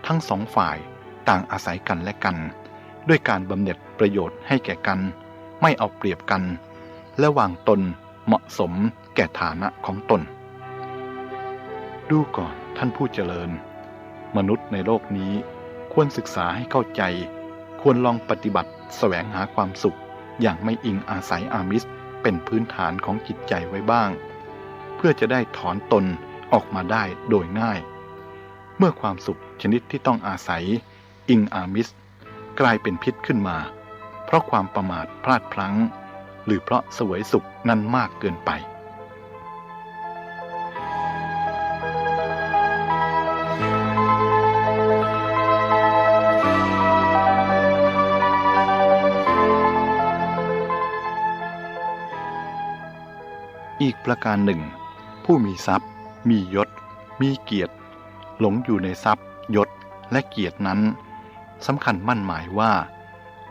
ทั้งสองฝ่ายต่างอาศัยกันและกันด้วยการบำเหน็จประโยชน์ให้แก่กันไม่เอาเปรียบกันและวางตนเหมาะสมแก่ฐานะของตนดูก่อนท่านผู้เจริญมนุษย์ในโลกนี้ควรศึกษาให้เข้าใจ ควรลองปฏิบัติแสวงหาความสุขอย่างไม่อิงอาศัยอามิสเป็นพื้นฐานของจิตใจไว้บ้าง เพื่อจะได้ถอนตนออกมาได้โดยง่าย เมื่อความสุขชนิดที่ต้องอาศัยอิงอามิสกลายเป็นพิษขึ้นมาเพราะความประมาทพลาดพลั้งหรือเพราะเสวยสุขนั้นมากเกินไปอีกประการหนึ่งผู้มีทรัพย์มียศมีเกียรติหลงอยู่ในทรัพย์ยศและเกียรตินั้นสำคัญมั่นหมายว่า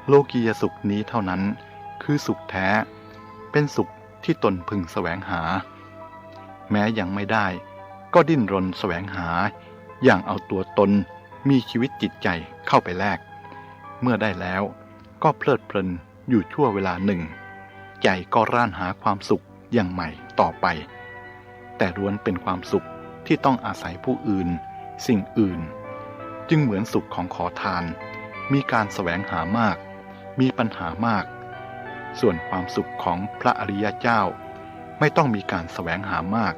โลกียสุขนี้เท่านั้นคือสุขแท้เป็นสุขที่ตนพึงแสวงหาแม้ยังไม่ได้ก็ดิ้นรนแสวงหาอย่างเอาตัวตนมีชีวิตจิตใจเข้าไปแลกเมื่อได้แล้วก็เพลิดเพลินอยู่ชั่วเวลาหนึ่งใจก็ร่านหาความสุขอย่างใหม่ต่อไปแต่ล้วนเป็นความสุขที่ต้องอาศัยผู้อื่นสิ่งอื่นจึงเหมือนสุขของขอทานมีการแสวงหามากมีปัญหามากส่วนความสุขของพระอริยเจ้าไม่ต้องมีการแสวงหามาก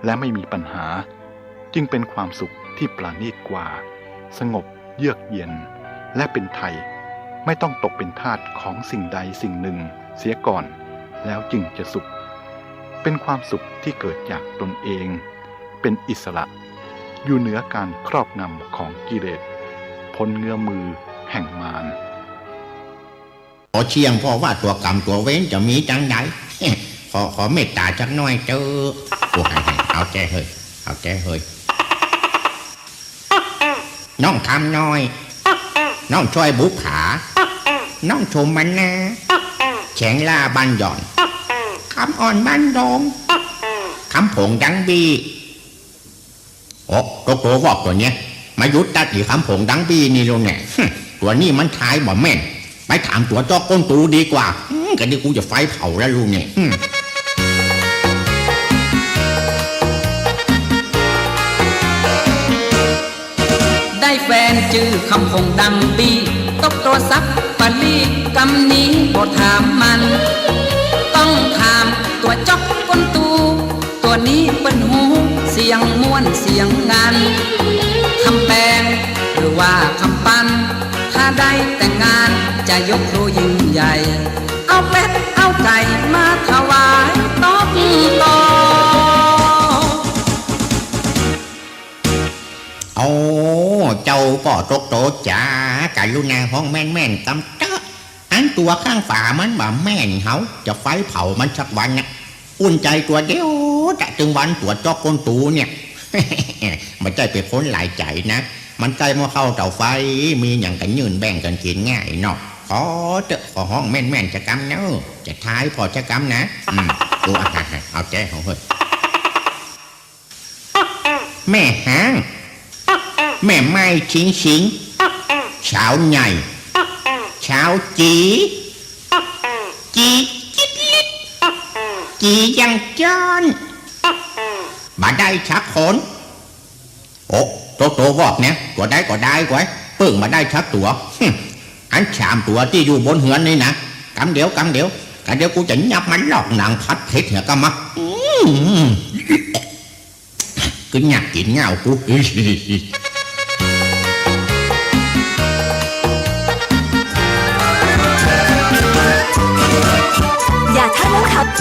และไม่มีปัญหาจึงเป็นความสุขที่ประณีตกว่าสงบเยือกเย็นและเป็นไทยไม่ต้องตกเป็นทาสของสิ่งใดสิ่งหนึ่งเสียก่อนแล้วจึงจะสุขเป็นความสุขที่เกิดจากตนเองเป็นอิสระอยู่เหนือการครอบงำของกิเลสพ้นเงื้อมือแห่งมารขอเชียงพ่อว่าตัวกรรมตัวเว้นจะมีจังใดขอเมตตาจักน้อยเจอโอ้ยเอาแจ้เฮ้ยเอาแจ้เฮ้ยน้องทำน้อยน้องช่วยบุกขาน้องชมมันนะแฉงล่าบันหย่อนคำอ่อนบันดงคำผงดังบีโอ้ตัววอกตัวเนี้ยมายุดตัดอีคำผงดังบีนี่ลงเนี่ยตัวนี้มันทายบ่แม่นไปถามตัวจอกก้นตูดีกว่ากันที่กูจะไฟเผาแล้วลุงเนี่ยได้แฟนชื่อคำพงดังปีตบตัวซักปลีกำนี้บ่ถามมันต้องถามตัวจอกก้นตูตัวนี้เป็นหูเสียงม้วนเสียงงานคำแปลงหรือว่าคำปั้นถ้าได้แต่งงานจะยกโลยิ่งใหญ่เอาเป็ดเอาไก่มาถวายตบต่อโอ้เจ้าก็ตกโตจ้ากะลุนาห้องแม่นๆตำเตอะอันตัวข้างฝามันบ่แม่นเขาจะไฟเผามันสักวันนะอุ่นใจตัวเดียวจะถึงวันตัวจอกก้นตูเนี่ย มันใจไปพ้นหลายใจนะมันใจมาเข้าเตาไฟมีอย่างกันยืนแบ่งกันกินง่ายเนาะขอเจาะขอห้องแม่นจะกำเนาะจะท้ายพอจะกำนะตัวเอาแจ้ของเฮ้ยแม่หางแม่ไม้ชิงเช้าใหญ่เช้าจีจิตลิดจียังจอนมาได้ชักขนโอ้ตัววอกเนี่ยก็ได้กว่าเพิ่งมาได้ชักตัวอันชามตัวที่อยู่บนเหือนนี่นะกำเดี๋ยวกูจะยับมันหลอกหนังพัดเพชรเนี่ยก็มาcứ nhặt kín nhau củaอย่าท่าแล้วครับเจ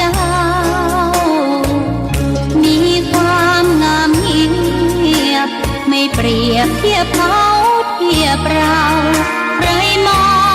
้า รียบเทียบเขาเทียบเราใครมอง